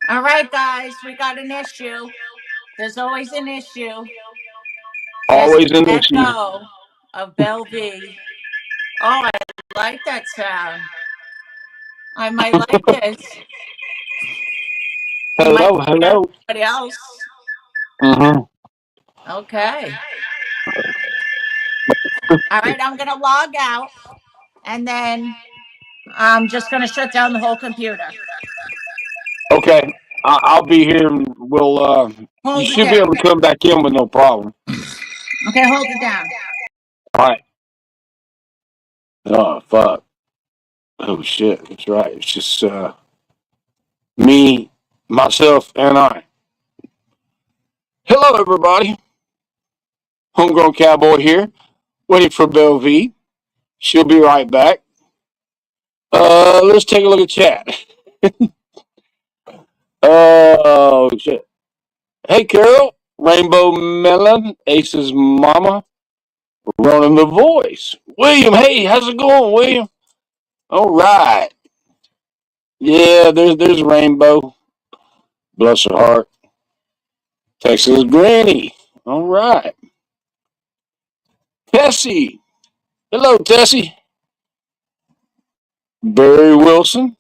All right, guys, we got an issue. There's always an issue. There's Always an an issue. echo of 𝙎𝙊𝙈. Oh, I like that sound. I might like this. You might Hello, hear hello. somebody else. Mm-hmm. Okay. All right, I'm going to log out and then I'm just going to shut down the whole computer. Okay, I'll be here, and we'll. You Hold it should be able down. to come back in with no problem. Okay, hold it down. All right. Oh fuck. Oh shit. That's right. It's just me, myself, and I. Hello, everybody. Homegrown cowboy here, waiting for 𝙎𝙊𝙈. She'll be right back. Let's take a look at chat. Oh shit. Hey, Carol, Rainbow Melon, Ace's mama, running the voice. William, hey, how's it going, William? All right. Yeah, there's Rainbow. Bless her heart. Texas Granny. All right. Tessie. Hello, Tessie. Barry Wilson.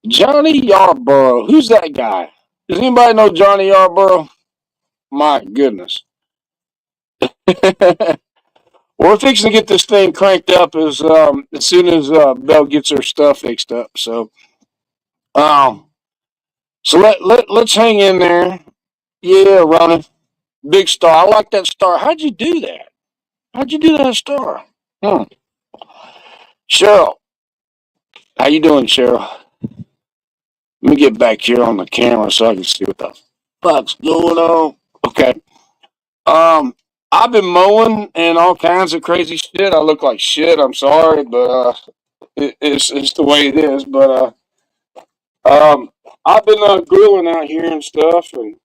Johnny Yarborough. Who's that guy? Does anybody know Johnny Yarborough? My goodness. We're fixing to get this thing cranked up as soon as Belle gets her stuff fixed up. Um, so let's hang in there. Yeah, running big star. I like that star. How'd you do that? How'd you do that star? Hmm. Cheryl, how you doing, Cheryl? Let me get back here on the camera so I can see what the fuck's going on. Okay. Um, I've been mowing and all kinds of crazy shit. I look like shit. I'm sorry, but it's the way it is. But I've been grilling out here and stuff, and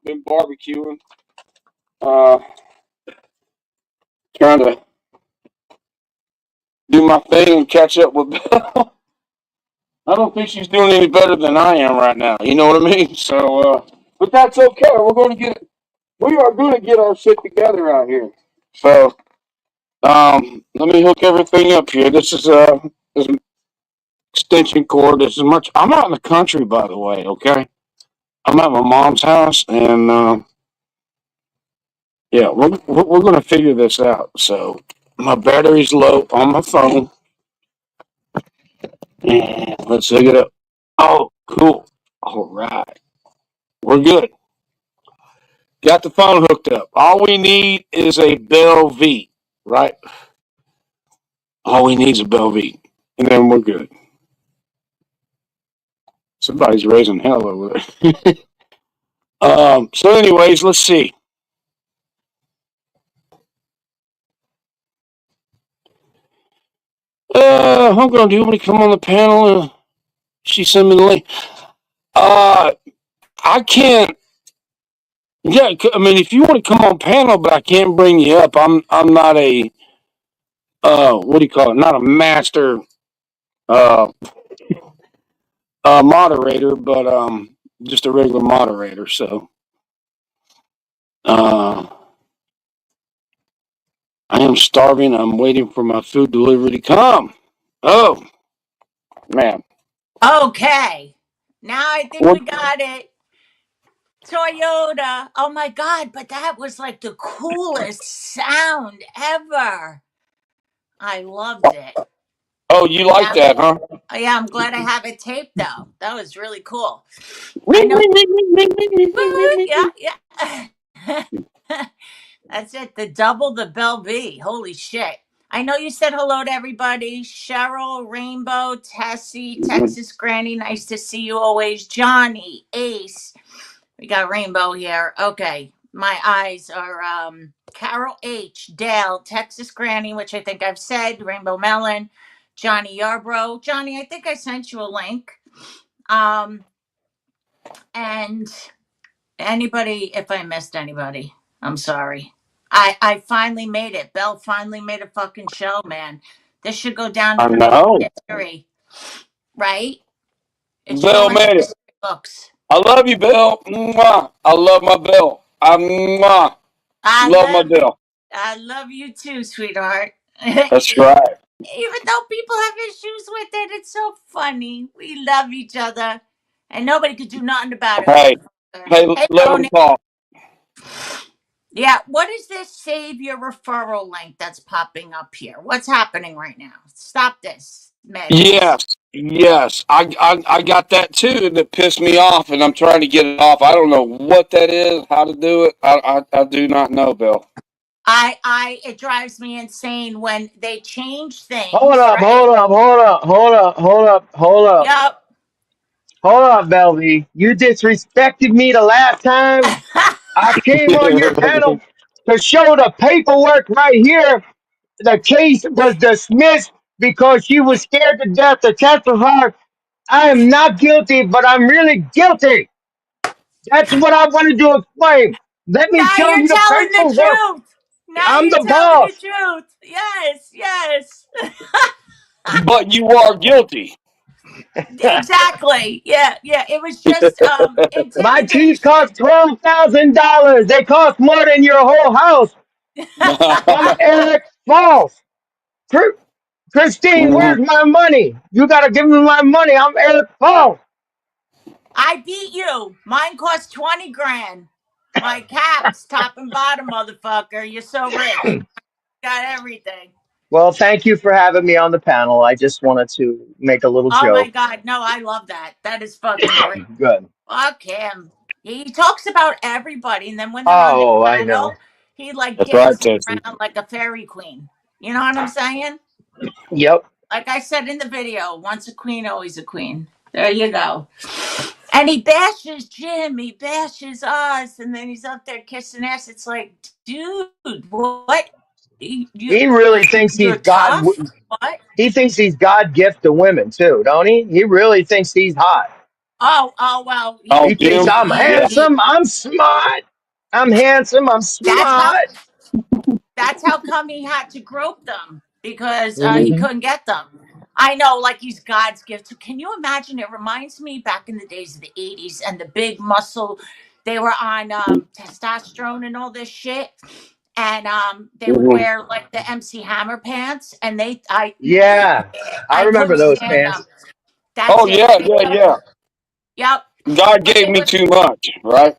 been barbecuing. Uh, Trying to do my thing and catch up with Belle. I don't think she's doing any better than I am right now. You know what I mean? But that's okay. We are going to get our shit together out here. So, let me hook everything up here. This extension cord. This is much. I'm out in the country, by the way. Okay, I'm at my mom's house, and yeah, we're going to figure this out. So, my battery's low on my phone, and let's hook it up. Oh, cool. All right, we're good. Got the phone hooked up. All we need is a 𝙎𝙊𝙈, right? All we need is a 𝙎𝙊𝙈, and then we're good. Somebody's raising hell over there. So, anyways, let's see. Homegrown, do you want me to come on the panel? She sent me the link. Uh, I can't. Yeah, I mean, if you want to come on panel, but I can't bring you up. I'm not a what do you call it? Not a master uh moderator, but just a regular moderator. So uh, I am starving. I'm waiting for my food delivery to come. Oh man, Okay. Now I think what? we got it. Toyota. Oh my God, but that was like the coolest sound ever. I loved it. Oh, you like Yeah. that, huh? Yeah, I'm glad I have it taped though. That was really cool. I Ring, know. ring, ring, ring, ring, ring, ring, ring, ring, ring. Yeah, yeah. That's it. The double the 𝙎𝙊𝙈. Holy shit. I know you said hello to everybody. Cheryl, Rainbow, Tessie, Mhm. Texas Granny. Nice to see you always. Johnny, Ace. We got Rainbow here. Okay. My eyes are Carol H, Dale, Texas Granny, which I think I've said, Rainbow Melon, Johnny Yarbrough. Johnny, I think I sent you a link. And anybody, if I missed anybody, I'm sorry. I finally made it. Belle finally made a fucking show, man. This should go down I for know. history. right? It's Bill showing made it. history books. I love you, Bill. Mwah. I love my Bill. Mwah. I Love my love you. Bill. I love you too, sweetheart. That's right. Even though people have issues with it, it's so funny. We love each other, and nobody could do nothing about it, Hey, motherfucker. hey, Hey, let him Tony. talk. Yeah, what is this save your referral link that's popping up here? What's happening right now? Stop this madness. Yes, yes. I got that too, and it pissed me off, and I'm trying to get it off. I don't know what that is, how to do it. I do not know, Bill. It drives me insane when they change Hold things, up, right? hold up, hold up, hold up, hold up, hold up. Yep. Hold up, Belvy. You disrespected me the last time. I came on your panel to show the paperwork right here. The case was dismissed because she was scared to death to testify. I am not guilty, but I'm really guilty. That's what I wanted to explain. Let me Now show you're you the telling the paperwork. truth. Now I'm you're the telling the boss. truth. Yes, yes. But you are guilty. Exactly. Yeah, yeah. It was just My teeth intimidation. cost $12,000. They cost more than your whole house. I'm Eric Falls. Christine, where's my money? You gotta give me my money. I'm Eric Falls. I beat you. Mine cost 20 grand. My caps, top and bottom, motherfucker. You're so rich. Got everything. Well, thank you for having me on the panel. I just wanted to make a little Oh my joke. god, no, I love that. That is fucking great. Good. Fuck him. He talks about everybody, and then when they're on the Oh, I know. panel, he like That's right, dances Texas. around like a fairy queen. You know what I'm saying? Yep. Like I said in the video, once a queen, always a queen. There you go. And he bashes Jim, he bashes us, and then he's up there kissing ass. It's like, dude, what? You, He really thinks you're he's God. tough? What? He thinks he's God gift to women too, don't he? He really thinks he's hot. Oh, well, Oh, He thinks Jim. I'm Yeah. handsome. I'm smart. I'm handsome. I'm that's how smart. That's how come he had to grope them because he Mhm. couldn't get them. I know, like he's God's gift. So can you imagine? It reminds me back in the days of the 80s and the big muscle. They were on testosterone and all this shit. And they would Mhm. wear like the MC Hammer pants, and Yeah, I I remember couldn't those stand pants. them. That's Oh, it. yeah, yeah, yeah. Yep. God But gave me too much, right?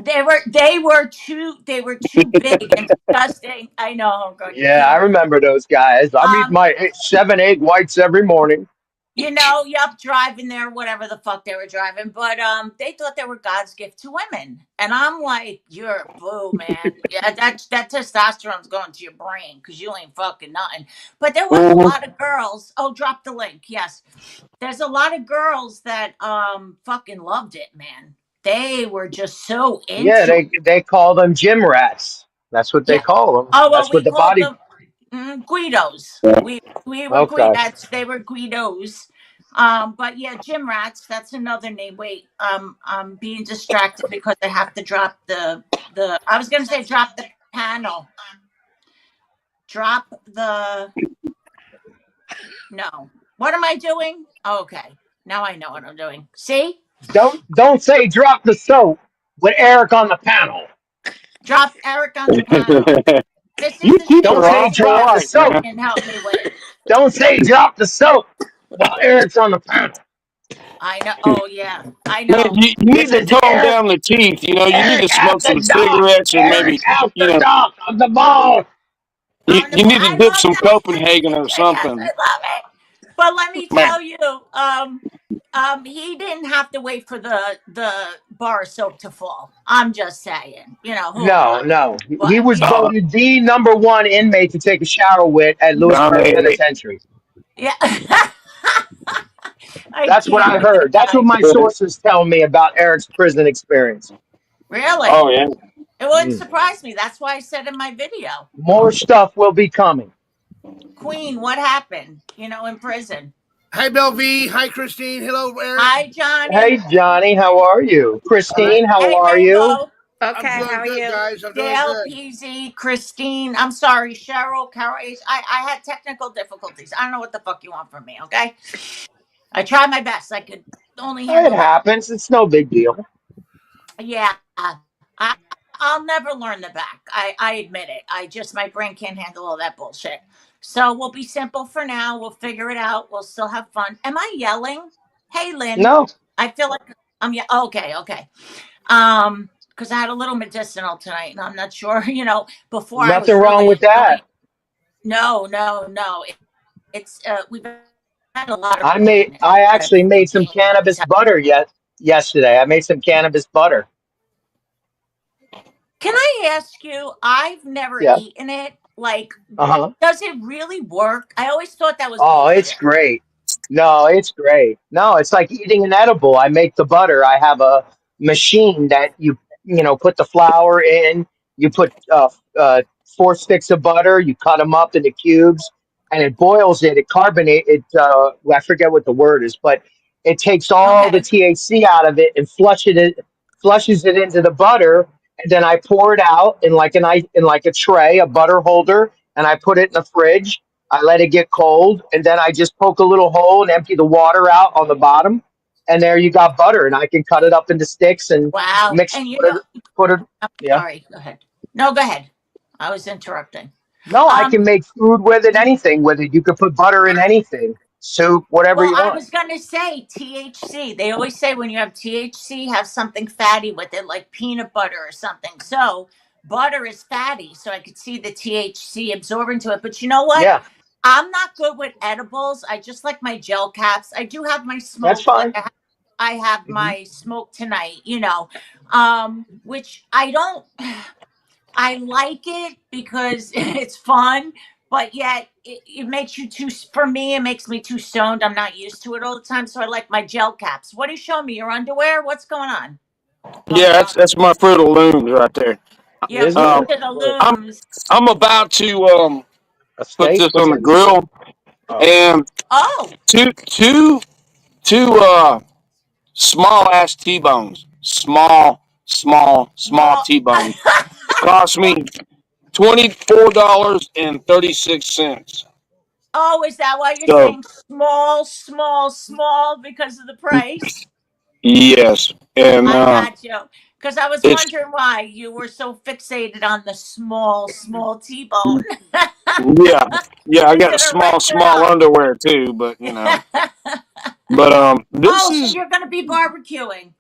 they were too big and disgusting. I know. I'm going. You're Yeah, I killing me. remember those guys. I'm eating Um, my seven, egg whites every morning. Yep, driving there, whatever the fuck they were driving. But they thought they were God's gift to women. And I'm like, you're a boo, man. Yeah, that testosterone's going to your brain because you ain't fucking nothing. But there was a Mhm. lot of girls. Oh, drop the link. Yes. There's a lot of girls that fucking loved it, man. They were just so Yeah, into it. they call them gym rats. That's what they Yeah. call them. Oh well, That's what we the called body. them Guidos. Yeah. We were Okay. That's they were Guidos. But yeah, gym rats. That's another name. Wait, I'm being distracted because I have to drop the. I was gonna say drop the panel. Drop the. No. What am I doing? Okay. Now I know what I'm doing. See? Don't say drop the soap with Eric on the panel. Drop Eric on the panel. This is You the keep shit Don't her that say off the drop the light, soap. man. can help me with. Don't say drop the soap while Eric's on the panel. I know. Oh yeah, I Man, know. you need This to is tone Eric. down the teeth. You know, you need to Eric smoke after some dark. cigarettes or Eric maybe, after you know, dark on the ball. you need to I dip love some that. Copenhagen or Yes, I something. love it. But let me Man. tell you, he didn't have to wait for the bar soap to fall. I'm just saying, who am No, I? no. He But was voted the number one inmate to take a shower with at Lewisburg Johnny. Penitentiary. yeah, I That's what can't I with the heard. That's what guy. my sources tell me about Eric's prison experience. Oh, Really, yeah. it wouldn't Mm. surprise me. That's why I said in my video, More stuff will be coming. Queen, what happened? In prison. Hi, Belvy. Hi, Christine. Hello, Eric. Hi, Hey, Johnny. Johnny, how are you? Christine, how Hey, are you? Rainbow. I'm Okay, how doing are good, you? guys. I'm doing Dale, good. PZ, Christine. I'm sorry, Cheryl, Carol H. I had technical difficulties. I don't know what the fuck you want from me, okay? I tried my best. I could only It handle that. happens. It's no big deal. Yeah, I'll never learn the back. I admit it. My brain can't handle all that bullshit. So we'll be simple for now. We'll figure it out. We'll still have fun. Am I yelling? Hey, Lynn. No, I feel like I'm yeah. Okay, okay. Because I had a little medicinal tonight, and I'm not sure. Before I nothing was wrong really with that. enjoying. No, no, no. It's we've had a lot of rain, and it's kind of I been actually paying. made some cannabis butter yesterday. I made some cannabis butter. Can I ask you? I've never Yeah. eaten it. Like, Uh-huh. does it really work? I always thought that was Oh, it's bullshit. great. No, it's great. No, it's like eating an edible. I make the butter. I have a machine that put the flour in. You put 4 sticks of butter. You cut them up into cubes, and it boils it. It carbonate it. I forget what the word is, but it takes all the Okay. THC out of it and flushes it into the butter. And then I pour it out in like a tray, a butter holder, and I put it in the fridge. I let it get cold, and then I just poke a little hole and empty the water out on the bottom, and there you got butter. And I can cut it up into sticks and Wow. mix. And Put it. I'm Yeah. sorry. Go ahead. No, go ahead. I was interrupting. No, I Um. can make food with it. Anything with it. You could put butter in anything. Soup, whatever Well, you I want. was gonna say THC. They always say when you have THC, have something fatty with it, like peanut butter or something. So butter is fatty, so I could see the THC absorb into it. But you know what? Yeah, I'm not good with edibles. I just like my gel caps. I do have my that's smoke. Like fine. I have Hmm. my smoke tonight. Which I don't. I like it because it's fun, but yet it makes you too. For me, it makes me too stoned. I'm not used to it all the time, so I like my gel caps. What are you showing me? Your underwear? What's going on? Oh, Yeah, that's my Fruit of Looms right there. your Isn't fruit Um, it? to the What, I'm looms. I'm about to a put steak? this What's on the that? grill, Oh, and Oh, two small ass T-bones, small small. T-bones cost me $24.36. Oh, is that why you're So saying small, small, small because of the price? yes, and I got you. Because I was it's wondering why you were so fixated on the small, small T-bone. yeah, yeah. I Is got it a small regular? underwear too, but but this Oh, so is you're going to be barbecuing.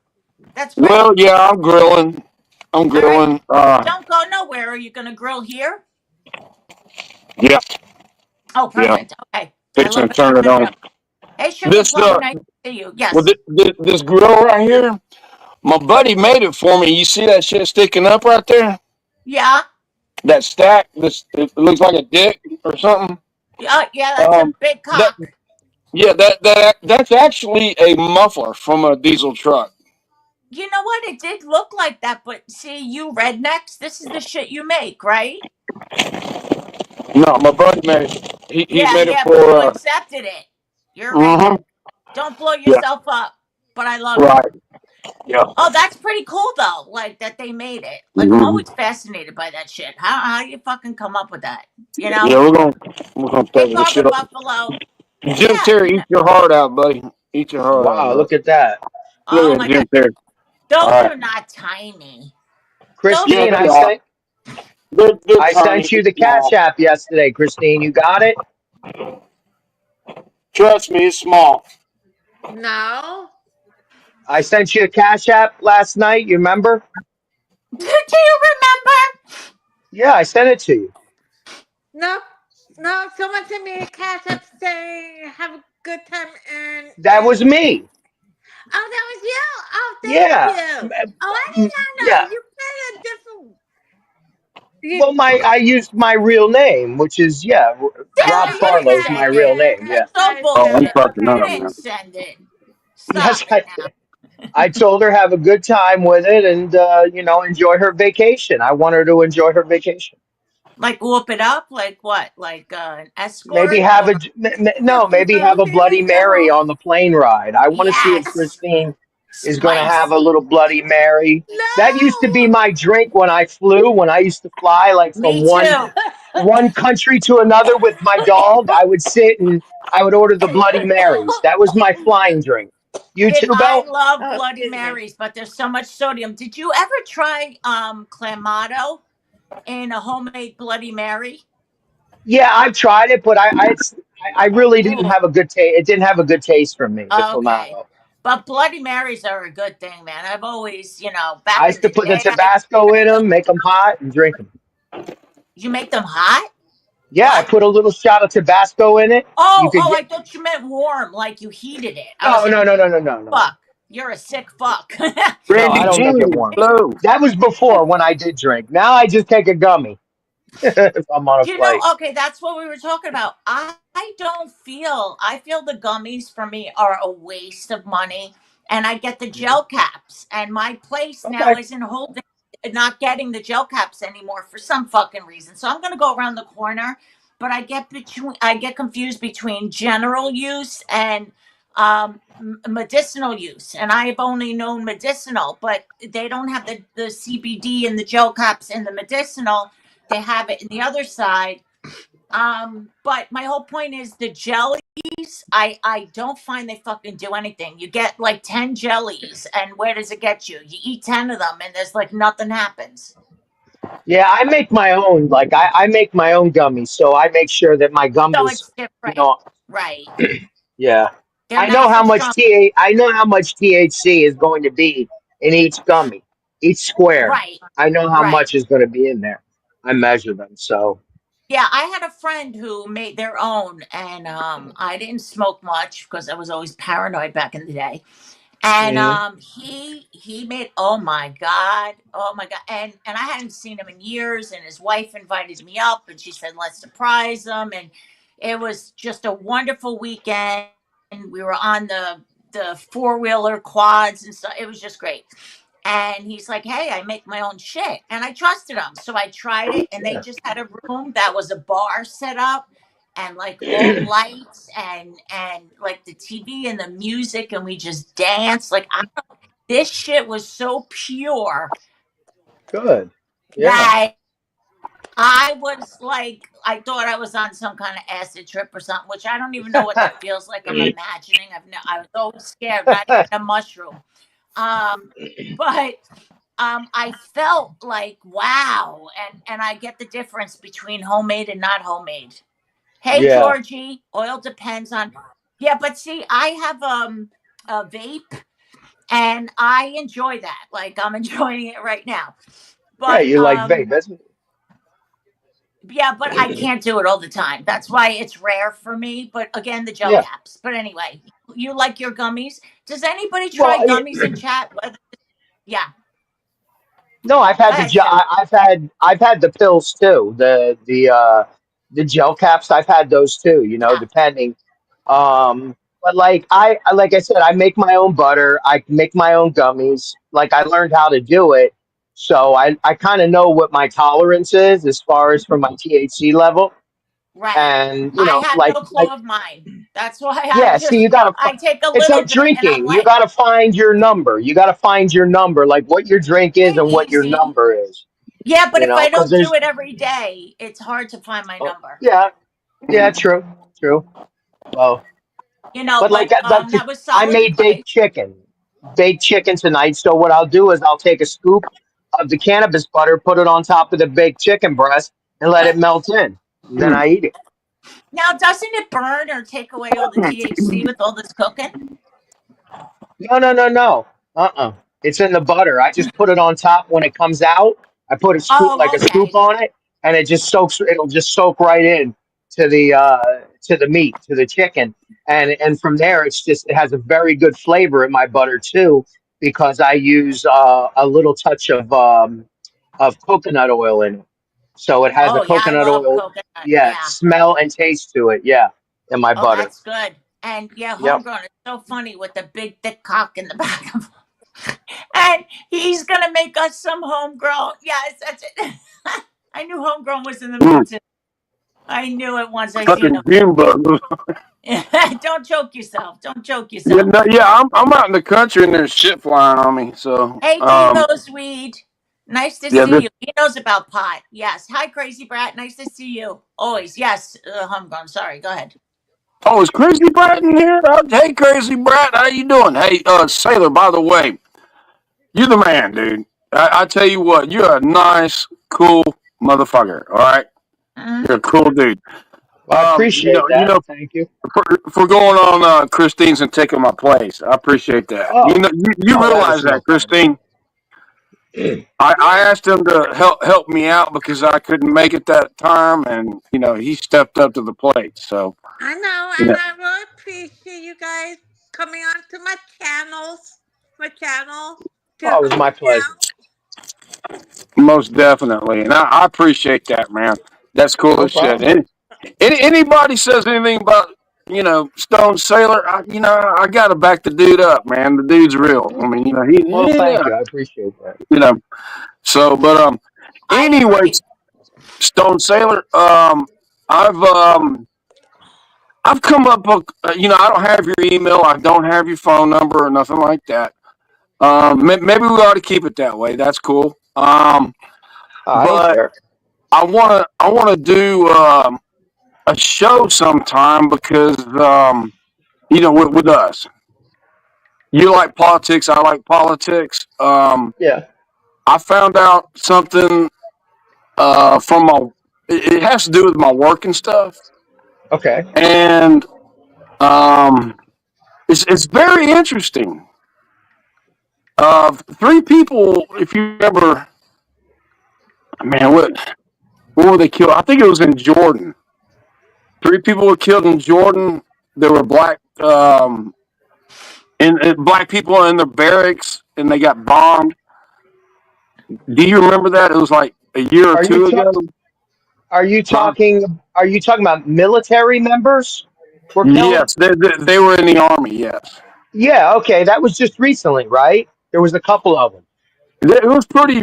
That's well, great. yeah. I'm grilling. I'm All right. grilling. Don't go nowhere. Are you going to grill here? Yeah, Oh, yeah. perfect. Okay. I Fixing love to a turn it good on. grill. Hey, Sugar This Plum, nice to see you. well, Yes. this grill right here. My buddy made it for me. You see that shit sticking up right there? Yeah. That stack. This it looks like a dick or something. Yeah. Yeah. That's a Um, big that cock. yeah, that's actually a muffler from a diesel truck. You know what? It did look like that, but see, you rednecks, this is the shit you make, right? No, my buddy made it. He Yeah. made it Yeah. for But you accepted it. You're a redneck. mm-hmm. Don't blow Yeah, yourself up, but I love it. right. Yeah. Oh, that's pretty cool though. Like that they made it. Like I'm Mm-hmm. always fascinated by that shit. How you fucking come up with that? You Yeah, know? we're gonna Hey, take this shit Barbara up. Buffalo. Jim Yeah. Terry, eat your heart out, buddy. Eat your heart out, wow! bro. Look at that, Oh Look at my God. Jim Terry. All Those right. are not tiny. Those Yeah, Christine. are they are. They're I tiny. sent They're you the Cash small. App yesterday, Christine. You got it? Trust me, it's small. No, I sent you a Cash App last night. You remember? Do you remember? Yeah, I sent it to you. no, no. Someone sent me a cash up saying have a good time That was and me. oh, that was you. Oh, thank Yeah. you. Oh, I did not know. Yeah. You played a different. You, Well, I used my real name, which is Sarah, Rob oh, you didn't Farlow's okay, my send real it. name. okay. Yeah. That's so I Oh, I'm see. bullshit. fucking You up, Okay. didn't man. send it. Yes, Stop it now. I told her have a good time with it and enjoy her vacation. I want her to enjoy her vacation. Like whoop it up? Like what? Like an Maybe escort have or no, maybe have a Okay, Bloody Mary no, on the plane ride. I want to see if yes. Christine is going to have a Spicy. little Bloody Mary. That used to be no. my drink when I flew. When I used to fly, like from Me one too. one country to another with my dog, I would sit and I would order the Bloody Marys. That was my flying drink. You too, I Bell? love Oh, Bloody excuse me. Marys, but there's so much sodium. Did you ever try clamato in a homemade Bloody Mary? Yeah, I've tried it, but I really didn't Oh, have a good taste. It didn't have a good taste for me, the okay. Clamato. But Bloody Marys are a good thing, man. I've always, I back used in to the put the day, I Tabasco in them, make them hot, and drink them. you make them hot. Yeah, I What? put a little shot of Tabasco in it. You Oh, could oh, get I thought you meant warm, like you heated it. I was no, like, no, no, no, no, no, no, fuck, you're a sick fuck. no. Randy I don't G, make it warm. hello. That was before when I did drink. Now I just take a gummy if I'm on a flight. Okay, that's what we were talking about. I feel the gummies for me are a waste of money. And I get the gel caps. And my place now Okay. isn't holding, not getting the gel caps anymore for some fucking reason. So I'm going to go around the corner. But I get confused between general use and medicinal use. And I've only known medicinal, but they don't have the CBD and the gel caps in the medicinal. They have it in the other side. But my whole point is the jellies. I don't find they fucking do anything. You get like 10 jellies, and where does it get you? You eat 10 of them, and there's like nothing happens. Yeah, I make my own. Like I make my own gummies, so I make sure that my So gummies, it's you different, know, right? yeah. They're nice and strong, I know how much THC is going to be in each gummy, each square. right? I know how Right. much is going to be in there. I measure them. So, Yeah, I had a friend who made their own, and I didn't smoke much because I was always paranoid back in the day. And mhm. he made, oh my god, and I hadn't seen him in years, and his wife invited me up, and she said let's surprise him, and it was just a wonderful weekend. And we were on the four-wheeler quads and stuff. It was just great. And he's like, hey, I make my own shit, and I trusted him, so I tried it. And they Yeah, just had a room that was a bar set up, and like all lights, and like the TV and the music, and we just danced. Like, this shit was so pure good. Yeah. that I was like, I thought I was on some kind of acid trip or something, which I don't even know what that feels like. I'm imagining. I was always scared, not even a mushroom. Um, but I felt like wow, and I get the difference between homemade and not homemade. Hey, Yeah. Georgie, oil depends on. Yeah, but see, I have a vape, and I enjoy that. Like, I'm enjoying it right now. Yeah. But You like vape? That's yeah, but I can't do it all the time. That's why it's rare for me. But again, the gel yeah. caps. But anyway, you like your gummies? Does anybody Well, try gummies in chat? Yeah, no, I've go had ahead, Phil. I've had the pills too. The gel caps. I've had those too. You know, Yeah, depending. But like like I said, I make my own butter. I make my own gummies. Like I learned how to do it, so I kind of know what my tolerance is as far as for my THC level. right. And you I know, had no clue like of mine. That's why yeah. See, I take a it's little like bit, and I'm drinking. You like, gotta find your number. You gotta find your number, like what your drink is hey, and what your easy. number is. Yeah, but You if know, I because don't do there's it every day, it's hard to find my oh, number. yeah, yeah, true, true. Well, but But that was I solid made advice. baked chicken tonight. So what I'll do is I'll take a scoop of the cannabis butter, put it on top of the baked chicken breast, and let it melt in. And then I eat it. Now, doesn't it burn or take away all the THC with all this cooking? No, no, no, no. It's in the butter. I just put it on top when it comes out. I put a scoop like Oh, a scoop okay. on it, and it just soaks. It'll just soak right in to the meat, to the chicken, and from there it has a very good flavor in my butter too because I use a little touch of coconut oil in it, so it has a Oh, yeah, I coconut love oil, coconut. yeah, Yeah. smell and taste to it, yeah, in my Oh, butter. that's good. And yeah, Yep. homegrown is so funny with the big thick cock in the back of him. And he's gonna make us some homegrown. Yes, that's it. I knew homegrown was in the mood too. I knew it once I seen Fucking June bug. him. Don't choke yourself. Don't choke Yeah, yourself. no, yeah, I'm out in the country and there's shit flying on me. So, Hey, Dingo's weed. Nice to Yeah, see this you. He knows about pot. Yes. Hi, Crazy Brat. Nice to see you. Always. Yes. I'm going. Sorry. Go ahead. Oh, is Crazy Brat in here? Hey, Crazy Brat, how you doing? Hey, Sailor, by the way, you're the man, dude. I tell you what, you're a nice, cool motherfucker. All right, Mm-hmm. you're a cool dude. Well, I appreciate You that. know, Thank you. for going on Christine's and taking my place, I appreciate that. You Oh, know, you oh, that realize is no that, problem. Christine. I Yeah. asked him to help me out because I couldn't make it that time, and you know, he stepped up to the plate. So, I know, you and know, I really appreciate you guys coming on to my channel to Oh, it was help my me pleasure. out. most definitely, and I appreciate that, man. That's cool No as shit. problem. Anybody says anything about Stone Sailor, I gotta back the dude up, man. The dude's real. I mean, Well, thank yeah, you. I appreciate that. you know. So, but I anyway, agree. Stone Sailor, I've um, I've come up, I don't have your email, I don't have your phone number or nothing like that. Maybe we ought to keep it that way. That's cool. I don't But care. I wanna do a show sometime because with us. You like politics, I like politics. Yeah. I found out something from my. It has to do with my work and stuff, Okay. and um, it's very interesting. Three people, if you remember, man, what were they killed? I think it was in Jordan. Three people were killed in Jordan. There were and black people in their barracks, and they got bombed. Do you remember that? It was like a year or Are you two ago. ta- are you Huh? talking about military members were killed? Yes, they were in the army. Yes, Yeah, okay. That was just recently, right? There was a couple of them. it was pretty.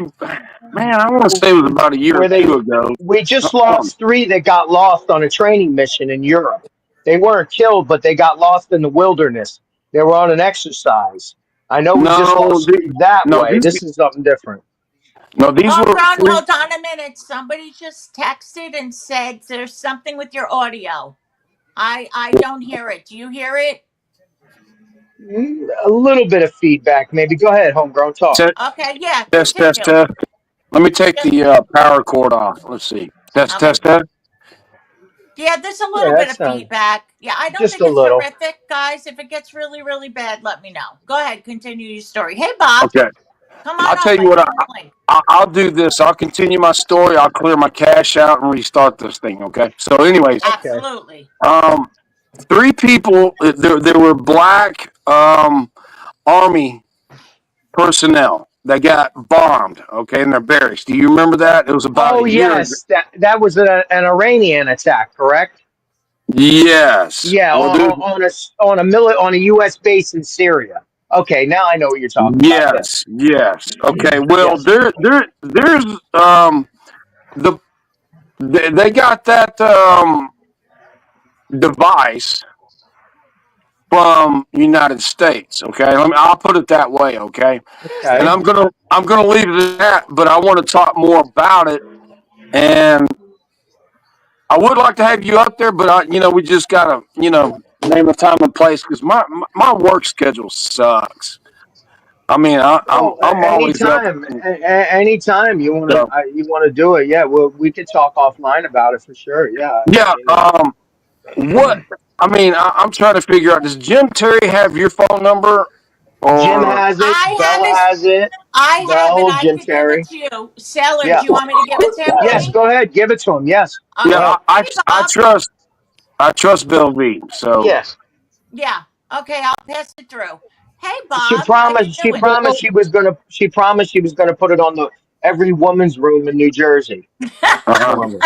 Man, I want to say it was about a year or Where they two ago. we just Something on. lost three that got lost on a training mission in Europe. They weren't killed, but they got lost in the wilderness. They were on an exercise. I know we just No, lost three that no, way. This is something different. these were Homegrown, three. hold on a minute. Somebody just texted and said there's something with your audio. I don't hear it. Do you hear it? A little bit of feedback, maybe. Go ahead, homegrown talk. Test, Okay, yeah, test, continue. test. Let me take Just the power cord off. Let's see. Test, okay. test, test. Yeah, there's a Yeah, little bit that of sounds feedback. Yeah, I don't just think a it's little. horrific, guys. If it gets really, really bad, let me know. Go ahead, continue your story. Hey, Bob, Okay. come I'll on tell up. you I what. sent the link. I'll do this. I'll continue my story. I'll clear my cache out and restart this thing. Okay. So, anyways, Okay. Absolutely. um, three people. There were black army personnel that got bombed. Okay, in their barracks. Do you remember that? It was about a Oh year ago. yes, that was an Iranian attack, correct? Yes. Yeah, Well, dude. on a U.S. base in Syria. Okay, now I know what you're talking about. Yes, Yes. Yes. Okay. Well, yes. there's the they got that device from United States. Okay, I'll put it that way. Okay, and Okay. I'm gonna leave it at that. But I want to talk more about it, and I would like to have you up there, but we just gotta name a time and place because my work schedule sucks. I mean, Well, I'm always up. anytime So you wanna do it, yeah. Well, we could talk offline about it for sure. Yeah, I yeah. mean, What I mean, I'm trying to figure out. Does Jim Terry have your phone number Jim or has it. I have Bella his. has it. I have it. Bell, I Jim could give it Terry. to you. Sailor, Yeah. do you want me to give it to him, Yes. maybe? Go ahead. Give it to him. Yes. Go yeah? Okay. ahead. Hey, I Bob. trust Bill V. So Yes. Yeah. Okay, I'll pass it through. Hey, She Bob, how you promised. She doing? promised she was gonna. She promised she was gonna put it on the every woman's room in New Jersey uh-huh. for me.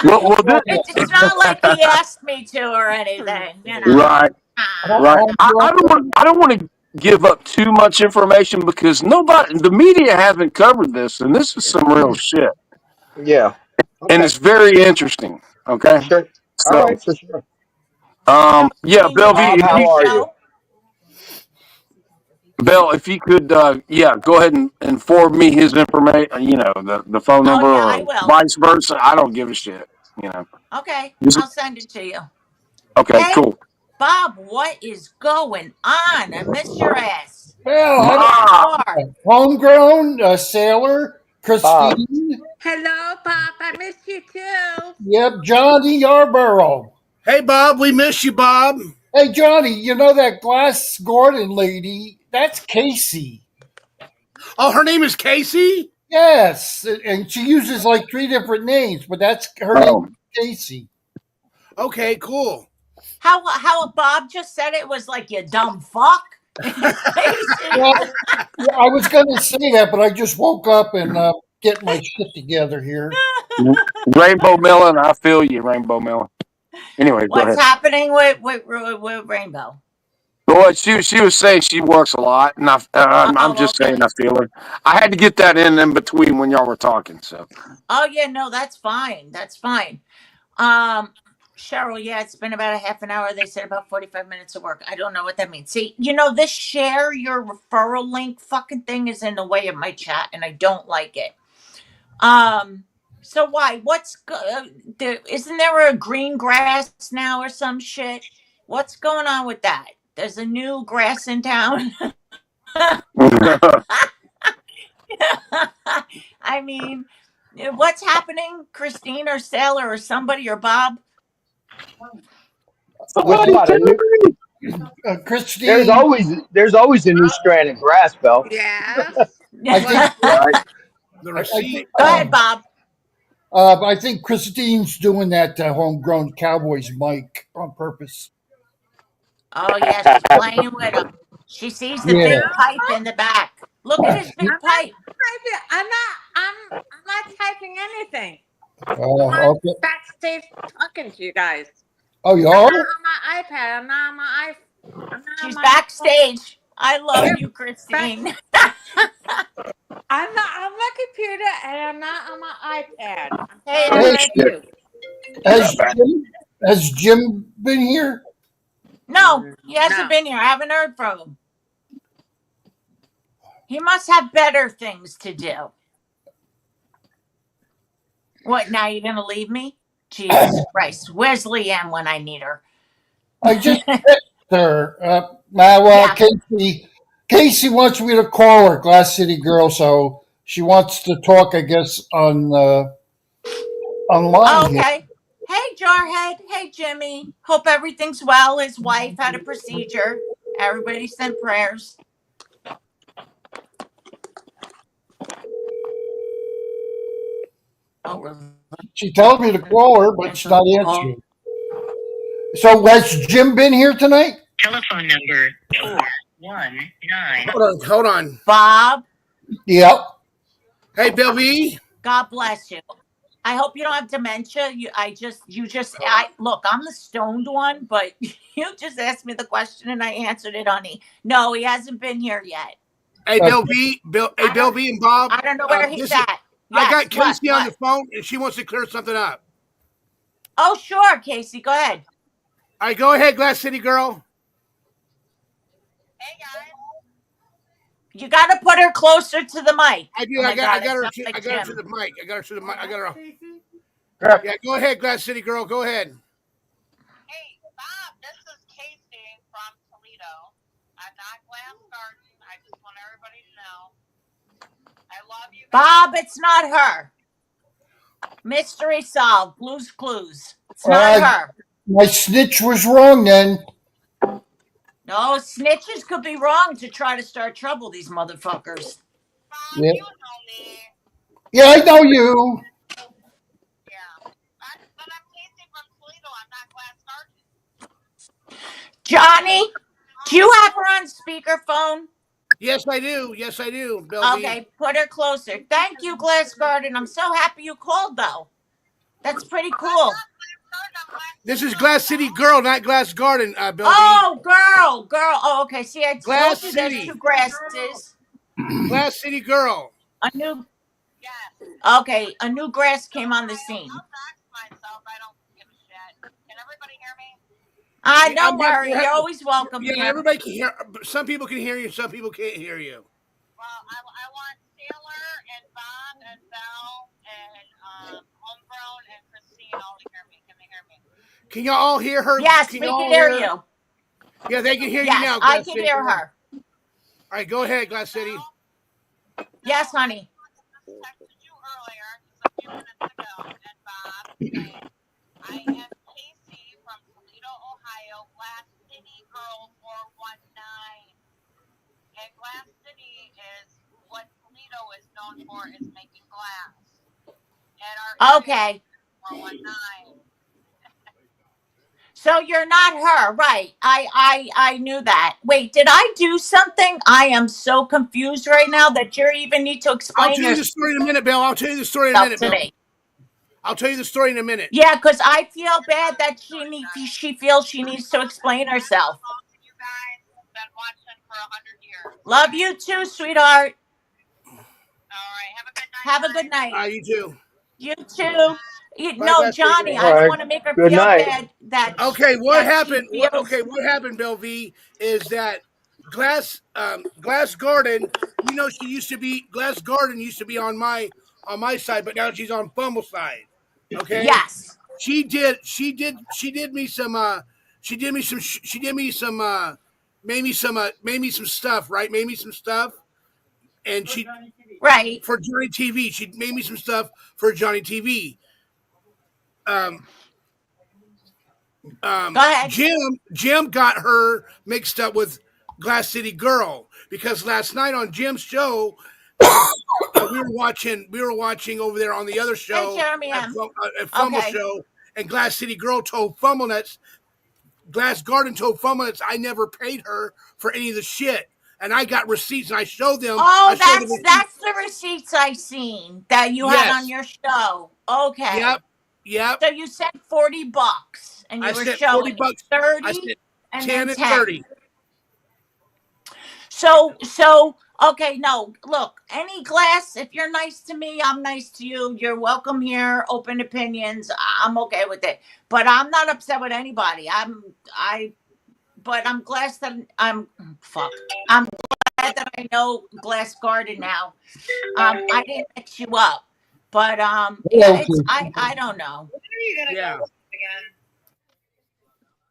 Well, It's not like he asked me to or anything, you know. right, Ah. right. I don't want to give up too much information because the media hasn't covered this, and this is some real shit, Yeah. and Okay. it's very interesting. Okay, Sure. All so right. For sure. And we've yeah, seen you Bill V. on Bob, If how that you are you? show. Bill, if you could, go ahead and forward me his information. The phone Oh number yeah, I or will. vice versa. I don't give a shit. Okay, Just, I'll send it to you. okay, Hey, cool. Bob, what is going on? I miss your ass. Well, There I'm you Ma, are. homegrown sailor, Bob. Christine. Hello, Pop. I miss you too. Yep, Johnny Yarborough. Hey, Bob, we miss you, Bob. Hey, Johnny, you know that Glass Gordon lady? That's Casey. Oh, her name is Casey? Yes, and she uses like three different names, but that's her name, oh, Casey. Okay, cool. How Bob just said it was like you dumb fuck. Casey. Well, yeah, I was going to say that, but I just woke up and get my shit together here. Rainbow Melon, I feel you, Rainbow Melon. Anyway, go What's ahead. happening with Rainbow? Well, she was saying she works a lot, and I'm Oh, just saying okay. I feel her. I had to get that in between when y'all were talking. So Oh yeah, no, that's fine. That's fine. Um, Cheryl, yeah, it's been about a half an hour. They said about 45 minutes of work. I don't know what that means. See, this share your referral link fucking thing is in the way of my chat, and I don't like it. So why? Isn't there a green grass now or some shit? What's going on with that? There's a new grass in town. I mean, what's happening, Christine or Sailor or somebody or Bob? With somebody what? tell A new me. Christine, there's always a new strand of grass, Bell. Yes. I Go think, ahead, Right. The I think, receipt. Bob. I think Christine's doing that homegrown Cowboys mic on purpose. Oh yeah, she's playing with him. She sees the Yeah. big pipe in the back. Look at his big I'm not pipe. typing. I'm not typing anything. I'm Okay. backstage talking to you guys. Oh, you I'm are? not on my iPad. I'm not on my I'm not on She's my phone. backstage. I love Yep, you, back. Christine. I'm not on my computer and I'm not on my iPad. I'm Hey, sorry, Hey, I everybody. do. has Jim been here? No, he hasn't No. been here. I haven't heard from him. He must have better things to do. What, now you're going to leave me? Jesus Christ. Where's Leanne when I need her? I just texted her. Now, Yeah. Casey wants me to call her, Glass City Girl, so she wants to talk, I guess, online Oh, here. okay. Hey, Jarhead. Hey, Jimmy. Hope everything's well. His wife had a procedure. Everybody sent prayers. Oh, really? She told me to call her, but she's not Call. answering. So, has Jim been here tonight? Telephone number 419. Hold on. Bob, Yep. Hey, Bill V. God bless you. I hope you don't have dementia. Look, I'm the stoned one, but you just asked me the question and I answered it, honey. No, he hasn't been here yet. Hey, Okay. Bill V. I Bill don't, V. and Bob. I don't know where he's This is. at. I Yes, got what, Casey on what? the phone, and she wants to clear something up. Oh, sure, Casey, go ahead. All right, go ahead, Glass City Girl. You got to put her closer to the mic. I do. Oh my God, I got it her. sounds like I got her to Jim. the mic. I got her to the mic. I got her. Crap. Yeah, go ahead, Glass City Girl. Go ahead. Hey, Bob, this is Casey from Toledo. I'm not Glass Garden. I just want everybody to know. I love you guys. Bob, it's not her. Mystery solved. Blues Clues. It's not Uh, her. my snitch was wrong then. No, snitches could be wrong to try to start trouble, these motherfuckers. Bob, Yeah. you know me. Yeah, I know you. Yeah. But I'm Casey from Toledo. I'm not Glass Garden. Johnny, do you have her on speakerphone? Yes, I do. Yes, I do, Bill V. Okay, put her closer. Thank you, Glass Garden. I'm so happy you called, though. That's pretty cool. This is Glass City Girl, not Glass Garden, Bill V. Oh, girl. Oh, okay. See, I Glass told you there's City. two grasses. Glass City Girl. A new, Yes. okay, a new grass came on the scene. I'll dox myself. I don't give a shit. Can everybody hear me? Don't worry. You're always welcome Yeah, here. everybody can hear. Some people can hear you. Some people can't hear you. Well, I want Taylor and Bob and Belle and Homegrown and Christine all to hear me. Can they hear me? Can y'all all hear her? Yes, Can we y'all can all hear hear? you. Yeah, they can hear you Yes, now, I Glass can City. hear All her. right, go ahead, Glass City. Yes, honey. I just texted you earlier, just a few minutes ago, and Bob saying, I am Casey from Toledo, Ohio, Glass City Girl 419. And Glass City is what Toledo is known for, is making glass. And our area Okay. is 419. So you're not her, right? I knew that. Wait, did I do something? I am so confused right now that you even need to I'll explain tell you the story in a minute, Bill. I'll tell you the story in a yourself minute, to Bill. me. I'll tell you the story in a minute. Yeah, because I feel bad that she feels she needs to explain herself. You guys have been watching for 100 years. Love you too, sweetheart. All right, have a good night, Have a good guys. night. You too. You too. Bye, No, Glass City Johnny, Girl. All I don't right. want to make her Good feel night. bad that Okay, that she feels. what happened, Bill V? Is that Glass Garden? You know, she used to be Glass Garden used to be on my side, but now she's on Fumble's side. Okay, Yes. she did me some made me some stuff, right? Made me some stuff, and she Right. for Johnny TV. She made me some stuff for Johnny TV. Um, Go ahead. Jim got her mixed up with Glass City Girl because last night on Jim's show, we were watching over there on the other Hey, show Jeremy at, M. at Fumble Okay. Show, and Glass City Girl told Fumblenets, Glass Garden told Fumblenets I never paid her for any of the shit. And I got receipts and I showed them. Oh, I showed the receipts. that's the receipts I seen that you had on Yes. your show. Okay. Yep. Yep. So you said $40 and I you were sent 40 showing bucks. I 30 sent and then 10 and 10. 30. So okay, no. Look, any glass, if you're nice to me, I'm nice to you. You're welcome here. Open opinions. I'm okay with it. But I'm not upset with anybody. But I'm glad that fuck. I'm glad that I know Glass Garden now. I didn't mix you up. But yeah, Hello, I don't know. When are you going to Yeah. go again?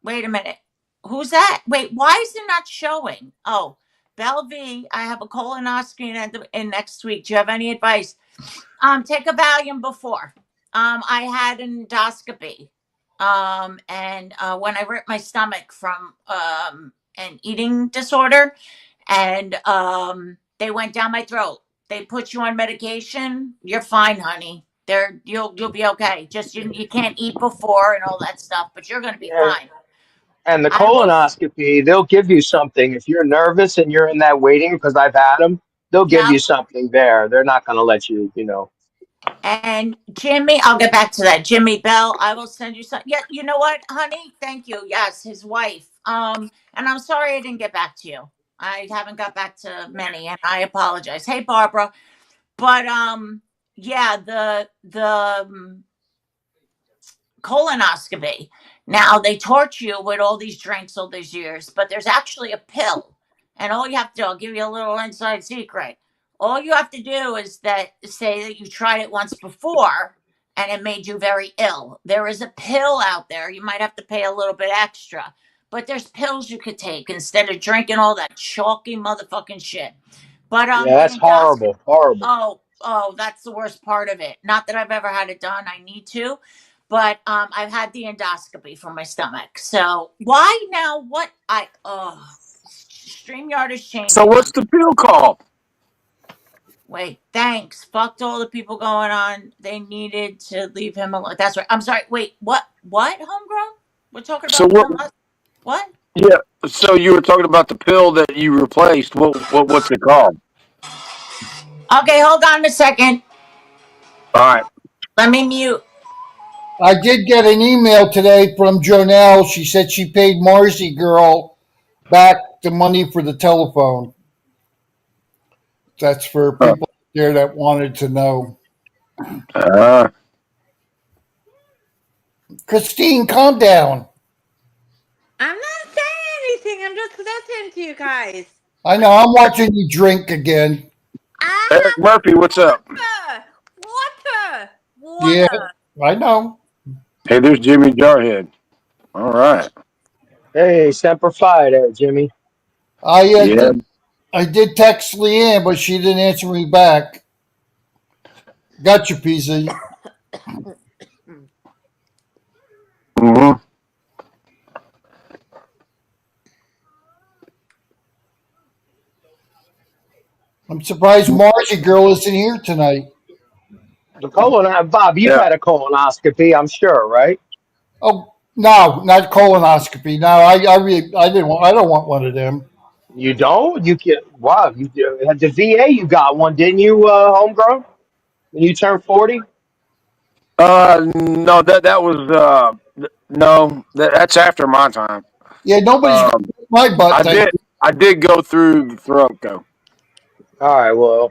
Wait a minute. Who's that? Wait, why is it not showing? Oh, Bellevue, I have a colonoscopy in next week. Do you have any advice? Take a Valium before. I had an endoscopy. And when I ripped my stomach from an eating disorder, and they went down my throat. They put you on medication. You're fine, honey. You'll be okay. Just you can't eat before and all that stuff, but you're gonna be Yeah. fine. And the I will. colonoscopy, they'll give you something. If you're nervous and you're in that waiting, because I've had them, they'll give Yep. you something there. They're not going to let you, And Jimmy, I'll get back to that. Jimmy Bell, I will send you some. Yeah, you know what, honey? Thank you. Yes, his wife. And I'm sorry I didn't get back to you. I haven't got back to many, and I apologize. Hey, Barbara. But yeah, the colonoscopy. Now they torture you with all these drinks all these years, but there's actually a pill. And all you have to do, I'll give you a little inside secret. All you have to do is that say that you tried it once before and it made you very ill. There is a pill out there. You might have to pay a little bit extra, but there's pills you could take instead of drinking all that chalky motherfucking shit. But yeah, the that's endoscopy. horrible, horrible. Oh, that's the worst part of it. Not that I've ever had it done. I need to, but I've had the endoscopy for my stomach. So why now? What StreamYard is So changing what's on. the pill called? Wait, thanks. Fucked all the people going on. They needed to leave him alone. That's right. I'm sorry. Wait, what? What? Homegrown? We're talking So about what? colonoscopy. What? Yeah. So you were talking about the pill that you replaced. What's it called? Okay, hold on a second. All right. Let me mute. I did get an email today from Jonelle. She said she paid Marcy Girl back the money for the telephone. That's for Uh, people there that wanted to know. uh, Christine, calm down. I'm not saying anything. I'm just listening to you guys. I know. I'm watching you drink again. Eric I Murphy, what's up? have water. Yeah, Water. I know. Hey, there's Jimmy Jarhead. All right. Hey, Semper Fi there, Jimmy. I Yeah. did. I did text Leanne, but she didn't answer me back. Got you, PC. Mm-hmm. I'm surprised Marcy girl isn't here tonight. The colon, Bob, you've Yeah. had a colonoscopy, I'm sure, right? Oh no, not colonoscopy. No, I didn't want. I don't want one of them. You don't? You can. Wow, you at the VA. You got one, didn't you, homegrown? When you turned 40? No, that was no, that's after my time. Yeah, nobody's going Um, to my butt. I did I did go through the throat though. All right. Well,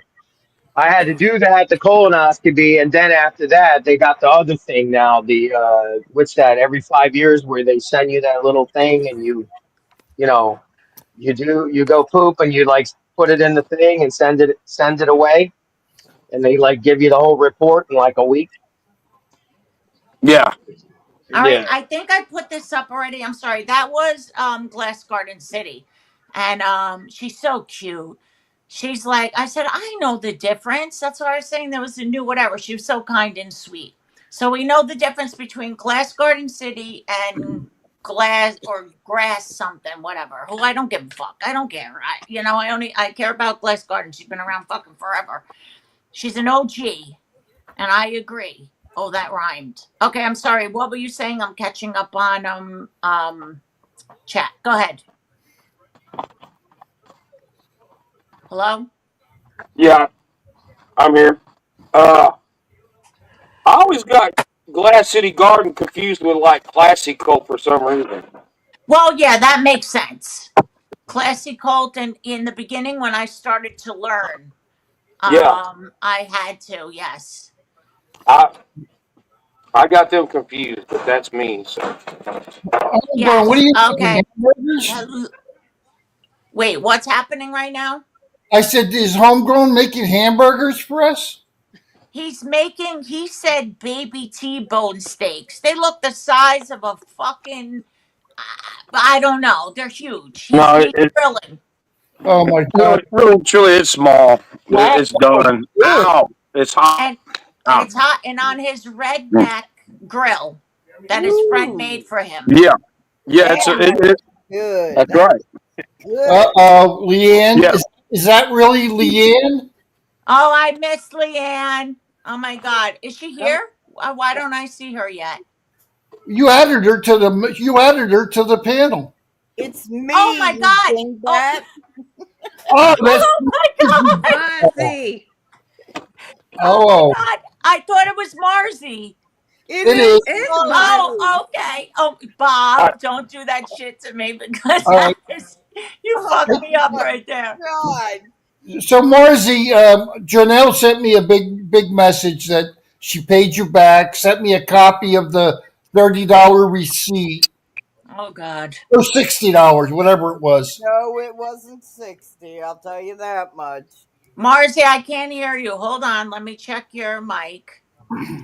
I had to do that, the colonoscopy, and then after that, they got the other thing now. The what's that? Every 5 years, where they send you that little thing, and you know, you go poop, and you like put it in the thing and send it away, and they like give you the whole report in like a week. Yeah. All right, Yeah. I think I put this up already. I'm sorry. That was Glass Garden City. And she's so cute. She's like, I said, I know the difference. That's what I was saying. There was a new whatever. She was so kind and sweet. So we know the difference between Glass Garden City and glass or grass something, whatever. Who I don't give a fuck. I don't care. I care about Glass Garden. She's been around fucking forever. She's an OG. And I agree. Oh, that rhymed. Okay, I'm sorry. What were you saying? I'm catching up on chat. Go ahead. Hello? Yeah, I'm here. Uh, I always got Glass City Garden confused with like Classico for some reason. Well, yeah, that makes sense. Classy Colt and in the beginning when I started to learn, Yeah, I had to, yes. I I got them confused, but that's me. So What are Yes. you making Okay. hamburgers? Wait, what's happening right now? I said, is homegrown making hamburgers for us? He said baby T-bone steaks. They look the size of a fucking I don't know. They're huge. no, He's grilling. Oh my god! really, truly, it's small. Wow, It's done. good. Ow! It's hot. and and Ow. it's hot and on his redneck grill that his friend made Ooh, for him. Yeah, yeah. that It, good. that's That's right. good. Leanne, Yeah. is that really Leanne? Oh, I miss Leanne. Oh my God, is she Um, here? Why don't I see her yet? You added her to the panel. it's Oh me, my you God. Oh, dingbat. Oh, that's oh my God. Marcy. Oh my oh, God. I thought it was Marzi. It it is is. It's Marcy. Oh, okay. Oh, Bob, don't do that shit to me because All that right. is you fucked me up right there. God. So Marzi, Janelle sent me a big message that she paid you back. Sent me a copy of the $30 receipt Oh God. or $60, whatever it was. No, it wasn't 60. I'll tell you that much. Marcy, I can't hear you. Hold on. Let me check your mic.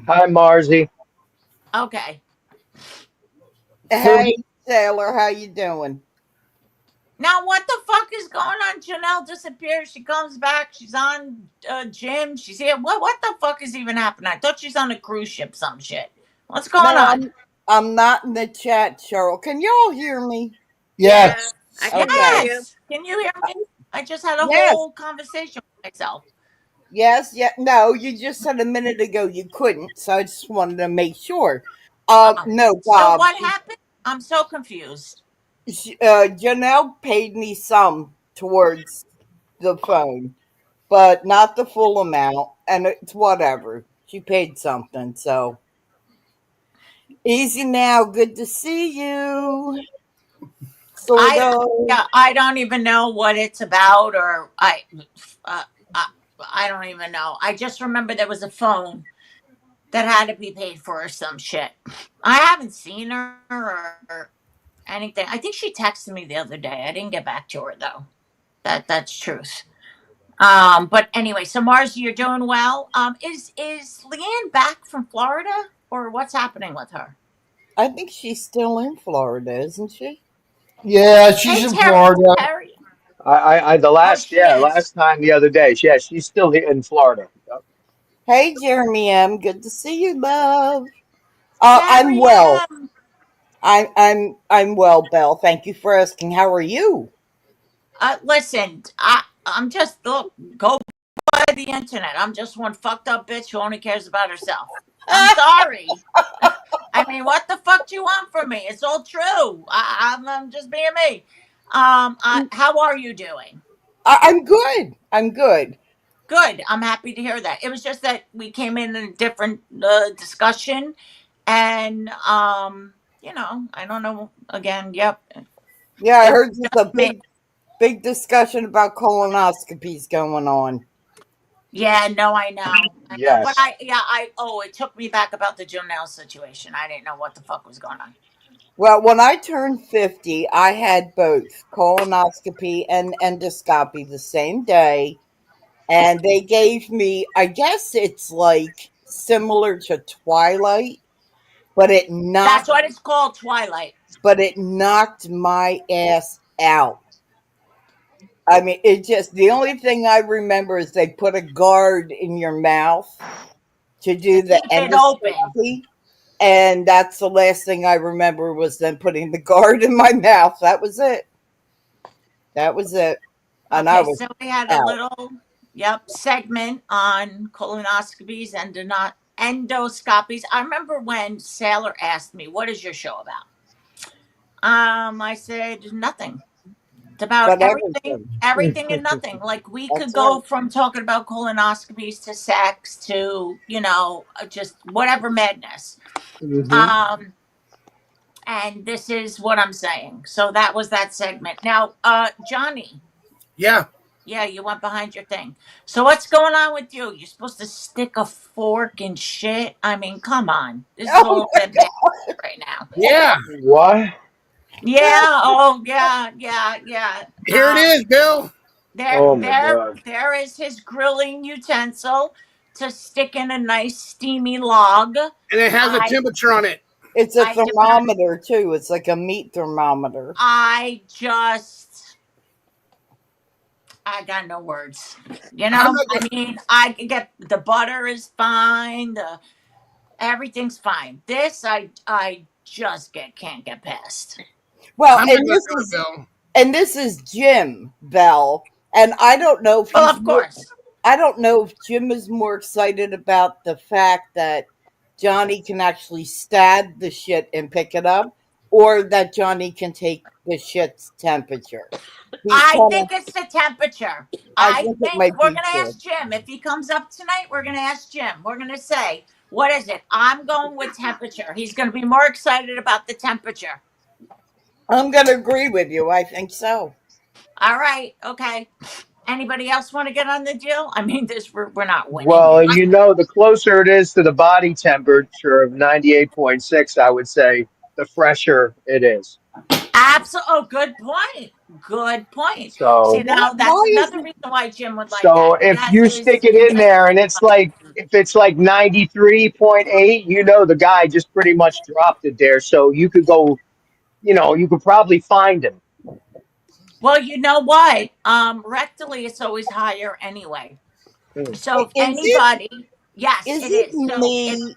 Hi, Marzi. Okay. Hey, 30. Sailor, how you doing? Now, what the fuck is going on? Janelle disappears. She comes back. She's on gym. She's here. What the fuck is even happening? I thought she's on a cruise ship, some shit. What's going No, on? I'm not in the chat, Cheryl. Can y'all hear me? yeah. Yes. I can hear Okay. you. Yes. Can you hear me? I just had a Yes. whole conversation with myself. Yes, yeah. No, you just said a minute ago you couldn't, so I just wanted to make sure. No, So Bob. what happened? I'm so confused. Janelle paid me some towards the phone, but not the full amount, and it's whatever. She paid something, so easy now. Good to see you. Sort I of. yeah, I don't even know what it's about, or uh, I I don't even know. I just remember there was a phone that had to be paid for or some shit. I haven't seen her or anything. I think she texted me the other day. I didn't get back to her though. That's truth. But anyway, so Mars, you're doing well. Is Leanne back from Florida, or what's happening with her? I think she's still in Florida, isn't she? Yeah, she's Hey, in Terry. Florida. Terry. The Oh, last, she yeah, is. last time the other day. Yeah, she's still here in Florida. Yep. Hey, Jeremy M. Good to see you, love. I'm Jerry well. M. I'm well, Belle. Thank you for asking. How are you? Listen, I'm just look. Go by the internet. I'm just one fucked up bitch who only cares about herself. I'm sorry. I mean, what the fuck do you want from me? It's all true. I'm just being me. How are you doing? I'm good. I'm good. Good. I'm happy to hear that. It was just that we came in a different discussion, and I don't know. Again, yep. Yeah, I It was heard there's just a me. big discussion about colonoscopies going on. Yeah, no, I know, but Yes. it took me back about the Jonelle situation. I didn't know what the fuck was going on. Well, when I turned 50, I had both colonoscopy and endoscopy the same day. And they gave me, I guess it's like similar to Twilight, but That's what it's called, Twilight. it knocked my ass out. I mean, it just, the only thing I remember is they put a guard in your mouth to To do the keep it open. endoscopy. And that's the last thing I remember was them putting the guard in my mouth. That was it. That was it. And I Okay, was so we had a out. little, segment on colonoscopies and not endoscopies. I remember when Sailor asked me, "What is your show about?" I said nothing. It's about But everything. everything and nothing. Like we could That's go right. from talking about colonoscopies to sex to just whatever madness. Hmm. Um, and this is what I'm saying. So that was that segment. Now, Johnny. Yeah. Yeah, you went behind your thing. So what's going on with you? You're supposed to stick a fork in shit. I mean, come on. This is a Oh little bit bad right now. Yeah. What? Yeah. Oh, yeah. Yeah. Yeah. Here it is, Bill. There, Oh my there, God. there is his grilling utensil to stick in a nice steamy log. And it has a I, temperature on it. it's a I don't. thermometer too. It's like a meat thermometer. I just. I got no words. I'm not I going. mean, I can get the butter is fine. Everything's fine. This I just can't get past. Well, I'm not going to do it, Bill. this is Jim Bell, and Well, of course. I don't know if Jim is more excited about the fact that Johnny can actually stab the shit and pick it up, or that Johnny can take the shit's temperature. He's I kind of. think it's the temperature. I I think it think might we're be gonna true. ask Jim if he comes up tonight. We're gonna ask Jim. We're gonna say, what is it? I'm going with temperature. He's gonna be more excited about the temperature. I'm going to agree with you. I think so. All right. Okay. Anybody else want to get on the deal? I mean, we're not winning Well, here. and the closer it is to the body temperature of 98.6, I would say, the fresher it is. Absolutely. Oh, good point. Good point. See, So, now that's Why is another it? reason why Jim would like so that. He if has you his stick it in utensil. there and if it's like 93.8, the guy just pretty much dropped it there. So you could go, you could probably find him. Well, you know what? Rectally, it's always higher anyway. Hmm. So if Is it? anybody, yes, Is it it is. So if me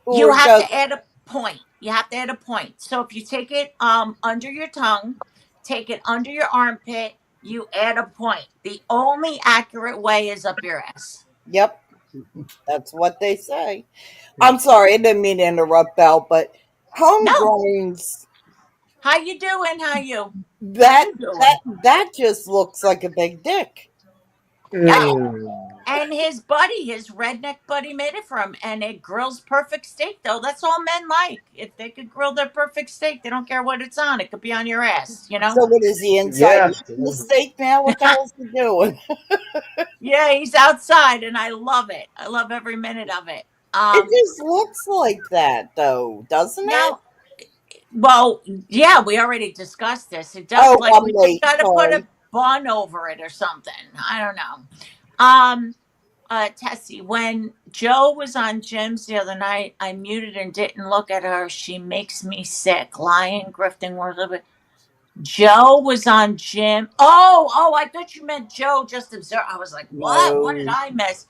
you or have does? to add a point, you have to add a point. So if you take it under your tongue, take it under your armpit, you add a point. The only accurate way is up your ass. Yep, that's what they say. Hmm. I'm sorry, I didn't mean to interrupt, Belle, but No. homegrowns, How you doing? How you? How that you doing? that just looks like a big dick. Yeah. Hmm. And his buddy, his redneck buddy, made it for him, and it grills perfect steak. Though that's all men like. If they could grill their perfect steak, they don't care what it's on. It could be on your ass, you know. So what is he inside Yeah. eating the steak now? What the hell's he doing? Yeah, he's outside, and I love it. I love every minute of it. It just looks like that, though, doesn't it? Now Well, yeah, we already discussed this. It does Oh, like I'm we just late. got to put Sorry. a bun over it or something. I don't know. Tessie, when Joe was on Jim's the other night, I muted and didn't look at her. She makes me sick. Lying, grifting, we're a little bit. Joe was on Jim. Oh, I thought you meant Joe just observe. I was like, what? What did No. I miss?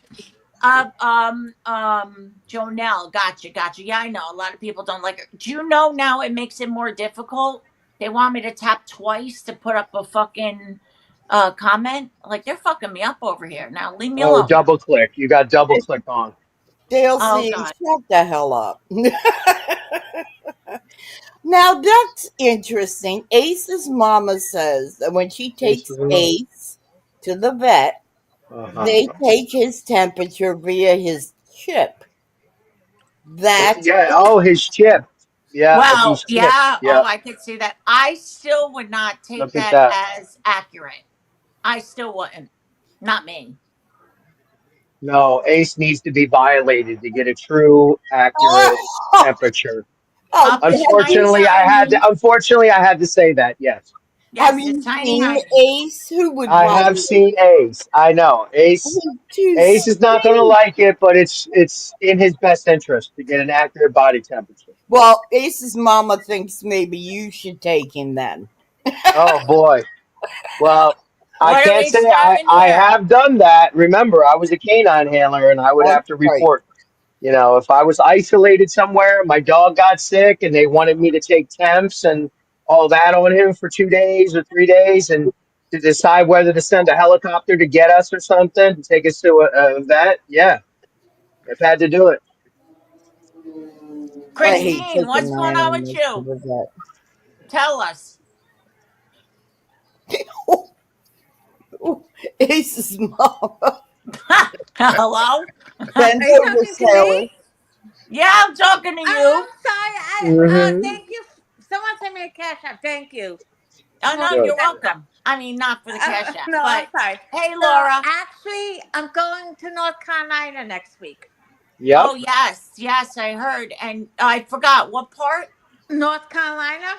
Jonelle, gotcha. Yeah, I know. A lot of people don't like it. Do you know now it makes it more difficult? They want me to tap twice to put up a fucking comment. Like they're fucking me up over here. Now leave me Oh, alone. double click. You got double click on. They'll Oh see. god. Shut the hell up. Now that's interesting. Ace's mama says that when she takes Ace to the vet, Uh-huh. they take his temperature via his chip. That Yeah. is, Oh, his chip. Yeah, if Well, he's chipped. yeah. Yeah. Oh, I could see that. I still would not take Look at that that. as accurate. I still wouldn't. Not me. No, Ace needs to be violated to get a true, accurate oh, temperature. how Up to have tiny, you seen? Unfortunately, I had to say that. Yes, Have yes, to you tiny seen height. Ace? Who would I have violate? seen Ace. I know Ace. He's too Ace is not going to sweet. like it, but it's in his best interest to get an accurate body temperature. Well, Ace's mama thinks maybe you should take him then. Oh boy. Well, I What are can't we say starting I here? have done that. Remember, I was a canine handler, and I would That's have to right. report. You know, if I was isolated somewhere, my dog got sick, and they wanted me to take temps and all that on him for 2 days or 3 days, and to decide whether to send a helicopter to get us or something to take us to a vet. Yeah, I've had to do it. I hate Christine, what's taking going my on with animals to you? the Tell us. vet. Ace's mama. Hello? Bend Are you over, talking to me? Sailor. Yeah, I'm talking to Oh, you. I'm sorry. Hmm. Thank you. Someone sent me a cash app. Thank you. Oh, Hold no, on a Good. you're second. welcome. I mean, not for the cash app, No, I'm but sorry. hey, So Laura. actually, I'm going to North Carolina next week. Yep. Oh, yes, I heard. And I forgot what part. North Carolina?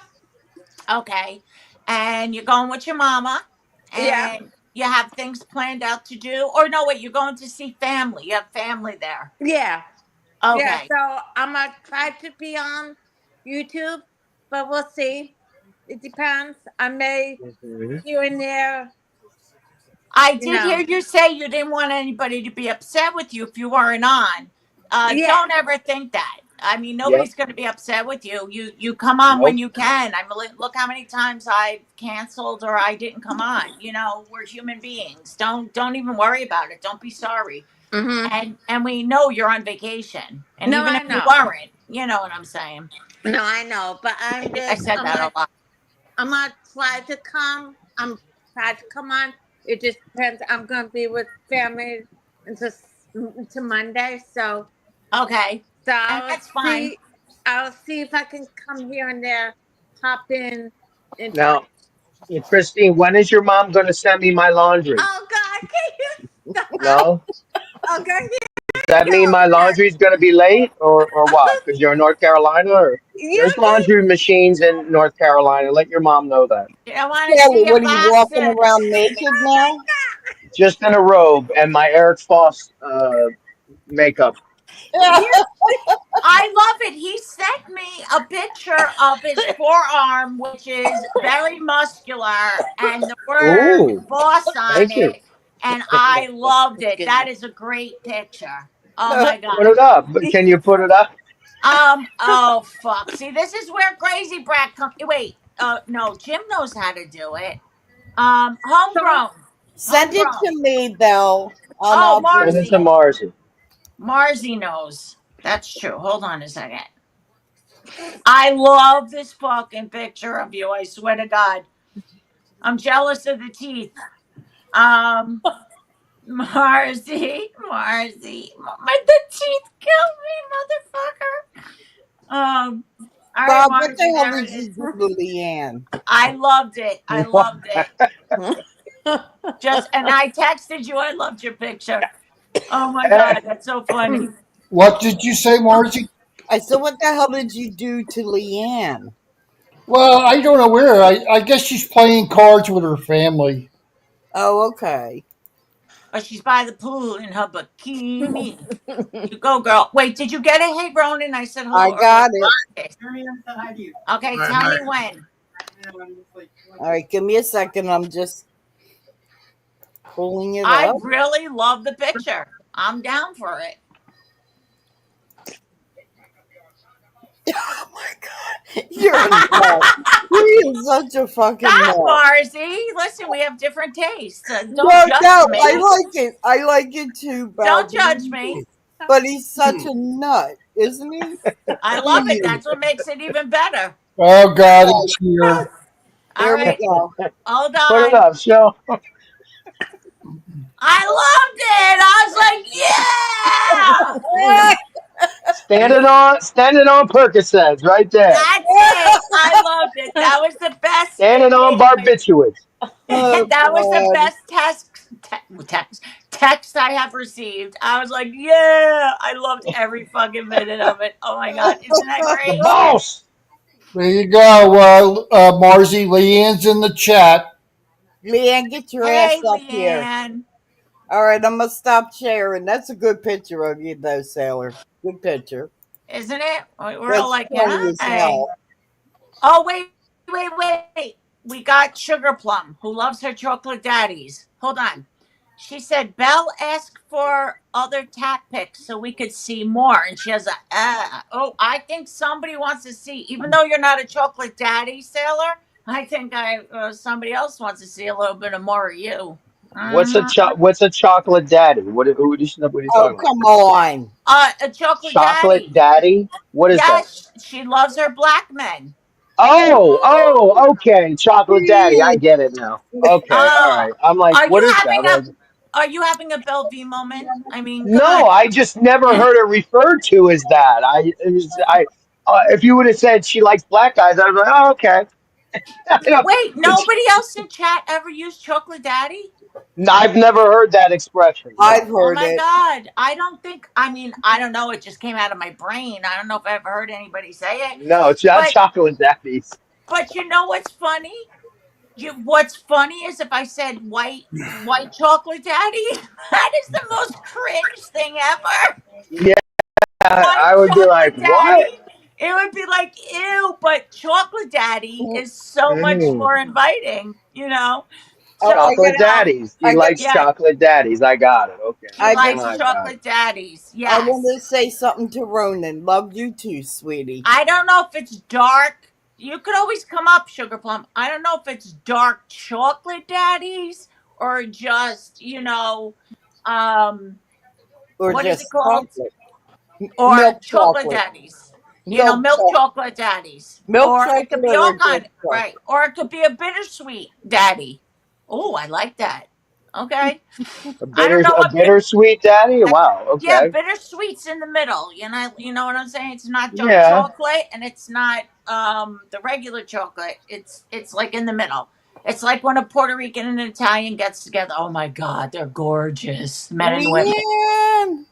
Okay. And you're going with your mama, Yeah, and you have things planned out to do. Or no, wait, you're going to see family. You have family there. yeah, yeah. Okay. So I'm gonna try to be on YouTube, but we'll see. It depends. I may Hmm. here and there, I you did hear know. you say you didn't want anybody to be upset with you if you weren't on. Yeah. Don't ever think that. I mean, Yep. nobody's going to be upset with you. You come on when Nope. you can. I mean, look how many times I've canceled or I didn't come on. You know, we're human beings. Don't even worry about it. Don't be sorry. Mm-hmm. And we know you're on vacation. And No, even I if you know. weren't, you know what I'm saying. No, I know. But I think I said that a lot. I'm gonna try to come. I'm try to come on. It just depends. I'm gonna be with family until Monday, Okay. so And I'll that's fine. see. I'll see if I can come here and there, hop in and talk. Now, Christine, when is your mom going to send me my laundry? Oh God, can you stop? No. Oh God, here Does that you mean go my again. laundry's going to be late or what? Because you're in North Carolina, or You there's laundry machines in North Carolina. Let your mom know that. I want to Sailor, see your what are you walking boxes. around naked now? Just in a robe and my Eric Foss makeup. Here, I love it. He sent me a picture of his forearm, which is very muscular, and the word Ooh, boss on thank you. it. And I loved it. That is a great picture. Oh my Put it God. up. But can you put it up? Oh fuck. See, this is where Crazy Brat comes. Wait, no, Jim knows how to do it. someone. Homegrown. Send it Homegrown. to me, Belle, and Oh, I'll Send bring it it. to Marzi. Marcy. Marzi knows. That's true. Hold on a second. I love this fucking picture of you. I swear to God. I'm jealous of the teeth. Um, Marzi. The teeth kill me, motherfucker. All right, Bob, what the Marzi, hell there did it you is. do to Leanne? I loved it. I What? loved it. And I texted you. I loved your picture. Oh my God, that's so funny. What did you say, Margie? I said, what the hell did you do to Leanne? Well, I don't know where. I guess she's playing cards with her family. Oh, okay. Or she's by the pool in her bikini. You go, girl. Wait, did you get it? Hey, Ronan, I said I hello got it. earlier. Okay, Bye, tell bye. me when. All right, give me a second. I'm just pulling it I up. really love the picture. I'm down for it. Oh my god, you're a nut. He is such a fucking Stop, nut. Marcy. Listen, we have different tastes. Don't No, judge no, I me. like it. I like it too, Don't Baldy. judge me. But he's such a nut, isn't he? I He love it. is. That's what makes it even better. Oh God, All it's here. All here we right, go. hold Put it on. up, show. I loved it. I was like, yeah. Standing on Percocets right there. That's it. I loved it. That was the best Standing on thing. barbiturates. Oh That was the God. best text I have received. I was like, yeah, I loved every fucking minute of it. Oh my god, isn't that The great? boss. There you go, Marzi. Leanne's in the chat. Leanne, get your ass Hey, up here. Leanne, All right, I'm gonna stop sharing. That's a good picture of you, though, Sailor. Good picture. isn't it? We're all That's like, funny as hey. hell. Oh wait. We got Sugar Plum, who loves her chocolate daddies. Hold on. She said Belle asked for other tap pics so we could see more, and she has a oh. I think somebody wants to see, even though you're not a chocolate daddy, Sailor. I think somebody else wants to see a little bit of more of you. What's a chocolate daddy? What are you Oh, talking about? come on. A chocolate Chocolate daddy. daddy? What is that? Yes, she loves her black men. Okay. Chocolate daddy. I get it now. Okay, all Oh, right. I'm like, are what you is that? having are you having a Bellevue moment? I mean, come No, on. I just never heard it referred to as that. If you would have said she likes black guys, I'd be like, oh, okay. You know, Wait, it's, nobody else in chat ever used chocolate daddy? I've never heard that expression. I've No, Oh heard my it. God. I don't think, I mean, I don't know. It just came out of my brain. I don't know if I ever heard anybody say it. no, it's not But, chocolate daddies. you know what's funny? What's funny is if I said white chocolate daddy, that is the most cringe thing ever. Yeah, White I would be like, chocolate what? daddy. It would be like, ew, but chocolate daddy Mm, is so much Mm, more inviting, you know? Oh, So, chocolate daddies. She I got, likes yeah, chocolate daddies. I got it. Okay. she I got. likes I got it. chocolate daddies. I want to Yes. say something to Ronan. Love you too, sweetie. I don't know if it's dark. You could always come up, Sugar Plum. I don't know if it's dark chocolate daddies or just, um, Or what is it just called? chocolate. Or Milk chocolate chocolate. daddies. Milk Milk chocolate. chocolate daddies. Milk Or it could be chocolate or all dark kind, right? chocolate. Or it could be a bittersweet daddy. Oh, I like that. Okay. I don't know A what bittersweet daddy? Wow. yeah, Okay. bittersweet's in the middle. You know what I'm saying? It's not dark Yeah. chocolate and it's not the regular chocolate. It's like in the middle. It's like when a Puerto Rican and an Italian gets together. Oh my god, they're gorgeous. Men and women. Leanne!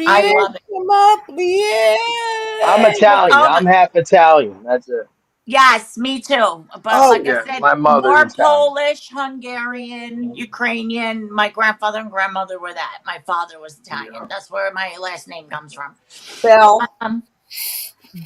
I Leanne, love it. come up, I'm Leanne! Italian. I'm half Italian. That's it. Yes, me too. But Oh, like I Yeah, said, my mother's more Italian. Polish, Hungarian, Ukrainian. My grandfather and grandmother were that. My father was Italian. Yeah. That's where my last name comes from. Belle, Um,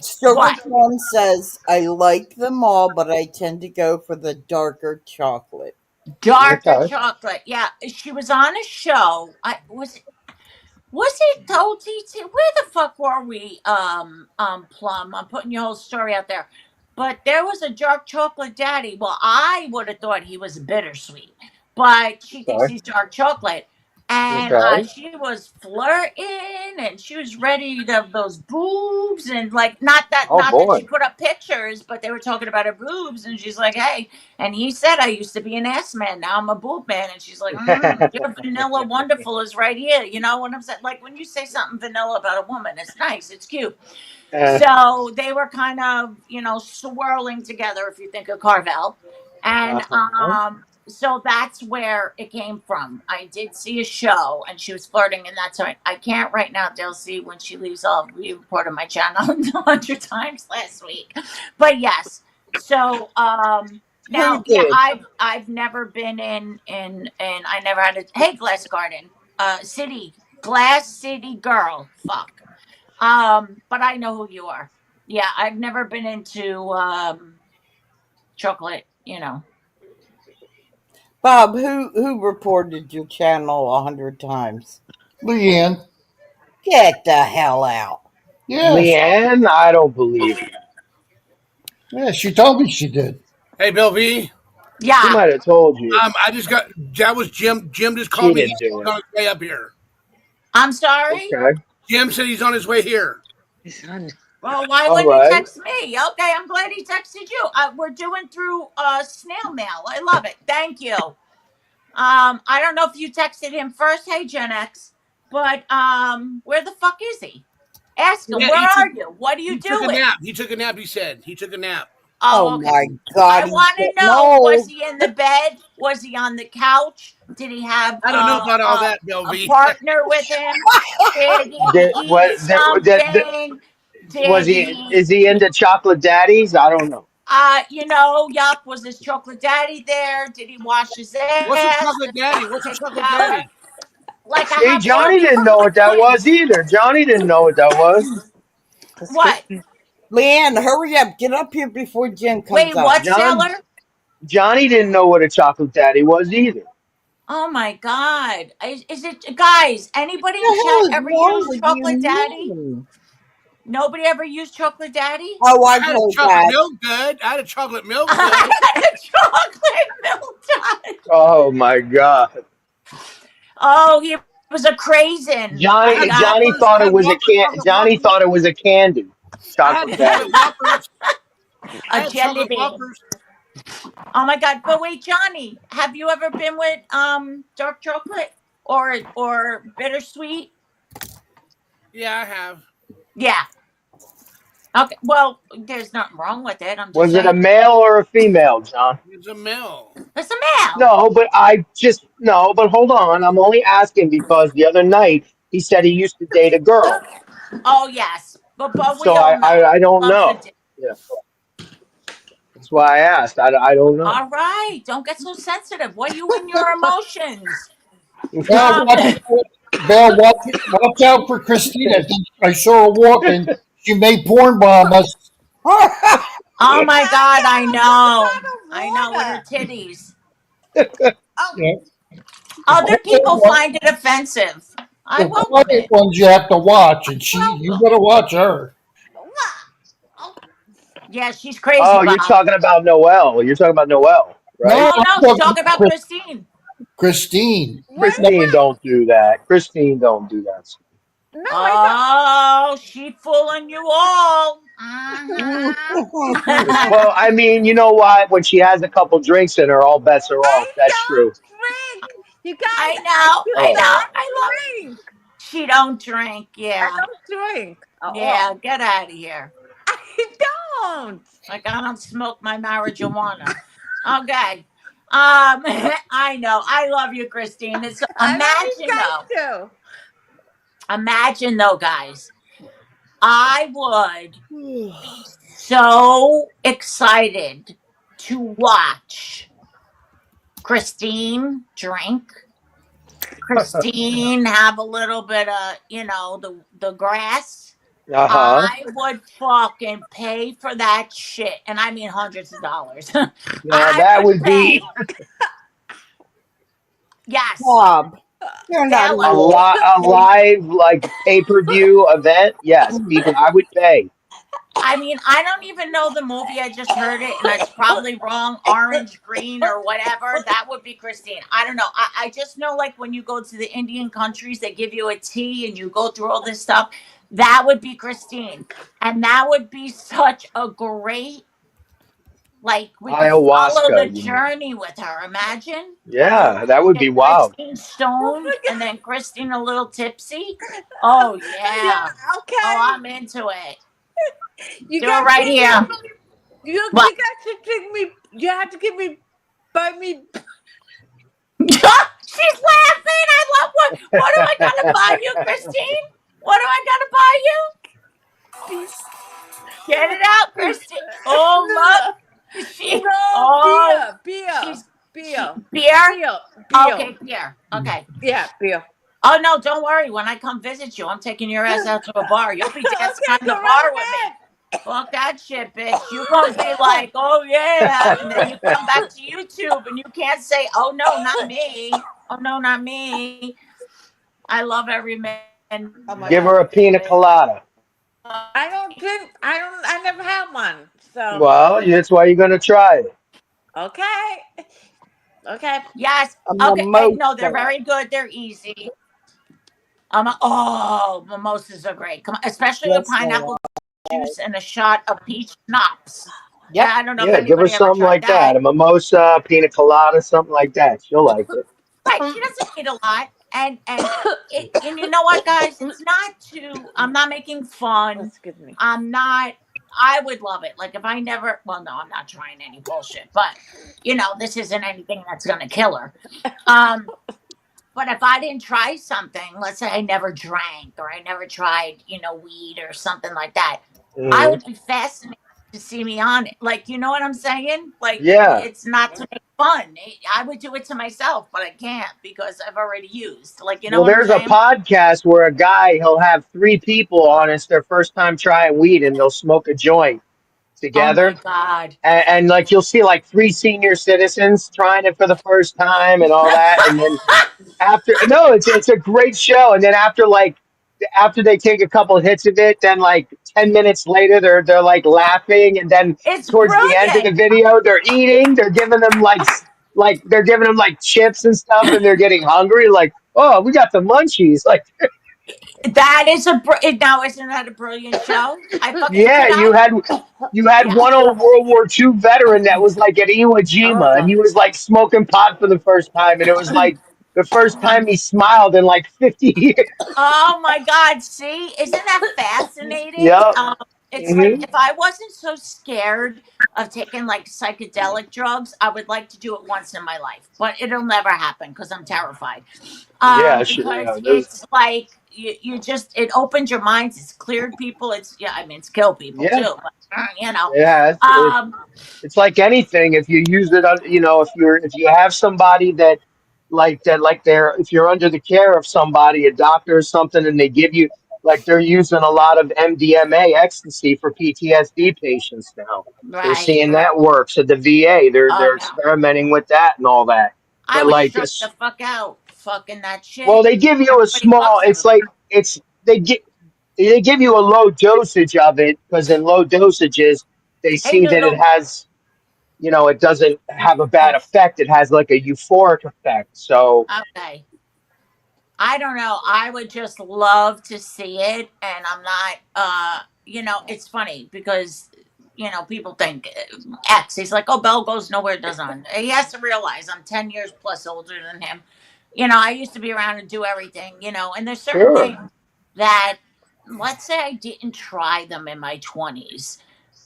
Sugar what? Plum says, I like them all, but I tend to go for the darker chocolate. Darker Okay. chocolate. Yeah, she was on a show. Was it OTT? Where the fuck were we? Plum. I'm putting your whole story out there. But there was a dark chocolate daddy. Well, I would have thought he was bittersweet, but she thinks Okay. he's dark chocolate. And Okay. she was flirting, and she was ready to have those boobs, and like not that she Oh put up pictures, but they were talking about her boobs, and she's like, "Hey," and he said, "I used to be an ass man, now I'm a boob man," and she's like, "Your vanilla wonderful is right here." You know what I'm saying? Like when you say something vanilla about a woman, it's nice, it's cute. boy. So they were kind of, swirling together if you think of Carvel. And Uh-huh. so that's where it came from. I did see a show and she was flirting, and that's right. I can't right now, Delcy, when she leaves, I'll re-report on my channel 100 times last week. But yes. So Who now, yeah, did? I've never been in I never had a hey Glass Garden, city Glass City girl. Fuck. But I know who you are. Yeah, I've never been into chocolate. You know. Bob, who reported your channel 100 times? Leanne. Get the hell out. Yes. Leanne, I don't believe it. Yeah, she told me she did. Hey, Bill V. She Yeah. might have told you. I just got that was Jim. Jim just She called me. He didn't said do he's it. on his way up here. I'm sorry. Okay. Jim said he's on his way here. Well, why All wouldn't he right. text me? Okay, I'm glad he texted you. We're doing through snail mail. I love it. Thank you. I don't know if you texted him first, hey Gen X, but where the fuck is he? Ask him, Yeah, where are you? What are he you took a doing? nap. He took a nap. He said he took a nap. Oh Oh, okay. my God, I he's want to getting know, was old. he in the bed? Was he on the couch? Did he have I don't know about all that, Bill a V. partner with him? Did he Did, eat what, something? was Did he? he Is he into chocolate daddies? I don't know. yup, was his chocolate daddy there? Did he wash his What's a ass? chocolate Did he daddy? What's a take a chocolate shower? daddy? Like I See, have all Johnny these didn't know what that was questions. either. Johnny didn't know what that was. What? Leanne, hurry up. Get up here before Jen comes Wait, up. what, John Sailor? Johnny didn't know what a chocolate daddy was either. Oh my God. Is it, guys, anybody in What the chat hell is ever wrong used with Chocolate you Daddy? men? Nobody ever used Chocolate Daddy? Oh, I I've had a heard chocolate that. milk good. I had a chocolate milk I good. had a chocolate milk dud. Oh my God. Oh, he was a crazen. I Johnny I had got Johnny Whoppers. thought I it had was a Whoppers, can. chocolate Johnny Whoppers. thought it was a candy. I had Chocolate chocolate daddy. Whoppers. a I had jelly chocolate bean. Whoppers. Oh my God. But wait, Johnny, have you ever been with dark chocolate or bittersweet? Yeah, I have. Yeah. Okay. Well, there's nothing wrong with it. I'm just Was it a saying. male or a female, John? It's a mill. It's a male. No, but no, but hold on. I'm only asking because the other night he said he used to date a girl. Oh yes. But So we all know. I He don't loves the know. Yeah, that's why I asked. I don't know. All right, don't get so sensitive. What are you in your emotions? Well, Um, watch out for Christina. I saw her walking. She may porn bomb us. oh my God, I know, I know with her Water. titties. Oh, Yeah. The Other quiet people one, find it offensive. I the won't quiet admit. ones you have to watch, and you Well, better watch her. oh, yeah, she's crazy, Oh, you're Bob. talking about Noel. You're talking about Noel, No, right? No, I'm no, he's talking talking about Christine. Christine. wait, No, Christine, wait. don't do that. Christine, don't do that. No, I don't. Oh, she fooling you all. Well, I mean, you know what? When she has a couple drinks in her, all bets are I off. That's true. don't drink. You guys, I I know, do I Oh, know, not I love it. drink. She don't drink. I Yeah, don't drink at all. yeah, get out of here. I don't. Like I don't smoke my marijuana. Okay. I know. I love you, Christine. It's I love you guys too. imagine though, guys. I would be so excited to watch Christine drink. Christine have a little bit of, the grass. uh huh. I would fucking pay for that shit. And I mean hundreds of dollars. Now I that would would be pay. Yes. Bob, you're not a a Sailor. real. lot, a live like pay-per-view event. Yes, people, I would pay. I mean, I don't even know the movie. I just heard it, and it's probably wrong. Orange, green, or whatever. That would be Christine. I don't know. I just know, like, when you go to the Indian countries, they give you a tea and you go through all this stuff. That would be Christine. And that would be such a great, like, we could follow the Ayahuasca, you mean? journey with her. Imagine. Yeah, that would be Get wild. Christine Oh stoned my and then Christine a little tipsy. Oh, god. Yeah, yeah. Oh, okay. I'm into it. You Do it guys right should here. What? you guys should take me. You have to give me buy me. She's laughing. I love what do I gotta buy you, Christine? What do I gotta buy you? Get it out, Christine. Oh look. Beer? Beer. Okay, beer. Okay. Yeah, beer. Oh no, don't worry. When I come visit you, I'm taking your ass out to a bar. You'll be dancing Okay, on the go right bar with me. Fuck that shit, bitch. You're gonna be like, oh yeah, and then you come back to YouTube and you can't say, oh no, not me. Oh no, not me. I love every man. Oh my Give god. her a pina colada. I don't drink. I never had one. So Well, that's why you're gonna try it. okay. Okay. Yes. A Okay. No, they're mimosa. very good. They're easy. Mimosas are great. Come on, especially with Yes, they pineapple juice and a shot of peach schnapps. Yep. I don't know if Yeah, give her anybody ever something tried like that. that. A mimosa, pina colada, something like that. She'll like it. Right. She doesn't need a lot. And you know what, guys? It's not too I'm not making fun. Excuse me. I'm not I would love it. Like if I never well, no, I'm not trying any bullshit, but this isn't anything that's gonna kill her. Um But if I didn't try something, let's say I never drank or I never tried, weed or something like that, I Hmm. would be fascinated to see me on it. Like, you know what I'm saying? Like, Yeah. it's not to make fun. I would do it to myself, but I can't because I've already used. Like, you know Well, what I'm there's a saying? podcast where a guy he'll have three people on. It's their first time trying weed, and they'll smoke a joint Oh my together. God. And like you'll see like three senior citizens trying it for the first time and all that, and then after no, it's a great show. And then after they take a couple hits of it, then like 10 minutes later they're like laughing, and then It's towards the end of the brilliant. video they're eating. They're giving them like they're giving them like chips and stuff, and they're getting hungry. Like, oh, we got the munchies. Like, That is now, isn't that a brilliant show? I fucking, yeah, you had yeah. one old World War II veteran that was like at Iwo Jima, and he was like smoking pot for the first time, and it was like the first time he smiled in like 50 years. Oh my God. See, isn't that fascinating? Yep. It's like Hmm. if I wasn't so scared of taking like psychedelic drugs, I would like to do it once in my life, but it'll never happen because I'm terrified. Yeah, sure. Because Yeah, there's it's like you just, it opens your minds, it's cleared people, yeah, I mean, it's killed people yeah, too, but yeah. um, It's like anything. If you use it, if you have somebody like they're if you're under the care of somebody, a doctor or something, and they give you like they're using a lot of MDMA ecstasy for PTSD patients now. They're right. seeing that works at the VA. Oh They're no, experimenting with that and all that. I But would like, stroke the fuck out fucking that well, shit. they give you a Everybody small. fucks It's everybody. like they give you a low dosage of it because in low dosages they Hey see that it Noodle. has it doesn't have a bad effect. It has like a euphoric effect. So Okay. I don't know. I would just love to see it. And I'm not, it's funny because, people think X, he's like, oh, Bell goes nowhere, doesn't. He has to realize I'm 10 years plus older than him. I used to be around and do everything, and there's certain sure, things that, let's say I didn't try them in my 20s.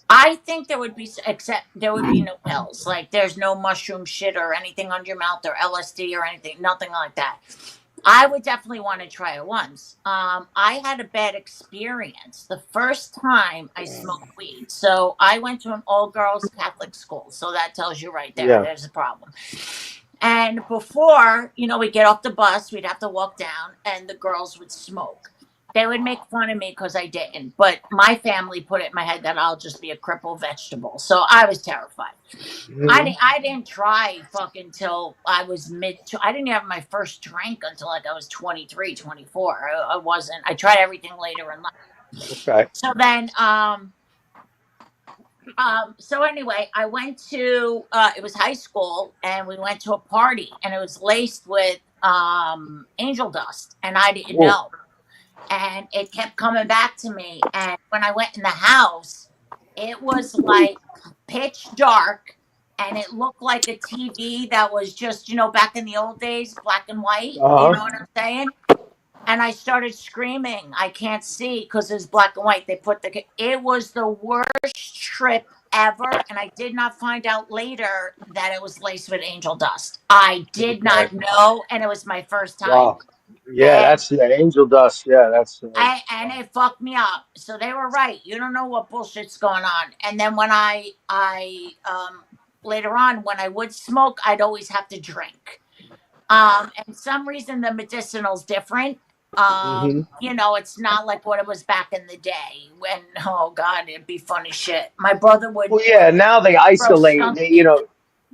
I think there would be, except there would be no pills. Like there's no mushroom shit or anything on your mouth or LSD or anything, nothing like that. I would definitely want to try it once. I had a bad experience the first time I smoked weed. So I went to an all girls Catholic school. So that tells you right there, yeah, there's a problem. And before, we'd get off the bus, we'd have to walk down, and the girls would smoke. They would make fun of me because I didn't, but my family put it in my head that I'll just be a crippled vegetable. So I was terrified. hmm, I didn't try fucking till I was I didn't have my first drink until like I was 23, 24. I wasn't. I tried everything later in life. okay, So then, so anyway, I went to it was high school, and we went to a party, and it was laced with angel dust, and I didn't cool. know, and it kept coming back to me. And when I went in the house, it was like pitch dark, and it looked like a TV that was just back in the old days, black and white. You Uh know huh. what I'm saying? And I started screaming. I can't see because it's black and white. They put it was the worst trip ever. And I did not find out later that it was laced with angel dust. I did Okay. not know. And it was my first time. Wow. Yeah, And that's the angel dust. Yeah, that's and it fucked me up. So they were right. You don't know what bullshit's going on. And then when I later on, when I would smoke, I'd always have to drink. And some reason the medicinal's different. Hmm. It's not like what it was back in the day when, oh God, it'd be funny shit. My brother would Well, yeah. Now they throw isolate. skunk They, beer.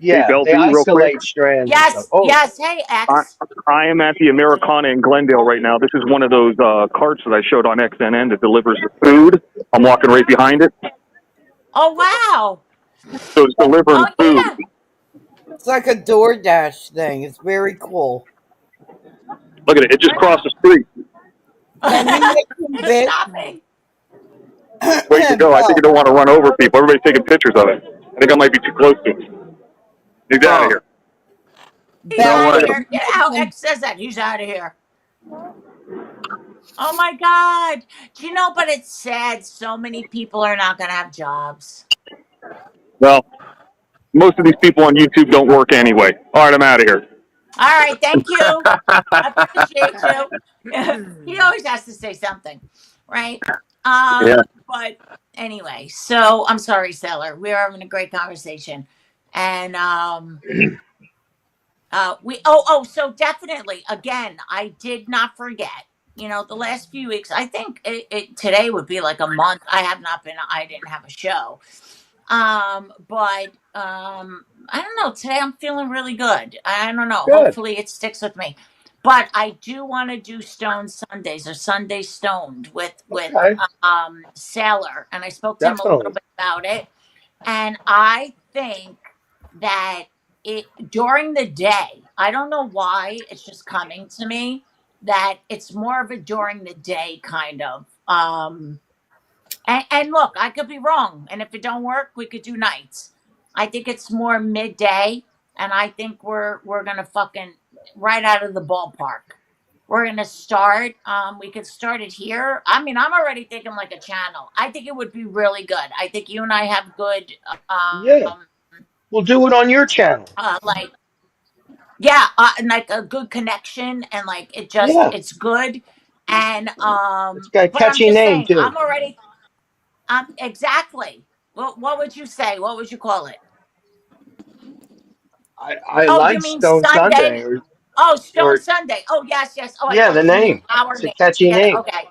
Hey, yeah, Bell they V, real quick. isolate strands and stuff. Yes, Oh, yes. Hey, I, X. I am at the Americana in Glendale right now. This is one of those carts that I showed on XNN that delivers the food. I'm walking right behind it. Oh wow. So it's delivering Oh food. yeah. It's like a DoorDash thing. It's very cool. Look at it. It just crossed the street. Can you make some It's bit? stopping. Wait to go. I think you Bell, don't want to run over people. Everybody's taking pictures of it. I think I might be too close to it. He's out of Oh, here. He's no Bell, out of way. can here. you You know make how some? X says that? He's out of here. Oh my God. Do you know, but it's sad. So many people are not going to have jobs. Well, most of these people on YouTube don't work anyway. All right, I'm out of here. All right. Thank you. I appreciate you. He always has to say something, right? Yeah. But anyway, so I'm sorry, Sailor. We're having a great conversation. And so definitely again, I did not forget. The last few weeks, I think today would be like a month. I didn't have a show. But I don't know. Today I'm feeling really good. I don't know. good. Hopefully it sticks with me. But I do want to do Stone Sundays or Sunday Stoned with Okay, Sailor, and I spoke to him a little definitely. bit about it. And I think that it during the day, I don't know why it's just coming to me that it's more of a during the day kind of. And look, I could be wrong. And if it don't work, we could do nights. I think it's more midday, and I think we're gonna fucking right out of the ballpark. We're gonna start. We could start it here. I mean, I'm already thinking like a channel. I think it would be really good. I think you and I have good, Yeah, we'll do it on your channel. like yeah, and like a good connection, and like Yeah, it's good. And it's got a but I'm catchy just name saying, too. I'm already exactly. What would you say? What would you call it? I Oh, you like mean Stone Sunday? Sunday Oh, Stone or Sunday. Oh, yes, yes. Oh, I yeah, the thought you mean name. our It's a name catchy together. name. Okay.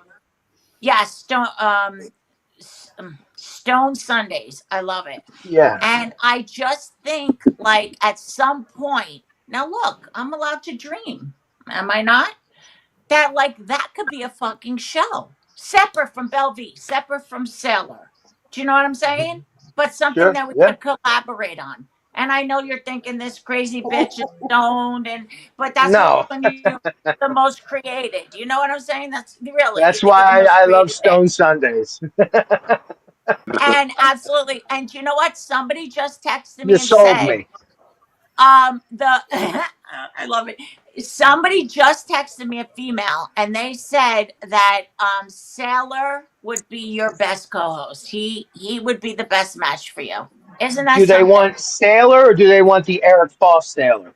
Yes, Stone Sundays. I love it. Yeah, And I just think like at some point, now look, I'm allowed to dream. Am I not? That like that could be a fucking show. Separate from Bellevue, separate from Sailor. Do you know what I'm saying? But something sure. that we Yeah. could collaborate on. And I know you're thinking this crazy bitch is stoned, but that's why No, I'm you the most created. You know what I'm saying? That's really you that's think of the why most I love creative thing. Stone Sundays. And absolutely. And you know what? Somebody just texted You me and sold said, me. the I love it. Somebody just texted me, a female, and they said that Sailor would be your best co-host. He would be the best match for you. Isn't that Do they something? want Sailor or do they want the Eric Foss Sailor?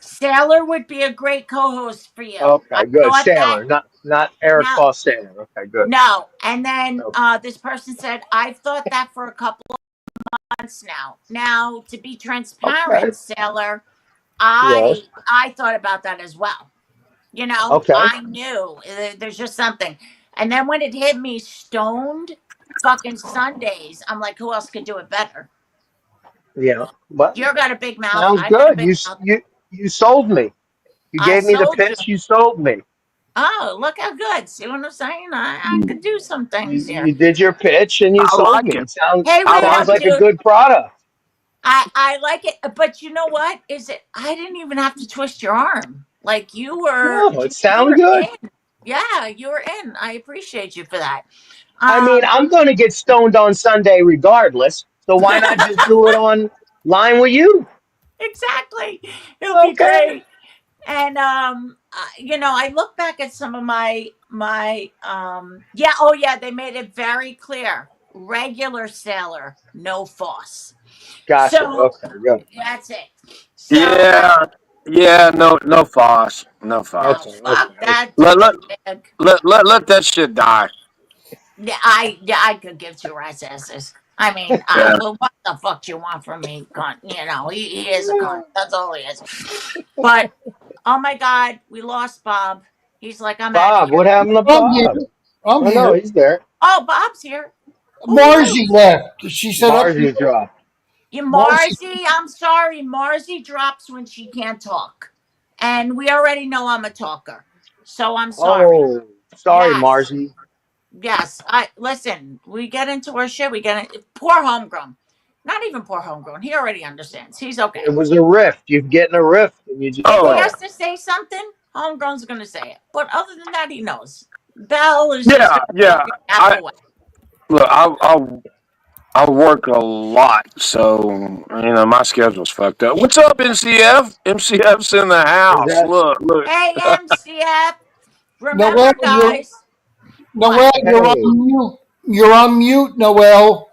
Sailor would be a great co-host for you. I Okay, good. thought that. Sailor, not Eric Now, Foss Sailor. Okay, good. no. And then Okay. this person said, I've thought that for a couple of months now. Now, to be Okay. transparent, Sailor, Yes. I thought about that as well. Okay. I knew there's just something. And then when it hit me stoned fucking Sundays, I'm like, who else could do it better? Yeah. Well, You got a big mouth. sounds I got a good. big mouth. You sold me. You I gave me the sold you. pitch. You sold me. Oh, look how good. See what I'm saying? I could do some things here. You did your pitch and you I sold like me. it. It sounds Hey, I wait sounds up, like like it. a dude. good product. I like it. But you know what? I didn't even have to twist your arm. Like No, it you sounded were good. in. Yeah, you were in. I appreciate you for that. I mean, Um I'm going to get stoned on Sunday regardless. So why not just do it on line with you? exactly. It'll be Okay. great. And I look back at some of my yeah, oh yeah, they made it very clear. Regular sailor, no floss. Gotcha. So Okay. Good. that's it. So Yeah, yeah. No Foss. No no, Okay. Foss. Okay. fuck that Let too let big. let let, let that shit die. Yeah, I could give two rat's asses. I mean, Yeah. well, what the fuck do you want from me, cunt? You know, he is a cunt. That's all he is. But oh my God, we lost Bob. He's like, I'm out of Bob, here. what happened to I'm here. Bob? I'm Oh no, here. he's there. Oh, Bob's here. Who we Margie lose? left. She said up. Margie dropped. You Margie. Marzi, I'm sorry. Marzi drops when she can't talk. And we already know I'm a talker. So I'm sorry. Oh, sorry, Yes. Margie. Yes. I listen, we get into our shit. We get in, poor homegrown. Not even poor homegrown. He already understands. He's It okay. was a rift. You're getting a rift, and you just If he Oh go. has to say something, homegrown's gonna say it. But other than that, he knows. Belle is just yeah, gonna yeah. fucking F I away. look. I work a lot, so my schedule's fucked up. What's up, MCF? MCF's in the Is house. that Look. Hey MCF. Noel, Remember, guys. What? Noel, you're hey on mute. You're on mute, Noel.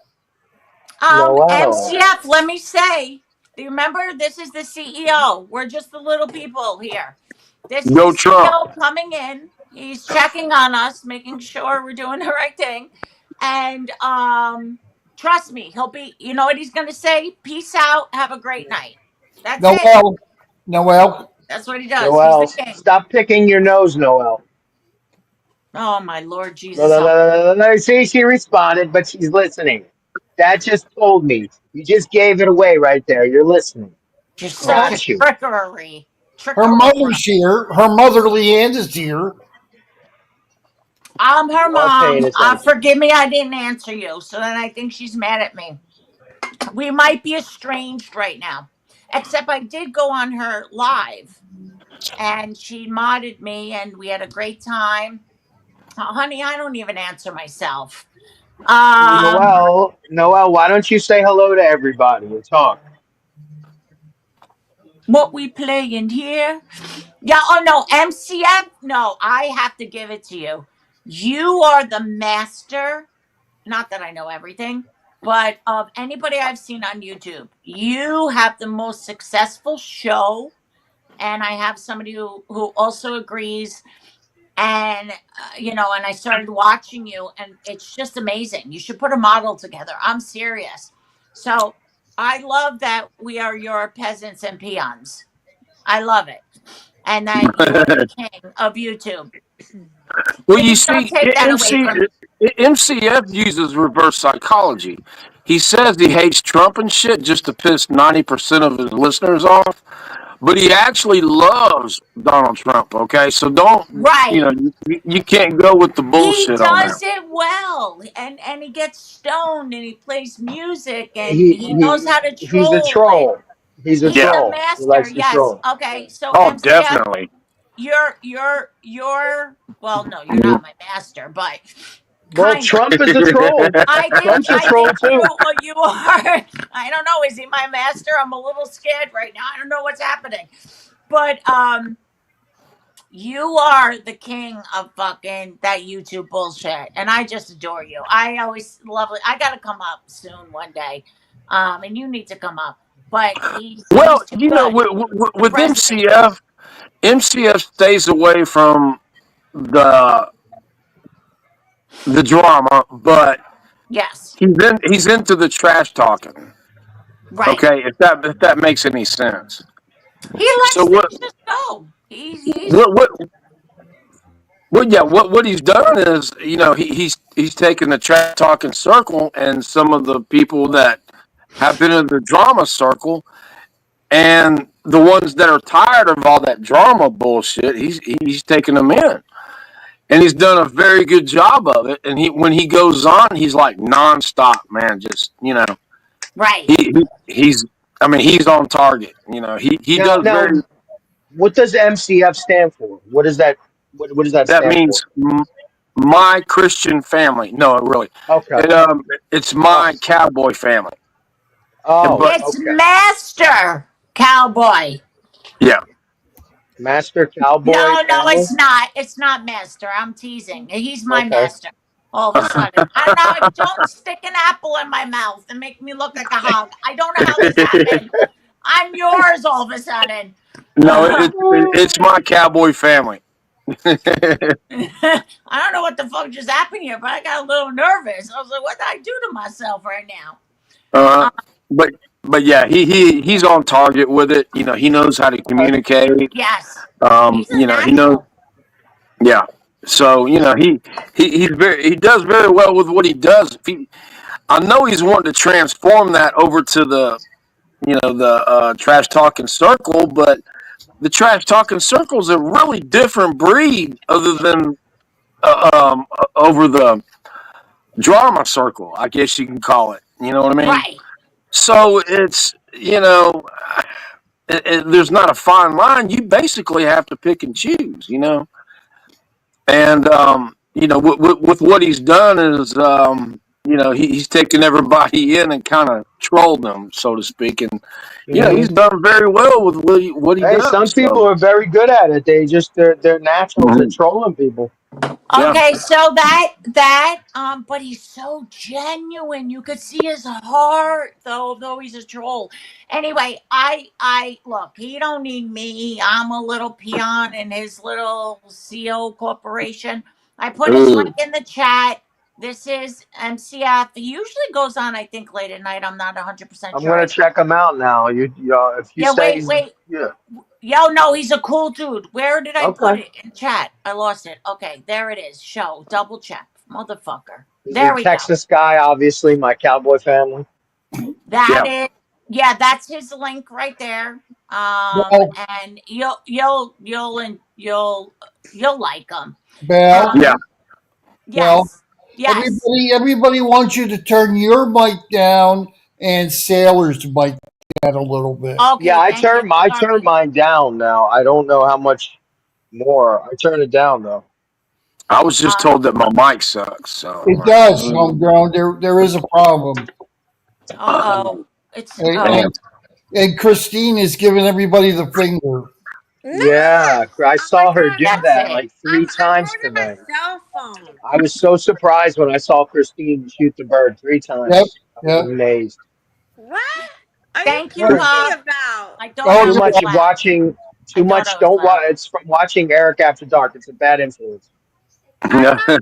Noel? MCF, let me say, do you remember this is the CEO? We're just the little people here. This is the Go Trump. CEO coming in. He's checking on us, making sure we're doing the right thing. And trust me, he'll be, you know what he's gonna say? Peace out, have a great night. That's it. Noel, Noel. That's what he does. He's the Noel, king. stop picking your nose, Noel. Oh my Lord No, Jesus no, no, help. no, no, no. See, she responded, but she's listening. That just told me. You just gave it away right there. You're listening. You're such a Got you. trickery. Her Trickerer. mother's here. Her mother, Leanne, is here. I'm her You are mom. paying attention. Forgive me, I didn't answer you. So then I think she's mad at me. We might be estranged right now. Except I did go on her live and she modded me and we had a great time. Oh, honey, I don't even answer myself. Um, Noel, why don't you say hello to everybody and talk? what we playing here? Yeah, oh no, MCF? No, I have to give it to you. You are the master. Not that I know everything, but of anybody I've seen on YouTube, you have the most successful show. And I have somebody who also agrees. And, and I started watching you, and it's just amazing. You should put a model together. I'm serious. So I love that we are your peasants and peons. I love it. And that you are the king of YouTube. Well, you Please don't see, take that away from me. MCF uses reverse psychology. He says he hates Trump and shit just to piss 90% of his listeners off, but he actually loves Donald Trump. Okay, so don't Right. you can't go with the He bullshit on that. does it well, and he gets stoned and he plays music and He, he knows how to he's a troll and troll. He's a he's Yeah. the troll. He master. likes to Yes. troll. Okay. So Oh, MCF, definitely. you're well, no, you're not my master, but Well, kind of. Trump is a troll. Trump's a I troll think too. you are. I don't know. Is he my master? I'm a little scared right now. I don't know what's happening, but you are the king of fucking that YouTube bullshit, and I just adore you. I always love it. I gotta come up soon one day, and you need to come up. But he's Well, too good. with President. MCF stays away from the the drama, but Yes. he's into the trash talking. Right. Okay, if that makes any sense. He So lets things just go. He's what what what he's done is he's taken the trash talking circle and some of the people that have been in the drama circle and the ones that are tired of all that drama bullshit. He's taken them in. And he's done a very good job of it. And when he goes on, he's like nonstop, man. Just right. he's I mean he's on target. He Now, does very. what does MCF stand for? What is that? What does that That stand for? means my Christian family. No, really, Okay. it, it's Oh, my cowboy family. oh, But It's okay. Master Cowboy. yeah, Master Cowboy No, no, family. it's not. It's not Master. I'm teasing. He's my Okay. master. All of a sudden, I don't know. Don't stick an apple in my mouth and make me look like a hog. I don't know how this happened. I'm yours all of a sudden. no, it's my cowboy family. I don't know what the fuck just happened here, but I got a little nervous. I was like, what did I do to myself right now? uh, but yeah, he's on target with it. You know, he knows how to Okay. communicate. Yes. He's a You know, he knows. natural. Yeah. So you know, he does very well with what he does. I know he's wanting to transform that over to the trash talking circle, but the trash talking circle is a really different breed, other than over the drama circle, I guess you can call it. You know what I mean? Right. So it's there's not a fine line. You basically have to pick and choose. And with what he's done is he's taken everybody in and kind of trolled them, so to speak, and Hmm. he's done very well with what he Hey, some does. people So are very good at it. They're naturals at trolling people. yeah, Okay, so but he's so genuine. You could see his heart, though he's a troll. Anyway, I look. He don't need me. I'm a little peon in his little CO corporation. I put his link ooh, in the chat. This is MCF. He usually goes on, I think, late at night. I'm not 100% I'm sure. gonna check them out now. If you Yeah, say wait. yeah, Yo, no, he's a cool dude. Where did I put okay. it in chat? I lost it. Okay, there it is. Show. Double check. Motherfucker. He's a There we go. Texas guy, obviously, my cowboy family. That yeah, is, yeah, that's his link right there. Well, And you'll like him. Bell, yeah. Bell, Yes. Yes. everybody wants you to turn your mic down and Sailor's mic down a little bit. Yeah, Okay, thank you. I turned Sorry. mine down now. I don't know how much more. I turned it down though. I was just Um, told that my mic sucks. So It does, homegrown. There is a problem. uh-oh. It's And, damn. and Christine is giving everybody the finger. No! Yeah, I Oh my saw her god, do that's that it. like I'm 3 times holding my tonight. cell phone. I was so surprised when I saw Christine shoot the bird three Yep, times. I was yep. amazed. What are you Thank you, Too talking Bob. about? I thought Oh, I too was much yeah. loud. watching. I Too thought I much. was Don't watch. loud. It's from watching Eric After Dark. It's a bad influence. I'm not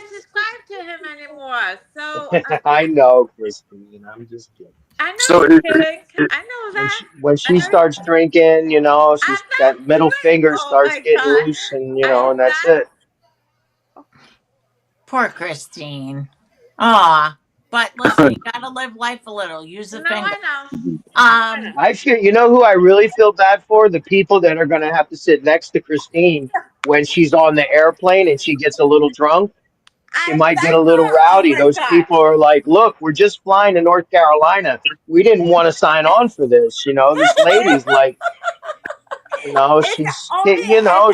subscribed to him anymore. So I know, Christine. I'm just kidding. I know So you're kidding. I know When that. she I know starts drinking, I'm that not middle drink. finger Oh starts my getting god. loose, and I am and that's not. it. Poor Christine. Ah, but listen, you gotta live life a little. Use the No, finger. I know. I know. Um, I feel, who I really feel bad for? The people that are going to have to sit next to Christine when she's on the airplane and she gets a little drunk. She might get a little Oh rowdy. my Those god. people are like, look, we're just flying to North Carolina. We didn't want to sign on for this. This lady's like, It's only an she's hour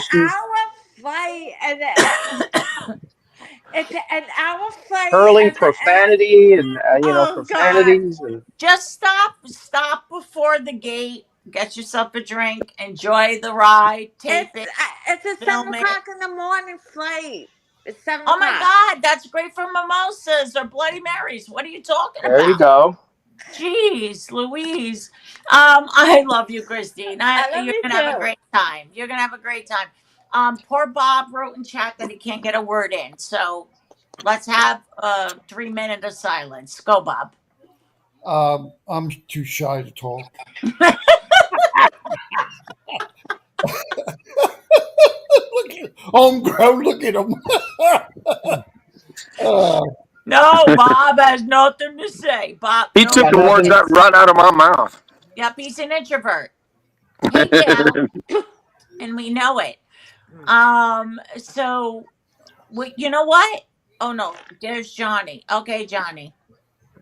flight, and it's an hour flight, hurling and profanity and, oh god. profanities. And just stop before the gate. Get yourself a drink. Enjoy the ride. Tape it. It's a seven Film it. o'clock in the morning flight. It's seven Oh my o'clock. God, that's great for mimosas or Bloody Marys. What are you talking there you about? go. Jeez, Louise. I love you, Christine. I love You're you gonna have a too. great time. You're gonna have a great time. Poor Bob wrote in chat that he can't get a word in. So let's have a 3 minute of silence. Go, Bob. I'm too shy to talk. Look at homegrown. Look at him. uh, No, Bob has nothing to say. Bob, He no, took Got the words nothing. out right out of my mouth. yep, he's an introvert. Hey, Gail, and we know it. So you know what? Oh no, there's Johnny. Okay, Johnny.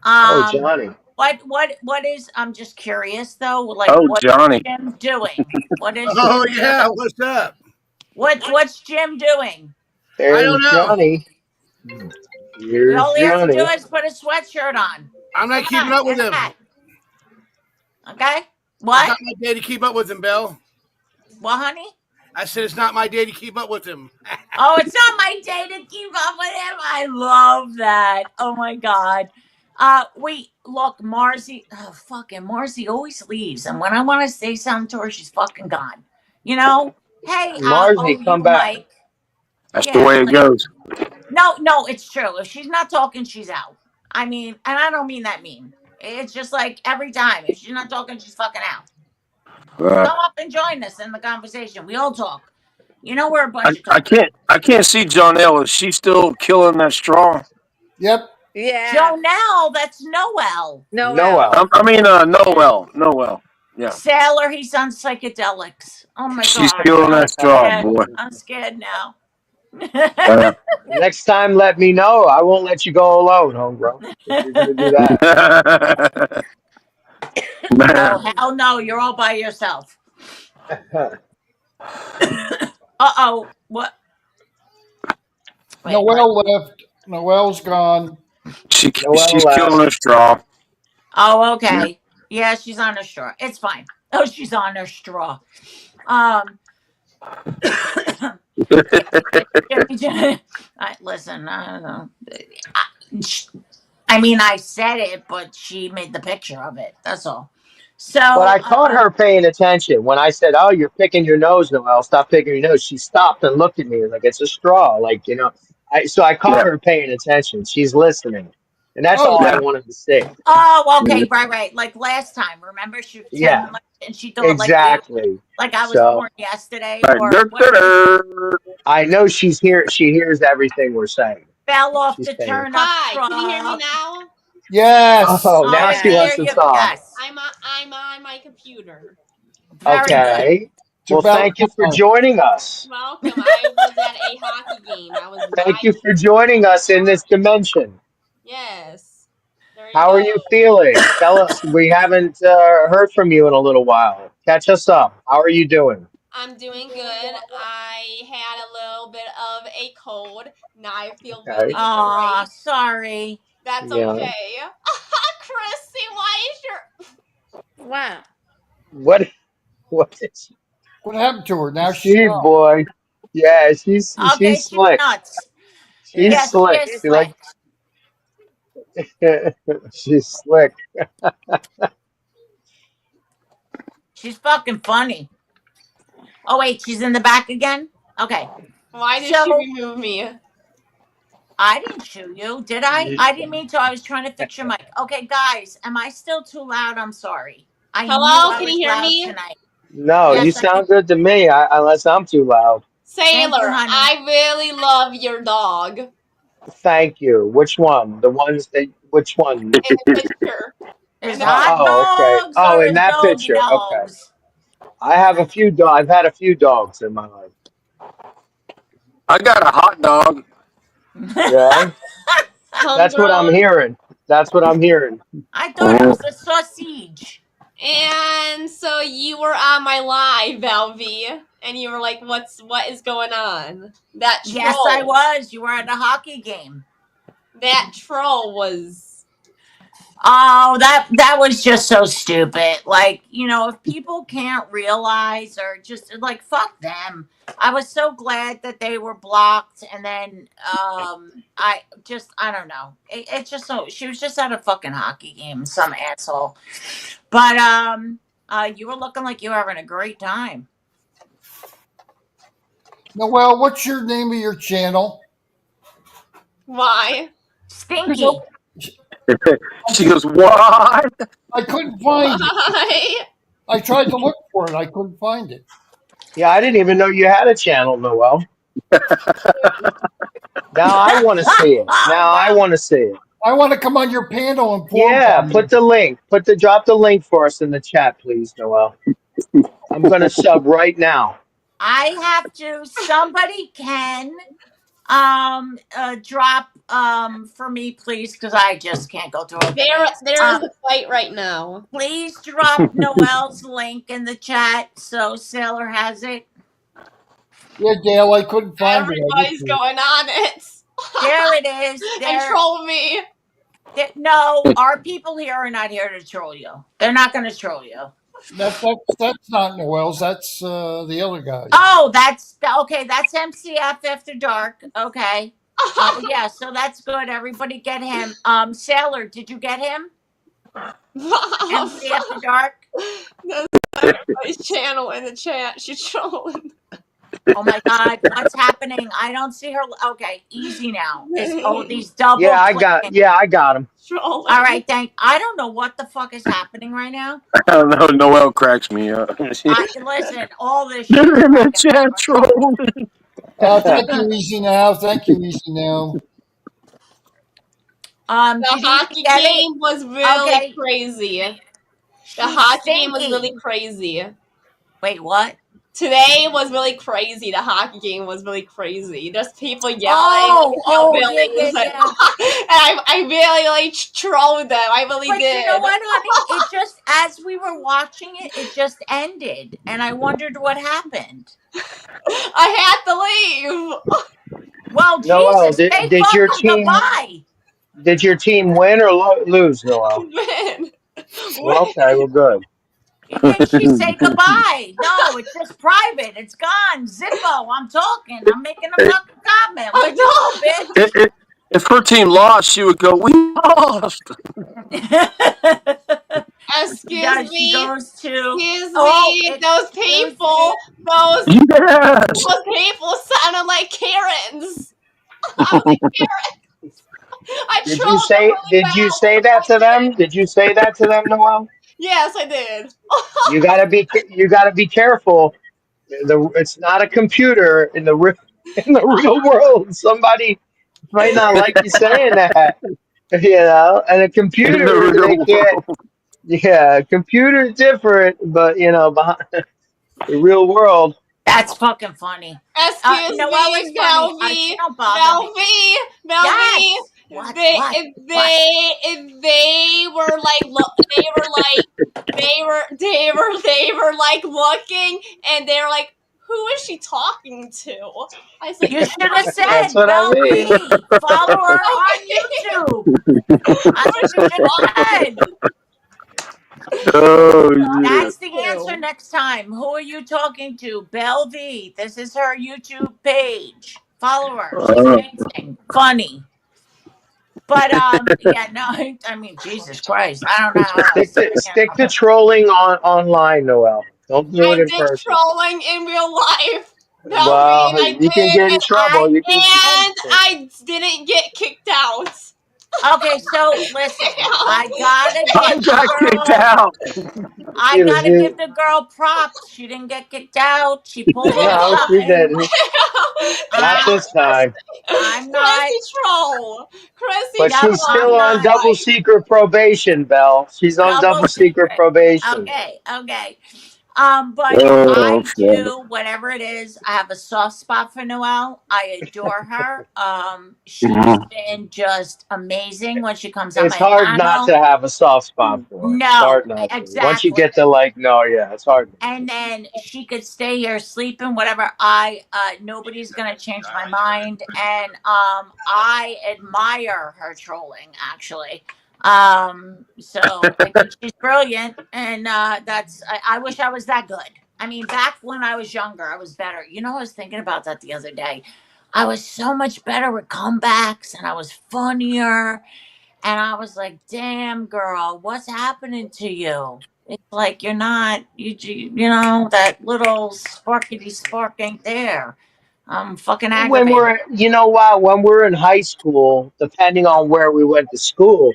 Oh, Um, Johnny. what is? I'm just curious though. Like, Oh, what Johnny. is Jim doing? What is Oh Jim yeah, doing? what's up? What's Jim doing? I don't There's know. Johnny. Here's All he has to do Johnny. is put a sweatshirt on. I'm Come not keeping on, up with and a him. hat. Okay. It's What? not my day to keep up with him, Bill. What, honey? I said it's not my day to keep up with him. Oh, it's not my day to keep up with him. I love that. Oh my god. Wait, look, Marcy. Oh, fucking Marcy always leaves, and when I want to say something to her, she's fucking gone. You know. Hey, Marzi, come you, back. Mike. That's the Yeah, way it like, goes. no, it's true. If she's not talking, she's out. I mean, and I don't mean that mean. It's just like every time. If she's not talking, she's fucking out. Uh, Come up and join us in the conversation. We all talk. You know, we're a I, bunch of I talkers. can't I can't see Jonelle. Is she still killing that straw? Yep. Yeah. Jonelle, that's Noel. Noel. Noel. Noel. Yeah, Sailor, he's on psychedelics. Oh my she's god. killing that straw, Scared. boy. I'm scared now. Uh, Next time, let me know. I won't let you go alone, homebro. If you're gonna do that. Oh, man, hell no. You're all by yourself. Uh-oh. What? Wait, what? Noelle left. Noelle's gone. Noel she's killing left. her straw. Oh, okay. Yeah, she's on her straw. It's fine. Oh, she's on her straw. Um, listen, I don't know. I mean, I said it, but she made the picture of it. That's all. But So, I caught her paying attention when I said, "Oh, you're picking your nose, Noel. Stop picking your nose." She stopped and looked at me like it's a straw, like you know. I caught Yeah, her paying attention. She's listening, and that's Oh all I yeah, wanted to say. oh, okay, right. Like last time, remember she was Yeah, pretending like, and she thought exactly. like I was So born yesterday, right. or whatever. I know she's here. She hears everything we're saying. Fell off She's the paying turnip attention. Hi, can you hear me truck. now? yes. Oh, Oh, now we she can Yes. hear wants to you. talk. Yes, I'm on my computer. very good. Okay. It's Well, about thank you for time. joining us. Welcome. I was at a hockey game. I was Thank you live. for joining us in this dimension. Yes. There you How are go. you feeling? Tell us. We haven't heard from you in a little while. Catch us up. How are you doing? I'm doing good. I had a little bit of a cold. Now I feel Okay. really Aw, great. sorry. That's Yeah. okay. Chrissy, why is your Wow. What? What? What happened to her? Now she's She gone. boy. Yeah, Okay, she's she's slick. nuts. She's Yeah. Yes, she slick. is She like slick. she's slick. She's fucking funny. Oh wait, she's in the back again. Okay, why did she so remove me? I didn't shoot you, did I? I didn't mean to. I was trying to fix your mic. Okay, guys, am I still too loud? I'm sorry. I knew Hello, I can you was hear loud me? tonight. No, you Yes, I can. sound good to me. Unless I'm too loud. Thank you, Sailor, honey. I really love your dog Thank you. Which one? The ones that? Which one? in the picture. Is In the hot Okay. dogs Oh, or in is that doggy picture. Okay. dogs? I have a few dogs. I've had a few dogs in my life. I got a hot dog. Yeah, that's what I'm homegrown. hearing. That's what I'm hearing. I thought it was a sausage. And so you were on my live, Valvy, and you were like, what is going on? That Yes, I troll. was. You were at a hockey game. That troll was Oh, that was just so stupid. Like, if people can't realize or just like fuck them. I was so glad that they were blocked and then I don't know. It's just so she was just at a fucking hockey game, some asshole. But you were looking like you were having a great time. Noelle, what's your name of your channel? why? Because Stinky. She goes, what? I couldn't find it. Why? I tried to look for it. I couldn't find it. Yeah, I didn't even know you had a channel, Noel. Now I want to see it. Now I Well, want to see it. I want to come on your panel and form Yeah, on put you. the link. Drop the link for us in the chat, please, Noel. I'm gonna sub right now. I have to somebody can drop for me please because I just can't go through the names. There is a fight right now. Please drop Noel's link in the chat so Sailor has it. Yeah, Dale, I couldn't find it. I looked Everybody's for it. going on it. There it is. And troll me. No, our people here are not here to troll you. They're not going to troll you. That's not Noel's. That's the other guy. Oh, that's okay. That's MCF After Dark. Okay. Yeah, so that's good. Everybody get him. Sailor, did you get him? MC After Dark. That's everybody's channel in the chat. She's trolling. Oh my God, what's happening? I don't see her. Okay, easy now. It's oh these Yeah, double I got. clicking. Yeah, I got him. All Trolling. right, thank. I don't know what the fuck is happening right now. I don't know. Noel cracks me up. I listen. All this shit is They're in the cracking me up chat right now. trolling. Thank you, Easy Now. Thank you, Easy Now. The Did you hockey get it? game was really Okay, crazy. The she's hockey game was really stinky. crazy. Wait, what? Today was really crazy. The hockey game was really crazy. There's people yelling, Oh, oh, yeah, yeah, hillbillies, and, yeah. I really like trolled them. I really But you know did. what, honey? It just as we were watching it, it just ended, and I wondered what happened. I had to Well, Noel, Jesus, say did your fucking team goodbye. win or lose, Noel? leave. Okay, well, good. Did she say goodbye? No, it's just private. It's gone. Zippo. I'm talking. I'm making a fucking comment. Oh Let me go, It, bitch. it, if her team lost, she would go, "We lost." Excuse Yeah, she me. goes to. Excuse Oh, me. excuse me. Yes. Those people sounded like Karens. I was like, I trolled them really Did you bad. say that to them? Did you say that to them, Noel? Yes, I did. You gotta be careful. It's not a computer in the in the real world. Somebody might not like you saying that, you know. And a In the computer, they real can't. world. Yeah, a computer's different, but behind the real world. That's fucking funny. Excuse Noelle is me, funny. She Velvy, don't bother me. Velvy, Velvy. Yes. What? They, What? if What? they were like, they were like, they were like looking, and they were like, who is she talking to? I was like, You should have That's said what I Belle mean. V. Follow her on who YouTube. That's what is you she should have said. Oh shit. That's the answer talking next time. Who are you talking to? Belle V. This is her YouTube page. Follow her. She's Uh, amazing. Funny. But yeah, no, I mean, Jesus Christ. I don't know how else to, Stick to trolling online, Noel. Don't do it I in did person. trolling in real life, Velvy, Well, I you can get did, in trouble. You can. and and I didn't get kicked out. okay, so listen, I gotta I give the got kicked girl out. I She was. gotta give the girl props. She didn't get kicked out. She pulled off No, she something. didn't. Not Uh, this time. I'm not. Crazy troll. Crazy But Yep, she's troll on I'm still the on not. double inside. secret probation, Belle. She's on Double double secret secret. probation. Okay, okay. But Oh I shit. do whatever it is. I have a soft spot for Noelle. I adore her. She's Mhm. been just amazing when she comes on It's my hard not to channel. have a soft spot for her. It's hard No, not to. Once you exactly. get to like, no, yeah, it's hard. And then she could stay here sleeping, whatever. I nobody's gonna change my mind. And I admire her trolling actually. So I think she's brilliant, and I wish I was that good. I mean, back when I was younger, I was better. You know, I was thinking about that the other day. I was so much better with comebacks, and I was funnier. And I was like, "Damn, girl, what's happening to you? It's like you're not, you know, that little sparkity spark ain't there. I'm fucking When aggravated." you know what, when we're in high school, depending on where we went to school,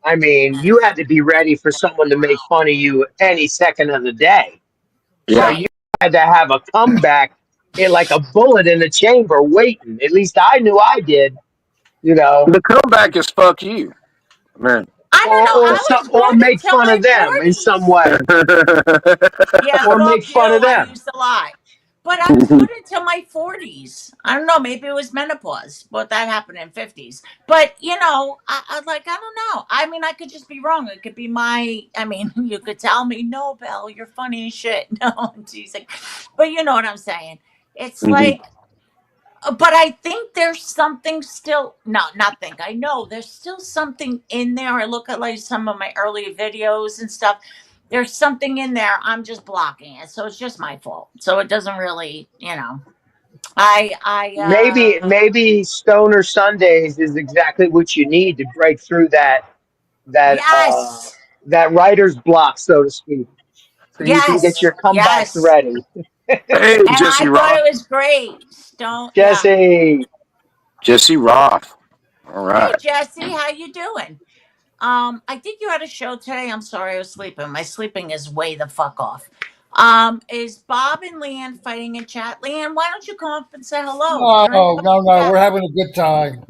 I mean, you had to be ready for someone to make fun of you any second of the day. So Yeah. you Right. had to have a comeback in like a bullet in the chamber waiting. At least I knew I did, you know. The comeback is fuck you, man. I don't know. I was Or good make until fun my of them in some 40s. way. Yeah, Or make fuck you. fun of I them. used a lot. But I was good until my 40s. I don't know. Maybe it was menopause, but that happened in 50s. But, you know, I don't know. I mean, I could just be wrong. It could be I mean, you could tell me, no, Belle, you're funny as shit. No, she's like, but you know what I'm saying. It's Mhm. like, but I think there's something still, no, not think, I know there's still something in there. I look at like some of my early videos and stuff. There's something in there. I'm just blocking it. So it's just my fault. So it doesn't really, you know, Maybe Stoner Sundays is exactly what you need to break through that uh yes, that writer's block, so to speak. So you can get yes, your comebacks yes. ready. Hey, And Jesse I thought Roth. it was great. Don't yeah. Jesse. Jesse Roth. All Hey right. Jesse, how you doing? I think you had a show today. I'm sorry, I was sleeping. My sleeping is way the fuck off. Is Bob and Leanne fighting in chat? Leanne, why don't you come up and say hello? No, Join no, the no. chat. We're having a good time.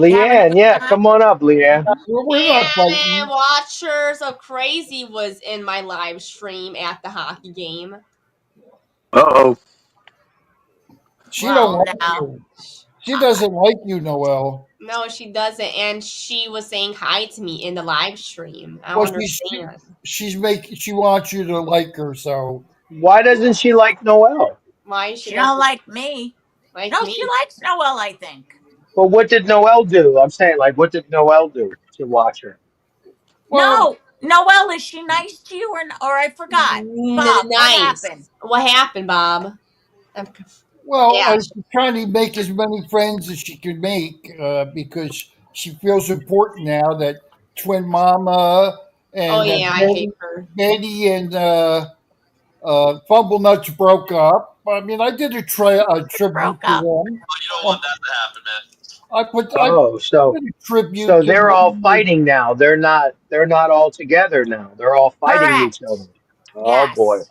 You having a Leanne, good yeah, time? come on up, Leanne. We're not And fighting. Watcher So Crazy was in my live stream at the hockey game. Uh-oh. She don't Well, like now. you. She doesn't like you, Noel. No, she doesn't, and she was saying hi to me in the live stream. I Well, don't understand. she wants you to like her, so Why doesn't she like Noel? Why she She don't doesn't like me. like No, she me. likes Noel, I think. But what did Noel do? I'm saying, like, what did Noel do to watch her? well, No, Noel, is she nice to you or I forgot? Bob, what happened? Nice. What happened, Bob? I'm well, yeah. she's trying to make as many friends as she can make because she feels important now that Twin Mama Oh and yeah, I hate her. Betty and Fumble Nuts broke up. I mean, I did a They tribute broke to up. them. You don't Um, want that to happen, man. I Oh, so did a tribute so to they're all them. fighting now. They're not all together now. They're all fighting each Correct. other. Oh boy. Yes.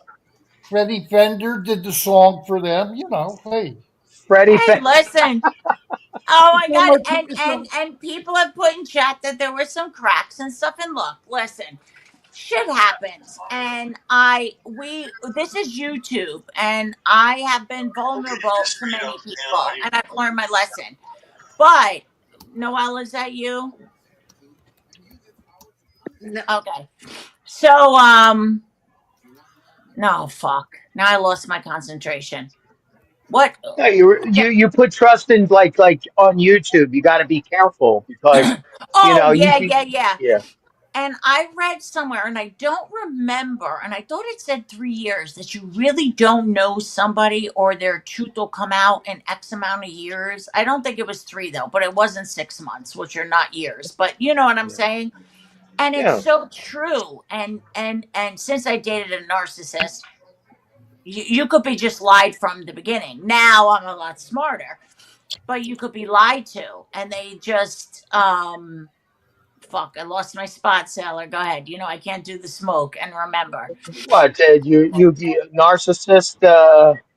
Freddie Fender did the song for them. You know, hey, Freddie Hey, Fe- listen. Oh it's my not god, like and it's not, and and people have put in chat that there were some cracks and stuff. And look, listen, shit happens, and this is YouTube, and I have been vulnerable to many people, and I've learned my lesson. But Noelle, is that you? No, Okay, so no, fuck. Now I lost my concentration. What? No, you put trust in like on YouTube. You got to be careful because Oh you yeah, can. yeah, yeah. Yeah, And I read somewhere, and I don't remember, and I thought it said 3 years, that you really don't know somebody or their truth will come out in X amount of years. I don't think it was three though, but it wasn't 6 months, which are not years. But you know what I'm yeah, saying? And it's yeah. so true. And since I dated a narcissist, you could be just lied from the beginning. Now I'm a lot smarter, but you could be lied to, and they just fuck, I lost my spot, Sailor. Go ahead. You know I can't do the smoke. And remember. What you narcissist?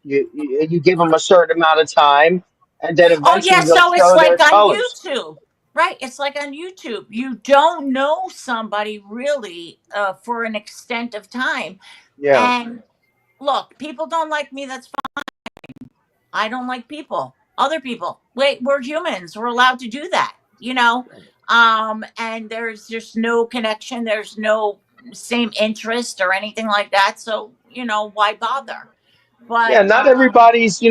You give them a certain amount of time, and then Oh yeah, eventually they'll so it's show their like on colors. YouTube. Right. It's like on YouTube. You don't know somebody really for an extent of time. Yeah, And look, people don't like me. That's fine. I don't like people. Other people. Wait, we're humans. We're allowed to do that, you know? And there's just no connection. There's no same interest or anything like that. So, why bother? yeah. But Not everybody's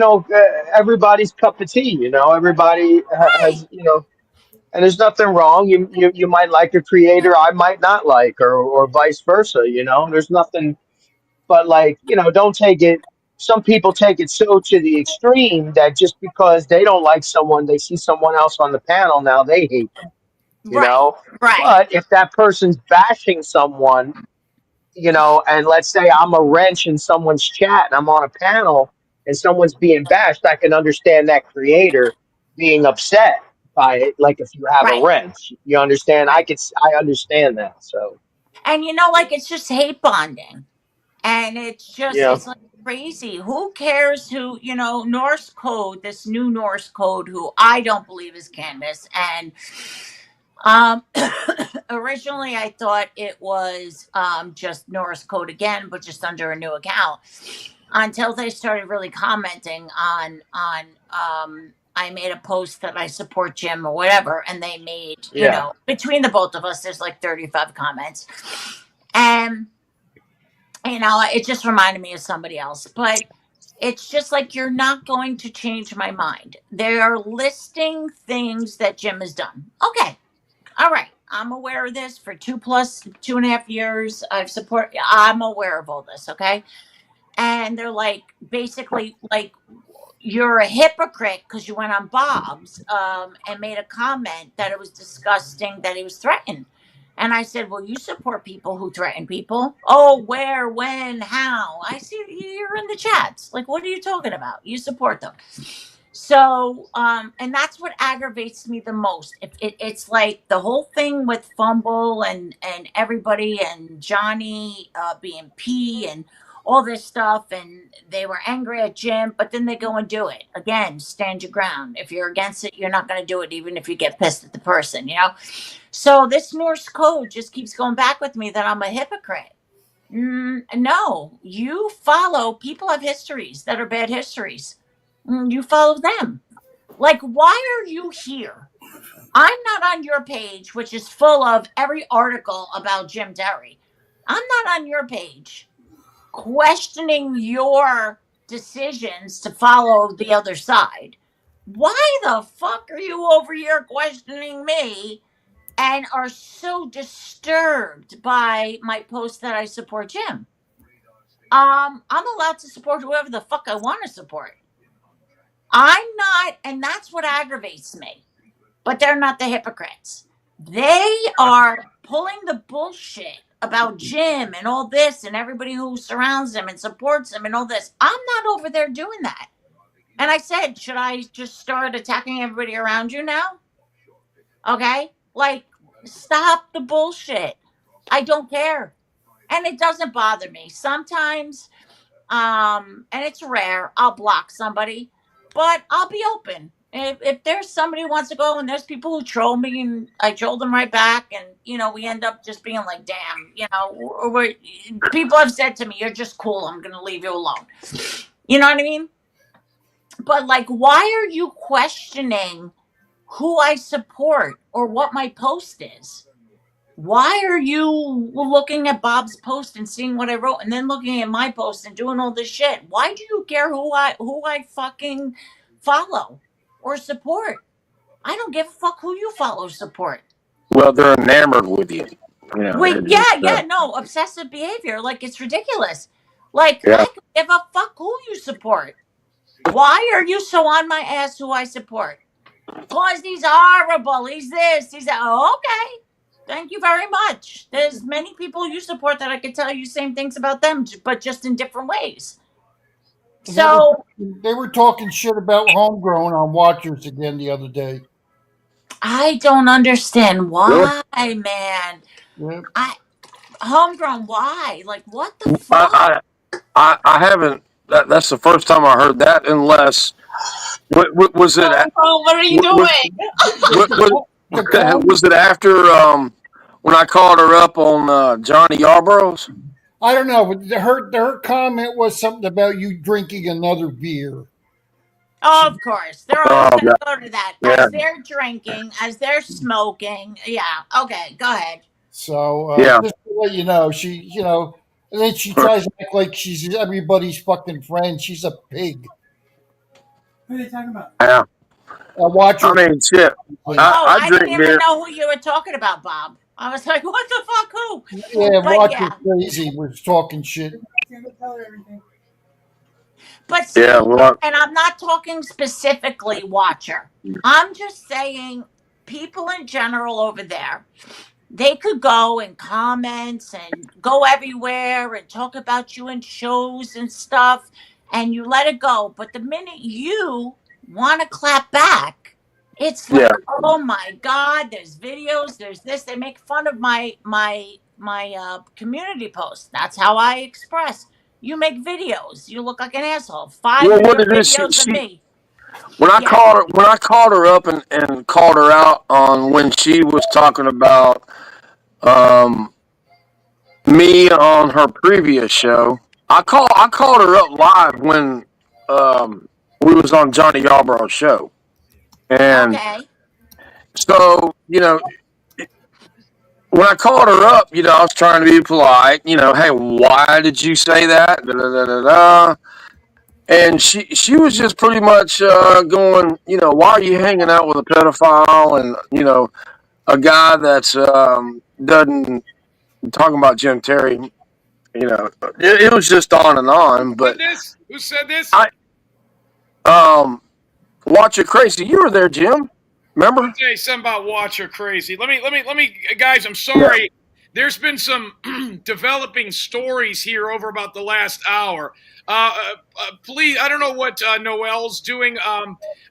everybody's cup of tea. Everybody right, has and there's nothing wrong. You might like a creator I might not like, or vice versa. There's nothing. But like don't take it. Some people take it so to the extreme that just because they don't like someone, they see someone else on the panel, now they hate them. you right, know. right, But if that person's bashing someone, and let's say I'm a wrench in someone's chat and I'm on a panel and someone's being bashed, I can understand that creator being upset by it. Like if you have a right, wrench, you understand. right. I understand that. So And like it's just hate bonding. And yeah, it's like crazy. Who cares who, Norse code, this new Norse code, who I don't believe is Candace. And um originally I thought it was just Norse code again, but just under a new account. Until they started really commenting on I made a post that I support Jim or whatever, and they made, yeah, between the both of us, there's like 35 comments. And it just reminded me of somebody else. But it's just like, you're not going to change my mind. They are listing things that Jim has done. Okay. All right. I'm aware of this for 2.5 years. I'm aware of all this. Okay. And they're like, basically, like, you're a hypocrite because you went on Bob's and made a comment that it was disgusting that he was threatened. And I said, well, you support people who threaten people. Oh, where, when, how? I see you're in the chats. Like, what are you talking about? You support them. So, and that's what aggravates me the most. It's like the whole thing with Fumble and everybody and Johnny being P and all this stuff, and they were angry at Jim, but then they go and do it again. Stand your ground. If you're against it, you're not going to do it, even if you get pissed at the person. So this Norse code just keeps going back with me that I'm a hypocrite. No, you follow people have histories that are bad histories. You follow them. Like, why are you here? I'm not on your page, which is full of every article about Jim Derry. I'm not on your page questioning your decisions to follow the other side. Why the fuck are you over here questioning me and are so disturbed by my post that I support Jim? I'm allowed to support whoever the fuck I want to support. I'm not, and that's what aggravates me. But they're not the hypocrites. They are pulling the bullshit about Jim and all this and everybody who surrounds him and supports him and all this. I'm not over there doing that. And I said, should I just start attacking everybody around you now? Okay? Like, stop the bullshit. I don't care. And it doesn't bother me. Sometimes, and it's rare, I'll block somebody, but I'll be open. If there's somebody who wants to go and there's people who troll me and I troll them right back, and we end up just being like, damn, people have said to me, you're just cool, I'm gonna leave you alone. You know what I mean? But like, why are you questioning who I support or what my post is? Why are you looking at Bob's post and seeing what I wrote and then looking at my post and doing all this shit? Why do you care who I fucking follow or support? I don't give a fuck who you follow or support. Well, they're enamored with you. Wait, no, obsessive behavior. Like, it's ridiculous. Like, Yeah. I could give a fuck who you support. Why are you so on my ass who I support? Cause he's horrible. He's this. He's that. Oh, okay. Thank you very much. There's many people you support that I could tell you same things about them, but just in different ways. So they were talking shit about homegrown on Watchers again the other day. I don't understand why, man. Yeah. Homegrown, why? Like, what the fuck? I haven't. That's the first time I heard that. Unless, was it? What are you doing? Was it after when I called her up on Johnny Yarbrough's? I don't know, but her comment was something about you drinking another beer. Oh, of course. They're always going to go to that. Yeah. As they're drinking, as they're smoking. Yeah. Okay, go ahead. So, just to let you know, she, and then she tries to act like she's everybody's fucking friend. She's a pig. What are they talking about? Yeah. Watcher. I mean, shit. I didn't even know who you were talking about, Bob. I was like, what the fuck, who? Yeah, Watcher Crazy was talking shit. Tell her everything. But see, and I'm not talking specifically Watcher. I'm just saying people in general over there, they could go and comments and go everywhere and talk about you in shows and stuff, and you let it go. But the minute you want to clap back, it's like, oh my God, there's videos, there's this. They make fun of my community posts. That's how I express. You make videos. You look like an asshole. 5 videos of me. When I called her up and called her out on when she was talking about me on her previous show, I called her up live when we was on Johnny Yarbrough's show, and so when I called her up, I was trying to be polite. Hey, why did you say that? Da, da, da, da, da. And she was just pretty much going, why are you hanging out with a pedophile and a guy that's doesn't talking about Jim Terry. It was just on and on. But who said this? Watch it crazy. You were there, Jim. Remember? Say something about Watcher crazy. Let me, guys. I'm sorry. Yeah. There's been some developing stories here over about the last hour. Please, I don't know what Noelle's doing,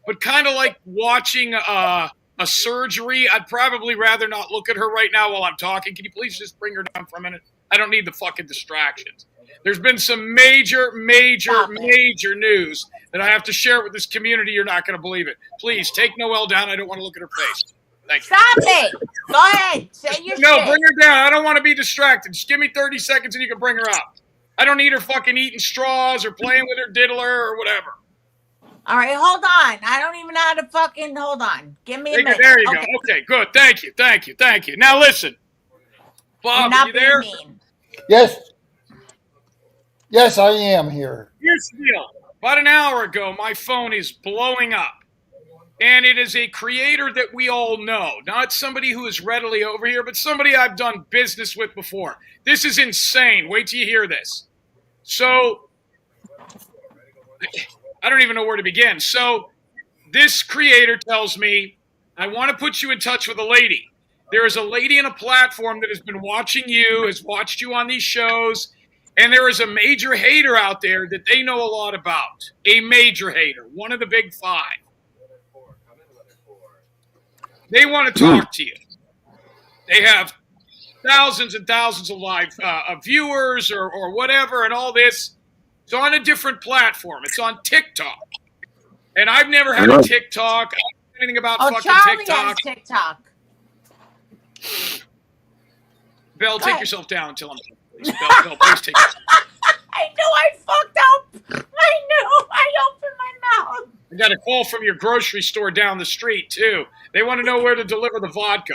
but kind of like watching a surgery. I'd probably rather not look at her right now while I'm talking. Can you please just bring her down for a minute? I don't need the fucking distractions. There's been some major news that I have to share with this community. You're not going to believe it. Please take Noelle down. I don't want to look at her face. Thank you. Stop it. Go ahead. Say your No, shit. bring her down. I don't want to be distracted. Just give me 30 seconds and you can bring her up. I don't need her fucking eating straws or playing with her diddler or whatever. All right, hold on. I don't even know how to fucking hold on. Give me a minute. There you go. Okay, good. Thank you. Now listen. Bob, are you there? Mean. Yes, I am here. Here's the deal. About an hour ago, my phone is blowing up. And it is a creator that we all know. Not somebody who is readily over here, but somebody I've done business with before. This is insane. Wait till you hear this. So, I don't even know where to begin. So, this creator tells me, I want to put you in touch with a lady. There is a lady in a platform that has been watching you, has watched you on these shows, and there is a major hater out there that they know a lot about. A major hater, one of the big five. They want to talk to you. They have thousands and thousands of live viewers or whatever and all this. It's on a different platform. It's on TikTok. And I've never had a TikTok. I don't know anything about fucking Charlie TikTok. has TikTok. Belle, take yourself down until I'm done, please. Belle, please take yourself down. I knew I fucked up. I knew. I opened my mouth. I got a call from your grocery store down the street, too. They want to know where to deliver the vodka.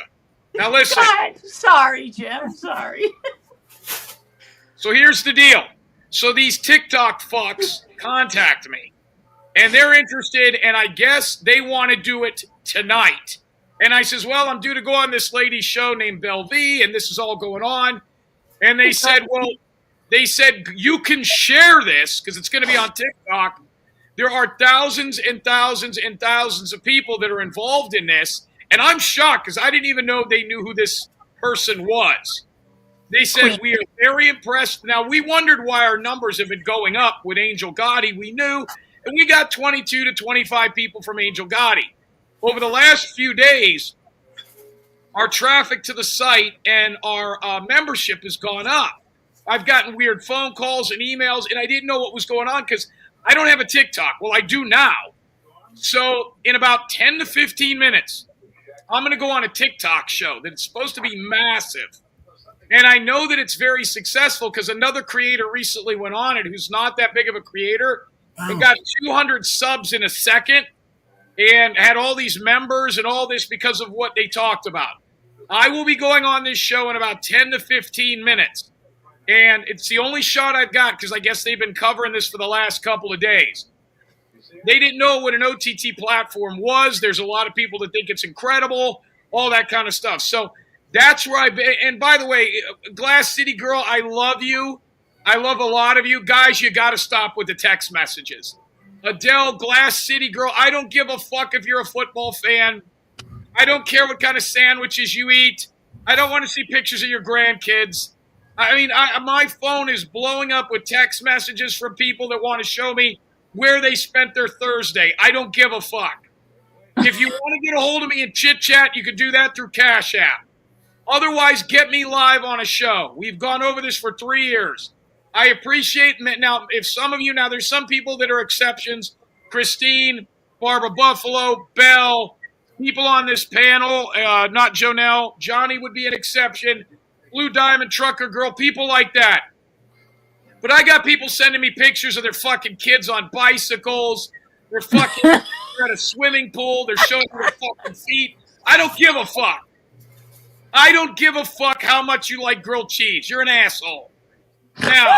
Now, listen. God, sorry, Jim. Sorry. So here's the deal. So these TikTok fucks contact me. And they're interested, and I guess they want to do it tonight. And I says, well, I'm due to go on this lady's show named 𝙎𝙊𝙈𝙀, and this is all going on. And they said, you can share this, because it's going to be on TikTok. There are thousands and thousands and thousands of people that are involved in this. And I'm shocked, because I didn't even know they knew who this person was. They said, we are very impressed. Now, we wondered why our numbers have been going up with 𝙎𝙊𝙈. We knew, and we got 22 to 25 people from 𝙎𝙊𝙈. Over the last few days, our traffic to the site and our membership has gone up. I've gotten weird phone calls and emails, and I didn't know what was going on because I don't have a TikTok. Well, I do now. So in about 10 to 15 minutes, I'm going to go on a TikTok show that's supposed to be massive. And I know that it's very successful because another creator recently went on it who's not that big of a creator and got 200 subs in a second and had all these members and all this because of what they talked about. I will be going on this show in about 10 to 15 minutes. And it's the only shot I've got because I guess they've been covering this for the last couple of days. They didn't know what an OTT platform was. There's a lot of people that think it's incredible, all that kind of stuff. So that's where I've been. And by the way, Glass City Girl, I love you. I love a lot of you. Guys, you got to stop with the text messages. Adele, Glass City Girl, I don't give a fuck if you're a football fan. I don't care what kind of sandwiches you eat. I don't want to see pictures of your grandkids. I mean, my phone is blowing up with text messages from people that want to show me where they spent their Thursday. I don't give a fuck. If you want to get a hold of me and chit-chat, you can do that through Cash App. Otherwise, get me live on a show. We've gone over this for 3 years. I appreciate – now, if some of you – now, there's some people that are exceptions. Christine, Barbara Buffalo, Belle, people on this panel, not Jonelle. Johnny would be an exception. Blue Diamond Trucker Girl, people like that. But I got people sending me pictures of their fucking kids on bicycles. They're fucking at a swimming pool. They're showing their fucking feet. I don't give a fuck. I don't give a fuck how much you like grilled cheese. You're an asshole. Now,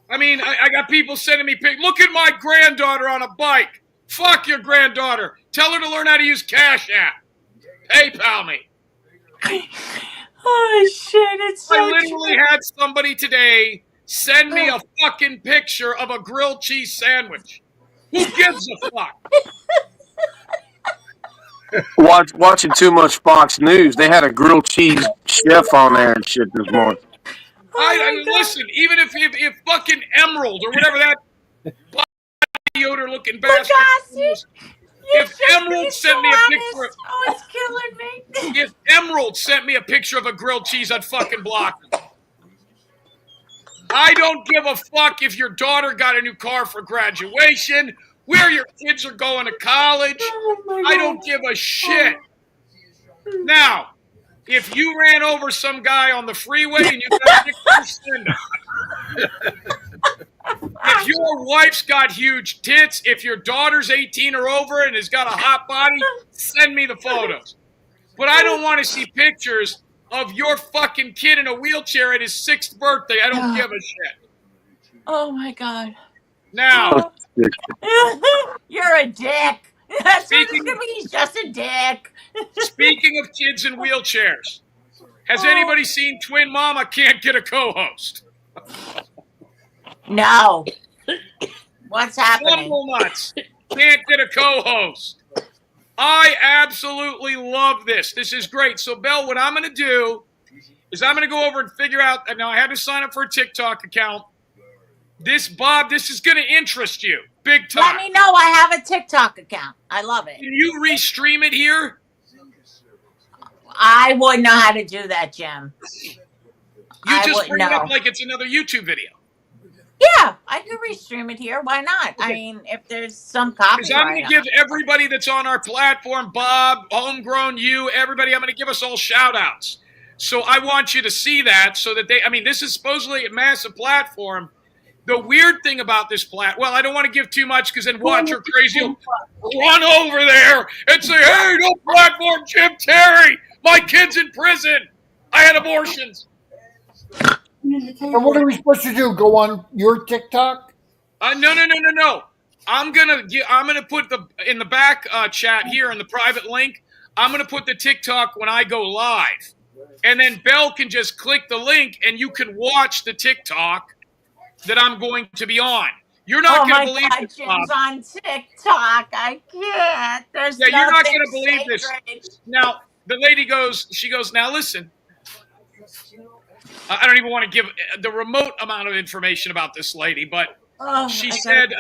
I mean, I got people sending me pictures. Look at my granddaughter on a bike. Fuck your granddaughter. Tell her to learn how to use Cash App. PayPal me. Oh, shit. It's so I literally had somebody today send me a fucking picture of a grilled cheese sandwich. Who gives a fuck? Watching too much Fox News. They had a grilled cheese chef on there and shit this morning. I mean, listen, even if fucking Emerald or whatever that Yoder looking bastard is, if Emerald sent me a picture of, Oh, it's killing me. if Emerald sent me a picture of a grilled cheese, I'd fucking block him. I don't give a fuck if your daughter got a new car for graduation, where your kids are going to college. I don't give a shit. Now, if you ran over some guy on the freeway and you got pictures, send them. If your wife's got huge tits, if your daughter's 18 or over and has got a hot body, send me the photos. But I don't want to see pictures of your fucking kid in a wheelchair at his 6th birthday. I don't give a shit. Oh my God. Now, you're a dick. That's what it's Speaking- gonna be. He's just a dick. speaking of kids in wheelchairs, has anybody seen Twin Mama Can't Get a Co-Host? No. What's happening? Rumble Nuts can't get a co-host. I absolutely love this. This is great. So, Belle, what I'm going to do is I'm going to go over and figure out. Now, I had to sign up for a TikTok account. Bob, this is going to interest you big time. Let me know. I have a TikTok account. I love it. Can you restream it here? I wouldn't know how to do that, Jim. You just bring it up like it's another YouTube video. Yeah, I could restream it here. Why not? Okay. I mean, if there's some copyright. Because I'm going to give everybody that's on our platform, Bob, Homegrown, you, everybody, I'm going to give us all shout-outs. So I want you to see that so that this is supposedly a massive platform. The weird thing about this well, I don't want to give too much because then Watcher Crazy will run over there and say, hey, don't platform Jim Terry. My kid's in prison. I had abortions. And what are we supposed to do? Go on your TikTok? No. I'm gonna put in the back chat here in the private link. I'm gonna put the TikTok when I go live, and then Belle can just click the link and you can watch the TikTok that I'm going to be on. You're not gonna believe this, Bob. Jim's on TikTok. I can't. You're not gonna believe this. Now the lady goes. Now listen. I don't even want to give the remote amount of information about this lady, but she said,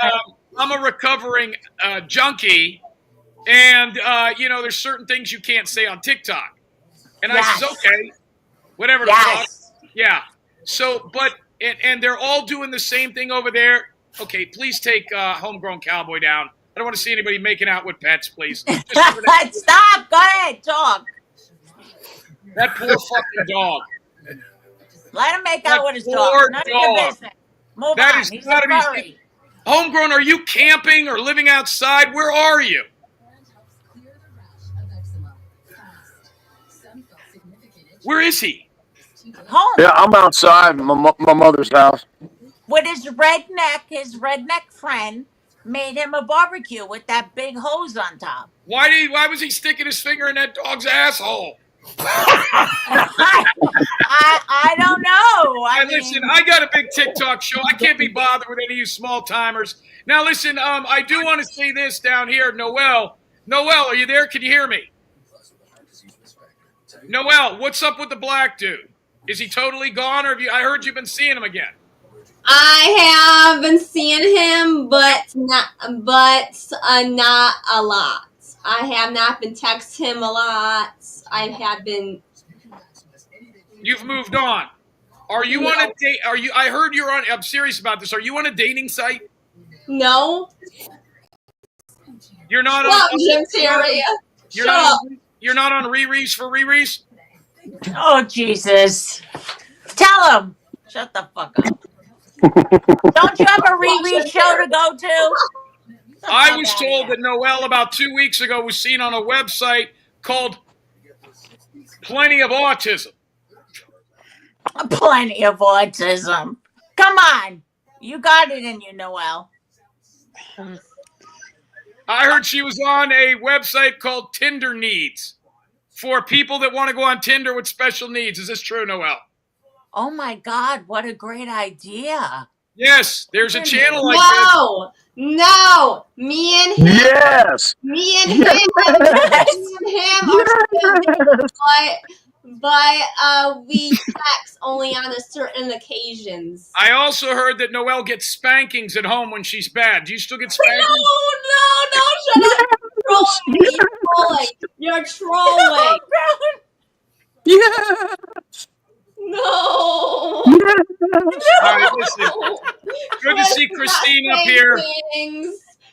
I'm a recovering junkie, and, there's certain things you can't say on TikTok. And I says, okay, whatever. Yes. Yeah. So, and they're all doing the same thing over there. Okay, please take Homegrown Cowboy down. I don't want to see anybody making out with pets, please. Stop. Go ahead. Talk. That poor fucking dog. Let him make out with his dog. None of your business. Move on. He's a furry. Homegrown, are you camping or living outside? Where are you? Where is he? Home. Yeah, I'm outside my mother's house. With his redneck friend made him a barbecue with that big hose on top. Why was he sticking his finger in that dog's asshole? I don't know. Listen, I got a big TikTok show. I can't be bothered with any of you small timers. Now, listen, I do want to say this down here, Noel. Noel, are you there? Can you hear me? Noel, what's up with the black dude? Is he totally gone, or I heard you've been seeing him again? I have been seeing him, but not a lot. I have not been texting him a lot. I have been. You've moved on. Are you on a date? I heard you're on. I'm serious about this. Are you on a dating site? No. You're not on. Jim Terry. You're not on Riri's for Riri's? Oh, Jesus. Tell him. Shut the fuck up. Don't you have a Riri show to go to? I was told that Noel about 2 weeks ago was seen on a website called Plenty of Autism. Plenty of autism. Come on. You got it in you, Noel. I heard she was on a website called Tinder Needs for people that want to go on Tinder with special needs. Is this true, Noel? Oh, my God. What a great idea. Yes, there's a channel like this. No, me and him. Yes. Me and Yes. him. Me and him are Yes. but we text only on a certain occasions. I also heard that Noelle gets spankings at home when she's bad. Do you still get No, spankings? no, shut up. You're trolling. You're trolling. Yes. No. Yes. All right, listen. Good to see Christine up here.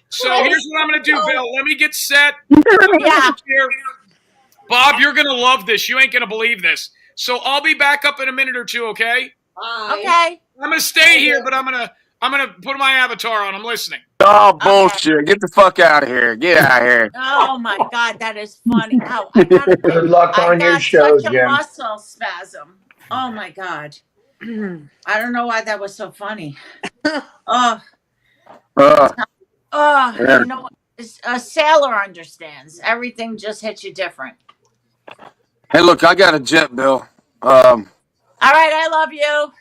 So here's what I'm going to do, Bill. Let me get set. Yeah. Here. Bob, you're going to love this. You ain't going to believe this. So I'll be back up in a minute or two, okay? Bye. Okay. I'm going to stay here, but I'm going to put my avatar on. I'm listening. Oh, bullshit. Get the fuck out of here. Get out of here. Oh my God, that is funny. Oh, I got Good luck on your show, such a Jim. muscle spasm. Oh my God. I don't know why that was so funny. Oh, Yeah. you know, a sailor understands. Everything just hits you different. Hey, look, I got a jet, Bill. All right, I love you.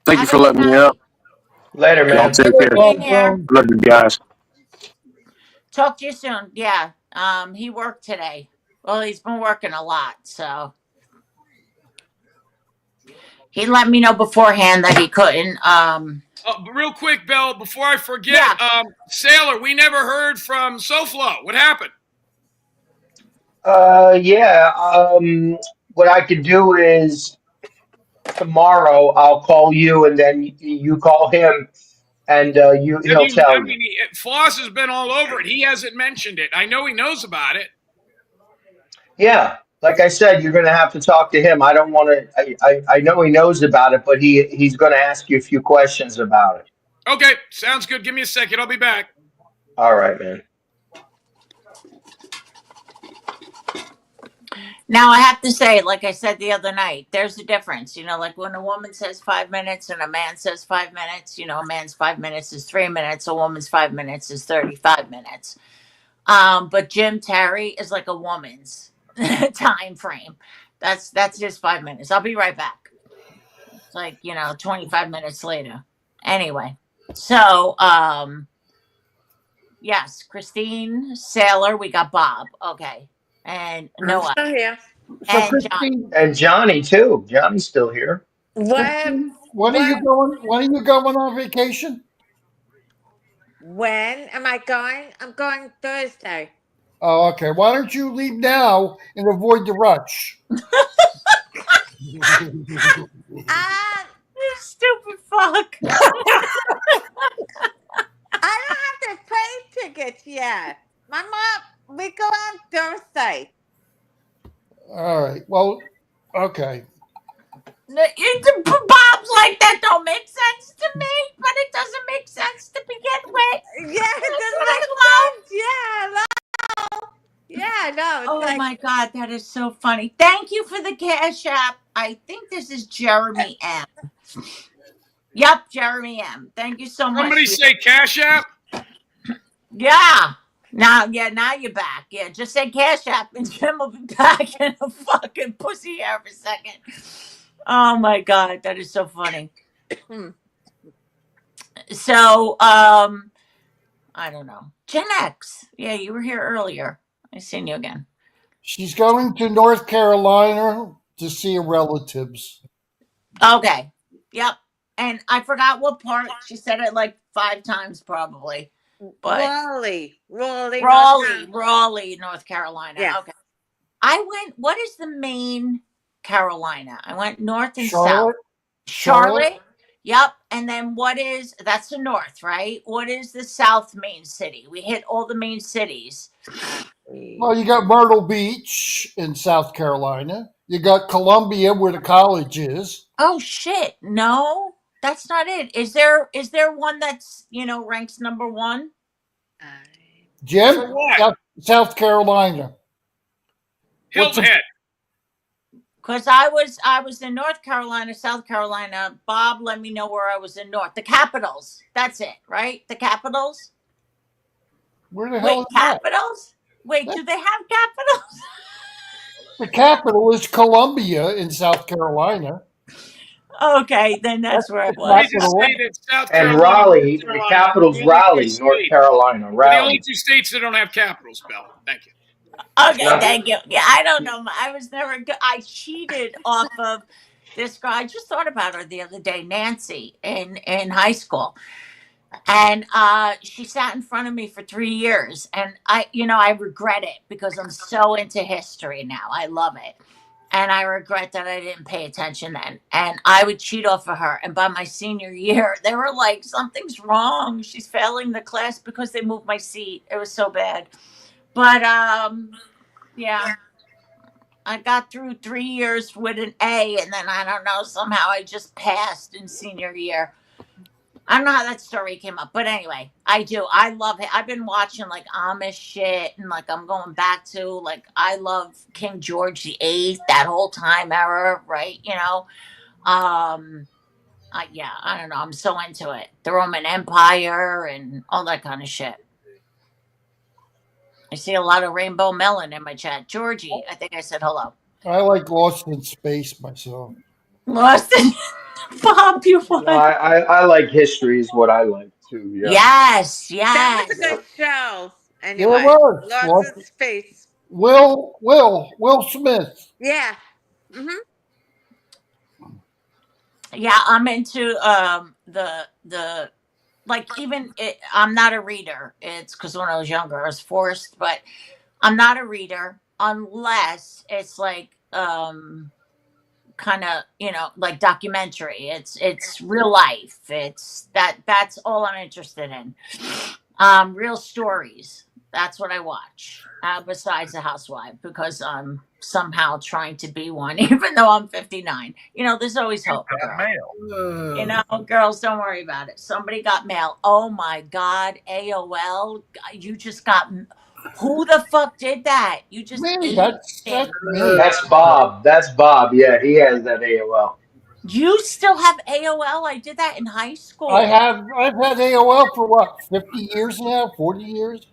Thank you Have for a good letting me up. Later, Y'all man. take Thanks for care. being here. Love you guys. Talk to you soon. Yeah. He worked today. Well, he's been working a lot, so he let me know beforehand that he couldn't. Real quick, Bill, before I forget, Sailor, we never heard from SoFlo. What happened? Yeah. What I could do is tomorrow I'll call you, and then you call him, and he'll tell you. Floss has been all over it. He hasn't mentioned it. I know he knows about it. Yeah. Like I said, you're going to have to talk to him. I don't want to. I know he knows about it, but he's going to ask you a few questions about it. Okay, sounds good. Give me a second. I'll be back. All right, man. Now I have to say, like I said the other night, there's a difference. You know, like when a woman says 5 minutes and a man says 5 minutes, you know, a man's 5 minutes is 3 minutes, a woman's 5 minutes is 35 minutes. But Jim Terry is like a woman's time frame. That's just 5 minutes. I'll be right back. It's like, 25 minutes later. Anyway. So yes, Christine, Sailor, we got Bob. Okay. And Noah. I'm still here. So, And John. Christine, And Johnny too. Johnny's still here. When when are you going? When are you going on vacation? when am I going? I'm going Thursday. Oh, okay. Why don't you leave now and avoid the rush? You stupid fuck. I don't have to pay tickets yet. My mom, we go on Thursday. All right. Well, okay. Bob's like that don't make sense to me, but it doesn't make sense to begin with. Yeah, it That's doesn't what make I love. sense. Yeah, no. Yeah, no. It's Oh like, my God, that is so funny. Thank you for the Cash App. I think this is Jeremy M. Yep, Jeremy M. Thank you so much. Somebody say Cash App? Yeah. Now you're back. Yeah, just say Cash App and Jim will be back in a fucking pussy hair for a second. Oh my God, that is so funny. So, I don't know. Gen X. Yeah, you were here earlier. I seen you again. She's going to North Carolina to see relatives. Okay. Yep. And I forgot what part. She said it like 5 times probably. But Raleigh, North Carolina. Yeah. Okay. I went, what is the main Carolina? I went north and Charlotte? south. Charlotte? Yep. And then that's the north, right? What is the south main city? We hit all the main cities. Well, you got Myrtle Beach in South Carolina. You got Columbia, where the college is. Oh shit! No, that's not it. Is there one that's ranks number 1? Jim, For what? South Carolina. Hilton Head. Because I was in North Carolina, South Carolina. Bob let me know where I was in North. The Capitals. That's it, right? The Capitals. Where the hell Wait, is that? Capitals? Wait, do they have capitals? The capital is Columbia in South Carolina. Okay, then that's where I That's Let me not was. going to just work. say that South And Carolina and North Raleigh, the Carolina are capital's the only two Raleigh, North states. Carolina. We're the only Raleigh. two states that don't have capitals, Bell. Thank you. Okay, Not, thank you. Yeah, I don't know. I was never good. I cheated off of this girl. I just thought about her the other day, Nancy, in high school. And she sat in front of me for 3 years. And I regret it because I'm so into history now. I love it. And I regret that I didn't pay attention then. And I would cheat off of her. And by my senior year, they were like, something's wrong. She's failing the class because they moved my seat. It was so bad. But yeah, I got through 3 years with an A, and then I don't know, somehow I just passed in senior year. I don't know how that story came up, but anyway, I do. I love it. I've been watching like Amish shit, and like I'm going back to like I love King George VIII, that whole time era, right? Yeah, I don't know. I'm so into it. The Roman Empire and all that kind of shit. I see a lot of rainbow melon in my chat. Georgie, I think I said hello. I like Lost in Space myself. Lost in Bob, you no, won. I like history is what I like too. Yeah. Yes, That was a yes. Yeah. good show. Yeah, it Anyway, was. lost Lost. its face. Will Smith. Yeah. Yeah, I'm into the like I'm not a reader. It's because when I was younger I was forced, but I'm not a reader unless it's like kind of like documentary. It's real life. That's all I'm interested in. Real stories. That's what I watch. Besides the housewife, because I'm somehow trying to be one, even though I'm 59. There's always hope, girl. Girls, don't worry about it. Somebody got mail. Oh my God, AOL. You just got. Who the fuck did that? You just Me. ate That's me. me. That's Bob. That's Bob. Yeah, he has that AOL. You still have AOL? I did that in high I school. have. I've had AOL for what? 50 years now. 40 years.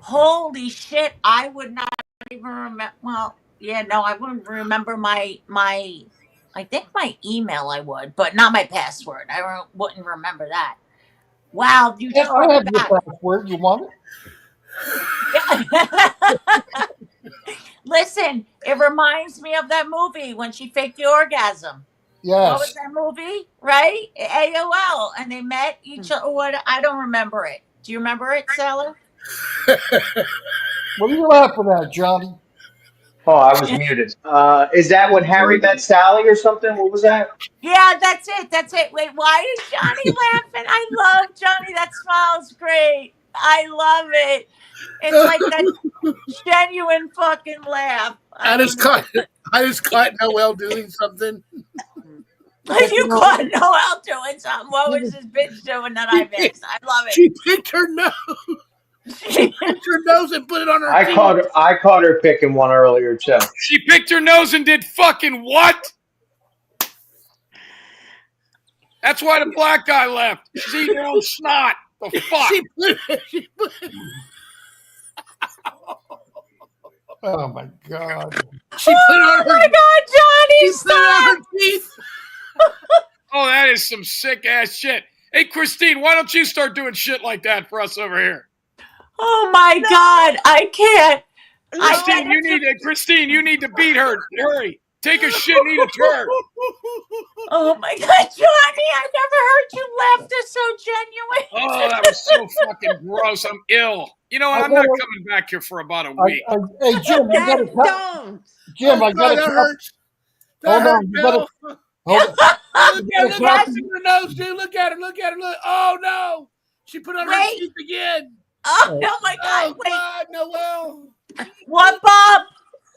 Holy shit! I would not even remember. Well, yeah, no, I wouldn't remember my. I think my email I would, but not my password. Wouldn't remember that. Wow, you Yeah, just I brought have it your back. password. You want it? Yeah. Listen, it reminds me of that movie when she faked the orgasm. What was Yes. that movie? Right? AOL, and they met each other. What? I don't remember it. Do you remember it, Sailor? What are you laughing at, Johnny? Oh, I was muted. Is that when Harry met Sally or something? What was that? Yeah, that's it. That's it. Wait, why is Johnny laughing? I love Johnny. That smile's great. I love it. It's like that genuine fucking laugh. I I don't just know. caught I just caught Noel doing something. You caught Noel doing something. What was this bitch doing that I She missed? I love she picked her nose. She it. picked her nose and put it on her I teeth. caught her. I caught her picking one earlier too. She picked her nose and did fucking what? That's why the black guy left. She's eating her own snot. The fuck? She put Oh my God. she put it on Oh her. my God, Johnny, She put it on stop! her teeth. Oh, that is some sick ass shit. Hey, Christine, why don't you start doing shit like that for us over here? Oh my God, I can't. Christine, you need to beat her. Hurry. Take a shit and eat a turd. Oh my God, Johnny, I've never heard you laugh this so genuine. Oh, that was so fucking gross. I'm ill. You know what? I'm not coming back here for about a week. Hey, Jim, you got to Don't. Jim, Oh I got God, to that hurts. That Hold hurt, on, you better Bill. hold on. Look You at gotta her nose, dude. Look at her. Look at her. Look. Oh no. She put on her Wait. teeth again. Oh my God, Oh wait. God, Noel. What, Bob?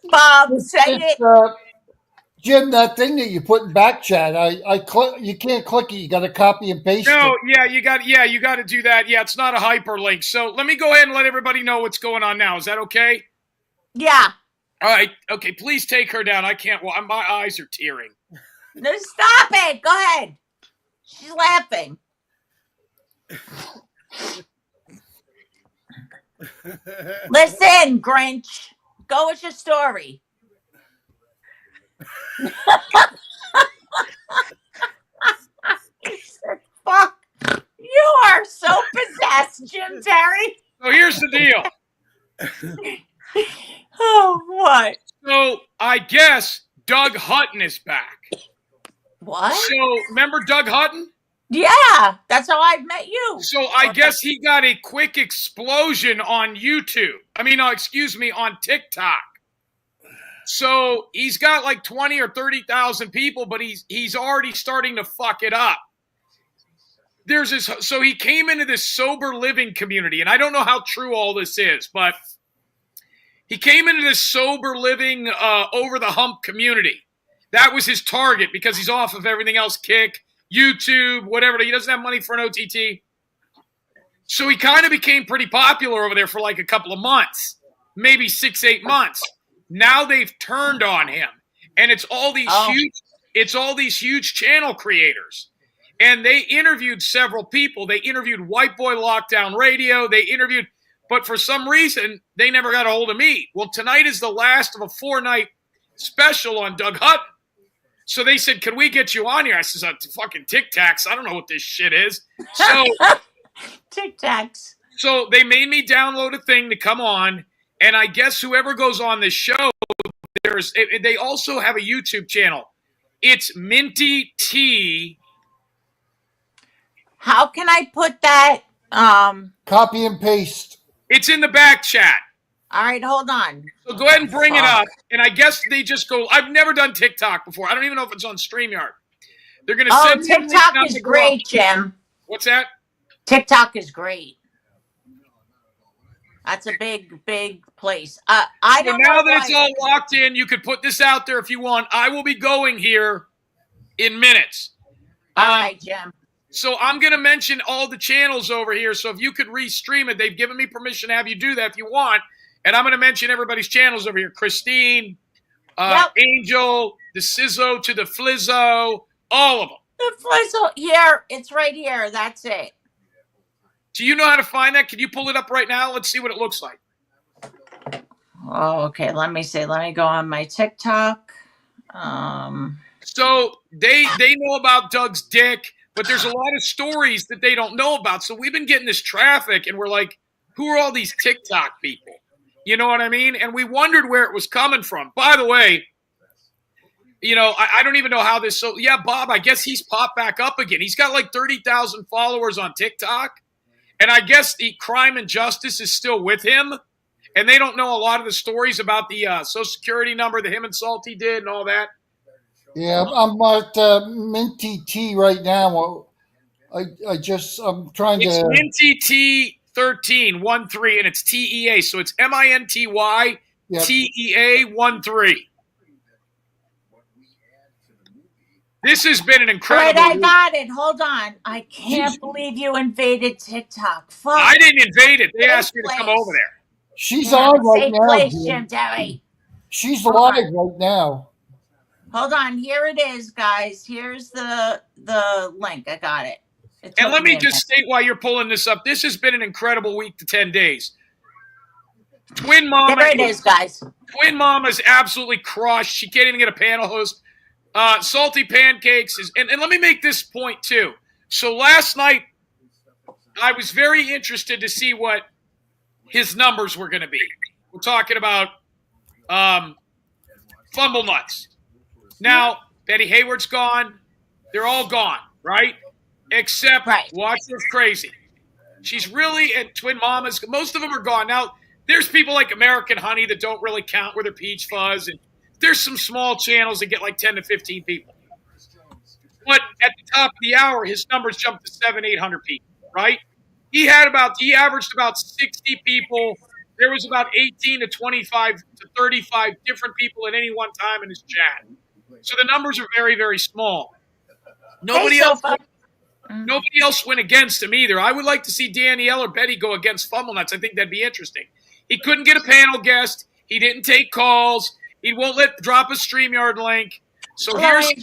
Bob, say it. Jim, that thing that you put in back chat, you can't click it. You got to copy and paste No, it. you got to do that. Yeah, it's not a hyperlink. So let me go ahead and let everybody know what's going on now. Is that okay? Yeah. All right. Okay, please take her down. I can't. My eyes are tearing. No, stop it. Go ahead. She's laughing. Listen, Grinch. Go with your story. Yes, Jim Terry. So here's the deal. Oh, what? So I guess Doug Hutton is back. What? So remember Doug Hutton? Yeah, that's how I met you. So I guess he got a quick explosion on YouTube. On TikTok. So he's got like 20 or 30,000 people, but he's already starting to fuck it up. So he came into this sober living community, and I don't know how true all this is, but he came into this sober living over the hump community. That was his target because he's off of everything else, Kick, YouTube, whatever. He doesn't have money for an OTT. So he kind of became pretty popular over there for like a couple of months, maybe 6-8 months. Now they've turned on him, and it's all these huge channel creators. And they interviewed several people. They interviewed White Boy Lockdown Radio. But for some reason, they never got a hold of me. Well, tonight is the last of a 4-night special on Doug Hutton. So they said, can we get you on here? I said, fucking Tic Tacs. I don't know what this shit is. So Tic Tacs. So they made me download a thing to come on. And I guess whoever goes on this show, they also have a YouTube channel. It's Minty T. How can I put that? Copy and paste. It's in the back chat. All right, hold on. So go ahead and bring it up. And I guess they just go, I've never done TikTok before. I don't even know if it's on StreamYard. They're going to send me TikTok is great, Jim. What's that? TikTok is great. That's a big, big place. I don't know. Now that it's all locked in, you could put this out there if you want. I will be going here in minutes. All right, Jim. So I'm going to mention all the channels over here. So if you could restream it, they've given me permission to have you do that if you want. And I'm going to mention everybody's channels over here. Christine, Angel, the Sizzo to the Flizzo, all of them. The Flizzo, here. It's right here. That's it. Do you know how to find that? Can you pull it up right now? Let's see what it looks like. Oh, okay. Let me see. Let me go on my TikTok. So they know about Doug's dick, but there's a lot of stories that they don't know about. So we've been getting this traffic, and we're like, who are all these TikTok people? You know what I mean? And we wondered where it was coming from. By the way, I don't even know how this. So yeah, Bob, I guess he's popped back up again. He's got like 30,000 followers on TikTok. And I guess the Crime and Justice is still with him. And they don't know a lot of the stories about the Social Security number that him and Salty did and all that. Yeah, I'm at Minty T right now. I'm trying it's to. It's Minty T 13 13, and it's TEA. So it's MINTY TEA 13. This has been an incredible. All right, I got it. Hold on. I can't believe you invaded TikTok. Fuck. I didn't invade it. They asked me to come over there. She's on right now. Place, Jim Terry. She's live right now. Hold on. Here it is, guys. Here's the link. I got it. And let me just state while you're pulling this up, this has been an incredible week to 10 days. Twin Mama. There it is, guys. Twin Mama's absolutely crushed. She can't even get a panel host. Salty Pancakes is, and let me make this point too. So last night, I was very interested to see what his numbers were going to be. We're talking about Fumble Nuts. Now, Betty Hayward's gone. They're all gone, right? Except Watch What's Crazy. She's really at Twin Mamas. Most of them are gone. Now, there's people like American Honey that don't really count where they're Peach Fuzz, and there's some small channels that get like 10 to 15 people. But at the top of the hour, his numbers jumped to 700-800 people, right? He averaged about 60 people. There was about 18 to 25 to 35 different people at any one time in his chat. So the numbers are very, very small. Nobody else went against him either. I would like to see Danielle or Betty go against Fumble Nuts. I think that'd be interesting. He couldn't get a panel guest. He didn't take calls. He won't drop a StreamYard link. So here's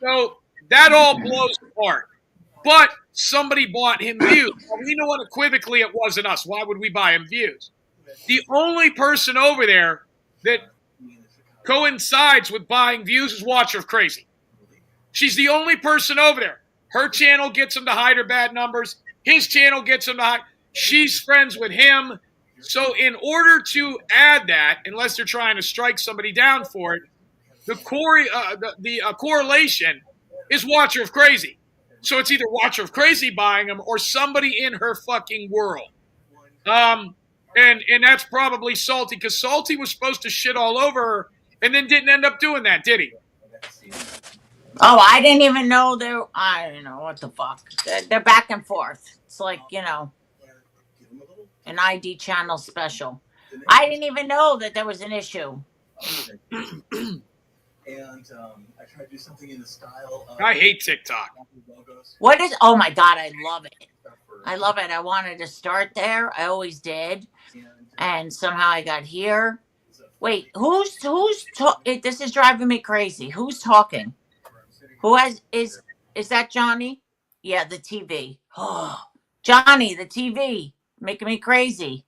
that all blows apart. But somebody bought him views. Well, we know unequivocally it wasn't us. Why would we buy him views? The only person over there that coincides with buying views is Watcher of Crazy. She's the only person over there. Her channel gets him to hide her bad numbers. His channel gets him to hide. She's friends with him. So in order to add that, unless they're trying to strike somebody down for it, the correlation is Watcher of Crazy. So it's either Watcher of Crazy buying them or somebody in her fucking world. And that's probably Salty, because Salty was supposed to shit all over her and then didn't end up doing that, did he? Oh, I didn't even know I don't know what the fuck. They're back and forth. It's like, an ID channel special. I didn't even know that there was an issue. I tried to do something in the style of. I hate TikTok. What is? Oh my god, I love it. I love it. I wanted to start there. I always did, and somehow I got here. Wait, who's this is driving me crazy. Who's talking? Is that Johnny? Yeah, the TV. Oh, Johnny, the TV, making me crazy.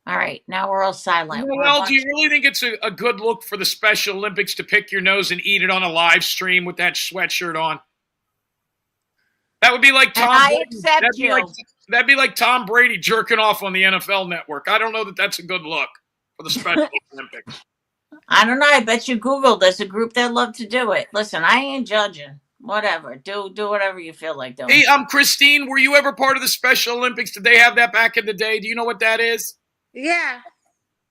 All right, now we're all silent. Well, do you really think it's a good look for the Special Olympics to pick your nose and eat it on a live stream with that sweatshirt on? That would be like Tom Brady. That'd be like Tom Brady jerking off on the NFL Network. I don't know that that's a good look for the Special Olympics. I don't know. I bet you Google there's a group that love to do it. Listen, I ain't judging. Whatever. Do whatever you feel like doing. Hey, Christine, were you ever part of the Special Olympics? Did they have that back in the day? Do you know what that is? Yeah.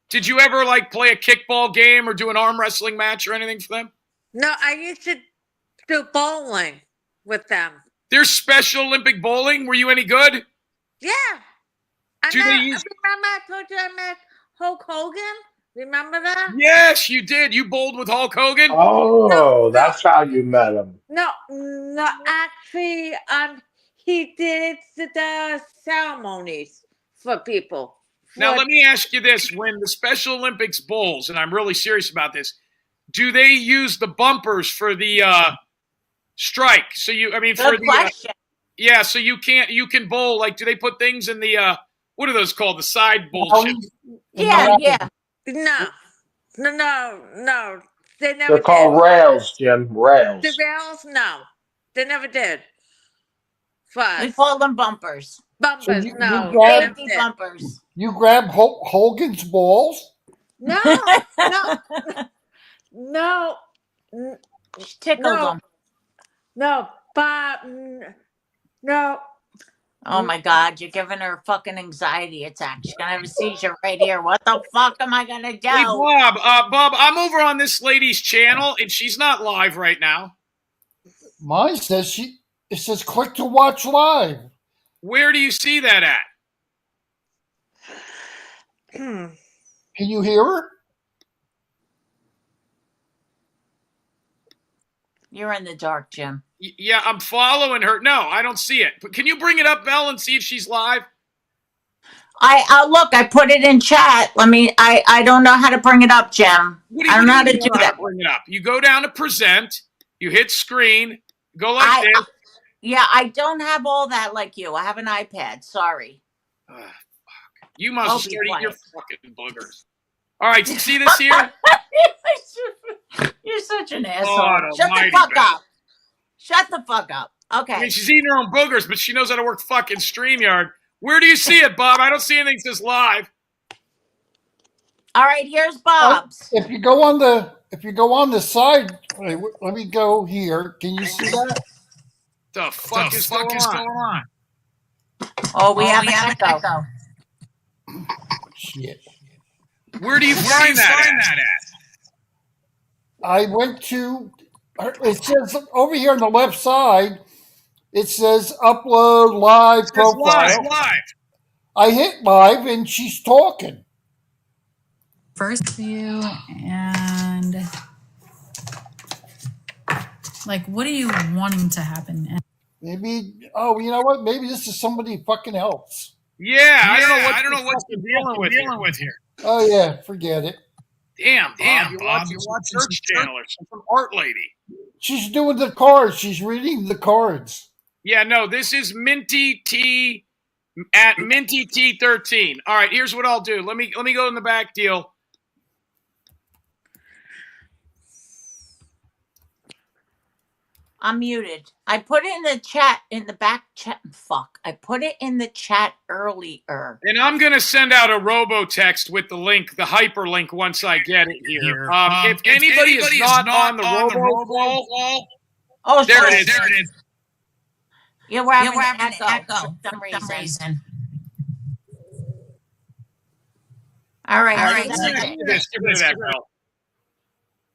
Did you ever play a kickball game or do an arm wrestling match or anything for them? No, I used to do bowling with them. There's Special Olympic bowling. Were you any good? Yeah. Remember I told you I met Hulk Hogan? Remember that? Yes, you did. You bowled with Hulk Hogan? Oh, that's how you met him. No, actually, he did the ceremonies for people. Now, let me ask you this. When the Special Olympics bowls, and I'm really serious about this, do they use the bumpers for the strike? So so you can bowl, do they put things in the, what are those called? The side bullshit? Yeah. No. They never They're called rails, Jim. Rails. The rails, no. They never did. We call them bumpers. Bumpers, Bumpers. You grab Hogan's balls? No. Tickled them. No, but no. Oh my God, you're giving her fucking anxiety attack. She's gonna have a seizure right here. What the fuck am I gonna do? Hey, Bob, I'm over on this lady's channel, and she's not live right now. Mine says it says click to watch live. Where do you see that at? Can you hear her? You're in the dark, Jim. Yeah, I'm following her. No, I don't see it. But can you bring it up, Belle, and see if she's live? Look, I put it in chat. I don't know how to bring it up, Jim. I don't know how to do that. Bring it up. You go down to present. You hit screen. Go like this. Yeah, I don't have all that like you. I have an iPad. Sorry. You must start eating your fucking boogers. All right, see this here? You're such an asshole. Shut the fuck up. Shut the fuck up. Okay. I mean, she's eating her own boogers, but she knows how to work fucking StreamYard. Where do you see it, Bob? I don't see anything that says live. All right, here's Bob's. If you go on the side, let me go here. Can you see that? The fuck is going on? Oh, we have an echo. Shit. Where do you find that at? I went to. It says over here on the left side. It says upload live profile. Live. I hit live and she's talking. First view and what are you wanting to happen? Maybe. Oh, you know what? Maybe this is somebody fucking else. Yeah, I don't know what you're dealing with here. Oh yeah, forget it. Damn, Bob, you're watching Search Channel or some art lady. She's doing the cards. She's reading the cards. Yeah, no, this is Minty T at Minty T13. All right, here's what I'll do. Let me go in the back deal. I'm muted. I put it in the chat, in the back chat. Fuck. I put it in the chat earlier. And I'm going to send out a robo text with the link, the hyperlink, once I get it here. If anybody is not on the robo call, Oh, there sorry. it is. There it is. Yeah, we're having, An an echo echo for some reason. All All right. right. All right. Give me that bell.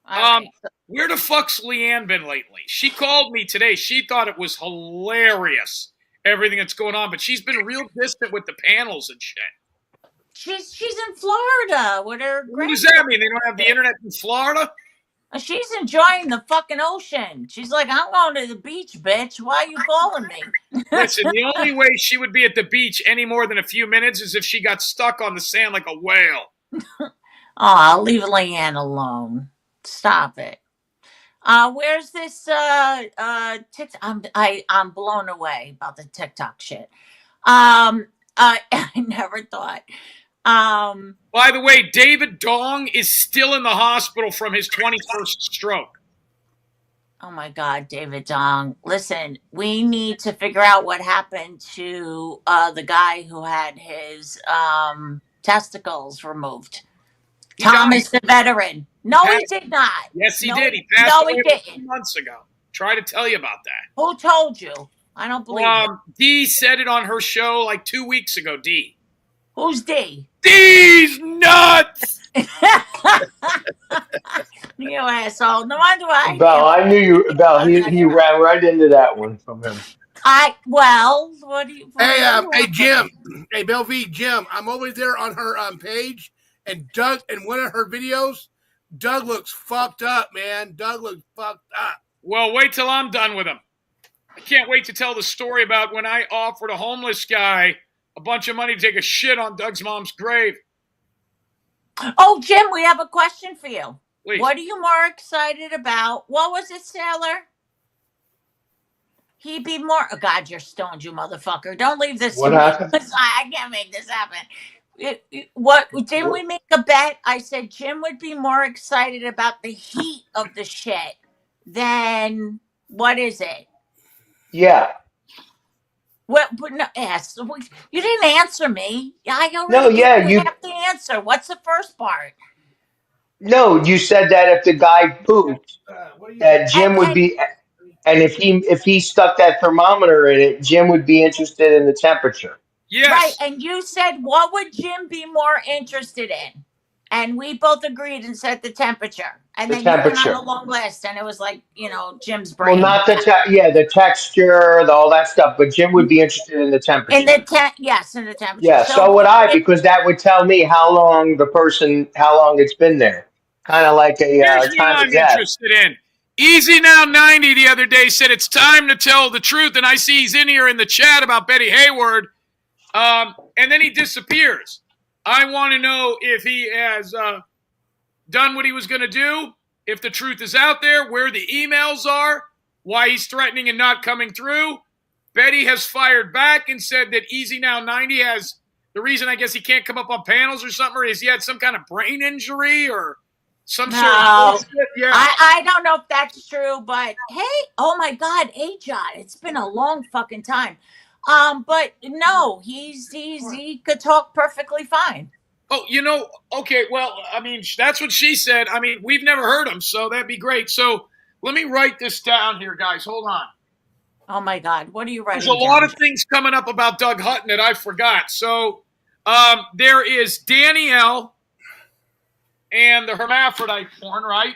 All right. Where the fuck's Leanne been lately? She called me today. She thought it was hilarious, everything that's going on, but she's been real distant with the panels and shit. She's in Florida with her. What does that mean? They don't have the internet in Florida? She's enjoying the fucking ocean. She's like, I'm going to the beach, bitch. Why are you calling me? Listen, the only way she would be at the beach any more than a few minutes is if she got stuck on the sand like a whale. Aw, leave Leanne alone. Stop it. Where's this TikTok? I'm blown away about the TikTok shit. I never thought. By the way, David Dong is still in the hospital from his 21st stroke. Oh my God, David Dong. Listen, we need to figure out what happened to the guy who had his testicles removed. Thomas the veteran. No, he did not. Yes, he No, did. He passed away he a didn't. few months ago. Try to tell you about that. Who told you? I don't believe it. Dee said it on her show like 2 weeks ago, Dee. Who's Dee? Dee's nuts! You asshole. No wonder why. Bell, I knew you. Bell, he ran right into that one from him. What do you? Hey, Jim. Hey, Bell V, Jim. I'm over there on her page, and Doug, in one of her videos, Doug looks fucked up, man. Doug looks fucked up. Well, wait till I'm done with him. I can't wait to tell the story about when I offered a homeless guy a bunch of money to take a shit on Doug's mom's grave. Oh, Jim, we have a question for you. Please. What are you more excited about? What was it, Sailor? He'd be more. Oh, God, you're stoned, you motherfucker. Don't leave this What to me. happened? I can't make this happen. What didn't we make a bet? I said Jim would be more excited about the heat of the shit than what is it? Yeah. What? But no, yes, you didn't answer me. I No, already yeah, gave you you. half the answer. What's the first part? No, you said that if the guy pooped, that Jim would And be, and if he stuck that thermometer in it, Jim would be interested in the temperature. Yes. right, and you said what would Jim be more interested in? And we both agreed and said the temperature. And The then you went on temperature. a long list, and it was like, Jim's Well, brain. not the the texture, all that stuff, but Jim would be interested in the temperature. In the in the temperature. Yeah, so would I, because that would tell me how long it's been there. Kind of like a Here's what time I'm of death. interested in. Easy Now 90 the other day said it's time to tell the truth, and I see he's in here in the chat about Betty Hayward, and then he disappears. I want to know if he has done what he was going to do, if the truth is out there, where the emails are, why he's threatening and not coming through. Betty has fired back and said that Easy Now 90 has the reason I guess he can't come up on panels or something, or is he had some kind of brain injury or some sort of bullshit. Yeah. I don't know if that's true, but hey, oh my God, Ajot, it's been a long fucking time. But no, he could talk perfectly fine. Oh, okay, well, I mean, that's what she said. I mean, we've never heard him, so that'd be great. So let me write this down here, guys. Hold on. Oh my God, what are you writing? There's a lot of things coming up about Doug Hutton that I forgot. So there is Danielle and the hermaphrodite porn, right?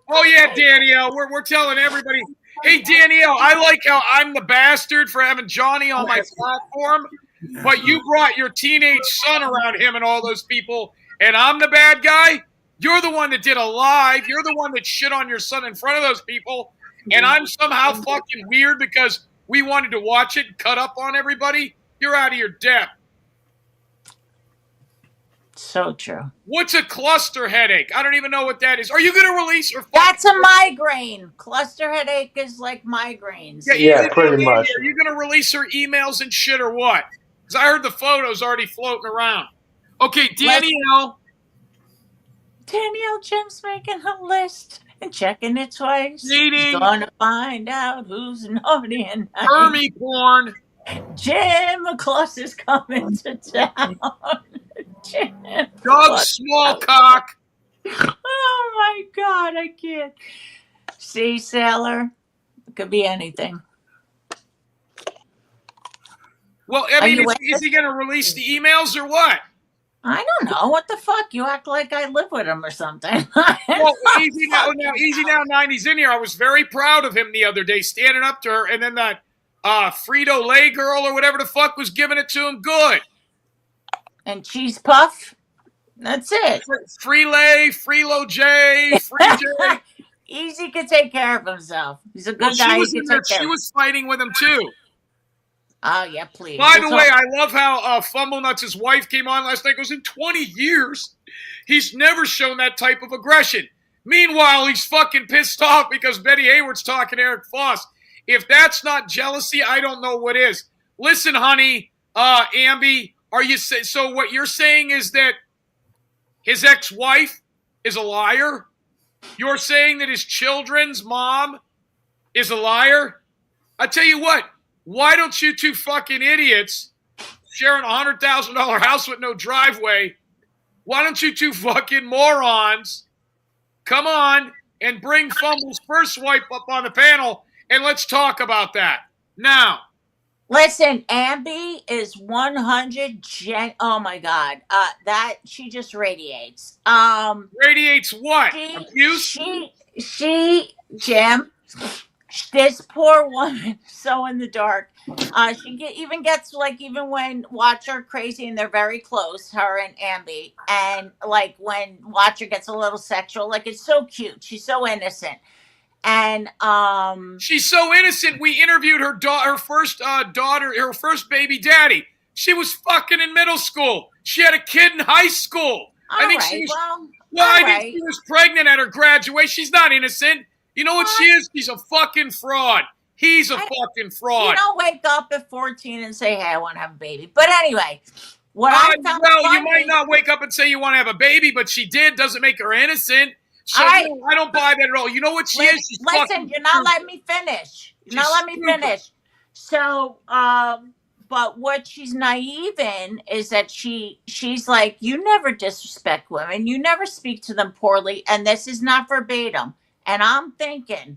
Oh yeah, Danielle. We're telling everybody. Hey Danielle, I like how I'm the bastard for having Johnny on my platform, but you brought your teenage son around him and all those people, and I'm the bad guy. You're the one that did a live. You're the one that shit on your son in front of those people, and I'm somehow fucking weird because we wanted to watch it and cut up on everybody. You're out of your depth. So true. What's a cluster headache? I don't even know what that is. Are you going to release her? That's a migraine. Cluster headache is like migraines. Yeah, pretty much. Are you going to release her emails and shit or what? Because I heard the photos already floating around. Okay, Danielle. Danielle, Jim's making a list. and checking it twice. He's Cheating, gonna find out who's naughty and nice. Hermie porn, Jim Claus is coming to town. Jim Doug Claus. Smallcock. Oh my God, I can't. See, Sailor? It could be anything. Well, I Are mean, you is he going to release the emails or what? I don't know. What the fuck? You act like I live with him or something. Well, easy now, 90's in here. I was very proud of him the other day, standing up to her, and then that Frito-Lay girl or whatever the fuck was giving it to him. Good. And Cheese Puff? That's it. Frito-Lay, Free J. Easy can take care of himself. He's a good guy. She was He in can there. take care She of was fighting with him too. Oh, yeah, please. By It's the way, I love how Fumblenuts' wife came on last night. Goes, in 20 years, he's never shown that type of aggression. Meanwhile, he's fucking pissed off because Betty Hayward's talking to Eric Foss. If that's not jealousy, I don't know what is. Listen, honey, Ambi, so what you're saying is that his ex-wife is a liar? You're saying that his children's mom is a liar? I tell you what, why don't you two fucking idiots sharing a $100,000 house with no driveway? Why don't you two fucking morons come on and bring Fumble's first wife up on the panel and let's talk about that now. Listen, Ambi is 100 oh my God. That she just radiates. Radiates what? Abuse? Jim, this poor woman, so in the dark. Even gets like, even when Watcher crazy and they're very close, her and Ambi, and like when Watcher gets a little sexual, like it's so cute. She's so innocent. And she's so innocent. We interviewed her first daughter, her first baby daddy. She was fucking in middle school. She had a kid in high school. I think she was pregnant at her graduation. She's not innocent. You know what she is? She's a fucking fraud. He's a fucking fraud. You don't wake up at 14 and say, "Hey, I want to have a baby." But anyway, I found funny, you might not wake up and say you want to have a baby, but she did. Doesn't make her innocent. So I don't buy that at all. You know what she is? She's listen, you're not letting me finish. So, but what she's naive in is that she's like, you never disrespect women. You never speak to them poorly. And this is not verbatim. And I'm thinking,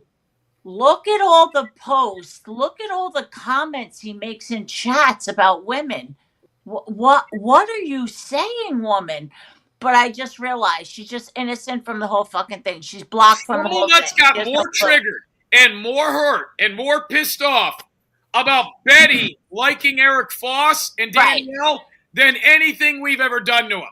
look at all the posts. Look at all the comments he makes in chats about women. What are you saying, woman? But I just realized she's just innocent from the whole fucking thing. She's blocked from the whole thing. Got more triggered and more hurt and more pissed off about Betty liking Eric Foss and Danielle than anything we've ever done to him.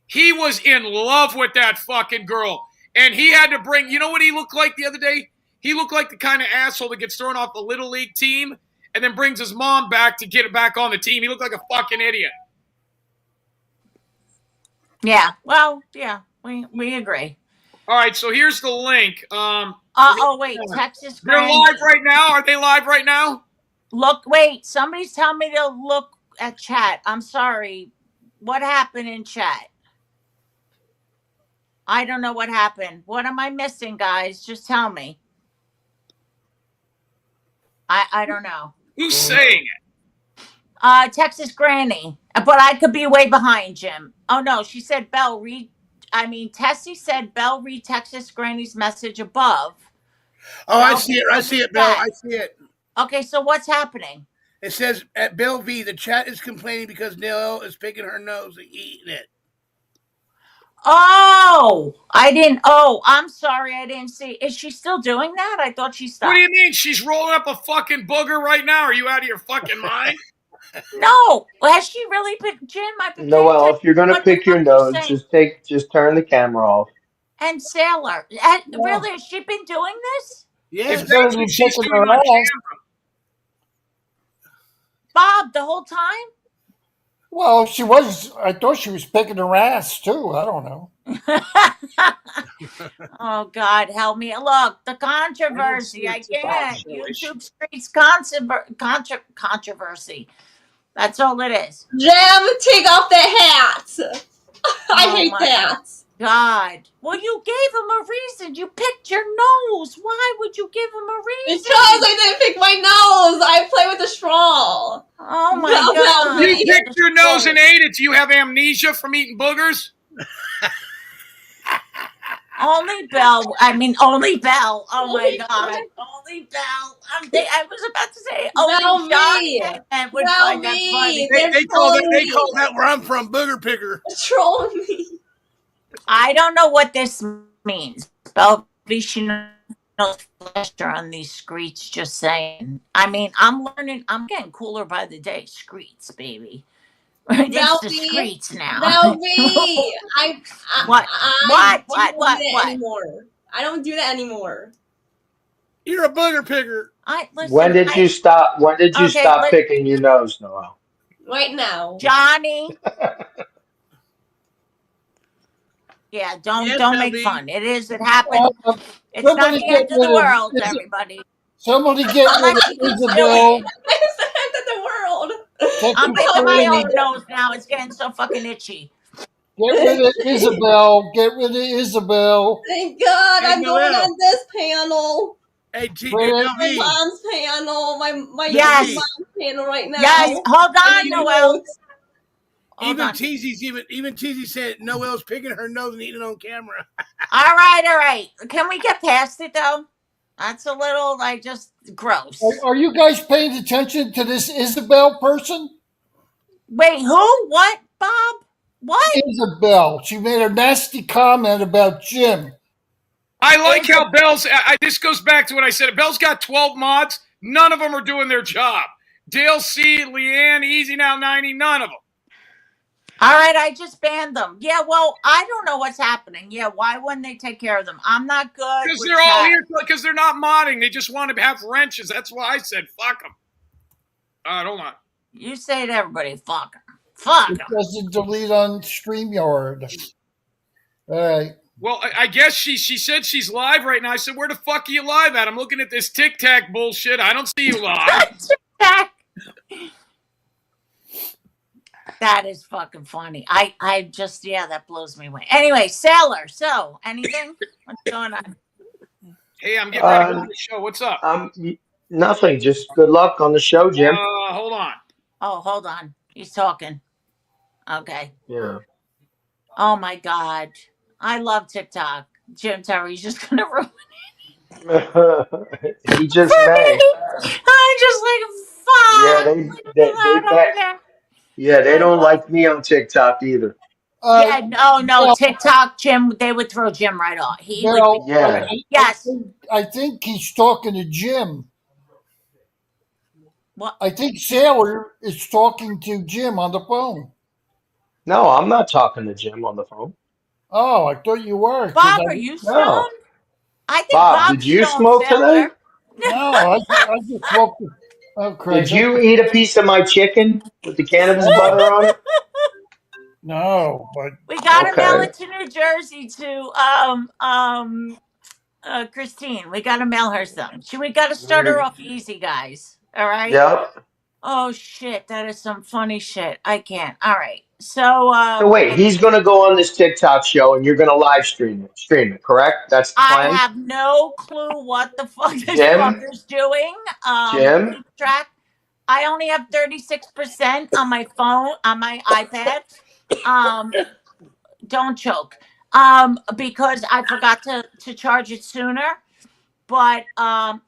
He was in love with that fucking girl. And he had to bring, you know what he looked like the other day? He looked like the kind of asshole that gets thrown off the Little League team and then brings his mom back to get it back on the team. He looked like a fucking idiot. Yeah, well, yeah, we agree. All right, so here's the link. Wait, Texas Grand. They're live right now? Are they live right now? Wait, somebody's telling me to look at chat. I'm sorry. What happened in chat? I don't know what happened. What am I missing, guys? Just tell me. I don't know. Who's saying it? Texas Granny. But I could be way behind, Jim. Oh, no. She said, Tessie said, Belle, read Texas Granny's message above. Oh, I see it. I see it, Bill. I see it. Okay, so what's happening? It says, at Bill V, the chat is complaining because Neil is picking her nose and eating it. Oh, I'm sorry. I didn't see. Is she still doing that? I thought she stopped. What do you mean? She's rolling up a fucking booger right now. Are you out of your fucking mind? No. Has she really picked Jim? Noelle, if you're going to pick your nose, just turn the camera off. And Sailor. Really? Has she been doing this? Yes. If she's doing on camera. Bob, the whole time? Well, she was. I thought she was picking her ass too. I don't know. Oh God, help me! Look, the controversy. I can't. YouTube streets controversy. That's all it is. Jim, take off the hat. I Oh hate my that. God. Well, you gave him a reason. You picked your nose. Why would you give him a Because reason? I didn't pick my nose. I play with a straw. Oh my You God. Velvy. picked your nose and ate it. Do you have amnesia from eating boogers? Only Belle. Only Belle. Oh my God. Only Belle. I was about to say only Velvy. Johnny and would find that Velvy. funny. They're They call that trolling me. where I'm from booger picker. They're trolling me. I don't know what this means. Belle, she knows flasher on these screets. Just saying. I'm learning. I'm getting cooler by the day. Screets, baby. It's the Velvy. screets now. Velvy. What? I What? don't What? do What? that What? anymore. I don't do that anymore. You're a booger picker. I When listen. did you stop? When did you Okay. stop picking your nose, Noel? Right now. Johnny. Yeah, Yes, don't make LB. fun. It happened. It's not Somebody the get end of rid the of world, everybody. somebody get rid Unless of he keeps doing Isabel. it. It's the end of the world. Take I'm the picking my training. own nose now. It's getting so fucking itchy. Get rid of Isabel. Get rid of Isabel. Thank God Hey, I'm going Noel. on this panel. Hey, Rid My LB. mom's panel. My Yes. LB. mom's panel right now. Yes. Hold I on, need a Noel. vote. Hold Even on. Teasy said Noel's picking her nose and eating it on camera. All right. All right. Can we get past it though? That's a little like just gross. Are you guys paying attention to this Isabel person? Wait, who? What, Bob? What? Isabel. She made a nasty comment about Jim. I like how Bell's. This goes back to what I said. Bell's got 12 mods. None of them are doing their job. Dale C, Leanne, Easy Now 90, none of them. All right, I just banned them. Yeah, well, I don't know what's happening. Yeah, why wouldn't they take care of them? I'm not good Because with they're all chat. here because they're not modding. They just want to have wrenches. That's why I said fuck them. All right, hold on. You say to everybody, fuck them. Fuck It them. doesn't delete on StreamYard. All right. Well, I guess she said she's live right now. I said, where the fuck are you live at? I'm looking at this Tic Tac bullshit. I don't see you live. That is fucking funny. I just, yeah, that blows me away. Anyway, Sailor, so anything? What's going on? Hey, I'm getting ready to go to the show. What's up? Nothing. Just good luck on the show, Jim. Hold on. Oh, hold on. He's talking. Okay. Yeah. Oh my God. I love TikTok. Jim Terry's just gonna ruin He it just for may. me. I'm just like, Yeah, fuck. they Look at they they that over bet. there. Yeah, they I don't love. like me on TikTok either. Yeah, no, Well, TikTok, Jim, they would throw Jim right off. He would be. well, Yeah. Yes. I think he's talking to Jim. What? I think Sailor is talking to Jim on the phone. No, I'm not talking to Jim on the phone. Oh, I thought you were. Bob, are you stoned? No. I think Bob, did Bob's you stoned, smoke today? Sailor. No, I just woke. Oh Did Christ! you eat a piece of my chicken with the cannabis butter on it? No, but We gotta mail Okay. it to New Jersey to Christine. We gotta mail her some. We gotta start her off easy, guys. All right. Yep. Oh shit, that is some funny shit. I can't. All right. So So wait, he's gonna go on this TikTok show and you're gonna live stream it. Stream it, correct? That's the I plan? have no clue what the fuck this Jim? fucker's doing. Jim? Keep track. I only have 36% on my phone, on my iPad. Don't choke. Because I forgot to charge it sooner. But oh,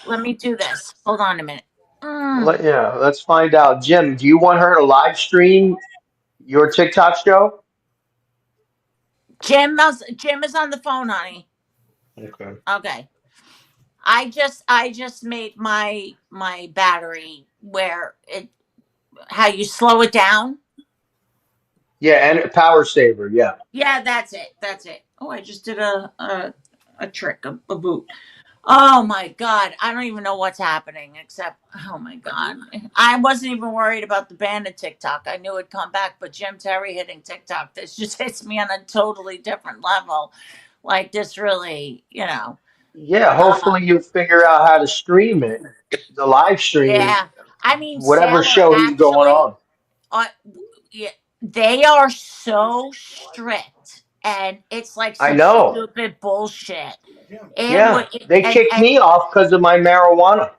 let me do this. Hold on a minute. Yeah, let's find out. Jim, do you want her to live stream your TikTok show? Jim is on the phone, honey. Okay. Okay. I just made my battery where it how you slow it down. Yeah, and a power saver, yeah. Yeah, that's it. That's it. Oh, I just did a trick, a boot. Oh my God. I don't even know what's happening except, oh my God. I wasn't even worried about the ban of TikTok. I knew it'd come back, but Jim Terry hitting TikTok, this just hits me on a totally different level. Like this really, Yeah, hopefully you figure out how to stream it, the live stream, yeah. I mean, whatever Sailor show he's going actually, on. uh, yeah. They are so strict, and it's like I some know. stupid bullshit. It Yeah, would, they kicked and me off because of my marijuana.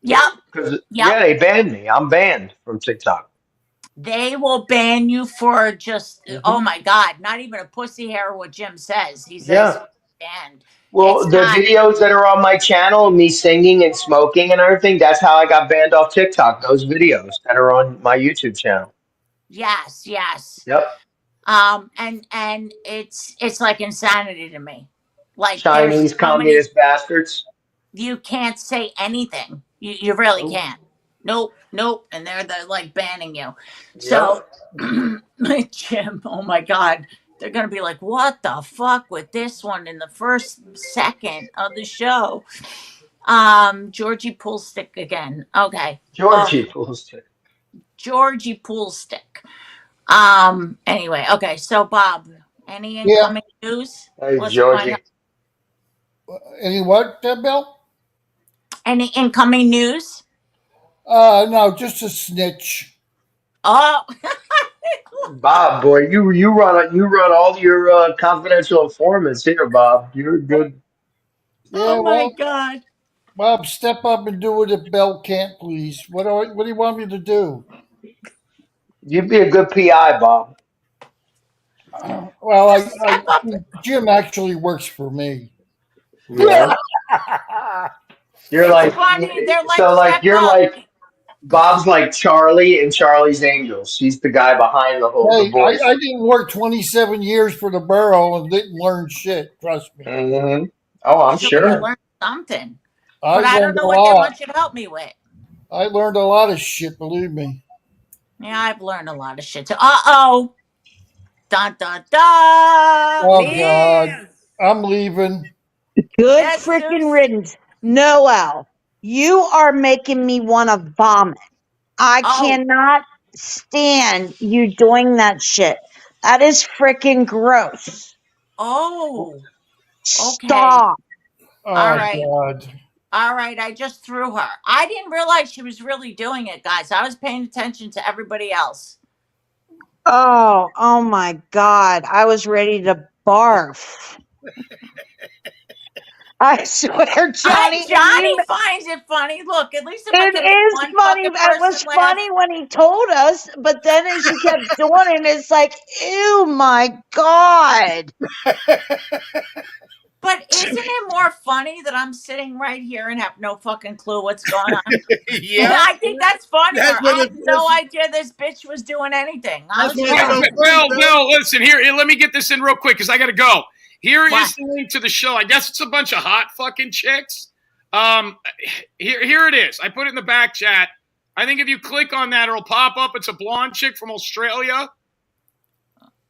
yep, Because yep. yeah, they banned me. I'm banned from TikTok. They will ban you for just, oh Hmm. my God, not even a pussy hair, what Jim says. He says Yeah. you're banned. Well, It's the not, videos that are on my channel, me singing and smoking and everything, that's how I got banned off TikTok. Those videos that are on my YouTube channel. yes, yes. Yep. And it's like insanity to me. Like there's Chinese so many, communist bastards. you can't say anything. You really Nope. can't. Nope, nope. And they're like banning you. Yep. So, Jim, oh my God, they're gonna be like, what the fuck with this one in the first second of the show? Georgie Poolstick again. Okay. Oh, Georgie Foolstick. Georgie Poolstick. Anyway, okay. So, Bob, any Yeah. incoming news? Hey, What's going on? Georgie. Any what, Bill? Any incoming news? No, just a snitch. Oh, Bob, boy, you run all your confidential informants here, Bob. You're good. Yeah, oh my well, God. Bob, step up and do it if Bell can't, please. What do you want me to do? You'd be a good PI, Bob. Well, Just step up. Jim actually works for me. Yeah. You're It's like funny. They're like, so like step you're up. like Bob's like Charlie and Charlie's Angels. He's the guy behind the Hey, I voice. didn't work 27 years for the borough and didn't learn shit. Trust me. Hmm. Oh, I'm Sure, you sure. learned something, I but I don't learned a know what that lot. much should help me with. I learned a lot of shit, believe me. Yeah, I've learned a lot of shit. So, uh-oh. Dun, dun, dun. Oh, God. Man. I'm leaving. Good Yes, freaking Zeus. riddance. Noel, you are making me want to vomit. I Oh, cannot stand you doing that shit. That is freaking gross. oh. Okay. Stop. All Oh, right. God. All right. I just threw her. I didn't realize she was really doing it, guys. I was paying attention to everybody else. Oh my God. I was ready to barf. I swear, Johnny, and you. Johnny finds it funny. Look, at least if I It can make is one funny. fucking It person was laugh. funny when he told us, but then as you kept doing it, it's like, ew, my God. But isn't it more funny that I'm sitting right here and have no fucking clue what's going on? Yeah, I think that's funnier. that's I what had no idea this bitch was doing anything. I that's was what just it's like, so funny, Bill, listen here. Let me get this in real quick because I got to go. Here what? is the link to the show. I guess it's a bunch of hot fucking chicks. Here it is. I put it in the back chat. I think if you click on that, it'll pop up. It's a blonde chick from Australia.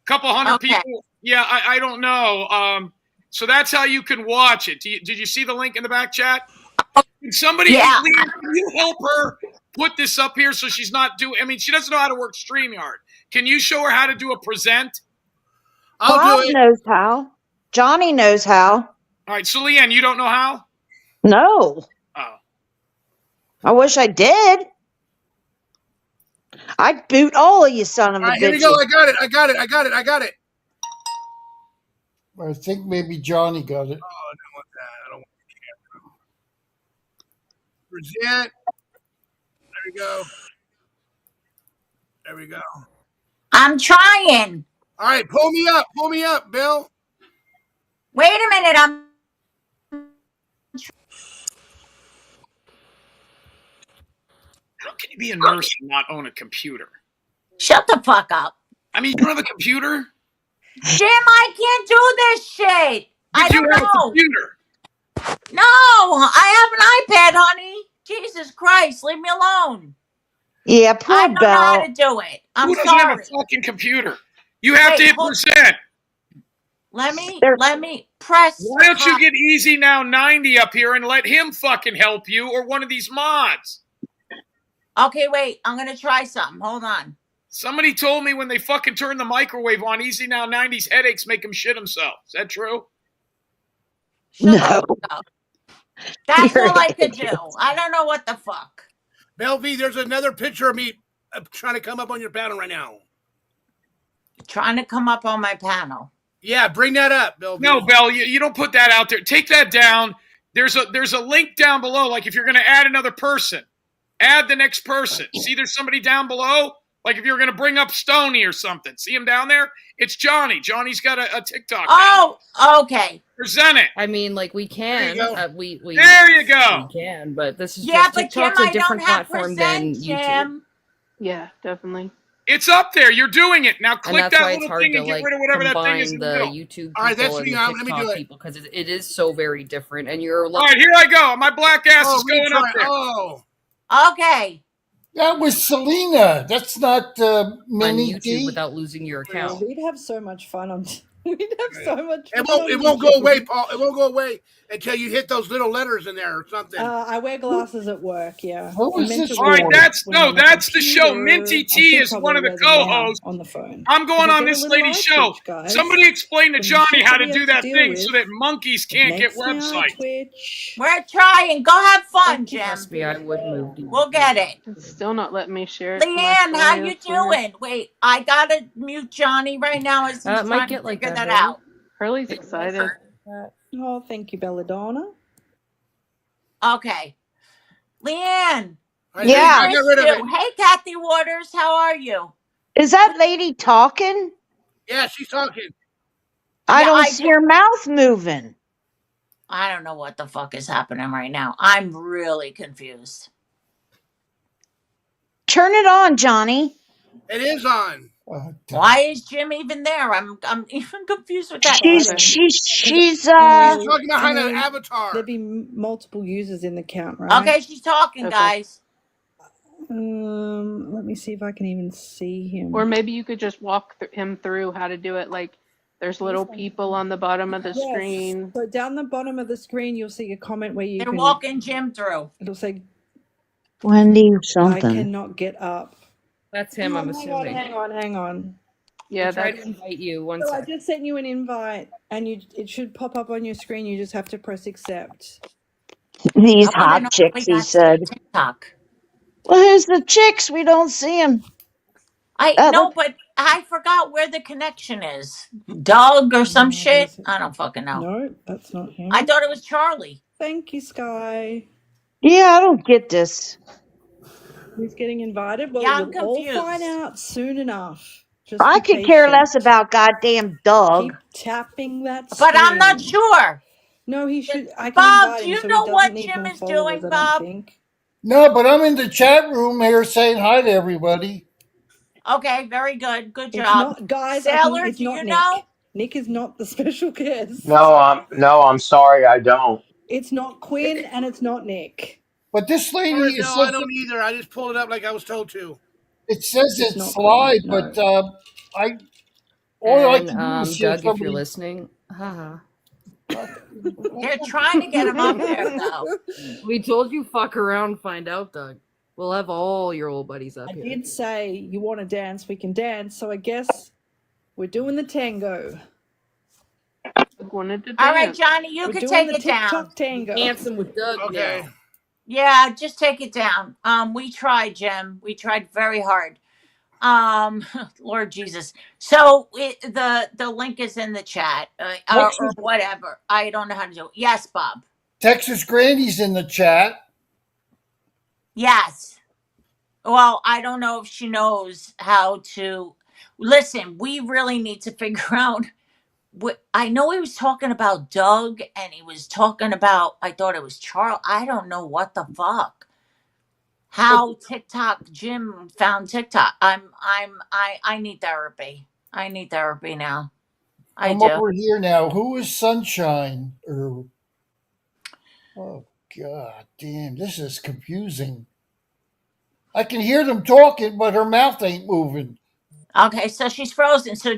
Couple hundred Okay. people. Yeah, I don't know. So that's how you can watch it. Did you see the link in the back chat? Can somebody, Yeah. can you help her put this up here so she's not doing? I mean, she doesn't know how to work StreamYard. Can you show her how to do a present? I'll Bob do it. knows how. Johnny knows how. All right, so Leanne, you don't know how? No. Oh. I wish I did. I'd boot all of you son of All a right, here we go. bitches. I got it. I think maybe Johnny got it. Oh, I don't want that. I don't want the camera. Present. There we go. There we go. I'm trying. All right, pull me up, Bill. Wait a minute. How can you be a nurse and not own a computer? Shut the fuck up. I mean, you don't have a computer? Jim, I can't do this shit. I But you don't have a know. computer. No, I have an iPad, honey. Jesus Christ, leave me alone. Yeah, poor I don't know how Belle. to do it. I'm Who doesn't have a sorry. fucking computer? You have to Wait, hit present. Let me There- press. Why don't you get Easy Now 90 up here and let him fucking help you or one of these mods? Okay, wait. I'm gonna try something. Hold on. Somebody told me when they fucking turn the microwave on, Easy Now 90's headaches make him shit himself. Is that true? Shut the No. fuck up. That's You're all I could ridiculous. do. I don't know what the fuck. Bill V, there's another picture of me trying to come up on your panel right now. trying to come up on my panel. Yeah, bring that up, Bill. No, Bell, you don't put that out there. Take that down. There's a link down below. Like if you're going to add another person, add the next person. See, there's somebody down below. Like if you're going to bring up Stoney or something, see him down there? It's Johnny. Johnny's got a TikTok. Oh, okay. Present it. I mean, like we can. We there you go. We can, but this is yeah, just but TikTok's Jim, a different platform than Jim. YouTube. Yeah, definitely. It's up there. You're doing it now. Click and that's that why little it's hard thing to and get like rid of whatever that thing is in the middle. YouTube all right, that's people me. and the Let me do TikTok it. people because it is so very different. And you're all right. Here I go. My black ass is going retry. up there. Oh, okay. That was Selena. That's not Minnie on YouTube D. without losing your account. We'd have so much fun on. We'd have so much. It won't go away, Paul. It won't go away until you hit those little letters in there or something. I wear glasses at work. Yeah. What was this? All right, that's the show. Minty T is one of the co-hosts on the phone. I'm going on this lady's show. Guys. Somebody explain to Johnny how to do that thing so that monkeys can't get websites. We're trying. Go have fun, Jim. Trust me, I would move. We'll get it. It's still not letting me share it. Leanne, how you doing? Wait, I gotta mute Johnny right now as he's trying to figure that out. Hurley's excited. Oh, thank you, Belladonna. Okay. Leanne. Yeah. Hey, Kathy Waters, how are you? Is that lady talking? Yeah, she's talking. I don't see her mouth moving. I don't know what the fuck is happening right now. I'm really confused. Turn it on, Johnny. It is on. Why is Jim even there? I'm even confused with that. She's talking behind an avatar. There'd be multiple users in the count, right? Okay, she's talking, guys. Let me see if I can even see him. Or maybe you could just walk him through how to do it. Like there's little people on the bottom of the screen. So down the bottom of the screen, you'll see a comment where They're walking Jim through. It'll say Wendy something. I cannot get up. That's him, I'm assuming. Hang on. Yeah, I tried to invite you. One so sec. I just sent you an invite, and it should pop up on your screen. You just have to press accept. These hot chicks, he said. TikTok. Well, who's the chicks? We don't see them. I know, but I forgot where the connection is. Doug or some shit? I don't fucking know. No, that's not him. I thought it was Charlie. Thank you, Sky. Yeah, I don't get this. Who's getting invited? Well, yeah, I'm we'll confused. all find out soon enough. Just I could care less about goddamn Doug. Keep tapping that screen. But I'm not sure. No, he should. I can Bob, invite do you him, so know what Jim is doing, Bob? No, but I'm in the chat room here saying hi to everybody. Okay, very good. Good job. Not, guys, Sailor, it's do not you Nick. know? Nick is not the special guest. No, I'm sorry, I don't. It's not Quinn and it's not Nick. But this lady is. No, I don't either. I just pulled it up like I was told to. It says it's live, but all I can do is Doug, if you're listening, haha. They're trying to get him up there, though. We told you fuck around, find out, Doug. We'll have all your old buddies up here. I did say you want to dance, we can dance. So I guess we're doing the tango. All right, Johnny, you can take it down. Tango. Dancing with Doug. Okay. Now. Yeah, just take it down. We tried, Jim. We tried very hard. Lord Jesus. So the link is in the chat or whatever. I don't know how to do it. Yes, Bob. Texas Granny's in the chat. Yes. Well, I don't know if she knows how to listen. We really need to figure out what I know. He was talking about Doug and he was talking about, I thought it was Charles. I don't know what the fuck. How TikTok Jim found TikTok. I need therapy. I need therapy now. I'm over here now. Who is Sunshine? Oh god damn, this is confusing. I can hear them talking, but her mouth ain't moving. Okay, so she's frozen. So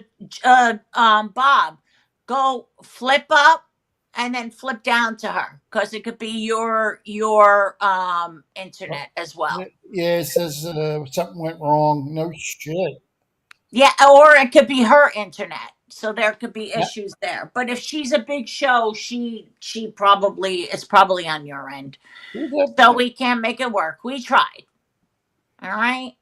Bob, go flip up and then flip down to her because it could be your internet as well. Yeah, it says something went wrong. No shit. Yeah, or it could be her internet. So there could be issues there. But if she's a big show, it's probably on your end. So we can't make it work. We tried. All right.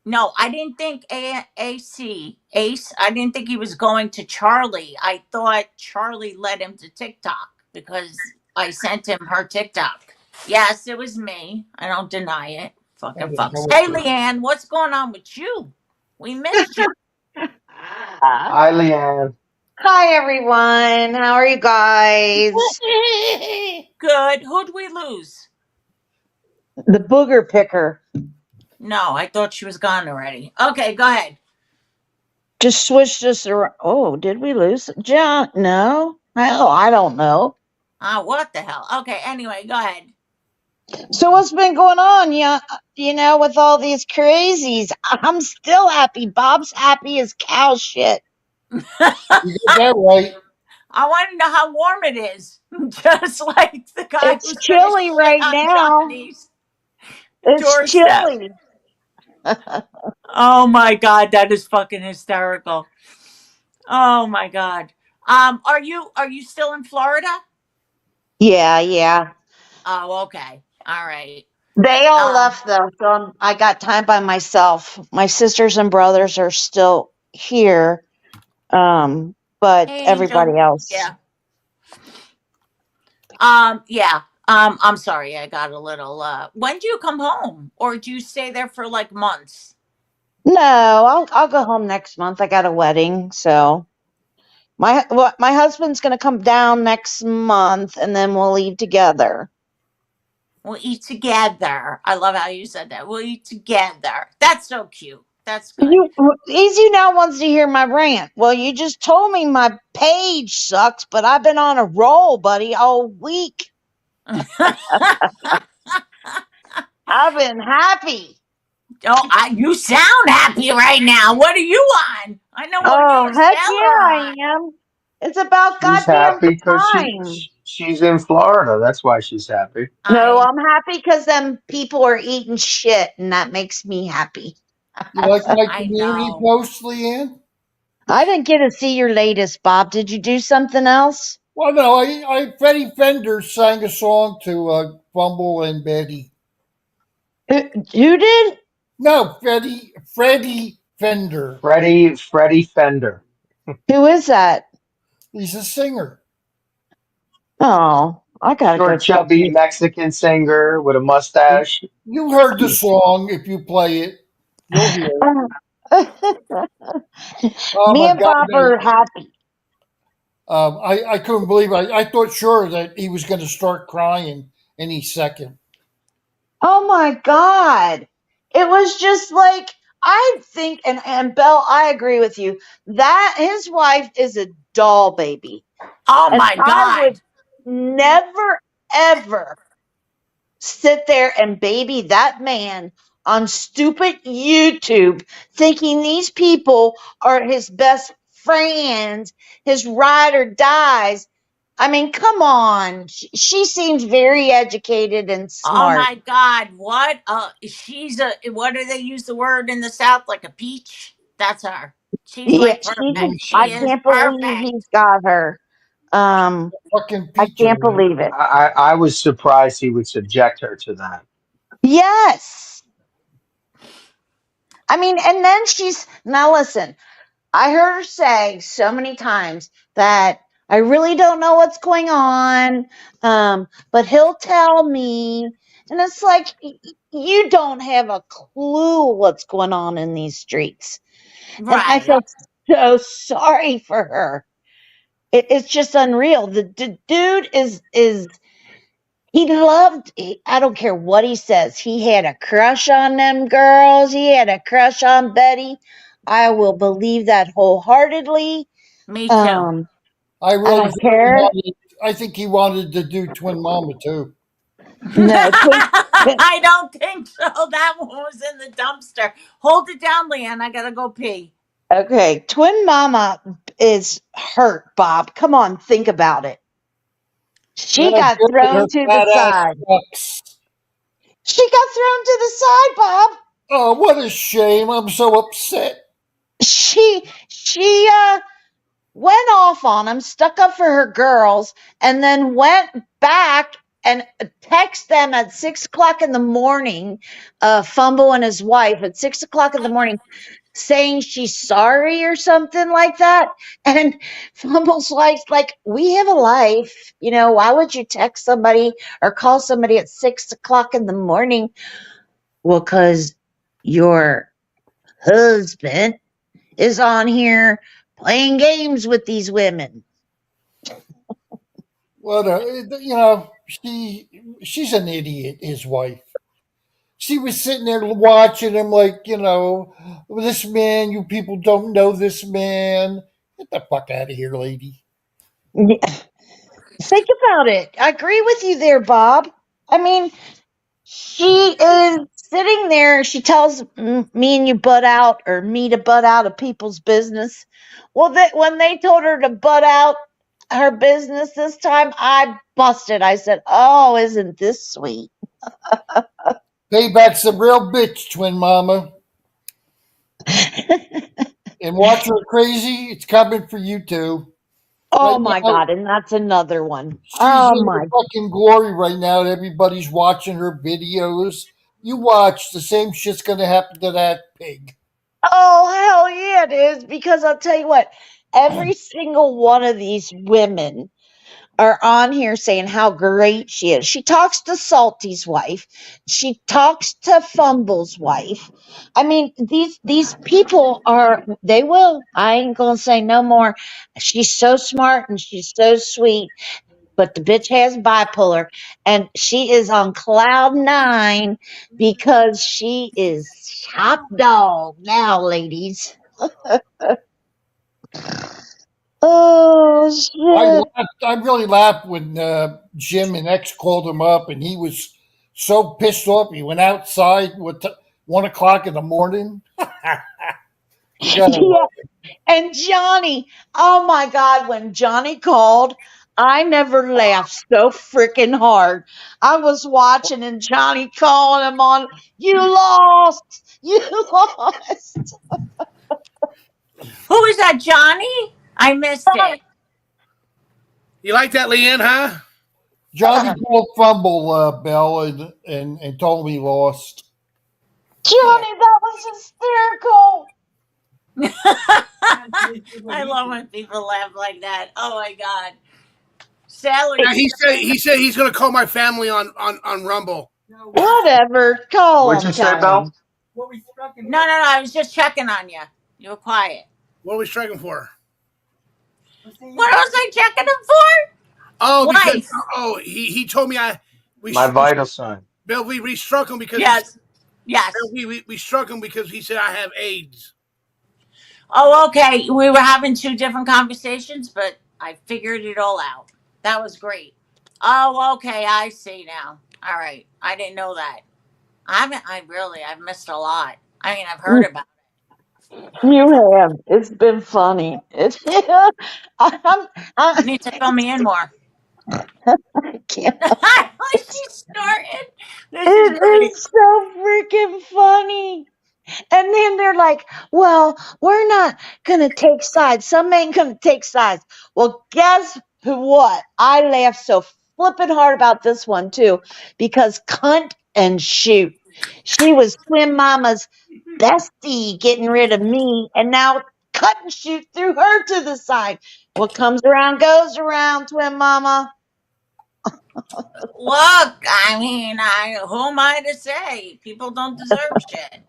No, I didn't think Ace. I didn't think he was going to Charlie. I thought Charlie led him to TikTok because I sent him her TikTok. Yes, it was me. I don't deny it. Fucking fucks. Hey, Leanne, what's going on with you? We missed you. Hi, Leanne. Hi, everyone. How are you guys? Good. Who'd we lose? The booger picker. No, I thought she was gone already. Okay, go ahead. Just switched us around. Oh, did we lose John? No. Oh, I don't know. What the hell? Okay, anyway, go ahead. So what's been going on? Yeah, with all these crazies. I'm still happy. Bob's happy as cow shit. You get that right. I want to know how warm it is. Just like the guy It's who's going to chilly shit right on now. Johnny's It's doorstep. chilly. Oh my god, that is fucking hysterical. Oh my god. Are you still in Florida? Yeah. Oh, okay. All right. They all left though, so I got time by myself. My sisters and brothers are still here, but Angel. everybody else. Yeah. Yeah. I'm sorry, I got a little when do you come home? Or do you stay there for like months? No, I'll go home next month. I got a wedding, so my husband's gonna come down next month, and then we'll leave together. We'll eat together. I love how you said that. We'll eat together. That's so cute. That's good. Easy now wants to hear my rant. Well, you just told me my page sucks, but I've been on a roll, buddy, all week. I've been happy. Oh, you sound happy right now. What are you on? I know what me Oh, and heck Stella yeah, are I on. am. It's about She's goddamn happy because time. she's in Florida. That's why she's happy. No, I'm happy because them people are eating shit, and that makes me happy. You like my I community know. post, Leanne? I didn't get to see your latest, Bob. Did you do something else? Well, no, Freddie Fender sang a song to Bumble and Betty. Who did? No, Freddie Fender. Freddie Fender. Who is that? He's a singer. Oh, I gotta go Short, check chubby it. Mexican singer with a mustache. You heard the song. If you play it, you'll hear it. Oh Me my and God! Bob are happy. I couldn't believe it. I thought sure that he was going to start crying any second. Oh my God. It was just like, I think, and Belle, I agree with you, that his wife is a doll baby. Oh And my I would God. never, ever sit there and baby that man on stupid YouTube thinking these people are his best friends, his ride or dies. I mean, come on. She seems very educated and Oh smart. my God. What? What do they use the word in the South? Like a peach? That's her. She's Yeah, like she. perfect. I She is can't believe perfect. he's got her. Fucking I peach. can't believe it. I was surprised he would subject her to that. Yes. I mean, and then now listen, I heard her say so many times that I really don't know what's going on, but he'll tell me. And it's like, you don't have a clue what's going on in these streets. And I Right. felt so sorry for her. It's just unreal. The dude is I don't care what he says. He had a crush on them girls. He had a crush on Betty. I will believe that wholeheartedly. Me too. Um, I I really don't care. I think he wanted to do Twin Mama too. No, I don't think so. That one was in the dumpster. Hold it down, Leanne. I gotta go pee. okay. Twin Mama is hurt, Bob. Come on, think about it. Yeah, She got good. Her thrown to the fat ass side. sucks. She got thrown to the side, Bob. Oh, what a shame! I'm so upset. She went off on him, stuck up for her girls, and then went back and text them at 6 o'clock in the morning, Fumble and his wife at 6 o'clock in the morning, saying she's sorry or something like that. And Fumble's like, we have a life, why would you text somebody or call somebody at 6 o'clock in the morning? Well, because your husband is on here playing games with these women. Well, she's an idiot. His wife. She was sitting there watching him like, this man. You people don't know this man. Get the fuck out of here, lady. Yeah. Think about it. I agree with you there, Bob. I mean, she is sitting there. She tells me and you butt out, or me to butt out of people's business. Well, when they told her to butt out her business this time, I busted. I said, "Oh, isn't this sweet?" Payback's a real bitch, twin mama. And watch her crazy. It's coming for you too. Right Oh my now, God, and that's another one. she's Oh in her my. fucking glory right now. And everybody's watching her videos. You watch, the same shit's gonna happen to that pig. Oh hell yeah, it is, because I'll tell you what, every single one of these women are on here saying how great she is. She talks to Salty's wife. She talks to Fumble's wife. I mean, these people are, they will. I ain't gonna say no more. She's so smart and she's so sweet, but the bitch has bipolar, and she is on cloud nine because she is top dog now, ladies. Oh shit. I really laughed when Jim and X called him up, and he was so pissed off. He went outside with 1 o'clock in the morning. You gotta Yeah. love And Johnny, oh my God, when Johnny called, I never laughed so freaking hard. I was watching and Johnny calling him on, you lost, you lost. Who is that, Johnny? I missed it. You like that, Leanne, huh? Johnny called Fumble Bell and told me he lost. Yeah. Johnny, that was hysterical. I love when people laugh like that. Oh my God. Sally. Yeah, he said he's gonna call my family on Rumble. Whatever, call What'd him, you say, tell Belle? him. No, I was just checking on you. You were quiet. What are we striking for? What was I checking him for? Oh, because Life. he told me My vital sign. Bill, we struck him because Yes. we struck him because he said I have AIDS. Oh, okay. We were having two different conversations, but I figured it all out. That was great. Oh, okay. I see now. All right. I didn't know that. I've missed a lot. I mean, I've heard about You have. It's been funny. It's, I'm, it. You I need to fill me in more. can't. She's snorting. This is It great. is so freaking funny. And then they're like, well, we're not going to take sides. Some ain't going to take sides. Well, guess what? I laughed so flippin' hard about this one, too, because cunt and shoot. She was Twin Mama's bestie getting rid of me, and now cut and shoot threw her to the side. What comes around goes around, Twin Mama. Look, I mean, who am I to say? People don't deserve shit.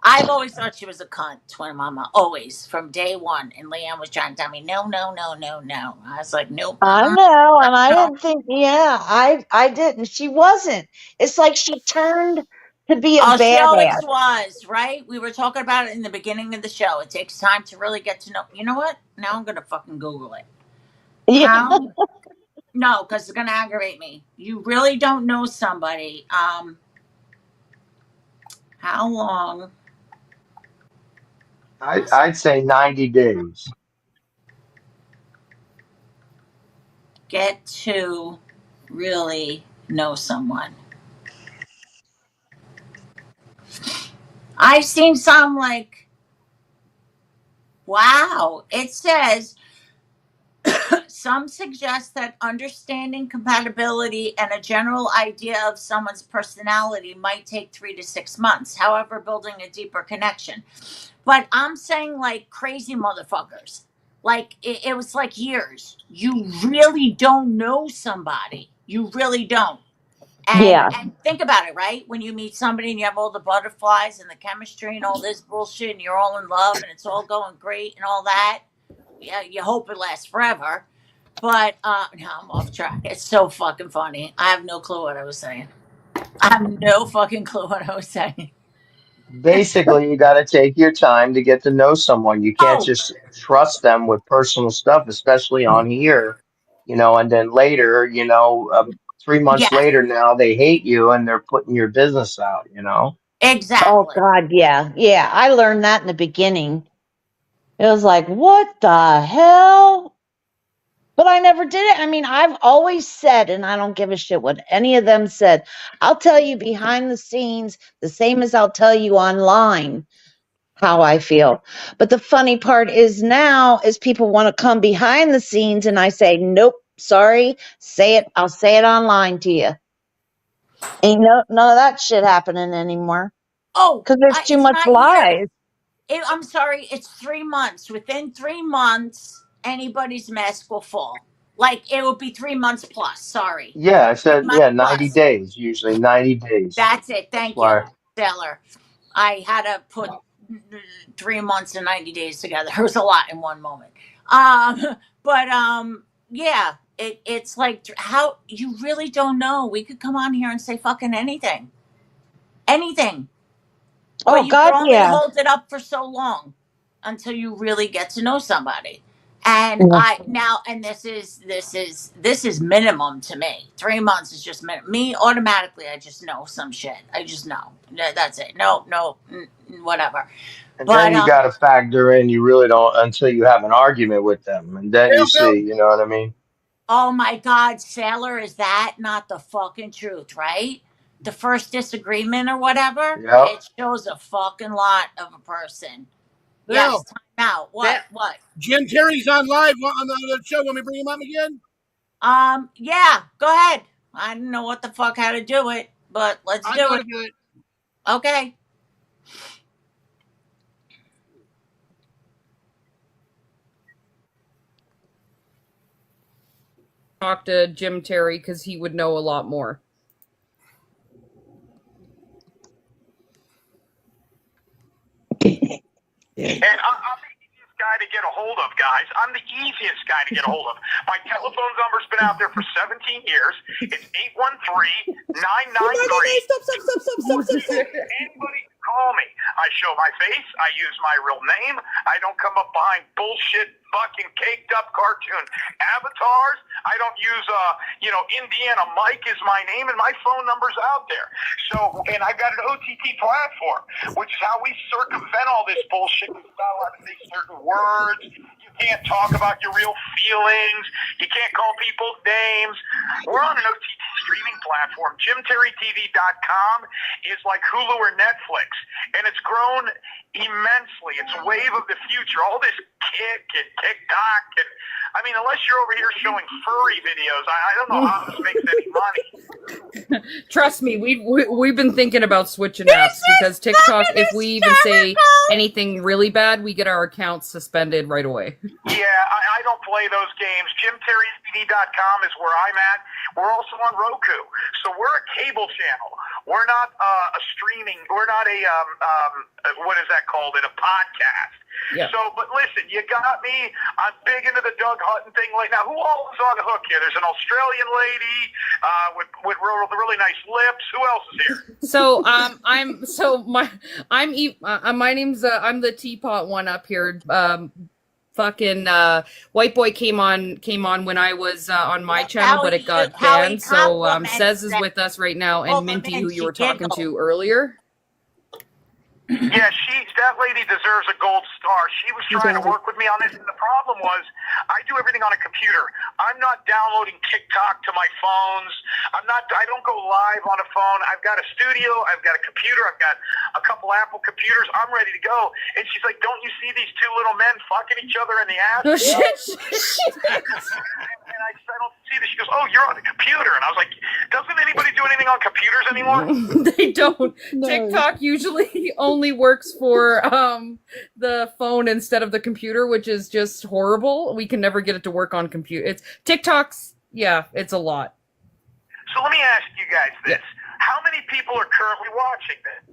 I've always thought she was a cunt, Twin Mama. Always, from day one. And Leanne was trying to tell me, no, no, no, no, no. I was like, nope. I know, and I didn't think, yeah, I didn't. She wasn't. It's like she turned to be a Oh, she badass. always was, right? We were talking about it in the beginning of the show. It takes time to really get to know. You know what? Now I'm going to fucking Google it. Yeah. How? No, because it's going to aggravate me. You really don't know somebody. How long I'd say 90 days. get to really know someone? I've seen some wow. It says some suggest that understanding compatibility and a general idea of someone's personality might take 3 to 6 months. However, building a deeper connection. But I'm saying like crazy motherfuckers. Like it was like years. You really don't know somebody. You really don't. Yeah. And think about it, right? When you meet somebody and you have all the butterflies and the chemistry and all this bullshit and you're all in love and it's all going great and all that. Yeah, you hope it lasts forever. But now I'm off track. It's so fucking funny. I have no clue what I was saying. I have no fucking clue what I was saying. Basically, you got to take your time to get to know someone. You can't Oh, just trust them with personal stuff, especially on here, and then later, 3 months yeah, later now they hate you and they're putting your business out. Oh exactly. God, yeah. Yeah. I learned that in the beginning. It was like, what the hell? But I never did it. I mean, I've always said, and I don't give a shit what any of them said. I'll tell you behind the scenes, the same as I'll tell you online how I feel. But the funny part is now is people want to come behind the scenes and I say, nope, sorry, say it. I'll say it online to you. Ain't none of that shit happening anymore Oh, because there's too it's much not years. lies. I'm sorry, it's 3 months. Within 3 months, anybody's mask will fall. Like it will be 3 months plus. Sorry, Yeah, I three said, months yeah, 90 plus. days, usually 90 days. That's it. That's Thank you, why. Stellar. I had to put 3 months and 90 days together. It was a lot in one moment. Um, but yeah, it's like how you really don't know. We could come on here and say fucking anything, anything, but Oh you could God, only yeah. hold it up for so long until you really get to know somebody. And Yeah. this is minimum to me. 3 months is just me automatically. I just know some shit. I just know. That's it. No, no, whatever. And then But you got to factor in, you really don't until you have an argument with them. And then you Bill, Bill, see, you know what I mean? oh my God, Sailor, is that not the fucking truth, right? The first disagreement or whatever, Yep. it shows a fucking lot of a person. Yes, Bill. time out. What? That What? Jim Terry's on live on the show. Want me to bring him up again? Yeah, go ahead. I didn't know what the fuck how to do it, but let's I know do how it. to do it. Okay. Talk to Jim Terry because he would know a lot more. And I'm the easiest guy to get a hold of, guys. I'm the easiest guy to get a hold of. My telephone number's been out there for 17 years. It's 813-993. Anybody can call me. I show my face. I use my real name. I don't come up behind bullshit, fucking caked up cartoon avatars. I don't use, Indiana Mike is my name, and my phone number's out there. So, and I've got an OTT platform, which is how we circumvent all this bullshit. You're not allowed to say certain words. You can't talk about your real feelings. You can't call people names. We're on an OTT streaming platform. JimTerryTV.com is like Hulu or Netflix, and it's grown immensely. It's a wave of the future. All this Kick and TikTok, and I mean, unless you're over here showing furry videos, I don't know how this makes any money. Trust me, we've been thinking about switching apps because TikTok, if we even say anything really bad, we get our accounts suspended right away. Yeah, I don't play those games. JimTerryTV.com is where I'm at. We're also on Roku, so we're a cable channel. We're not a streaming. We're not a what is that called? A podcast. Yeah. So, but listen, you got me. I'm big into the Doug Hutton thing right now. Who all is on the hook here? There's an Australian lady with really nice lips. Who else is here? So my name's I'm the teapot one up here. White Boy came on when I was on my channel, but it got banned. So Cez is with us right now, and Minty, who you were talking to earlier. Yeah, that lady deserves a gold star. She was trying to work with me on this, and the problem was I do everything on a computer. I'm not downloading TikTok to my phones. I don't go live on a phone. I've got a studio. I've got a computer. I've got a couple Apple computers. I'm ready to go. And she's like, don't you see these two little men fucking each other in the ass? Oh, shit. And I said, I don't see this. She goes, oh, you're on the computer. And I was like, doesn't anybody do anything on computers anymore? They don't. No. TikTok usually only works for the phone instead of the computer, which is just horrible. We can never get it to work on computer. It's TikTok's, yeah, it's a lot. So let me ask you guys this. How many people are currently watching this?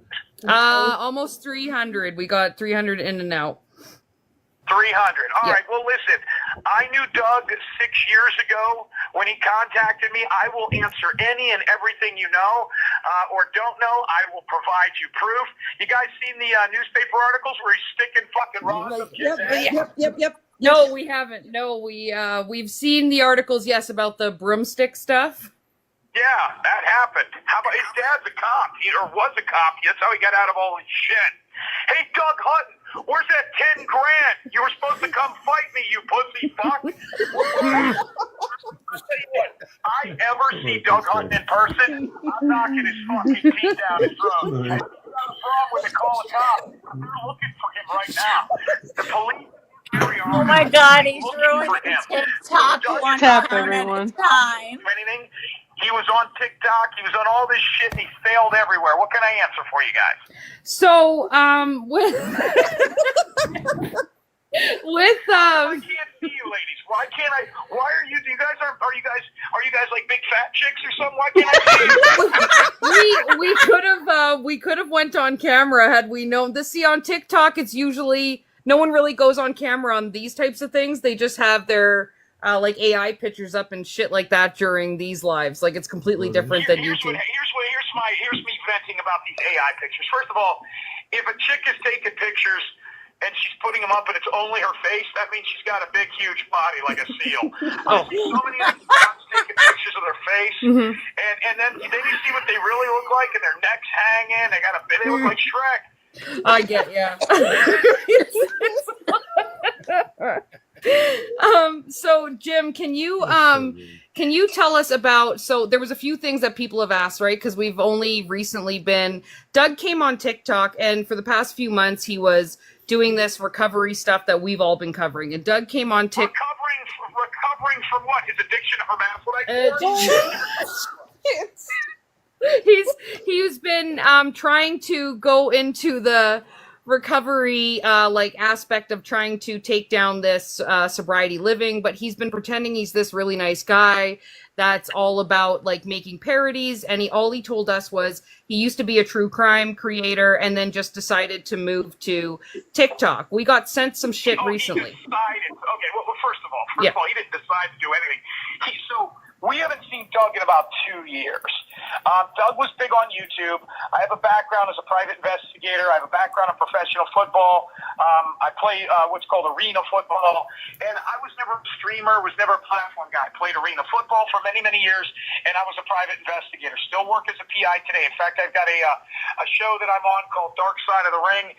Almost 300. We got 300 in and out. 300. All right. Well, listen, I knew Doug 6 years ago when he contacted me. I will answer any and everything you know or don't know. I will provide you proof. You guys seen the newspaper articles where he's sticking fucking rods up kids' ass? Yep. No, we haven't. No, we've seen the articles, yes, about the broomstick stuff. Yeah, that happened. How about his dad's a cop, or was a cop. That's how he got out of all this shit. Hey, Doug Hutton, where's that 10 grand? You were supposed to come fight me, you pussy fuck. I'll tell you what, I ever see Doug Hutton in person, I'm knocking his fucking teeth down his throat. If he's got a problem with it, call a cop. They're looking for him right now. The police. Oh my God, he's ruining TikTok one Tap time everyone. at a time. Anything? He was on TikTok. He was on all this shit. And he failed everywhere. What can I answer for you guys? So, with I can't see you, ladies. Why can't I? Why are you? Are you guys like big fat chicks or something? Why can't I see you? we could have went on camera had we known this. See, on TikTok, it's usually no one really goes on camera on these types of things. They just have their like AI pictures up and shit like that during these lives. Like, it's completely different than YouTube. Here's me venting about these AI pictures. First of all, if a chick is taking pictures and she's putting them up and it's only her face, that means she's got a big, huge body like a seal. I see so many of these guys taking pictures of their face, and then you see what they really look like, and their necks hanging. They look like Shrek. I get, yeah. So Jim, can you tell us about, so there was a few things that people have asked, right? Because we've only recently Doug came on TikTok, and for the past few months he was doing this recovery stuff that we've all been covering. And Doug came on TikTok. Recovering from what? His addiction to hermaphrodite? He's been trying to go into the recovery like aspect of trying to take down this sobriety living, but he's been pretending he's this really nice guy that's all about like making parodies, and all he told us was he used to be a true crime creator and then just decided to move to TikTok. We got sent some shit recently. He decided. Okay, well, first of all, he didn't decide to do anything. We haven't seen Doug in about 2 years. Doug was big on YouTube. I have a background as a private investigator. I have a background in professional football. I play what's called arena football. And I was never a streamer, was never a platform guy. I played arena football for many, many years, and I was a private investigator. Still work as a PI today. In fact, I've got a show that I'm on called Dark Side of the Ring,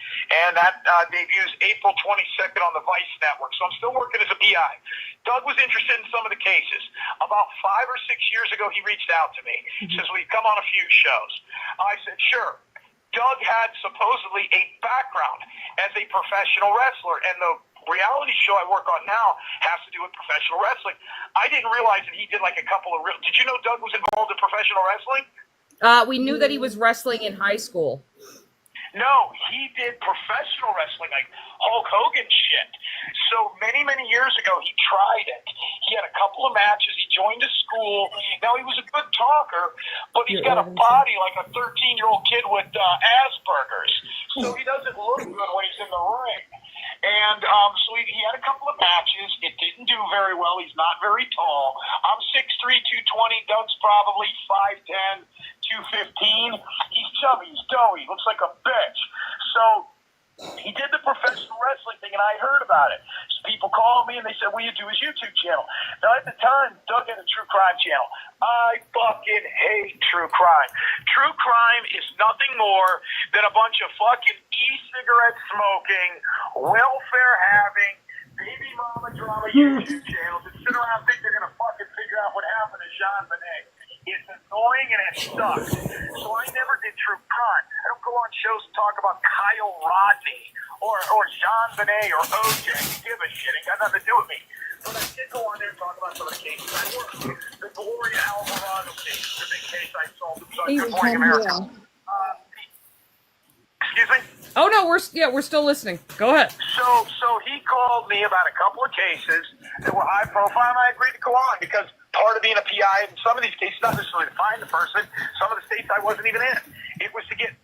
and that debuts April 22nd on the Vice Network. So I'm still working as a PI. Doug was interested in some of the cases. About 5 or 6 years ago, he reached out to me. Says, will you come on a few shows? I said, sure. Doug had supposedly a background as a professional wrestler, and the reality show I work on now has to do with professional wrestling. I didn't realize that he did like a couple of real... Did you know Doug was involved in professional wrestling? We knew that he was wrestling in high school. No, he did professional wrestling, like Hulk Hogan shit. So many, many years ago, he tried it. He had a couple of matches. He joined a school. Now, he was a good talker, but he's got a body like a 13-year-old kid with Asperger's. So he doesn't look good when he's in the ring. And so he had a couple of matches. It didn't do very well. He's not very tall. I'm 6'3", 220. Doug's probably 5'10", 215. He's chubby. He's doughy. Looks like a bitch. So he did the professional wrestling thing, and I heard about it. So people called me, and they said, will you do his YouTube channel? Now, at the time, Doug had a true crime channel. I fucking hate true crime. True crime is nothing more than a bunch of fucking e-cigarette smoking, welfare having, baby mama drama YouTube channels that sit around and think they're going to fucking figure out what happened to 𝙎𝙊𝙈𝙀. It's annoying and it sucks. So I never did true crime. I don't go on shows and talk about 𝙎𝙊𝙈𝙀 or 𝙎𝙊𝙈 or OJ. Give a shit. It got nothing to do with me. But I did go on there and talk about some of the cases I worked. The 𝙎𝙊𝙈𝙀 case is a big case I solved. It was on Good Morning America. Excuse me? Oh no, we're still listening. Go ahead. So he called me about a couple of cases that were high profile, and I agreed to go on because part of being a PI in some of these cases, not necessarily to find the person, some of the states I wasn't even in. It was to get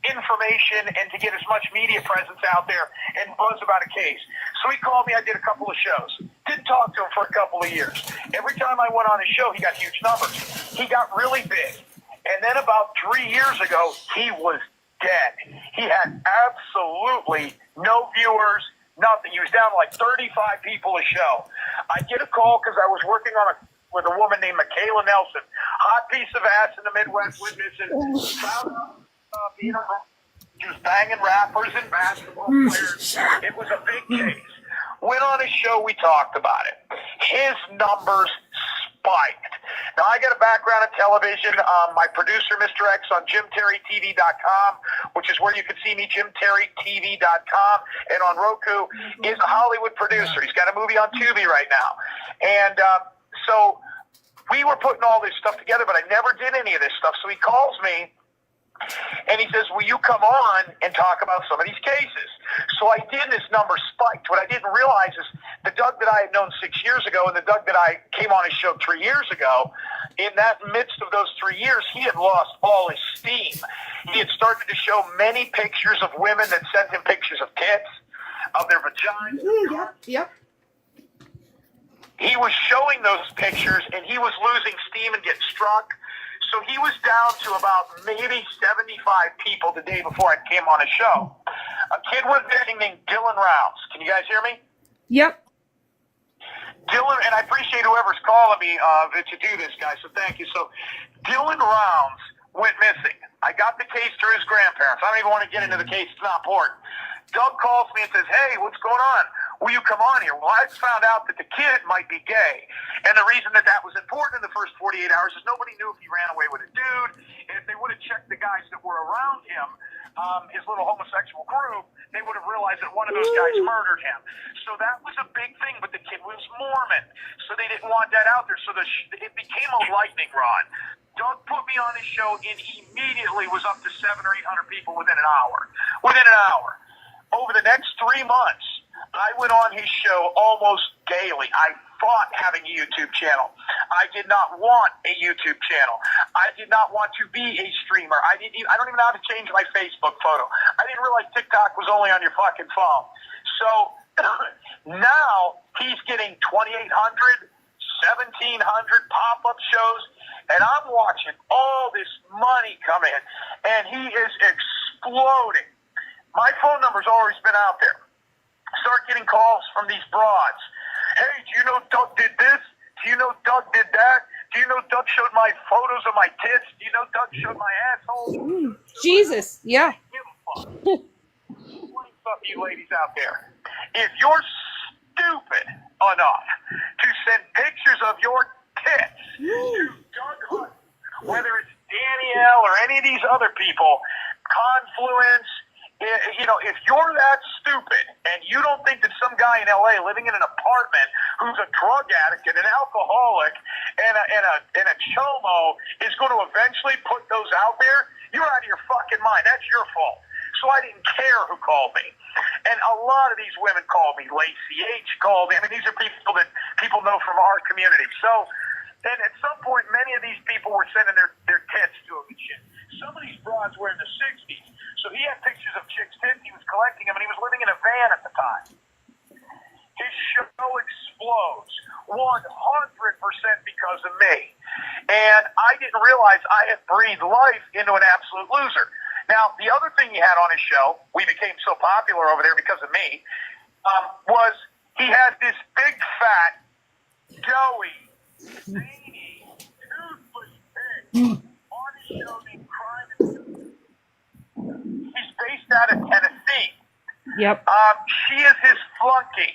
information and to get as much media presence out there and buzz about a case. So he called me. I did a couple of shows. Didn't talk to him for a couple of years. Every time I went on his show, he got huge numbers. He got really big. And then about 3 years ago, he was dead. He had absolutely no viewers, nothing. He was down to like 35 people a show. I get a call because I was working on with a woman named Michaela Nelson. Hot piece of ass in the Midwest, witnessing. She was banging rappers and basketball players. It was a big case. Went on a show, we talked about it. His numbers spiked. Now, I got a background in television. My producer, Mr. X, on JimTerryTV.com, which is where you can see me, JimTerryTV.com, and on Roku, is a Hollywood producer. He's got a movie on Tubi right now. And so we were putting all this stuff together, but I never did any of this stuff. So he calls me, and he says, will you come on and talk about some of these cases? So I did, and his number spiked. What I didn't realize is the Doug that I had known 6 years ago and the Doug that I came on his show 3 years ago, in that midst of those 3 years, he had lost all his steam. He had started to show many pictures of women that sent him pictures of tits, of their vaginas. Yep. He was showing those pictures, and he was losing steam and getting struck. So he was down to about maybe 75 people the day before I came on his show. A kid was missing named Dylan Rounds. Can you guys hear me? Yep. Dylan, and I appreciate whoever's calling me to do this, guys, so thank you. So Dylan Rounds went missing. I got the case through his grandparents. I don't even want to get into the case. It's not important. Doug calls me and says, hey, what's going on? Will you come on here? Well, I found out that the kid might be gay. And the reason that was important in the first 48 hours is nobody knew if he ran away with a dude. And if they would have checked the guys that were around him, his little homosexual group, they would have realized that one of those guys murdered him. So that was a big thing, but the kid was Mormon. So they didn't want that out there. So it became a lightning rod. Doug put me on his show and immediately was up to 700 or 800 people within an hour. Over the next 3 months, I went on his show almost daily. I fought having a YouTube channel. I did not want a YouTube channel. I did not want to be a streamer. I don't even know how to change my Facebook photo. I didn't realize TikTok was only on your fucking phone. So now he's getting 2,800, 1,700 pop-up shows, and I'm watching all this money come in, and he is exploding. My phone number's always been out there. Start getting calls from these broads. Hey, do you know Doug did this? Do you know Doug did that? Do you know Doug showed my photos of my tits? Do you know Doug showed my asshole? Jesus, yeah. Some of you ladies out there, if you're stupid enough to send pictures of your tits to Doug Hunt, whether it's Danielle or any of these other people, Confluence, if you're that stupid and you don't think that some guy in LA living in an apartment who's a drug addict and an alcoholic and a chomo is going to eventually put those out there, you're out of your fucking mind. That's your fault. So I didn't care who called me. And a lot of these women called me. Lacey H called me. I mean, these are people that people know from our community. So then at some point, many of these people were sending their tits to him and shit. Some of these broads were in the 60s. So he had pictures of chicks' tits. He was collecting them, and he was living in a van at the time. His show explodes 100% because of me. And I didn't realize I had breathed life into an absolute loser. Now, the other thing he had on his show, we became so popular over there because of me, was he had this big, fat, doughy, zany, toothless pig on his show named Crime and He's based out of Tennessee. Yep. She is his flunky.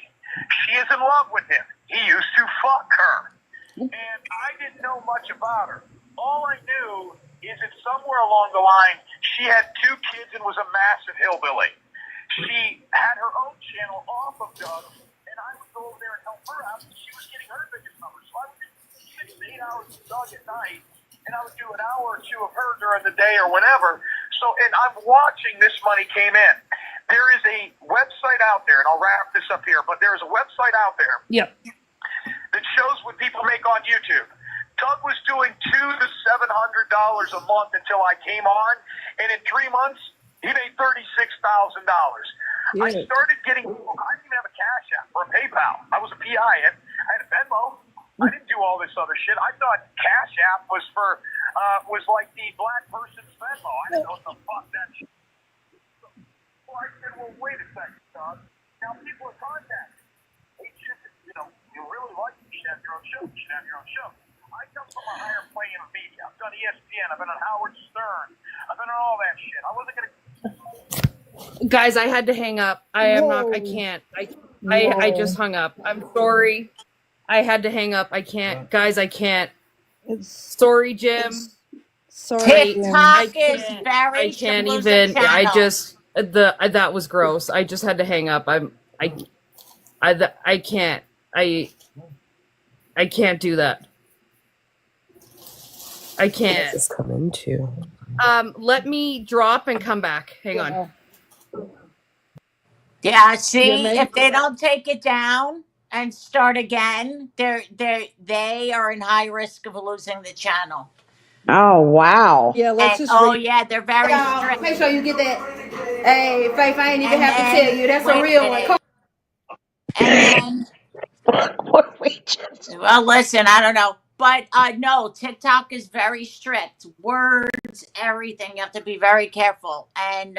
She is in love with him. He used to fuck her. And I didn't know much about her. all I knew is that somewhere along the line, she had 2 kids and was a massive hillbilly. She had her own channel off of Doug, and I would go over there and help her out. She was getting her biggest numbers. So I would do 6 to 8 hours of Doug at night, and I would do an hour or 2 of her during the day or whatever. So, and I'm watching this money came in. There is a website out there, and I'll wrap this up here, but there is a website out there that shows what people make on YouTube. Doug was doing $200 to $700 a month until I came on, and in 3 months, he made $36,000. I started getting, I didn't even have a Cash App or a PayPal. I was a PI. I had a Venmo. I didn't do all this other shit. I thought Cash App was for, was like the black person's Venmo. I didn't know what the fuck that shit was. So I said, well, wait a second, Doug. Now people are contacting. Hey, you know, you really like it. You should have your own show. You should have your own show. I come from a higher plane of media. I've done ESPN. I've been on Howard Stern. I've been on all that shit. I wasn't going to. Guys, I had to hang up. I am not. I can't. I just hung up. I'm sorry. I had to hang up. I can't. Guys, I can't. Sorry, Jim. Sorry, TikTok is I very can't Shaluza even. I channel. just that was gross. I just had to hang up. I can't. I can't do that. I can't. This is coming too. Let me drop and come back. Hang on. Yeah, see, if they don't take it down and start again, they are in high risk of losing the channel. Oh wow. Yeah, let's And just yeah, they're very strict. Make sure you get that. Hey, Faith, I ain't even And have to then, tell you. That's a wait real minute. one. And then, well, listen, I don't know. But no, TikTok is very strict. Words, everything. You have to be very careful. And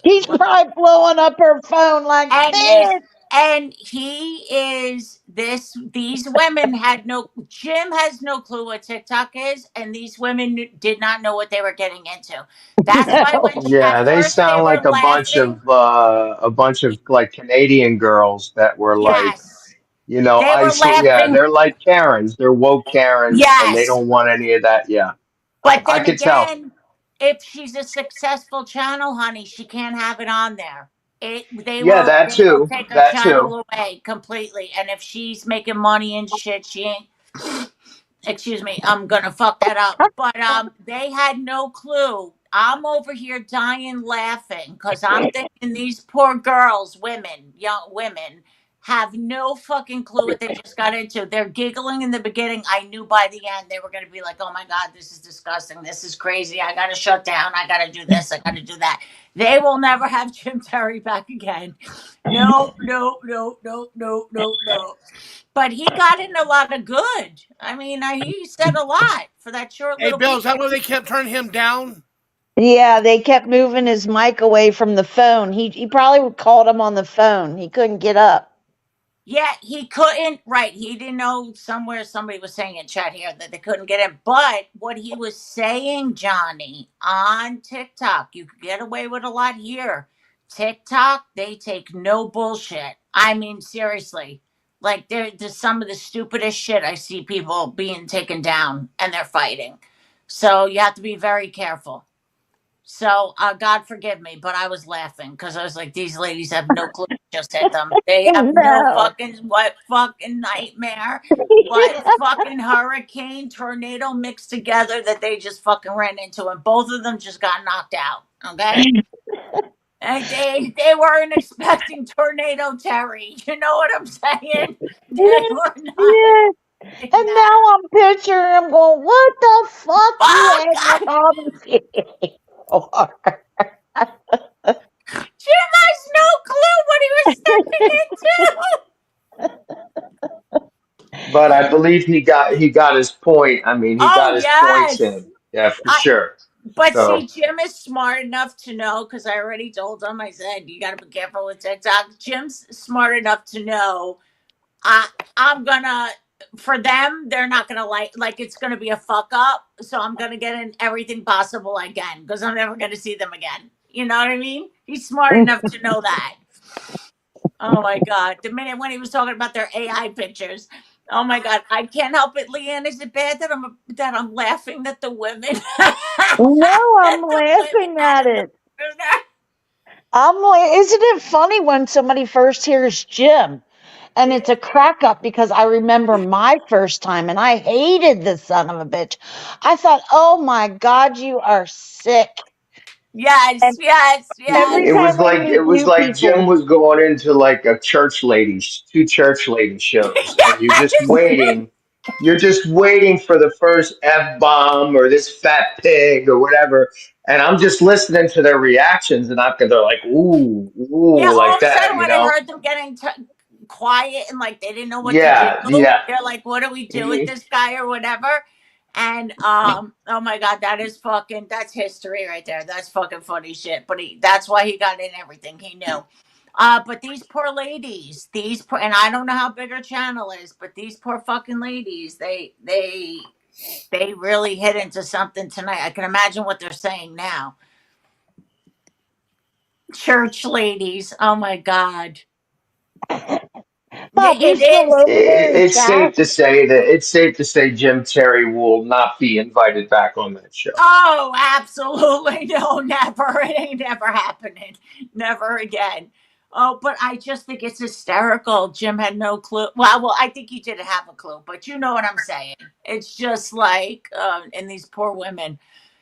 He's probably blowing up her phone like this. and he is this. These women had no. Jim has no clue what TikTok is, and these women did not know what they were getting into. That's why when Yeah, at they first they sound were like laughing. a bunch of like Canadian girls that were like, Yes, you know, they were yeah, laughing. they're like Karens. They're woke Karens and they Yes, don't want any of that. Yeah. but I then could tell. again, if she's a successful channel, honey, she can't have it on there. They Yeah, will that too. take her That too. channel away completely. And if she's making money and shit, she ain't. Excuse me, I'm gonna fuck that up. But they had no clue. I'm over here dying laughing because I'm thinking these poor girls, women, young women, have no fucking clue what they just got into. They're giggling in the beginning. I knew by the end they were gonna be like, "Oh my god, this is disgusting. This is crazy. I gotta shut down. I gotta do this. I gotta do that." They will never have Jim Terry back again. No, no, no, no, no, no, no. But he got in a lot of good. I mean, he said a lot for that short Hey, little Bill, is period. that why they kept turning him down? Yeah, they kept moving his mic away from the phone. He probably called him on the phone. He couldn't get up. Yeah, he couldn't. Right, he didn't know. Somewhere somebody was saying in chat here that they couldn't get in. But what he was saying, Johnny, on TikTok, you could get away with a lot here. TikTok, they take no bullshit. I mean, seriously. Like there's some of the stupidest shit I see people being taken down and they're fighting. So you have to be very careful. So, God forgive me, but I was laughing because I was like, these ladies have no clue what just hit them. They have no No. fucking what fucking nightmare, what fucking hurricane, tornado mixed together that they just fucking ran into, and both of them just got knocked out. Okay, and they weren't expecting tornado Terry. You know what I'm saying? They Yes, were not yes. expecting And that. now I'm picturing him going, what the fuck you Fuck! acting all this shit for? Jim has no clue what he was stepping into. But I believe he got his point. I mean, he got Oh his points yes. in. Yeah, for I sure. but see, So Jim is smart enough to know because I already told him. I said you got to be careful with TikTok. Jim's smart enough to know. I'm gonna for them. They're not gonna like it's gonna be a fuck up. So I'm gonna get in everything possible again because I'm never gonna see them again. You know what I mean? He's smart enough to know that. Oh my god! The minute when he was talking about their AI pictures, Oh my god, I can't help it, Leanne. Is it bad that I'm laughing that the women No, that I'm the women laughing got at in the it. corner? I'm like, isn't it funny when somebody first hears Jim? And it's a crack up because I remember my first time and I hated this son of a bitch. I thought, oh my God, you are sick. Yes, And yes, every It yes. time was I like meet it was new like Jim people, was going into like a church ladies, two church lady shows, and you're just Yes. waiting. You're just waiting for the first F bomb or this fat pig or whatever. And I'm just listening to their reactions, and they're like, ooh, Yeah, ooh, all like of a that, sudden you when I know? heard them getting quiet and like they didn't know what to do, Yeah, yeah. they're like, "What do we do with Mhm. this guy or whatever?" And oh my god, that's history right there. That's fucking funny shit. But that's why he got in everything he knew. But these poor ladies, and I don't know how big her channel is, but these poor fucking ladies, they really hit into something tonight. I can imagine what they're saying now. Church ladies, oh my god. Yeah, Bob, you it still is. over there in chat? It's safe to say Jim Terry will not be invited back on that show. Oh, absolutely. No, never. It ain't never happening. Never again. Oh, but I just think it's hysterical. Jim had no clue. Well, I think he didn't have a clue, but you know what I'm saying. It's just like, and these poor women.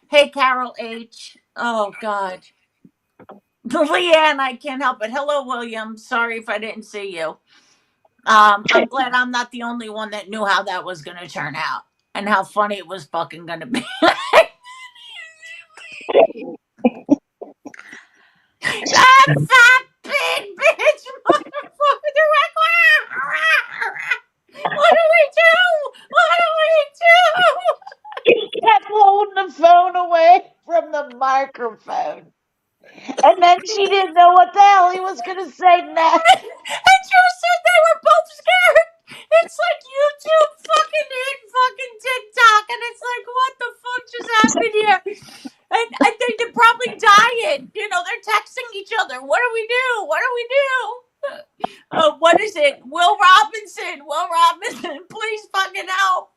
Hey, Carol H. Oh, God. Leanne, I can't help it. Hello, William. Sorry if I didn't see you. I'm glad I'm not the only one that knew how that was going to turn out and how funny it was fucking going to be. That fat pig bitch motherfucker. They're like, what do we do? What do we do? He kept holding the phone away from the microphone. And then she didn't know what the hell he was going to say next. And you said they were both scared. It's like YouTube fucking hit fucking TikTok, and it's like, what the fuck just happened here? And I think they're probably dying. You know, they're texting each other. What do we do? What do we do? What is it? Will Robinson. Will Robinson. Please fucking help.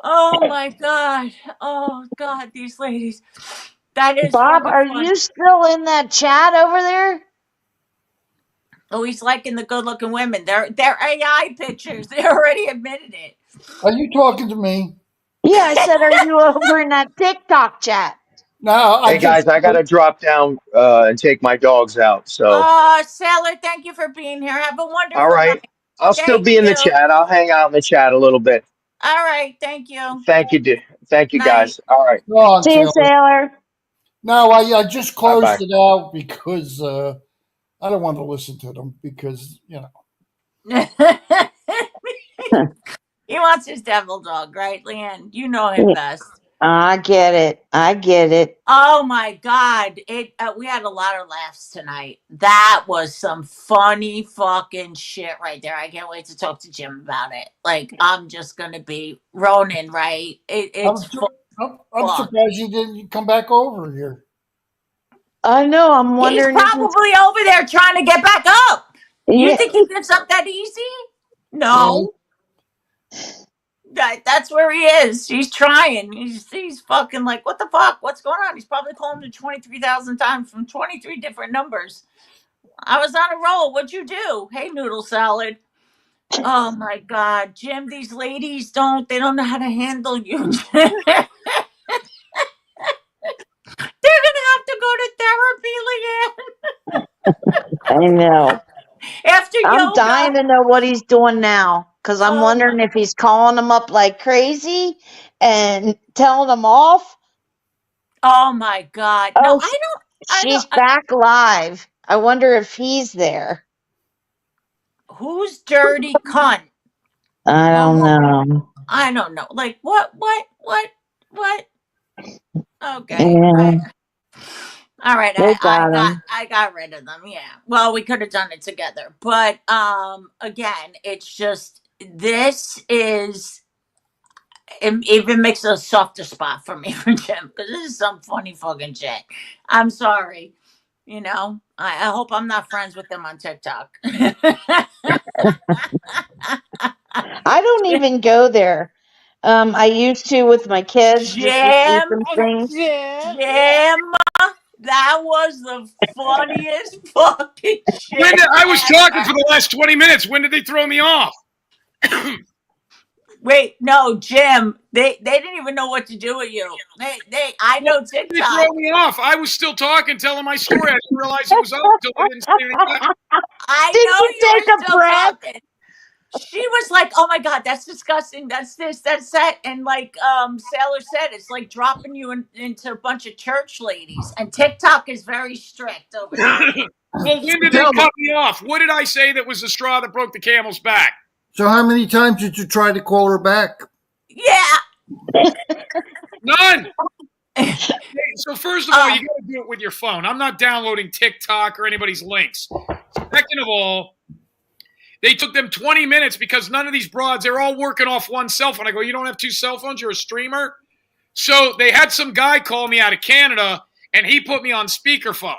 Oh my God. Oh God, these ladies. That is Bob, fucking are fun. you still in that chat over there? Oh, he's liking the good looking women. They're AI pictures. They already admitted it. Are you talking to me? Yeah, I said, are you over in that TikTok chat? No, I Hey just guys, I gotta drop down and take my dogs out. So, Sailor, thank you for being here. Have a all wonderful right, night. I'll still Thank be in you. the chat. I'll hang out in the chat a little bit. All right. Thank you. Thank you Night. guys. All right, go on, See you, Taylor. Sailor. No, I just bye closed bye. it out because I don't want to listen to them because He wants his devil dog, right, Leanne? You know him Yeah, best. I get it. I get it. Oh my God! It we had a lot of laughs tonight. That was some funny fucking shit right there. I can't wait to talk to Jim about it. Like I'm just gonna be Ronin, right? It's I'm full I'm fuck. surprised you didn't come back over here. I know. I'm He's wondering if he's. probably over there trying to get back up. You Yeah. think he gives up that easy? Well, No. That's where he is. He's trying. He's fucking like, what the fuck? What's going on? He's probably calling me 23,000 times from 23 different numbers. I was on a roll. What'd you do? Hey, noodle salad. Oh my God, Jim, these ladies they don't know how to handle you. They're gonna have to go to therapy, I know. Leanne, after I'm dying yoga. to know what he's doing now because I'm Oh my, wondering if he's calling them up like crazy and telling them off. oh my God. No, Oh, I she's don't, back live. I wonder if he's there. who's dirty cunt? I don't Oh, know. I don't know. Like what? Okay, Yeah, all right. they got him. I got rid of them. Yeah. Well, we could have done it together, but again, it's just this is it even makes a softer spot for me for Jim because this is some funny fucking shit. I'm sorry. You know, I hope I'm not friends with them on TikTok. I don't even go there. I used to with my kids just to see Jim, some things. Jim, that was the funniest fucking When shit I was talking ever. for the last 20 minutes, when did they throw me off? Wait, no, Jim. They didn't even know what to do with you. I Well, know they throw TikTok. me off. I was still talking, telling my story. I didn't realize it was up until they didn't say anything back. I Did know you you take were a still breath? talking. She was like, "Oh my god, that's disgusting. That's this, that's that," and like Sailor said, it's like dropping you into a bunch of church ladies. And TikTok is very strict over there. Well, when did they cut me off? What did I say that was the straw that broke the camel's back? So how many times did you try to call her back? Yeah. None. So first of all, you got to do it with your phone. I'm not downloading TikTok or anybody's links. Second of all, they took them 20 minutes because none of these broads, they're all working off one cell phone. I go, you don't have two cell phones? You're a streamer? So they had some guy call me out of Canada, and he put me on speakerphone.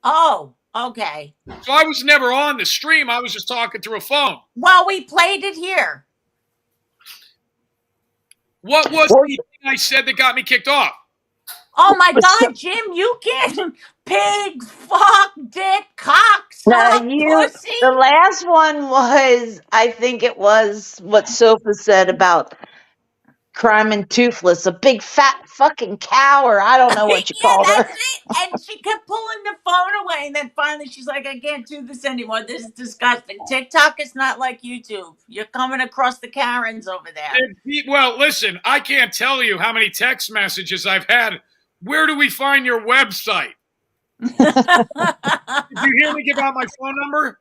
Oh, okay. So I was never on the stream. I was just talking through a phone. Well, we played it here. What was the thing I said that got me kicked off? Oh my God, Jim, you can pig, fuck, dick, cock, No, suck, pussy. the last one was, I think it was what Sophia said about crime and toothless, a big fat fucking cow, or I don't know what you Yeah, called her. that's it. And she kept pulling the phone away. And then finally she's like, I can't do this anymore. This is disgusting. TikTok is not like YouTube. You're coming across the Karens over there. Well, listen, I can't tell you how many text messages I've had. Where do we find your website? Did you hear me give out my phone number?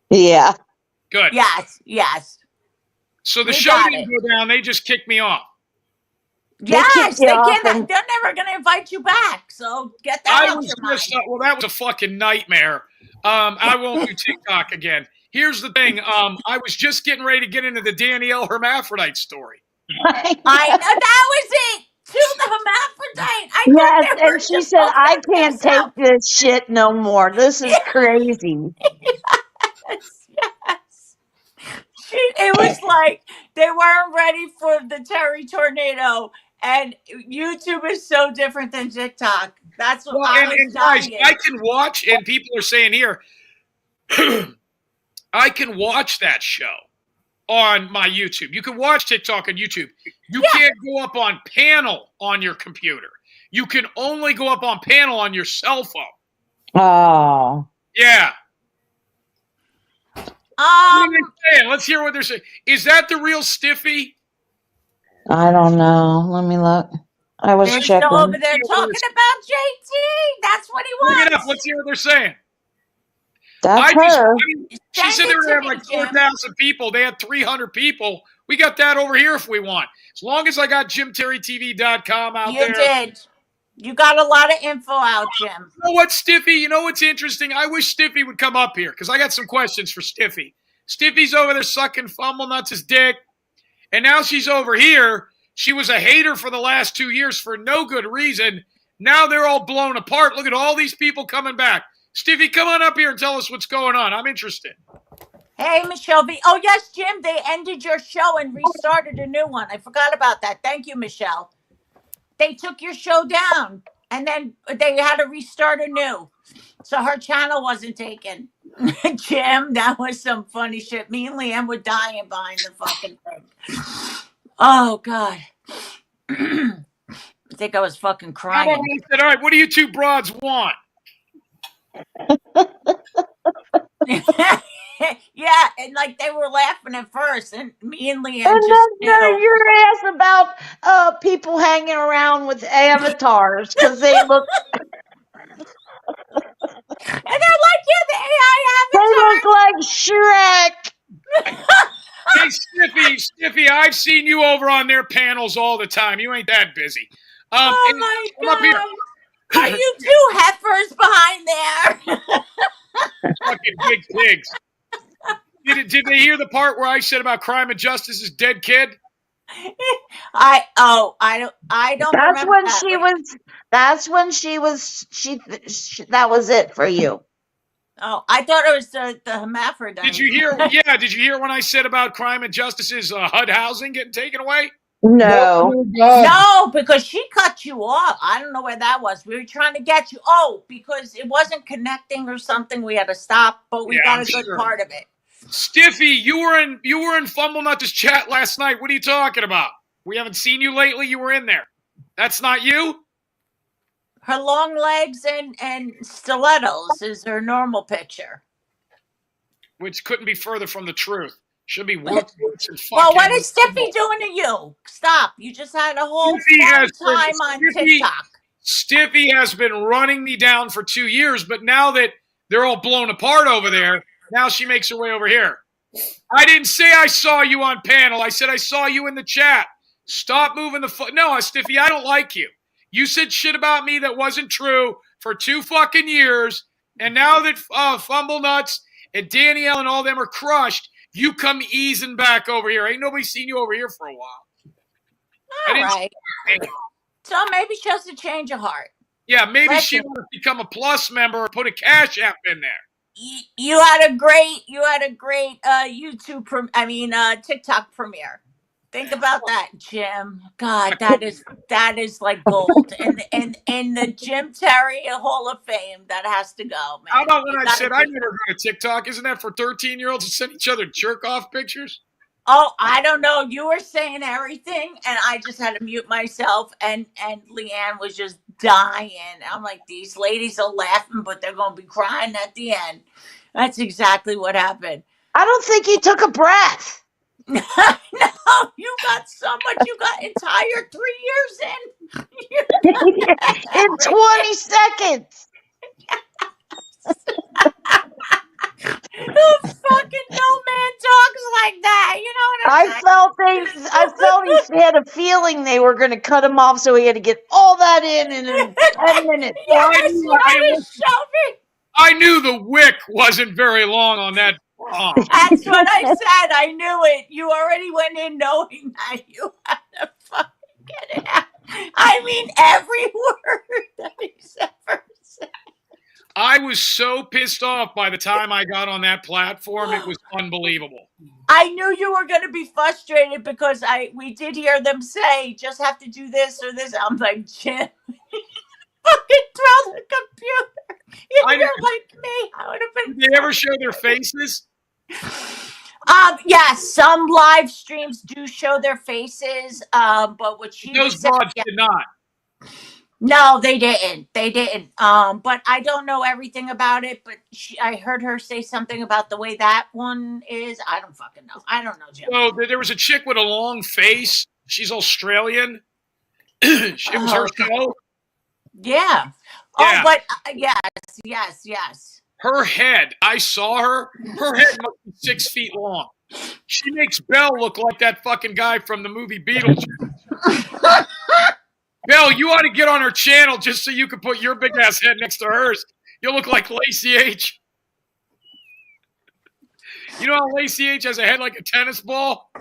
Yeah. Good. Yes. So the show didn't go down. They just kicked me off. Yes, they can. They're never going to invite you back. So get that out your mind. Well, that was a fucking nightmare. I won't do TikTok again. Here's the thing. I was just getting ready to get into the Danielle hermaphrodite story. I know that was it. To the hermaphrodite. I Yes, thought they were and she just said, both I gonna can't take this shit no more. This is crazy. Yes. It was like they weren't ready for the Terry tornado, and YouTube is so different than TikTok. That's what I was guys, dying. I can watch, and people are saying here, I can watch that show on my YouTube. You can watch TikTok on YouTube. You can't go up on panel on your computer. You can only go up on panel on your cell phone. Oh. Yeah. Let's hear what they're saying. Is that the real Stiffy? I don't know. Let me look. I was They're checking. still over there talking about JT. That's what he wants. Bring it up. Let's hear what they're saying. That's her. She said they were going to have like 4,000 people. They had 300 people. We got that over here if we want. As long as I got JimTerryTV.com out there. You did. You got a lot of info out, Jim. You know what, Stiffy? You know what's interesting? I wish Stiffy would come up here because I got some questions for Stiffy. Stiffy's over there sucking fumble nuts his dick. And now she's over here. She was a hater for the last 2 years for no good reason. Now they're all blown apart. Look at all these people coming back. Stiffy, come on up here and tell us what's going on. I'm interested. Hey, Michelle V. Oh, yes, Jim. They ended your show and restarted a new one. I forgot about that. Thank you, Michelle. They took your show down, and then they had to restart anew. So her channel wasn't taken. Jim, that was some funny shit. Me and Liam were dying behind the fucking thing. Oh, God. I think I was fucking crying. I said, all right, what do you two broads want? Yeah, and like they were laughing at first, and me and Liam And just then your ass about people hanging around with avatars because they look. And they're like, yeah, the AI avatars. They look like Shrek. Hey, Stiffy, I've seen you over on their panels all the time. You ain't that busy. Oh my God. Up here. Are you two heifers behind there? Fucking big pigs. Did they hear the part where I said about crime and justice's dead kid? I don't That's remember when that was it for you. Oh, I thought it was the hermaphrodite. Did you hear? Yeah, did you hear when I said about crime and justice's HUD housing getting taken away? No. Oh God. No, because she cut you off. I don't know where that was. We were trying to get you. Oh, because it wasn't connecting or something. We had to stop, but we Yeah, got I'm a good sure. part of it. Stiffy, you were in Fumble Nut's chat last night. What are you talking about? We haven't seen you lately. You were in there. That's not you? Her long legs and stilettos is her normal picture. Which couldn't be further from the truth. Should be working and Well, what fucking. is Stiffy doing to you? Stop. You just had a whole Stiffy fun has been, time on TikTok. Stiffy has been running me down for 2 years, but now that they're all blown apart over there, now she makes her way over here. I didn't say I saw you on panel. I said I saw you in the chat. Stop moving the foot. No, Stiffy, I don't like you. You said shit about me that wasn't true for 2 fucking years, and now that Fumble Nuts and Danielle and all them are crushed, you come easing back over here. Ain't nobody seen you over here for a while. All right. So maybe she has to change her heart. Yeah, maybe she want to become a Plus member or put a Cash App in there. You had a great YouTube TikTok premiere. Think about that, Jim. God, that is like gold. And the Jim Terry Hall of Fame, that has to go, man. How about when I said I never go to TikTok? Isn't that for 13-year-olds to send each other jerk off pictures? Oh, I don't know. You were saying everything, and I just had to mute myself. And Leanne was just dying. I'm like, these ladies are laughing, but they're gonna be crying at the end. That's exactly what happened. I don't think you took a breath. No, you got so much. You got entire 3 years in. In 20 seconds. Who fucking no man talks like that? You know what I'm saying? I felt he had a feeling they were going to cut him off, so he had to get all that in 10 minutes. Yes, I knew the wick wasn't very long on that. That's what I said. I knew it. You already went in knowing that you had to fucking get it out. I mean, every word that he's ever said. I was so pissed off by the time I got on that platform. It was unbelievable. I knew you were going to be frustrated because we did hear them say, just have to do this or this. I'm like, Jim, fucking throw the computer. If you're like me, I would have been. Did they ever show their faces? Yeah, some live streams do show their faces. But what she Those broads did not. No, they didn't. They didn't. But I don't know everything about it. But I heard her say something about the way that one is. I don't fucking know. I don't know, Jim. So there was a chick with a long face. She's Australian. It was her show. Yeah. Oh, but yes. Her head, I saw her. Her head must be 6 feet long. She makes Belle look like that fucking guy from the movie Beetlejuice. Belle, you ought to get on her channel just so you can put your big ass head next to hers. You'll look like Lacey H. You know how Lacey H has a head like a tennis ball?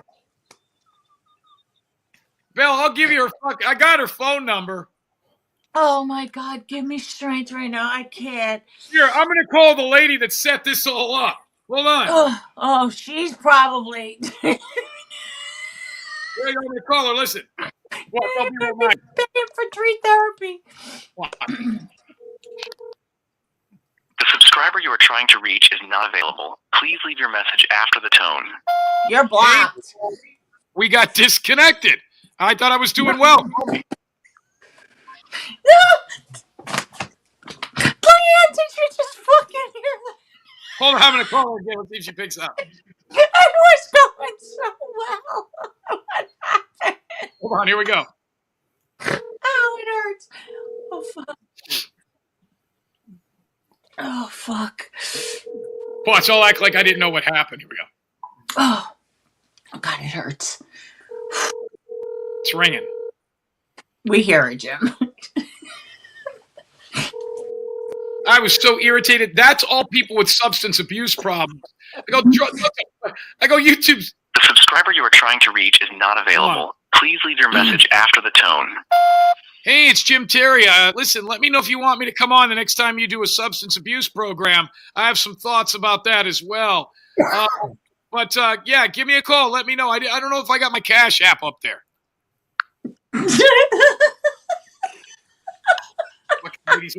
Belle, I'll give you I got her phone number. Oh my God, give me strength right now. I can't. Here, I'm going to call the lady that set this all up. Hold on. Oh, she's probably. Wait, I'm going to call her. Listen. What? I'll be right back. Paying for tree therapy. What? The subscriber you are trying to reach is not available. Please leave your message after the tone. You're blocked. We got disconnected. I thought I was doing well. Leanne, did you just fucking hear that? Hold on, I'm going to call her again. Let's see if she picks up. It was going so well. What happened? Hold on, here we go. Ow, it hurts. Oh, fuck. Oh, fuck. Watch, I'll act like I didn't know what happened. Here we go. Oh, God, it hurts. It's ringing. We hear it, Jim. I was so irritated. That's all people with substance abuse problems. I go, YouTube's. The subscriber you are trying to reach is not available. Please leave your message after the tone. Hey, it's Jim Terry. Listen, let me know if you want me to come on the next time you do a substance abuse program. I have some thoughts about that as well. But yeah, give me a call. Let me know. I don't know if I got my Cash App up there. Leanne, these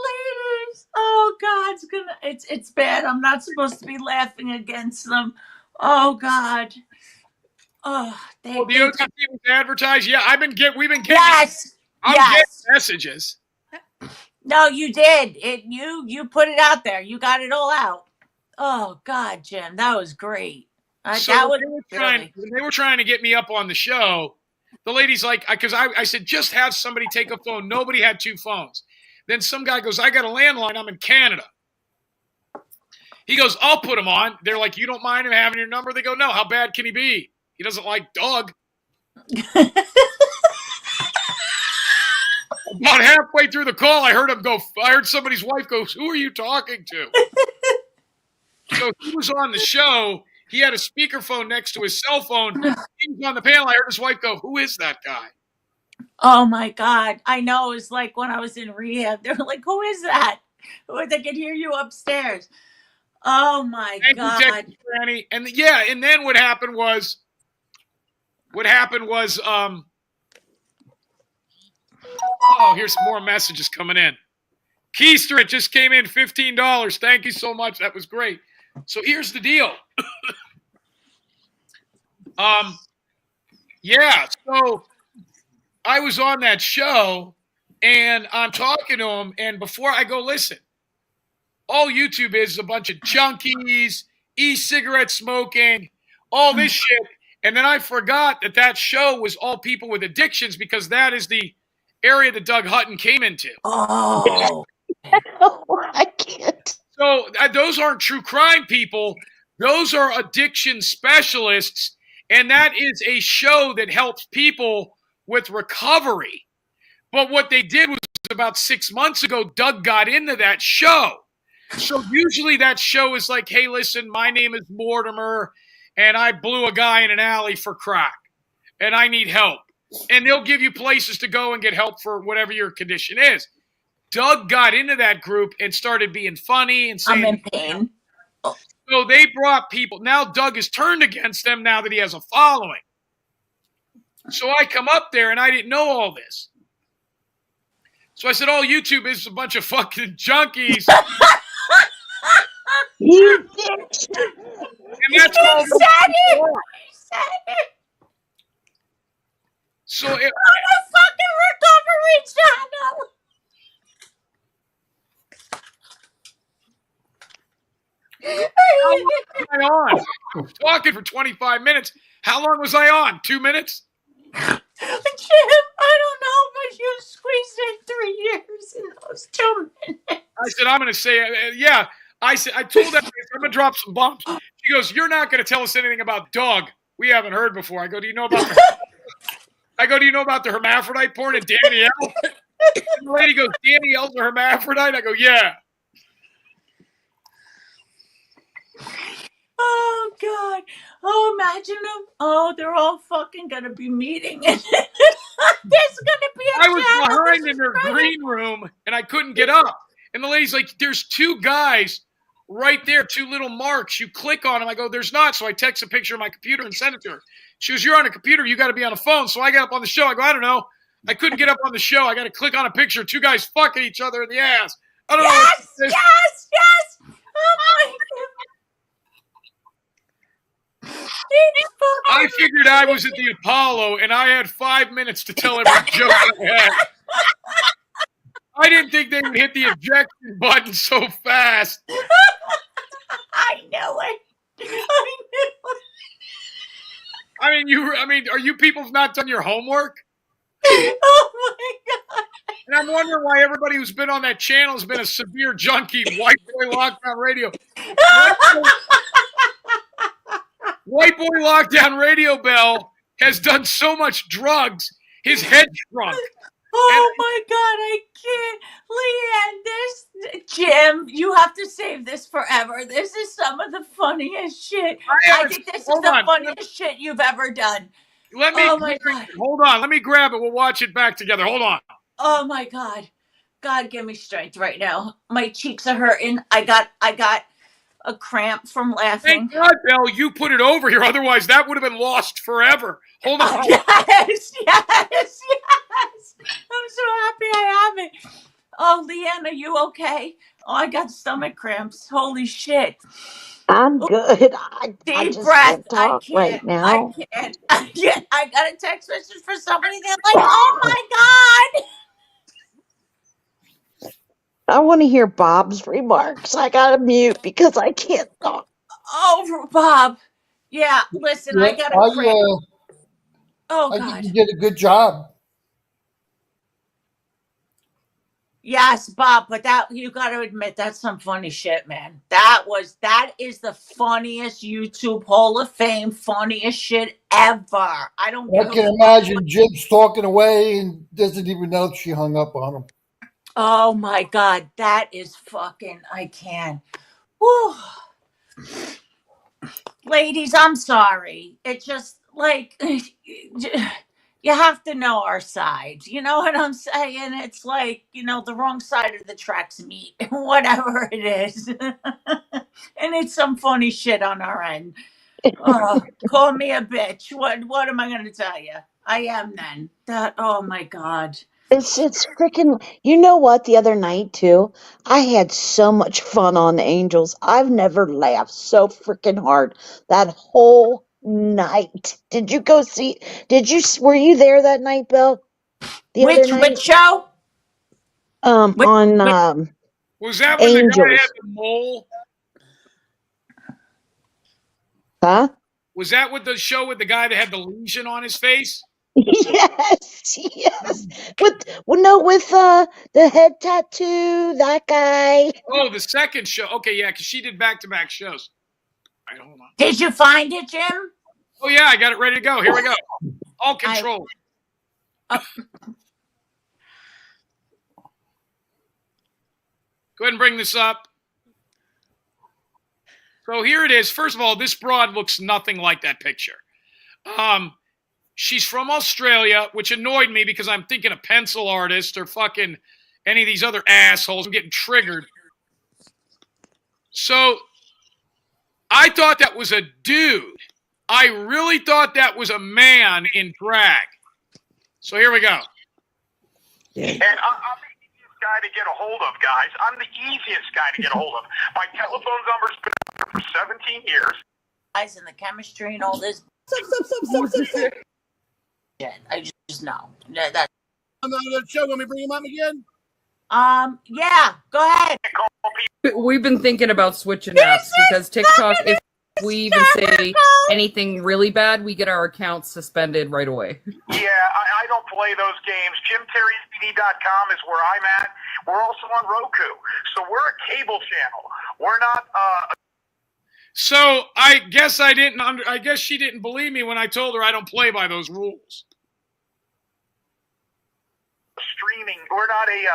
ladies. Oh God, it's bad. I'm not supposed to be laughing against them. Oh God. Oh, the OTT was advertised. Yeah, we've been getting. Yes. I'm getting messages. No, you did. You put it out there. You got it all out. Oh God, Jim, that was great. So that was when they were trying to get me up on the show, the lady's like, because I said, just have somebody take a phone. Nobody had 2 phones. Then some guy goes, I got a landline. I'm in Canada. He goes, I'll put him on. They're like, you don't mind him having your number? They go, no. How bad can he be? He doesn't like Doug. About halfway through the call, I heard somebody's wife go, who are you talking to? So he was on the show. He had a speakerphone next to his cell phone. He was on the panel. I heard his wife go, who is that guy? Oh my God. I know. It was like when I was in rehab. They were like, who is that? They could hear you upstairs. Oh my God. Thank you, Granny. And and then what happened was oh, here's some more messages coming in. Keister, it just came in, $15. Thank you so much. That was great. So here's the deal. So I was on that show and I'm talking to him, and before I go, listen, all YouTube is a bunch of junkies, e-cigarette smoking, all this shit. And then I forgot that show was all people with addictions, because that is the area that Doug Hutton came into. Oh, I can't. So those aren't true crime people. Those are addiction specialists. And that is a show that helps people with recovery. But what they did was, about 6 months ago, Doug got into that show. So usually that show is like, hey, listen, my name is Mortimer, and I blew a guy in an alley for crack, and I need help. And they'll give you places to go and get help for whatever your condition is. Doug got into that group and started being funny and saying, I'm in pain. So they brought people. Now Doug is turned against them now that he has a following. So I come up there and I didn't know all this. So I said, oh, YouTube is a bunch of fucking junkies. You bitch. And that's all You said it. You said it. So on a fucking recovery channel. How long was I on? I was talking for 25 minutes. How long was I on? 2 minutes? Jim, I don't know, but you squeezed in 3 years in those 2 minutes. I said, I'm going to say, yeah. I told that I'm going to drop some bombs. She goes, you're not going to tell us anything about Doug we haven't heard before. I go, do you know about the hermaphrodite porn and Danielle? And the lady goes, Danielle's a hermaphrodite? I go, yeah. Oh God! Oh, imagine them! Oh, they're all fucking gonna be meeting. There's gonna be a I was behind in her green room and I couldn't get up. And the lady's like, there's 2 guys right there, 2 little marks. You click on them. I go, there's not. So I text a picture of my computer and send it to her. She goes, you're on a computer. You got to be on a phone. So I got up on the show. I go, I don't know. I couldn't get up on the show. I got to click on a picture of 2 guys fucking each other in the ass. I don't know. Yes! Oh my God! I figured I was at the Apollo and I had 5 minutes to tell every joke I had. I didn't think they would hit the ejection button so fast. I knew it. I mean, are you people not done your homework? Oh my God. And I'm wondering why everybody who's been on that channel has been a severe junkie. White Boy Lockdown Radio. White Boy Lockdown Radio Bell has done so much drugs, his head shrunk. Oh my God, I can't. Leanne, Jim, you have to save this forever. This is some of the funniest shit. I think this is the funniest shit you've ever done. Let me. Oh my God. Hold on. Let me grab it. We'll watch it back together. Hold on. Oh my God. God, give me strength right now. My cheeks are hurting. I got a cramp from Thank laughing. God, Belle, you put it over here. Otherwise, that would have been lost forever. Hold on. Yes, yes, yes. I'm so happy I have it. Oh, Leanne, are you okay? Oh, I got stomach cramps. Holy shit. I'm Oh, good. I deep just breath. can't talk right I now. can't. I can't. I got a text message for somebody. They're like, oh my God. I want to hear Bob's remarks. I gotta mute because I can't talk. Oh, Bob. Yeah, listen, Yeah, I got a cramp. Oh, I think God. you did a good job. Yes, Bob, but that you got to admit that's some funny shit, man. That is the funniest YouTube Hall of Fame funniest shit ever. I don't I give a can fuck. imagine Jim's talking away and doesn't even know she hung up on him. Oh my God, that is fucking. I can't. Whew. Ladies, I'm sorry. It just like you have to know our side. You know what I'm saying? It's like, the wrong side of the tracks meet, whatever it is. And it's some funny shit on our end. Oh, call me a bitch. What am I gonna tell you? I am then. Oh my God. It's freaking. You know what? The other night too, I had so much fun on Angels. I've never laughed so freaking hard that whole night. Did you go see? Did you? Were you there that night, Bill? The other Which night, show? on Which Was that when the guy had Angels, the mole? huh? Was that with the show with the guy that had the lesion on his face? Yes, yes. With the head tattoo, that guy. Oh, the second show. Okay, yeah, because she did back-to-back shows. All right, hold on. Did you find it, Jim? Oh, yeah, I got it ready to go. Here we go. All I control. uh, Go ahead and bring this up. So here it is. First of all, this broad looks nothing like that picture. She's from Australia, which annoyed me because I'm thinking a pencil artist or fucking any of these other assholes. I'm getting triggered. So I thought that was a dude. I really thought that was a man in drag. So here we go. And I'm the easiest guy to get a hold of, guys. I'm the easiest guy to get a hold of. My telephone number's been for 17 years. Guys, and the chemistry and all this Stop. shit. I just know that. On the show, when we bring him up again? Yeah. Go ahead. We've been thinking about switching apps because TikTok, if we even say anything really bad, we get our accounts suspended right away. Yeah, I don't play those games. JimTerryTV.com is where I'm at. We're also on Roku. So we're a cable channel. We're not So I guess I didn't. I guess she didn't believe me when I told her I don't play by those rules. streaming. We're not a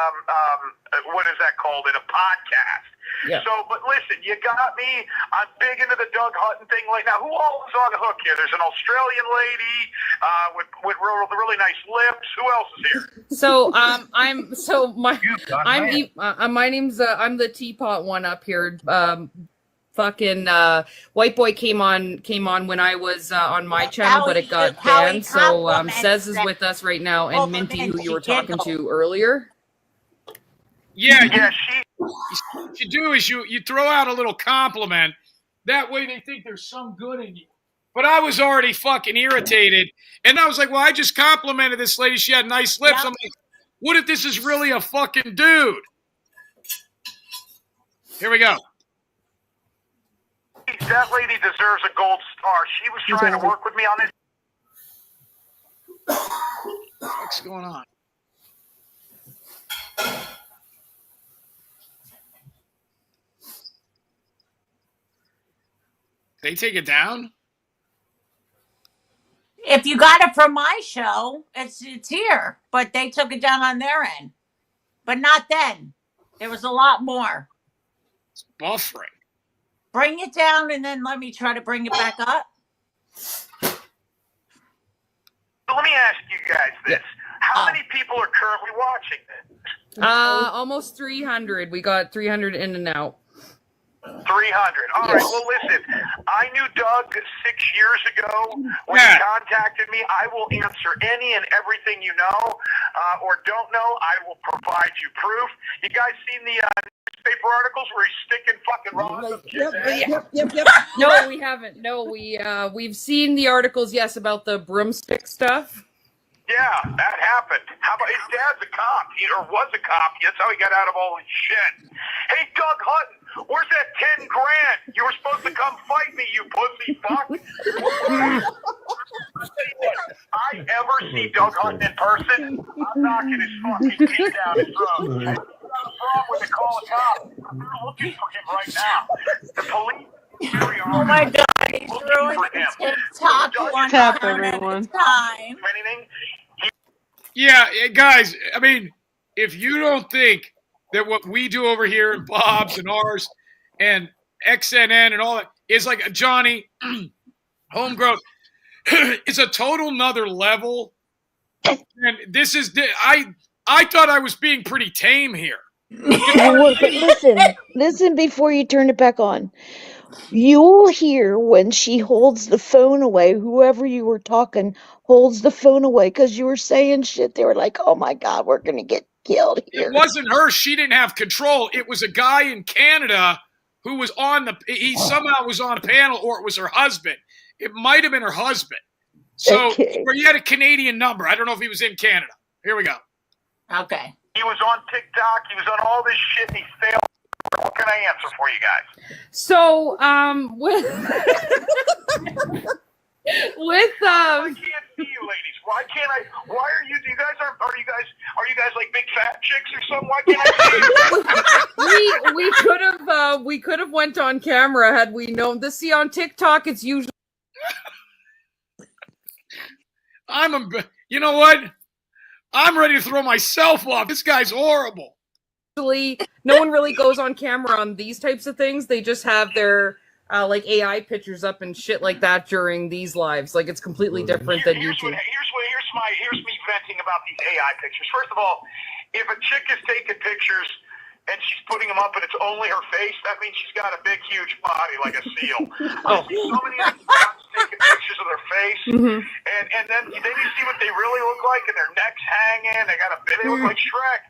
what is that called? In a podcast. Yeah. So, but listen, you got me. I'm big into the Doug Hutton thing right now. Who all is on the hook here? There's an Australian lady with really nice lips. Who else is here? So my name's I'm the teapot one up here. Fucking White Boy came on when I was on my channel, but it got banned. So Cez is with us right now, and Minty, who you were talking to earlier. Yeah. What you do is you throw out a little compliment. That way they think there's some good in you. But I was already fucking irritated, and I was like, well, I just complimented this lady. She had nice lips. I'm like, what if this is really a fucking dude? Here we go. That lady deserves a gold star. She was trying to work with me on this. What's going on? They take it down? If you got it from my show, it's here. But they took it down on their end. But not then. There was a lot more. It's buffering. Bring it down and then let me try to bring it back up. So let me ask you guys this. How many people are currently watching this? Almost 300. We got 300 in and out. 300. All right. Well, listen, I knew Doug 6 years ago. When he contacted me, I will answer any and everything you know or don't know. I will provide you proof. You guys seen the newspaper articles where he's sticking fucking rods up kids' heads? Yep. No, we haven't. No, we've seen the articles, yes, about the broomstick stuff. Yeah, that happened. How about his dad's a cop, or was a cop. That's how he got out of all this shit. Hey, Doug Hutton, where's that 10 grand? You were supposed to come fight me, you pussy fuck. I ever see Doug Hutton in person, I'm knocking his fucking teeth down his throat. What's wrong with the call a cop? They're looking for him right now. The police. Oh my God, he's ruining TikTok one Tap turn at a everyone. time. Yeah, guys, I mean, if you don't think that what we do over here in Bob's and ours and XNN and all that is like a Johnny homegrown, it's a total nother level. And this is, I thought I was being pretty tame here. But listen before you turn it back on. You'll hear when she holds the phone away, whoever you were talking holds the phone away because you were saying shit. They were like, oh my God, we're going to get killed here. It wasn't her. She didn't have control. It was a guy in Canada who was he somehow was on a panel, or it was her husband. It might have been her husband. So, or he had a Canadian number. I don't know if he was in Canada. Here we go. Okay. He was on TikTok. He was on all this shit, and he failed. What can I answer for you guys? So, with I can't see you, ladies. Why can't I? Why are you? Are you guys like big fat chicks or something? Why can't I see you? we could have went on camera had we known. See, on TikTok, it's usually. You know what? I'm ready to throw myself off. This guy's horrible. No one really goes on camera on these types of things. They just have their like AI pictures up and shit like that during these lives. Like, it's completely different than YouTube. Here's me venting about these AI pictures. First of all, if a chick is taking pictures and she's putting them up and it's only her face, that means she's got a big, huge body like a seal. I see so many of these guys taking pictures of their face, and then you see what they really look like, and their necks hanging. They look like Shrek.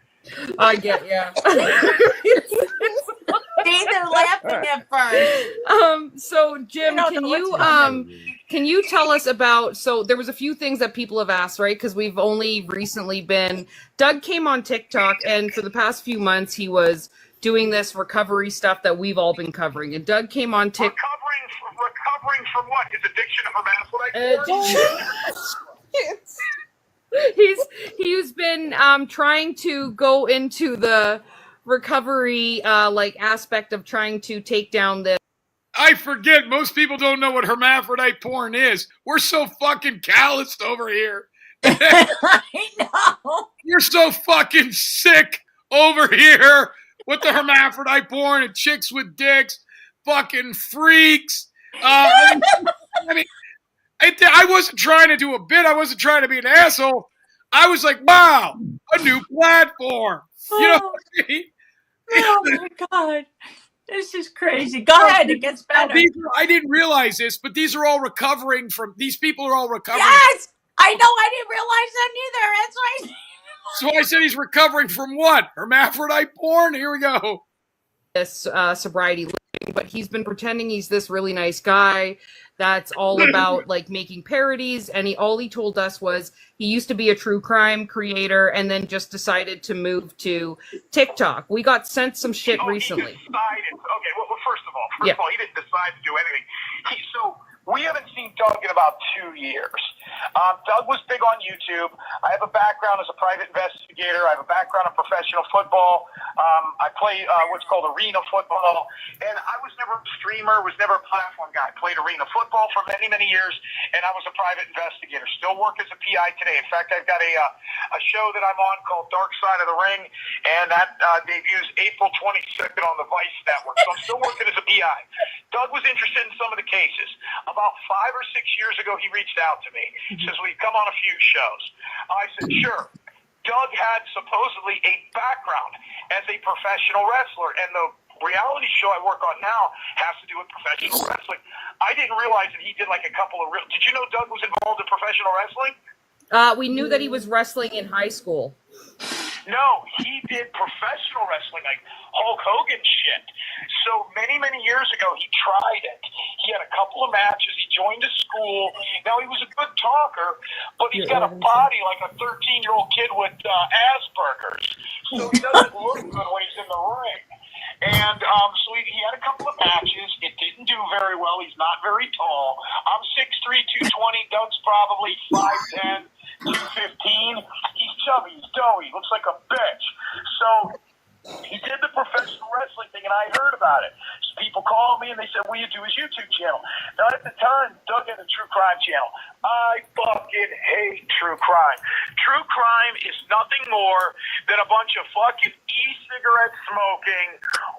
I get, yeah. See, they're laughing at first. So Jim, can you tell us about? So there was a few things that people have asked, right? Because we've only recently been. Doug came on TikTok, and for the past few months, he was doing this recovery stuff that we've all been covering. And Doug came on TikTok. Recovering from what? His addiction of hermaphrodite? He's been trying to go into the recovery like aspect of trying to take down this. I forget, most people don't know what hermaphrodite porn is. We're so fucking calloused over here. I know. You're so fucking sick over here with the hermaphrodite porn and chicks with dicks, fucking freaks. I mean, I wasn't trying to do a bit. I wasn't trying to be an asshole. I was like, wow, a new platform. You know what I mean? Oh my God. This is crazy. Go ahead. It gets better. I didn't realize this, but these people are all recovering. Yes! I know. I didn't realize that neither. That's why. So I said he's recovering from what? Hermaphrodite porn? Here we go. This sobriety living, but he's been pretending he's this really nice guy that's all about like making parodies, and all he told us was he used to be a true crime creator and then just decided to move to TikTok. We got sent some shit recently. He decided. Okay, well, first of all, he didn't decide to do anything. So we haven't seen Doug in about 2 years. Doug was big on YouTube. I have a background as a private investigator. I have a background in professional football. I play what's called arena football. And I was never a streamer, was never a platform guy. I played arena football for many, many years, and I was a private investigator. Still work as a PI today. In fact, I've got a show that I'm on called Dark Side of the Ring, and that debuts April 22nd on the Vice Network. So I'm still working as a PI. Doug was interested in some of the cases. about 5 or 6 years ago, he reached out to me. He says, will you come on a few shows? I said, sure. Doug had supposedly a background as a professional wrestler, and the reality show I work on now has to do with professional wrestling. I didn't realize that he did like a couple of real... Did you know Doug was involved in professional wrestling? We knew that he was wrestling in high school. No, he did professional wrestling, like Hulk Hogan shit. So many, many years ago, he tried it. He had a couple of matches. He joined a school. Now, he was a good talker, but he's got a body like a 13-year-old kid with Asperger's. So he doesn't look good when he's in the ring. And so he had a couple of matches. It didn't do very well. He's not very tall. I'm 6'3", 220. Doug's probably 5'10", 215. He's chubby. He's doughy. He looks like a bitch. So he did the professional wrestling thing, and I heard about it. So people called me, and they said, will you do his YouTube channel? Now, at the time, Doug had a true crime channel. I fucking hate true crime. True crime is nothing more than a bunch of fucking e-cigarette smoking,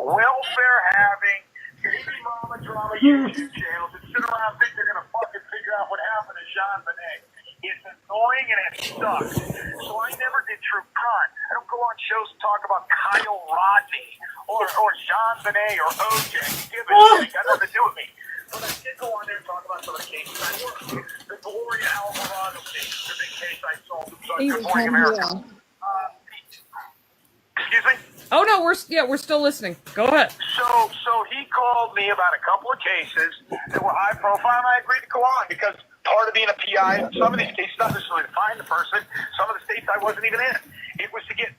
welfare having, baby mama drama YouTube channels that sit around and think they're going to fucking figure out what happened to 𝙎𝙊𝙈𝙀. It's annoying and it sucks. So I never did true crime. I don't go on shows and talk about 𝙎𝙊𝙈𝙀 or 𝙎𝙊𝙈 or OJ. Give it a got nothing to do with me. But I did go on there and talk about some of the cases I worked. The 𝙎𝙊𝙈𝙀 case, the big case I solved. Good Morning America. Excuse me? Oh no, we're still listening. Go ahead. So he called me about a couple of cases that were high profile, and I agreed to go on because part of being a PI in some of these cases, not necessarily to find the person, some of the states I wasn't even in. It was to get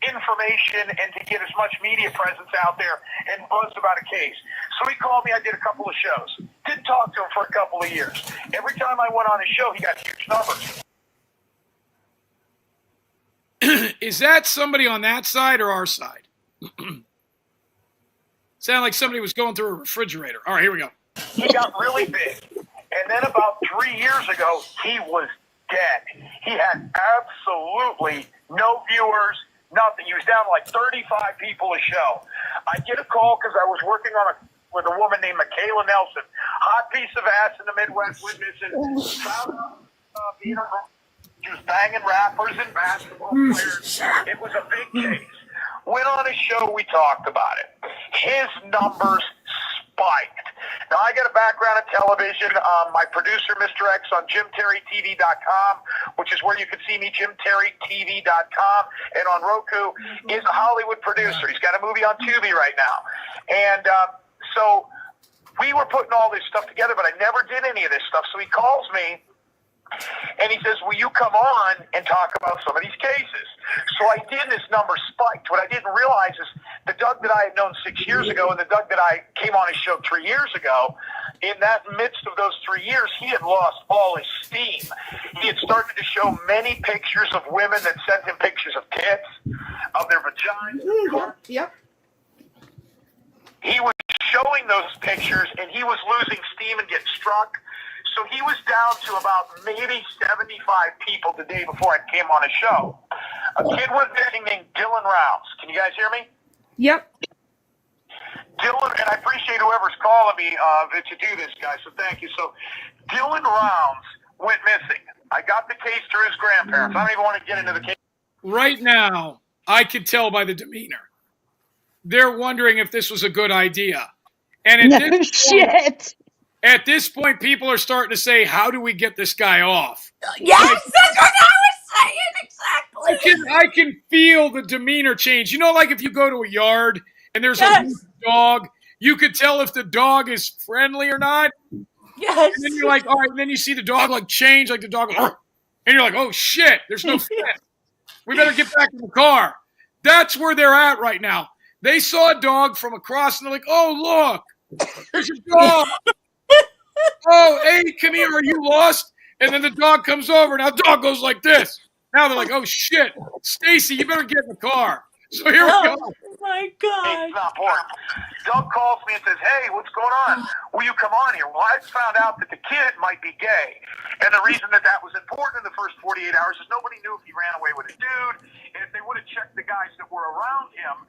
information and to get as much media presence out there and buzz about a case. So he called me. I did a couple of shows. Didn't talk to him for a couple of years. Every time I went on his show, he got huge numbers. Is that somebody on that side or our side? Sounded like somebody was going through a refrigerator. All right, here we go. He got really big. And then about 3 years ago, he was dead. He had absolutely no viewers, nothing. He was down to like 35 people a show. I get a call because I was working on with a woman named Michaela Nelson. Hot piece of ass in the Midwest, witnessing. Found out she was banging rappers and basketball players. It was a big case. Went on a show, we talked about it. His numbers spiked. Now, I got a background in television. My producer, Mr. X, on JimTerryTV.com, which is where you can see me, JimTerryTV.com, and on Roku, is a Hollywood producer. He's got a movie on Tubi right now. And so we were putting all this stuff together, but I never did any of this stuff. So he calls me, and he says, will you come on and talk about some of these cases? So I did, and this number spiked. What I didn't realize is the Doug that I had known 6 years ago and the Doug that I came on his show 3 years ago, in that midst of those 3 years, he had lost all his steam. He had started to show many pictures of women that sent him pictures of tits, of their vaginas. Yep. He was showing those pictures, and he was losing steam and getting struck. So he was down to about maybe 75 people the day before I came on his show. A kid was missing named Dylan Rounds. Can you guys hear me? Yep. Dylan, and I appreciate whoever's calling me to do this, guys, so thank you. So Dylan Rounds went missing. I got the case through his grandparents. I don't even want to get into the case. Right now, I could tell by the demeanor. They're wondering if this was a good idea. And at this point, people are starting to say, how do we get this guy off? Yes, that's what I was saying, exactly. I can feel the demeanor change. You know, like if you go to a yard and there's a dog, you could tell if the dog is friendly or not. Yes. And then you're like, all right, and then you see the dog like change, like the dog, and you're like, oh shit, there's no fit. We better get back in the car. That's where they're at right now. They saw a dog from across and they're like, oh, look, there's a dog. Oh, hey, come here, are you lost? And then the dog comes over, and now the dog goes like this. Now they're like, oh, shit. Stacy, you better get in the car. So here we go. Oh, my God. It's not important. Doug calls me and says, hey, what's going on? Will you come on here? Well, I found out that the kid might be gay. And the reason that was important in the first 48 hours is nobody knew if he ran away with a dude. And if they would have checked the guys that were around him,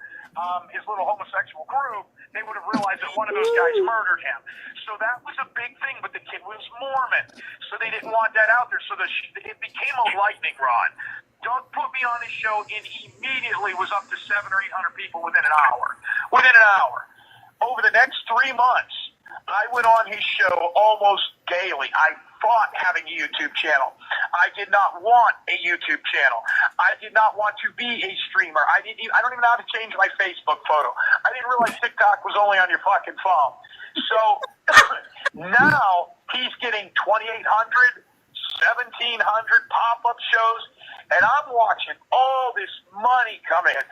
his little homosexual group, they would have realized that one of those guys murdered him. So that was a big thing, but the kid was Mormon, so they didn't want that out there. So it became a lightning rod. Doug put me on his show and immediately was up to 700 or 800 people within an hour. Within an hour. Over the next 3 months, I went on his show almost daily. I fought having a YouTube channel. I did not want a YouTube channel. I did not want to be a streamer. I don't even know how to change my Facebook photo. I didn't realize TikTok was only on your fucking phone. So now he's getting 2,800, 1,700 pop-up shows, and I'm watching all this money come in,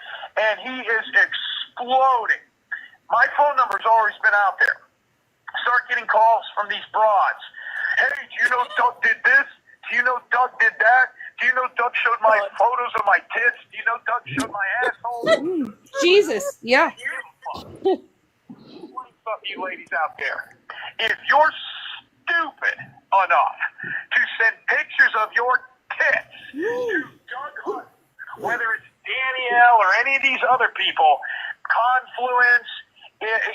and he is exploding. My phone number's always been out there. Start getting calls from these broads. Hey, do you know Doug did this? Do you know Doug did that? Do you know Doug showed my photos of my tits? Do you know Doug showed my asshole? Jesus, yeah. Fuck you ladies out there. If you're stupid enough to send pictures of your tits to Doug Hunt, whether it's Danielle or any of these other people, Confluence,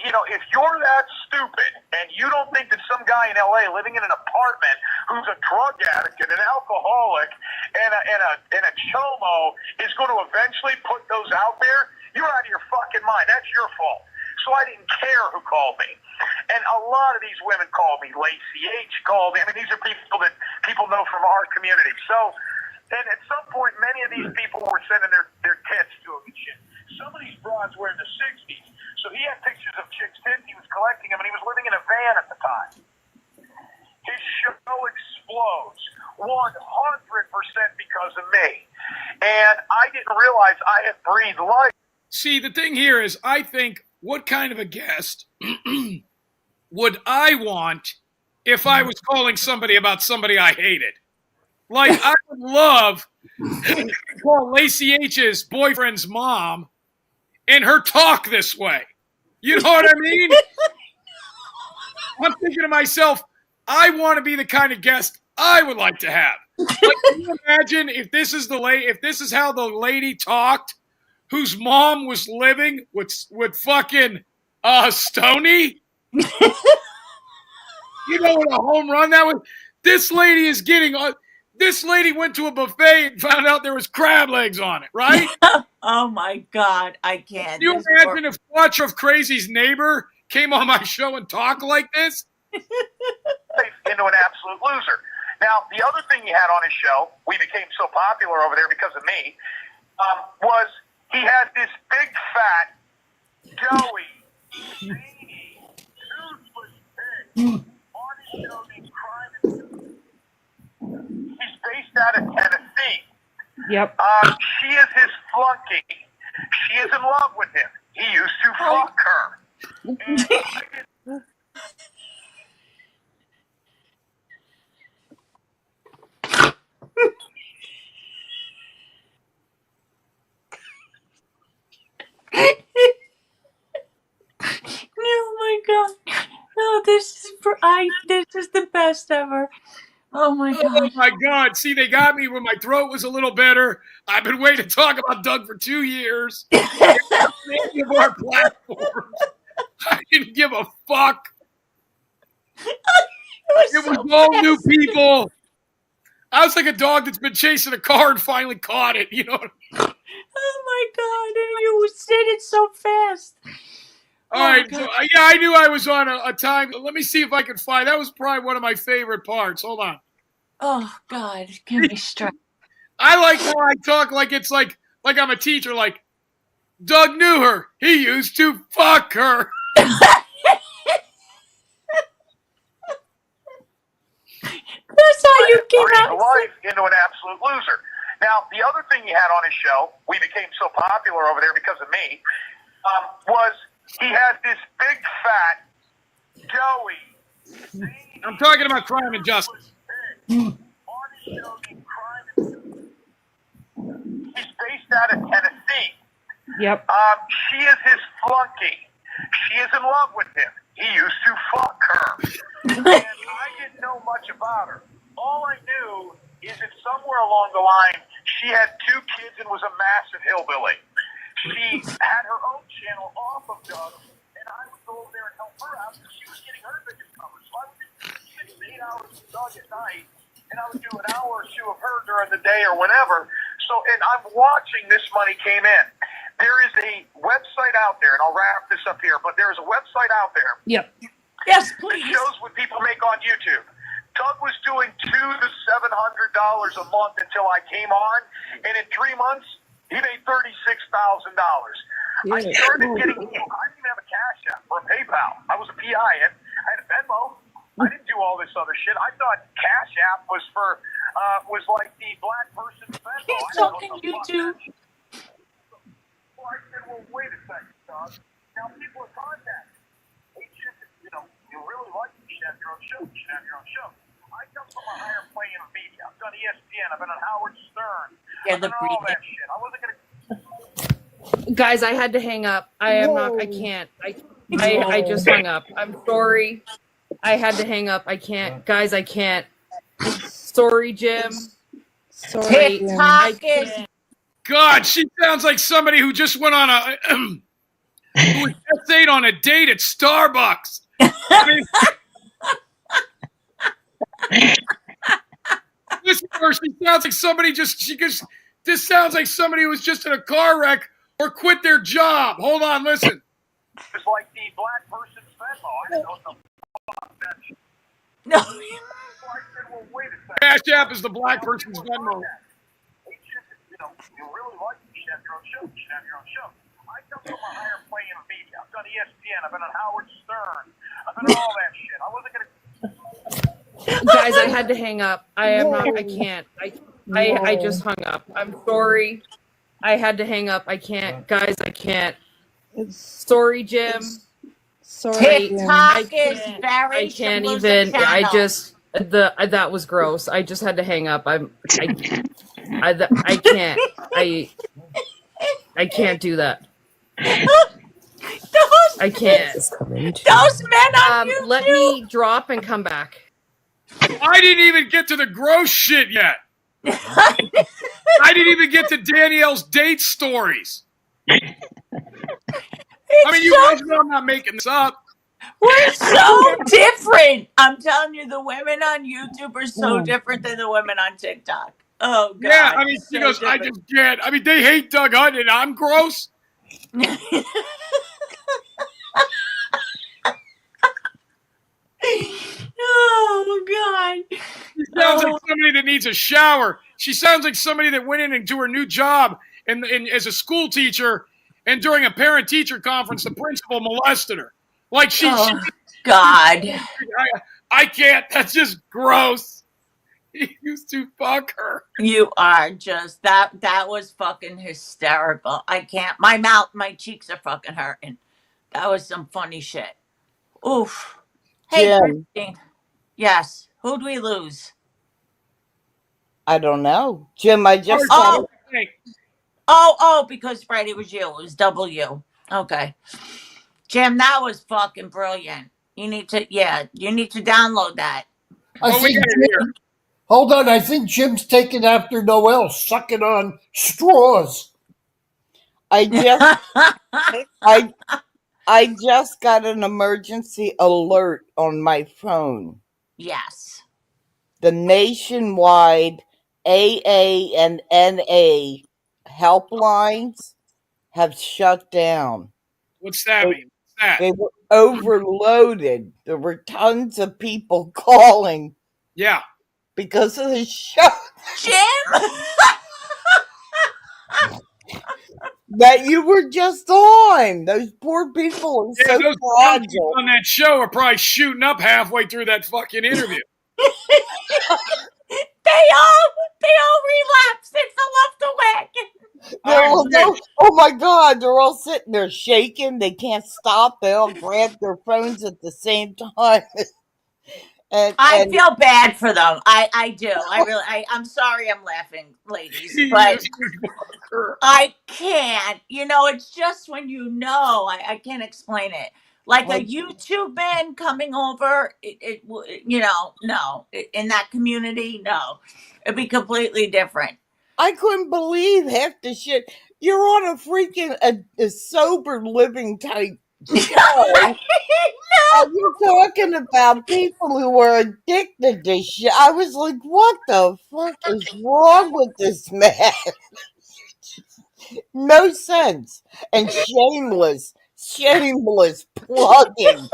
you know, if you're that stupid and you don't think that some guy in LA living in an apartment who's a drug addict and an alcoholic and a chomo is going to eventually put those out there, you're out of your fucking mind. That's your fault. So I didn't care who called me. And a lot of these women called me. Lacey H called me. I mean, these are people that people know from our community. So then at some point, many of these people were sending their tits to him and shit. Some of these broads were in the 60s. So he had pictures of chicks' tits. He was collecting them, and he was living in a van at the time. His show explodes 100% because of me. And I didn't realize I had breathed life. See, the thing here is, I think, what kind of a guest would I want if I was calling somebody about somebody I hated? Like, I would love to call Lacey H's boyfriend's mom and her talk this way. You know what I mean? I'm thinking to myself, I want to be the kind of guest I would like to have. Like, can you imagine if this is how the lady talked, whose mom was living with fucking Stoney? You know what a home run that was? This lady is getting. This lady went to a buffet and found out there was crab legs on it, right? Oh my God, I can't. Can you imagine if Watcher of Crazy's neighbor came on my show and talked like this? Into an absolute loser. Now, the other thing he had on his show, we became so popular over there because of me, was he had this big fat, doughy, veiny, toothless pig on his show named Crime and He's based out of Tennessee. Yep. She is his flunky. She is in love with him. He used to fuck her. Oh my God. No, this is the best ever. Oh my God. Oh my God. See, they got me when my throat was a little better. I've been waiting to talk about Doug for 2 years. Any of our platforms. I didn't give a fuck. It was all new people. I was like a dog that's been chasing a car and finally caught it. You know what I mean? Oh my God. And you said it so fast. All right. So, yeah, I knew I was on a time. Let me see if I can find. That was probably one of my favorite parts. Hold on. Oh God, give me strength. I like how I talk like it's like I'm a teacher. Like, Doug knew her. He used to fuck her. That's how you get out. Life into an absolute loser. Now, the other thing he had on his show, we became so popular over there because of me, was he had this big fat, doughy. I'm talking about Crime and Justice. On his show named Crime and Justice. He's based out of Tennessee. Yep. She is his flunky. She is in love with him. He used to fuck her. And I didn't know much about her. All I knew is that somewhere along the line, she had 2 kids and was a massive hillbilly. She had her own channel off of Doug, and I was go over there and help her out because she was getting her biggest numbers. So I would do 6 to 8 hours with Doug at night, and I would do an hour or two of her during the day or whenever. So, and I'm watching this money came in. There is a website out there, and I'll wrap this up here, but there is a website out there. Yep. Yes, please. That shows what people make on YouTube. Doug was doing $200 to $700 a month until I came on, and in 3 months, he made $36,000. I started getting, I didn't even have a Cash App or a PayPal. I was a PI. I had a Venmo. I didn't do all this other shit. I thought Cash App was for, was like the black person's Venmo. He's talking YouTube. Well, I said, well, wait a second, Doug. Now people are contacting. Hey, you know, you really like me. You should have your own show. You should have your own show. I come from a higher plane of media. I've done ESPN. I've been on Howard Stern. Yeah, I've done all that shit. I wasn't going to. Guys, I had to hang up. I am not. I can't. I just hung up. I'm sorry. I had to hang up. I can't. Guys, I can't. Sorry, Jim. Sorry. TikTok is. God, she sounds like somebody who just went on a who essayed on a date at Starbucks. I mean, listen to her. She sounds like somebody this sounds like somebody who was just in a car wreck or quit their job. Hold on, listen. It's like the black person's Venmo. I don't know what the fuck that shit. No. So I said, well, wait a second. Cash App is the black person's Venmo. Hey, you know, you really like me. You should have your own show. You should have your own show. I come from a higher plane of media. I've done ESPN. I've been on Howard Stern. I've been on all that shit. I wasn't going to. Guys, I had to hang up. I am not. I can't. I just hung up. I'm sorry. I had to hang up. I can't. Guys, I can't. Sorry, Jim. Sorry. TikTok is very. I can't even. I just that was gross. I just had to hang up. I can't. I can't do that. I can't. Those men on YouTube. Let me drop and come back. I didn't even get to the gross shit yet. I didn't even get to Danielle's date stories. I mean, you guys know I'm not making this up. We're so different. I'm telling you, the women on YouTube are so different than the women on TikTok. Oh, God. Yeah, I mean, she so goes, different. I just can't. I mean, they hate Doug Hunt and I'm gross. Oh, God. She sounds like somebody that needs a shower. She sounds like somebody that went in into her new job as a school teacher, and during a parent-teacher conference, the principal molested her. Like she God. I can't. That's just gross. He used to fuck her. You are just that was fucking hysterical. I can't. My cheeks are fucking hurting. That was some funny shit. Oof. Hey, Jim. Christine. Yes. Who'd we lose? I don't know. Jim, I just because Friday was you. It was W. Okay. Jim, that was fucking brilliant. You need to download that. Hold on, I think Jim's taking after Noel, sucking on straws. I just got an emergency alert on my phone. Yes. The nationwide AA and NA helplines have shut down. What's that mean? What's that? They were overloaded. There were tons of people calling. Yeah. Because of the show. Jim! that you were just on. Those poor people are so those fragile. on that show are probably shooting up halfway through that fucking interview. They all relapsed and fell off the wagon. Oh my God, they're all sitting there shaking. They can't stop. They all grab their phones at the same time. I feel bad for them. I do. I'm sorry I'm laughing, ladies, but I can't. It's just when I can't explain it. Like a YouTube man coming over, no. In that community, no. It'd be completely different. I couldn't believe half the shit. You're on a freaking a sober living type So, are you talking about people who are addicted to shit? I was like, what the fuck is wrong with this man? No sense. And shameless plugging.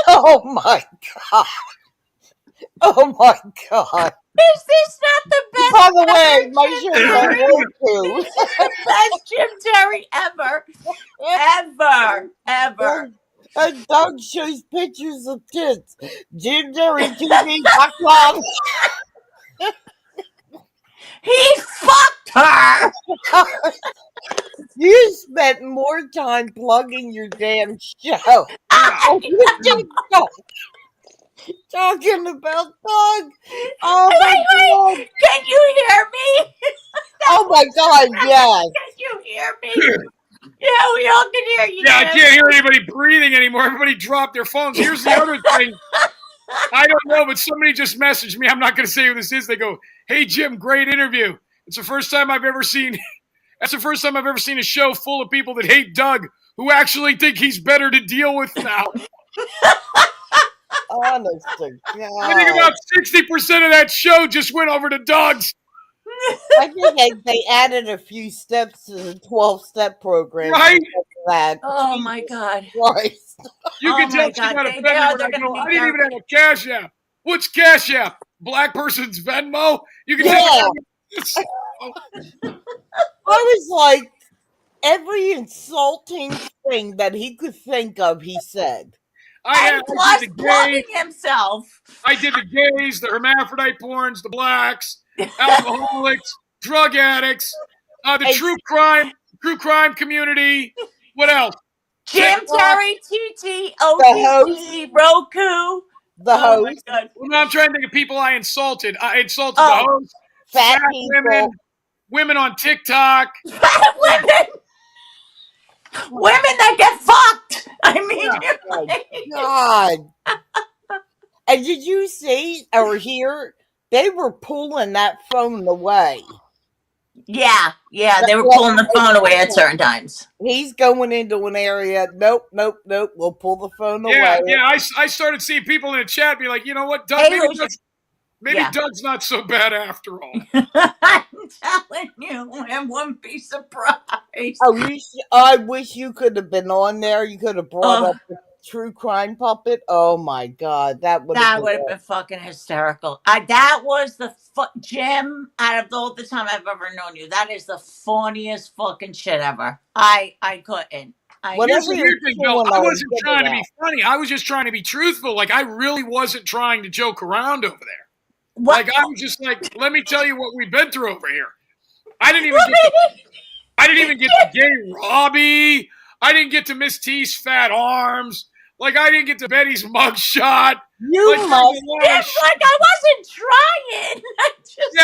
Oh my god. Oh my god. Is this not the By best the way, ever, my Jim show's on Terry? Roku. This is the best Jim Terry ever. Ever. And Doug shows pictures of tits. GingerTV.com. He fucked her. You spent more time plugging your damn show. Oh, you did not. Talking about Doug. Oh my god. Wait. Can you hear me? Oh my god, yes. Can you hear me? Yeah, we all can hear you, Yeah, I Jim. can't hear anybody breathing anymore. Everybody dropped their phones. Here's the other thing. I don't know, but somebody just messaged me. I'm not going to say who this is. They go, "Hey Jim, great interview. It's the first time I've ever seen. That's the first time I've ever seen a show full of people that hate Doug, who actually think he's better to deal with now." Honest to I think God. about 60% of that show just went over to Doug's. I think they added a few steps to the 12-step program. Right? That. Oh my Jesus god. Christ. You Oh can tell my she god. got They offended are. when I They're go, gonna "I need didn't even therapy. have a Cash App." What's Cash App? Black person's Venmo? You can Yeah. tell. I was like, every insulting thing that he could think of, he said. And plus did the plugging gays. himself. I did the gays, the hermaphrodite porns, the blacks, alcoholics, drug addicts, the true crime community. What else? Jim Terry, TT, The host. OTC, Roku. The Oh my host. god. Well, no, I'm trying to think of people I insulted. I insulted the Oh, host, fat women, people. women on TikTok. Fat women. Women that get fucked. I mean, Oh my god. And did you see or hear? They were pulling that phone away. yeah, they were pulling the phone away at certain times. He's going into an area. Nope. We'll pull the phone away. Yeah. I started seeing people in the chat be like, you know what, Doug, maybe Doug's not so bad after all. I'm telling you, and wouldn't be surprised. Oh, I wish you could have been on there. You could have brought up the true crime puppet. Oh my god, that would have been fucking hysterical. That was the Jim. Out of all the time I've ever known you, that is the funniest fucking shit ever. I couldn't. Here's the weird thing, Bill. I wasn't trying to be funny. I was just trying to be truthful. Like, I really wasn't trying to joke around over there. What? Like, I was just like, let me tell you what we've been through over here. I didn't even get to gay Robbie. I didn't get to Miss T's fat arms. Like, I didn't get to Betty's mugshot. You like, I wasn't trying. I just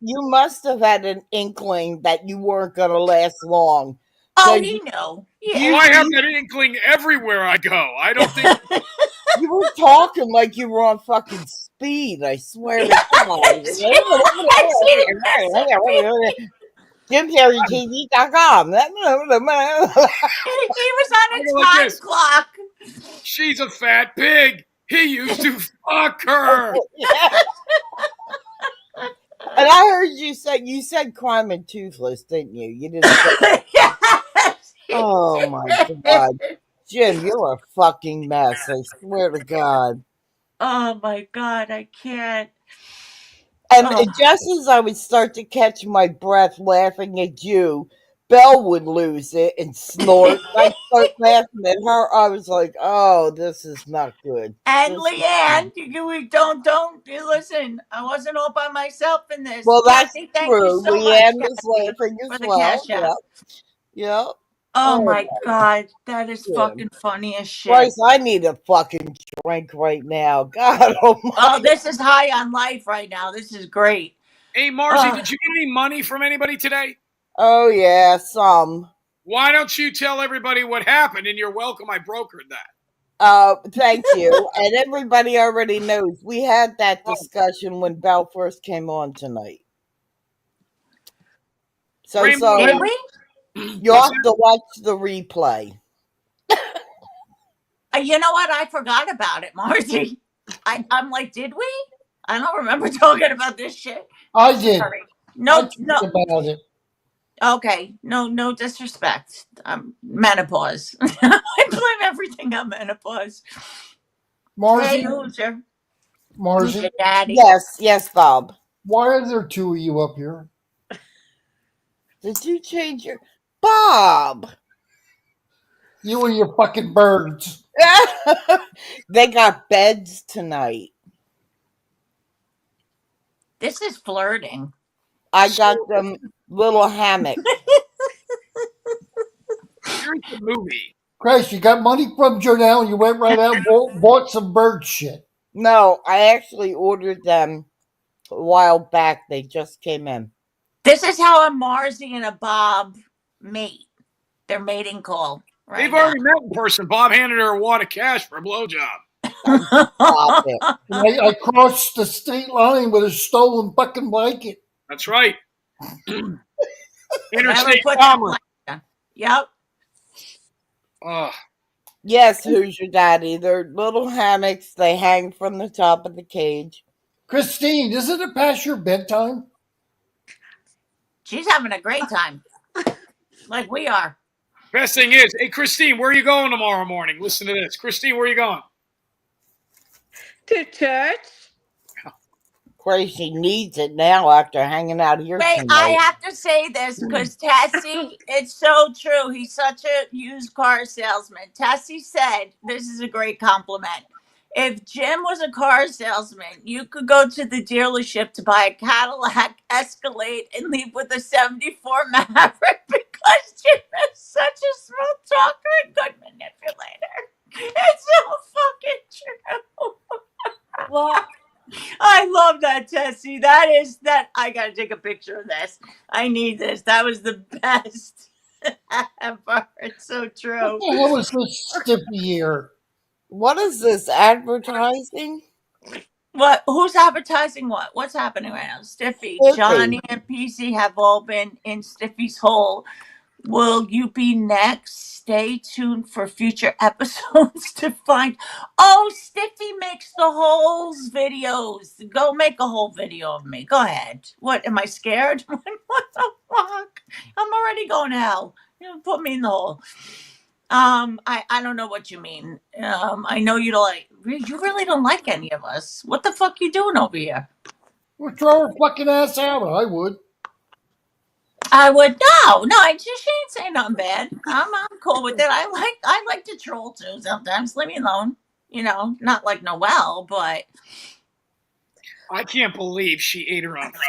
You must have had an inkling that you weren't going to last long. Oh, he knew. Yeah. I have that inkling everywhere I go. I don't think you were talking like you were on fucking speed. I swear to God. JimTerryTV.com. He was on a time clock. She's a fat pig. He used to fuck her. And I heard you said crime and toothless, didn't you? You didn't say yes. Oh my god. Jim, you're a fucking mess. I swear to God. Oh my god, I can't. And just as I would start to catch my breath laughing at you, Belle would lose it and snort. I'd start laughing at her. I was like, oh, this is not good. And Leanne, you don't listen. I wasn't all by myself in this. Well, that's Kathy, true. so Leanne much, was laughing as the well. Cash App. Yep. Oh my god, that is fucking funny as shit. Bryce, I need a fucking drink right now. God almighty. Oh, this is high on life right now. This is great. Hey, Marcy, did you get any money from anybody today? Oh, yeah, some. Why don't you tell everybody what happened? And you're welcome. I brokered that. Thank you. And everybody already knows. We had that discussion when Belle first came on tonight. So did we? You'll have to watch the replay. You know what? I forgot about it, Marcy. I'm like, did we? I don't remember talking about this shit. I did. Sorry. I No, talked no. about it. Okay, no disrespect. Menopause. I blame everything on menopause. Marcy, Hey, who's your Marcy, daddy? Yes, Bob. why are there two of you up here? Did you change your Bob? You and your fucking birds. They got beds tonight. This is flirting. I got them little hammocks. Here's the movie. Christ, you got money from Jonelle and you went right out and bought some bird shit. No, I actually ordered them a while back. They just came in. This is how a Marcy and a Bob mate. Their mating call. Right They've already met in person. Bob handed her a wad of cash for a blowjob. Stop it. I crossed the state line with a stolen fucking blanket. That's right. Interstate commerce. Yep. Yes, who's your daddy? They're little hammocks. They hang from the top of the cage. Christine, isn't it past your bedtime? She's having a great time. Like we are. Best thing is, hey, Christine, where are you going tomorrow morning? Listen to this. Christine, where are you going? To church. Crazy needs it now after hanging out here Wait, tonight. I have to say this because Tessie, it's so true. He's such a used car salesman. Tessie said, this is a great compliment. If Jim was a car salesman, you could go to the dealership to buy a Cadillac Escalade and leave with a 74 Maverick because Jim is such a smooth talker and good manipulator. It's so fucking true. Well, I love that, Tessie. That I gotta take a picture of this. I need this. That was the best ever. It's so true. What the hell is this stiffy here? What is this, advertising? What? Who's advertising what? What's happening right now? Stiffy. Johnny and PC have all been in Stiffy's hole. Will you be next? Stay tuned for future episodes to find. Oh, Stiffy makes the holes videos. Go make a whole video of me. Go ahead. What? Am I scared? What the fuck? I'm already going to hell. Put me in the hole. I don't know what you mean. I know you don't like. You really don't like any of us. What the fuck you doing over here? Well, throw her fucking ass out. I would. I would no. She ain't saying nothing bad. I'm cool with it. I like to troll too sometimes. Leave me alone. Not like Noelle, but I can't believe she ate her own food.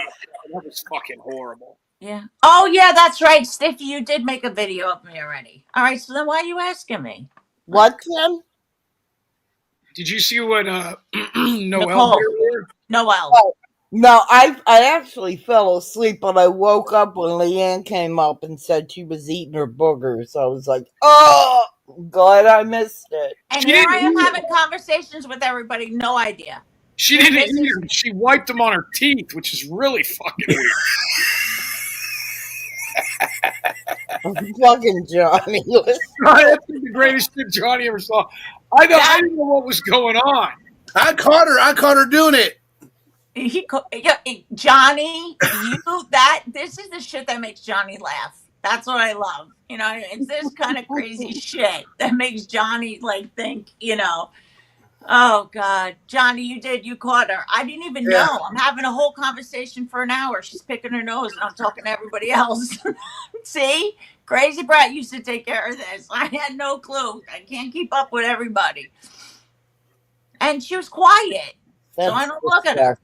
That was fucking horrible. Yeah. Oh yeah, that's right, Stiffy. You did make a video of me already. All right, so then why are you asking me? What, Tim? Did you see what Noelle. Noelle. Oh, no, I actually fell asleep, but I woke up when Leanne came up and said she was eating her boogers. So I was like, oh, glad I missed it. And here I am having conversations with everybody. No idea. She didn't eat them. She wiped them on her teeth, which is really fucking weird. Fucking Johnny. That's the greatest shit Johnny ever saw. I didn't know what was going on. I caught her doing it. Johnny, this is the shit that makes Johnny laugh. That's what I love. It's this kind of crazy shit that makes Johnny think, oh God, Johnny, you caught her. I didn't even know. I'm having a whole conversation for an hour. She's picking her nose and I'm talking to everybody else. See, Crazy Brat used to take care of this. I had no clue. I can't keep up with everybody. And she was quiet. That's so I don't look at her.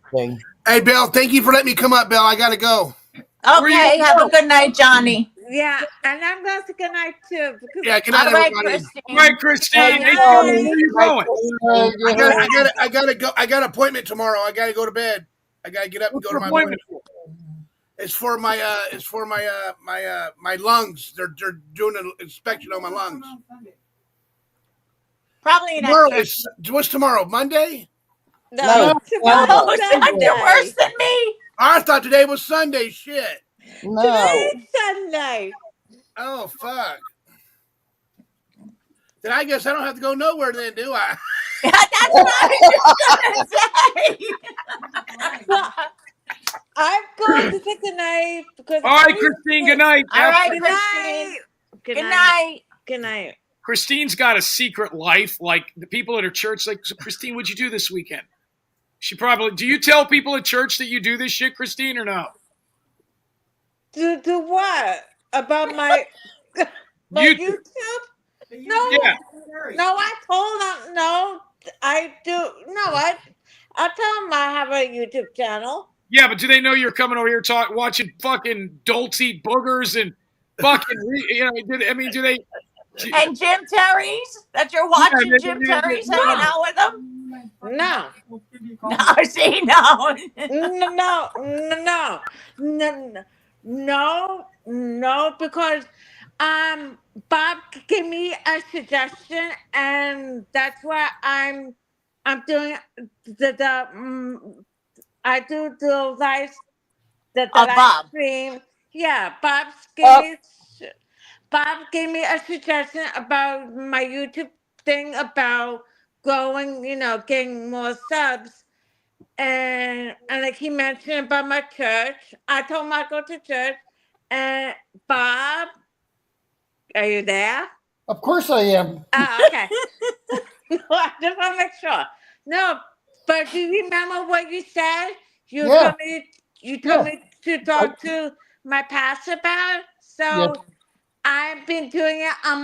Hey, Bill, thank you for letting me come up, Bill. I got to go. Okay, have a good night, Johnny. Yeah, and I'm going to say good night too. Yeah, good night, everybody. All right, Christine. Hey, where you going? I gotta go. I got an appointment tomorrow. I gotta go to bed. I gotta get up and go to my appointment. It's for my my lungs. They're doing an inspection on my lungs. Probably tomorrow. What's tomorrow? Monday? No, tomorrow's Sunday. You're worse than me. I thought today was Sunday. Shit. No. Today's Sunday. Oh fuck. Then I guess I don't have to go nowhere then, do I? That's what I was just gonna say. I'm going to take a night because All right, Christine, good night. All right, Good Christine. night. Good night. Good night. Christine's got a secret life. Like the people at her church, like, so Christine, what'd you do this weekend? She probably, do you tell people at church that you do this shit, Christine, or no? Do what? About my YouTube? No. Yeah. No, I told them. No, I do. No, I tell them I have a YouTube channel. Yeah, but do they know you're coming over here watching fucking dolts eat boogers and fucking, do they? And Jim Terry's? That you're watching Jim Terry's hanging out with them? No. No, see, no. No, because Bob gave me a suggestion, and that's why I'm doing I do the live live Bob. stream. Yeah, Bob gave me a suggestion about my YouTube thing about growing, getting more subs. And like he mentioned about my church. I told him I go to church. And Bob, are you there? Of course I am. Oh, okay. No, I just want to make sure. No, but do you remember what you said? You told me to talk to my pastor about it. So I've been doing it on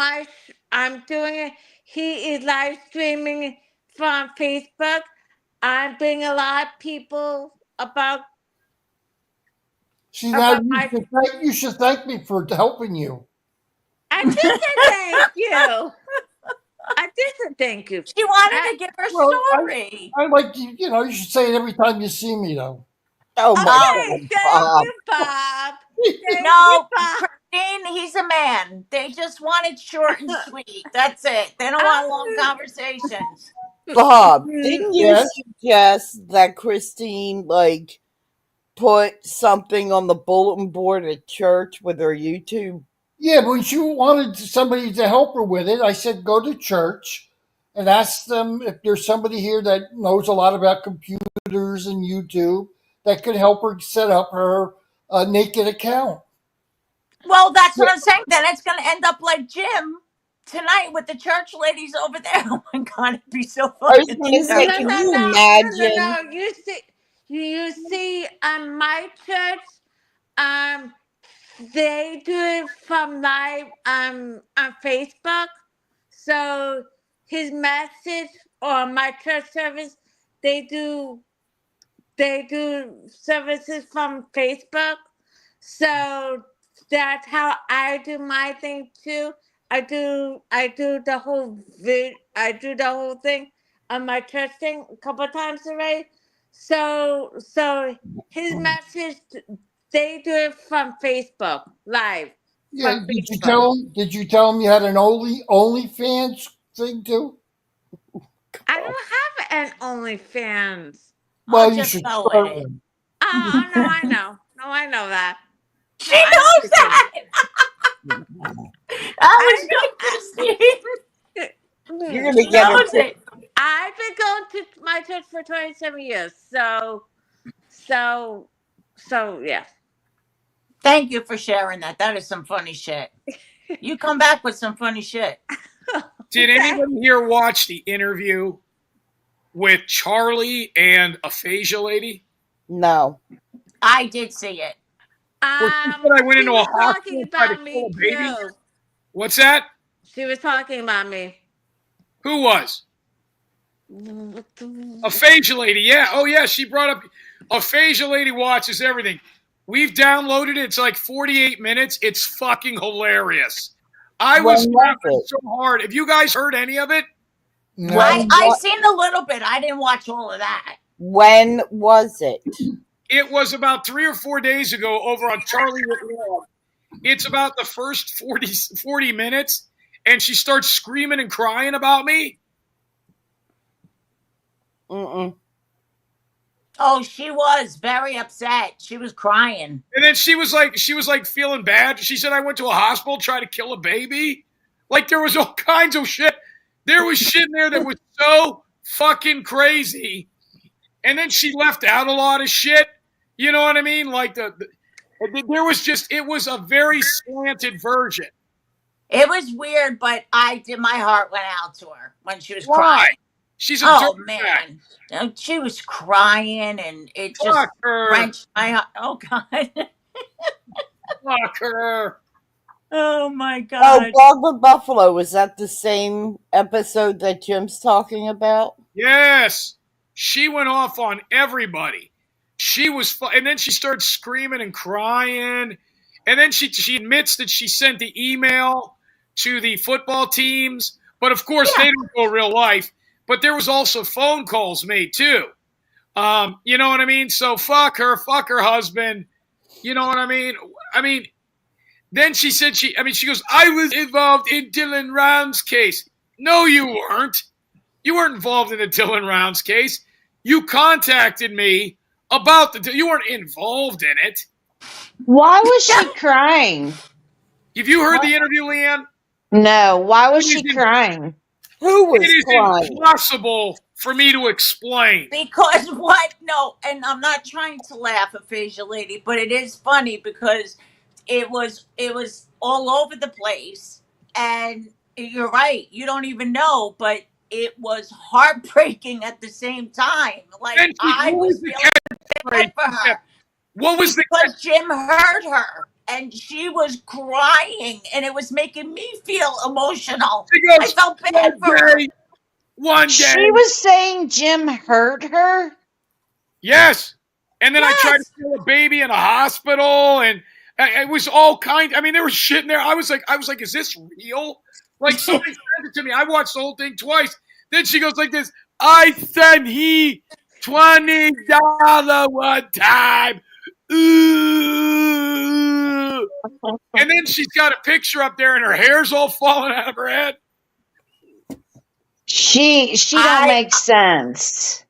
I'm doing it. He is live streaming from Facebook. I'm bringing a lot of people about. See, now you should thank me for helping you. I did say thank you. I did say thank you. She wanted to give her story. I like you should say it every time you see me, though. Oh my Okay, God, thank you, Bob. Thank No, you, Bob. Christine, he's a man. They just want it short and sweet. That's it. They don't want long conversations. Bob, didn't you suggest that Christine put something on the bulletin board at church with her YouTube? Yeah, but when she wanted somebody to help her with it, I said go to church and ask them if there's somebody here that knows a lot about computers and YouTube that could help her set up her naked account. Well, that's what I'm saying. Then it's going to end up like Jim tonight with the church ladies over there. Oh my God, it'd be so funny. I was going to say, can you imagine? No. You see, my church, they do it from live on Facebook. So his message or my church service, they do services from Facebook. So that's how I do my thing too. I do the whole thing on my church thing a couple of times already. So his message, they do it from Facebook live. Yeah, did you tell him you had an OnlyFans thing too? I don't have an OnlyFans. Well, you should start one. Oh, no, I know. No, I know that. She knows that. I was good, Christine. You're gonna get it. I've been going to my church for 27 years, so yeah. Thank you for sharing that. That is some funny shit. You come back with some funny shit. Did anybody here watch the interview with Charlie and Aphasia lady? No. I did see it. I went into a hospital and tried to kill a baby. Too. What's that? She was talking about me. Who was? Aphasia lady, yeah. Oh, yeah, she brought up Aphasia lady watches everything. We've downloaded it. It's like 48 minutes. It's fucking hilarious. I was laughing so hard. Have you guys heard any of it? No. I seen a little bit. I didn't watch all of that. When was it? It was about 3 or 4 days ago over on Charlie Whitlow. It's about the first 40 minutes, and she starts screaming and crying about me. Mm-mm. Oh, she was very upset. She was crying. And then she was like feeling bad. She said, I went to a hospital, tried to kill a baby. Like there was all kinds of shit. There was shit in there that was so fucking crazy. And then she left out a lot of shit. You know what I mean? Like there was just, it was a very slanted version. It was weird, but my heart went out to her when she was Why? crying. She's a Oh dirtbag. man, she was crying, and it Fuck just her. wrenched my heart. Oh god. Fuck her. Oh my Oh, god. Barbara Buffalo, was that the same episode that Jim's talking about? Yes. She went off on everybody. She was, and then she started screaming and crying. And then she admits that she sent the email to the football teams. But of course, they don't go real life. But there was also phone calls made too. You know what I mean? So fuck her husband. You know what I mean? Then she said she goes, I was involved in Dylan Round's case. No, you weren't. You weren't involved in the Dylan Rounds case. You contacted me about you weren't involved in it. Why was she crying? Have you heard the interview, Leanne? No, why was she crying? Who was It is crying? impossible for me to explain. Because what? No, and I'm not trying to laugh at Phasia Lady, but it is funny because it was all over the place, and you're right. You don't even know, but it was heartbreaking at the same time. Like I was feeling bad for her. What was because Jim hurt her, and she was crying, and it was making me feel emotional. I felt bad for her. One day. She was saying Jim hurt her? Yes. And then I tried to kill a baby in a hospital, and it was all kind. I mean, there was shit in there. I was like, is this real? Like somebody said it to me. I watched the whole thing twice. Then she goes like this. I sent he $20 one time. Ooh. And then she's got a picture up there, and her hair's all falling out of her head. She don't make sense.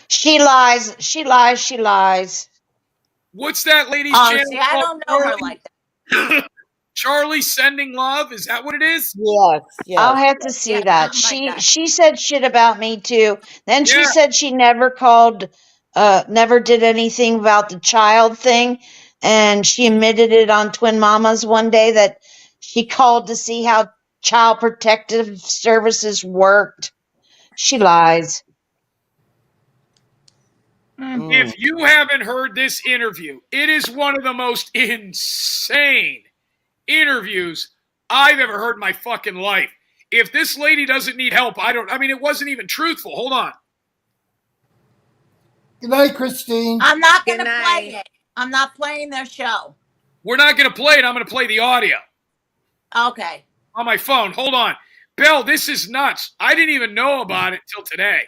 She lies. She lies. She lies. What's that lady's channel? See, I don't know her like that. Charlie Sending Love? Is that what it is? Yes. I'll have to see that. She said shit about me too. Then she said she never called, never did anything about the child thing, and she admitted it on Twin Mamas one day that she called to see how Child Protective Services worked. She lies. If you haven't heard this interview, it is one of the most insane interviews I've ever heard in my fucking life. If this lady doesn't need help, it wasn't even truthful. Hold on. Good night, Christine. I'm not going to play it. I'm not playing their show. We're not going to play it. I'm going to play the audio. Okay. On my phone. Hold on. Bill, this is nuts. I didn't even know about it till today.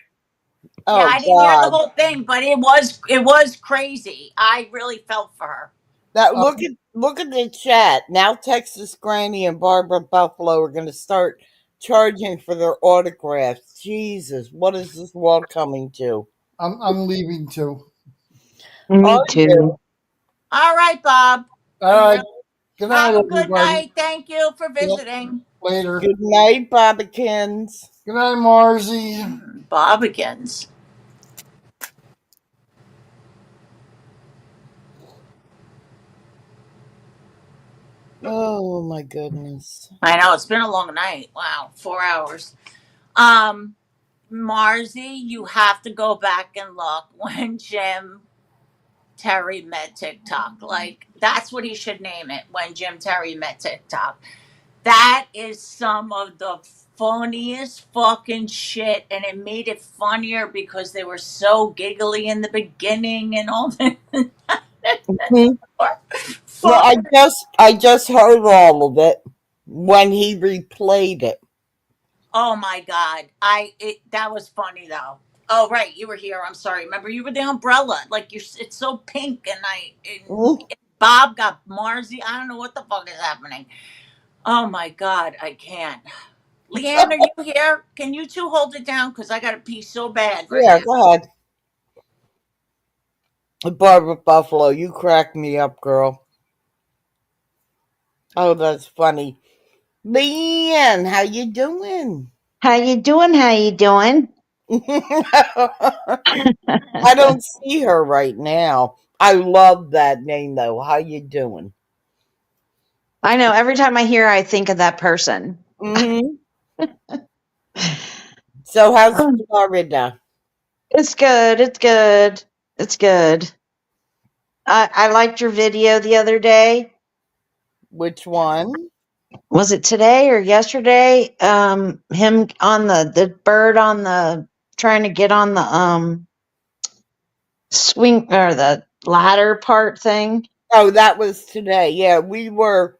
Oh, yeah, I didn't hear the whole thing, but it was crazy. I really felt for her. That look at the chat. Now Texas Granny and Barbara Buffalo are going to start charging for their autographs. Jesus, what is this world coming to? I'm leaving too. Me too. All right, Bob. All right. Good night, Have a good everybody. night. Thank you for visiting. Later. Good night, Bobbikins. Good night, Marzi. Bobbikins. Oh my goodness. I know, it's been a long night. Wow, 4 hours. Marzi, you have to go back and look when Jim Terry met TikTok. Like, that's what he should name it, when Jim Terry met TikTok. That is some of the funniest fucking shit, and it made it funnier because they were so giggly in the beginning and all that. Well, I just heard all of it when he replayed it. Oh my god, that was funny though. Oh right, you were here. I'm sorry. Remember, you were the umbrella. Like it's so pink, and Bob got Marzi. I don't know what the fuck is happening. Oh my god, I can't. Leanne, are you here? Can you two hold it down? Because I got to pee so bad. Yeah, go ahead. Barbara Buffalo, you crack me up, girl. Oh, that's funny. Leanne, how you doing? How you doing? How you doing? I don't see her right now. I love that name though. How you doing? I know. Every time I hear, I think of that person. Mm-hmm. So how's Florida? It's good. It's good. It's good. I liked your video the other day. Which one? Was it today or yesterday? Him on the bird on the trying to get on the swing or the ladder part thing. Oh, that was today. Yeah, we were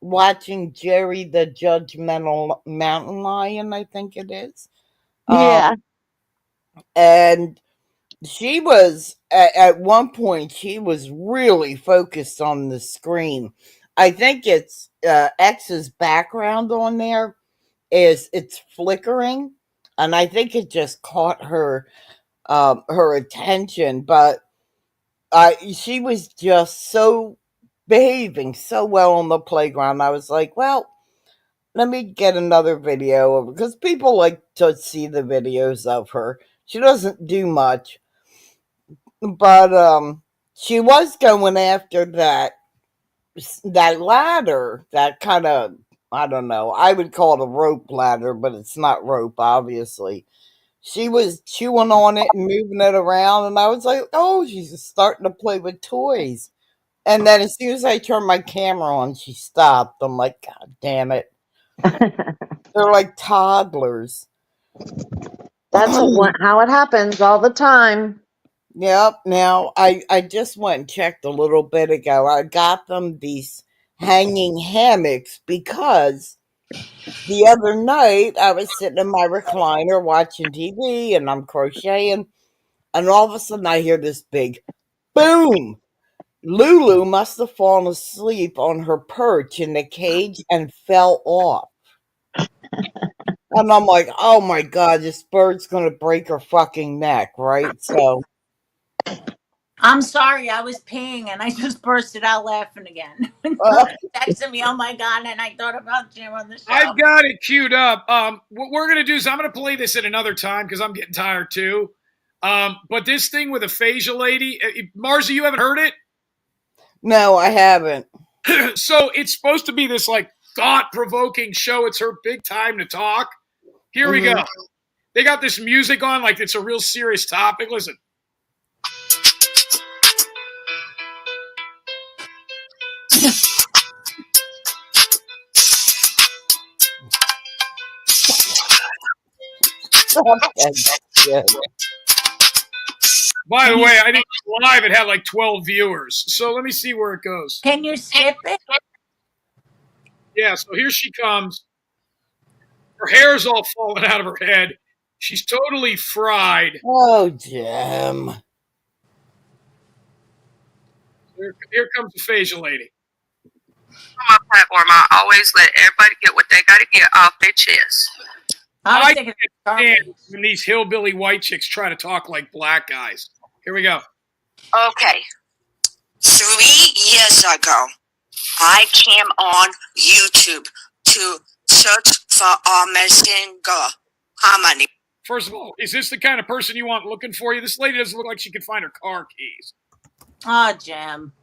watching Jerry the Judgmental Mountain Lion, I think it is. Yeah. And she was at one point she was really focused on the screen. I think it's X's background on there is it's flickering, and I think it just caught her attention. But she was just so behaving so well on the playground. I was like, well, let me get another video of her because people like to see the videos of her. She doesn't do much, but she was going after that ladder, that kind of, I don't know, I would call it a rope ladder, but it's not rope, obviously. She was chewing on it and moving it around, and I was like, oh, she's starting to play with toys. And then as soon as I turned my camera on, she stopped. I'm like, God damn it. They're like toddlers. That's how it happens all the time. Yep. Now I just went and checked a little bit ago. I got them these hanging hammocks because the other night I was sitting in my recliner watching TV and I'm crocheting, and all of a sudden I hear this big boom. Lulu must have fallen asleep on her perch in the cage and fell off. And I'm like, oh my God, this bird's gonna break her fucking neck, right? So I'm sorry, I was peeing and I just bursted out laughing again. Texted me, oh my God, and I thought about Jim on the show. I've got it queued up. What we're going to do is I'm going to play this at another time because I'm getting tired too. But this thing with aphasia lady, Marzi, you haven't heard it? no, I haven't. So it's supposed to be this like thought-provoking show. It's her big time to talk. Here we go. They got this music on like it's a real serious topic. Listen. By the way, I think live it had like 12 viewers. So let me see where it goes. Can you skip it? Yeah, so here she comes. Her hair's all falling out of her head. She's totally fried. Oh, Jim. Here comes the facial lady. On my platform, I always let everybody get what they got to get off their chest. I can't stand when these hillbilly white chicks try to talk like black guys. Here we go. Okay. 3 years ago, I came on YouTube to search for our missing girl, Harmony. First of all, is this the kind of person you want looking for you? This lady doesn't look like she can find her car keys. Oh, Jim.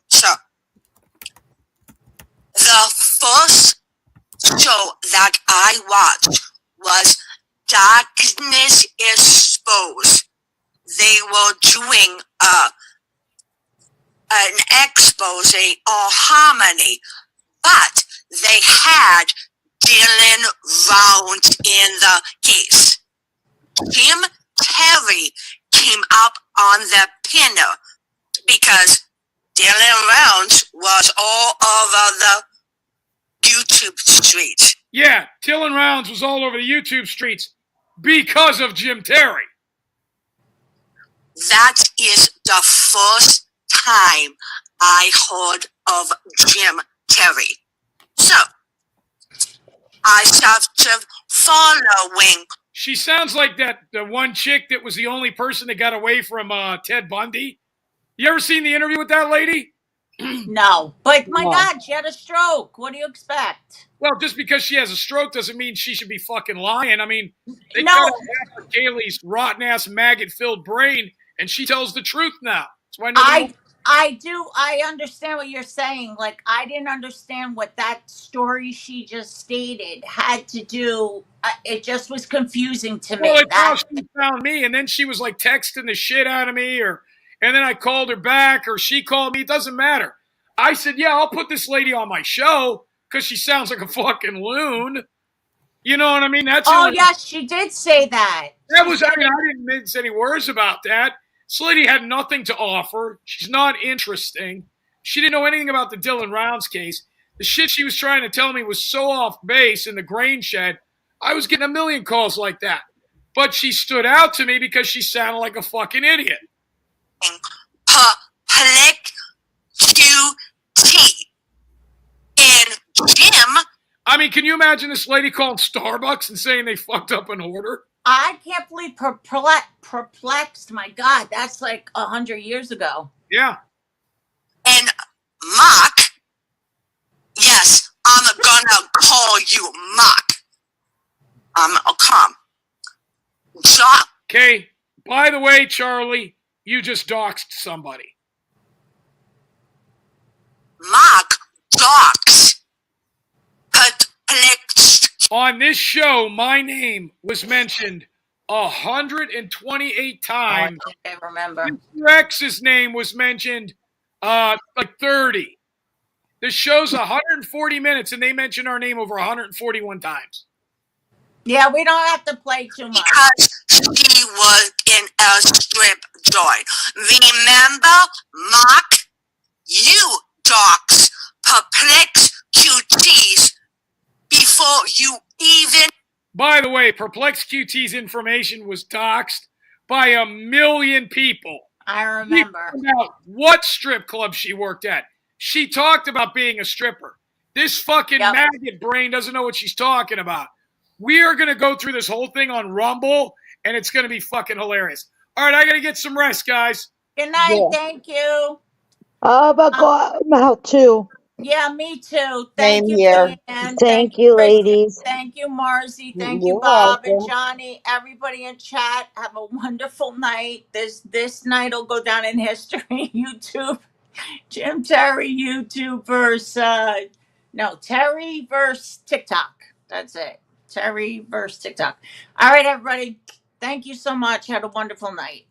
So, the first show that I watched was Darkness Exposed. They were doing an expose on Harmony, but they had Dylan Round in the case. Jim Terry came up on the pinner because Dylan Rounds was all over the YouTube streets. Yeah, Dylan Rounds was all over the YouTube streets because of Jim Terry. That is the first time I heard of Jim Terry. So, I started following. She sounds like the one chick that was the only person that got away from Ted Bundy. You ever seen the interview with that lady? No, but my No. God, she had a stroke. What do you expect? Well, just because she has a stroke doesn't mean she should be fucking lying. I mean, they cut No, out half of Kaylee's rotten ass maggot filled brain, and she tells the truth now. That's why nobody. I understand what you're saying. Like, I didn't understand what that story she just stated had to do. It just was confusing to Well, me. like how That she found me, and then she was like texting the shit out of me, and then I called her back, or she called me. It doesn't matter. I said, yeah, I'll put this lady on my show because she sounds like a fucking loon. You know what I mean? That's the Oh only. yes, she did say that. That She was. said I mean, it. I didn't mince any words about that. This lady had nothing to offer. She's not interesting. She didn't know anything about the Dylan Rounds case. The shit she was trying to tell me was so off base in the grain shed. I was getting a million calls like that. But she stood out to me because she sounded like a fucking idiot. And Jim. I mean, can you imagine this lady calling Starbucks and saying they fucked up an order? I can't believe perplexed. My God, that's like 100 years ago. Yeah. And Mark. Yes, I'm gonna call you Mark. Come. John. Okay. By the way, Charlie, you just doxed somebody. Mark doxed. Perplexed. On this show, my name was mentioned 128 times. I think I remember. Mr. X's name was mentioned like 30. The show's 140 minutes, and they mention our name over 141 times. Yeah, we don't have to play too much. Because she was in a strip joint. Remember, Mark? You docs perplex QTs before you even. By the way, Perplex QT's information was doxed by 1 million people. I remember. We found out what strip club she worked at. She talked about being a stripper. This fucking maggot brain doesn't know what she's talking about. We are going to go through this whole thing on Rumble, and it's going to be fucking hilarious. All right, I got to get some rest, guys. Good night. Yeah. Thank you. I'm out too. Yeah, me too. Same Thank you, here. Dan. Thank you, Kristen. ladies. Thank you, Marcy. Thank You're you, Bob and welcome. Johnny. Everybody in chat, have a wonderful night. This night will go down in history. YouTube, Jim Terry, YouTube versus Terry versus TikTok. That's it. Terry versus TikTok. All right, everybody. Thank you so much. Had a wonderful night.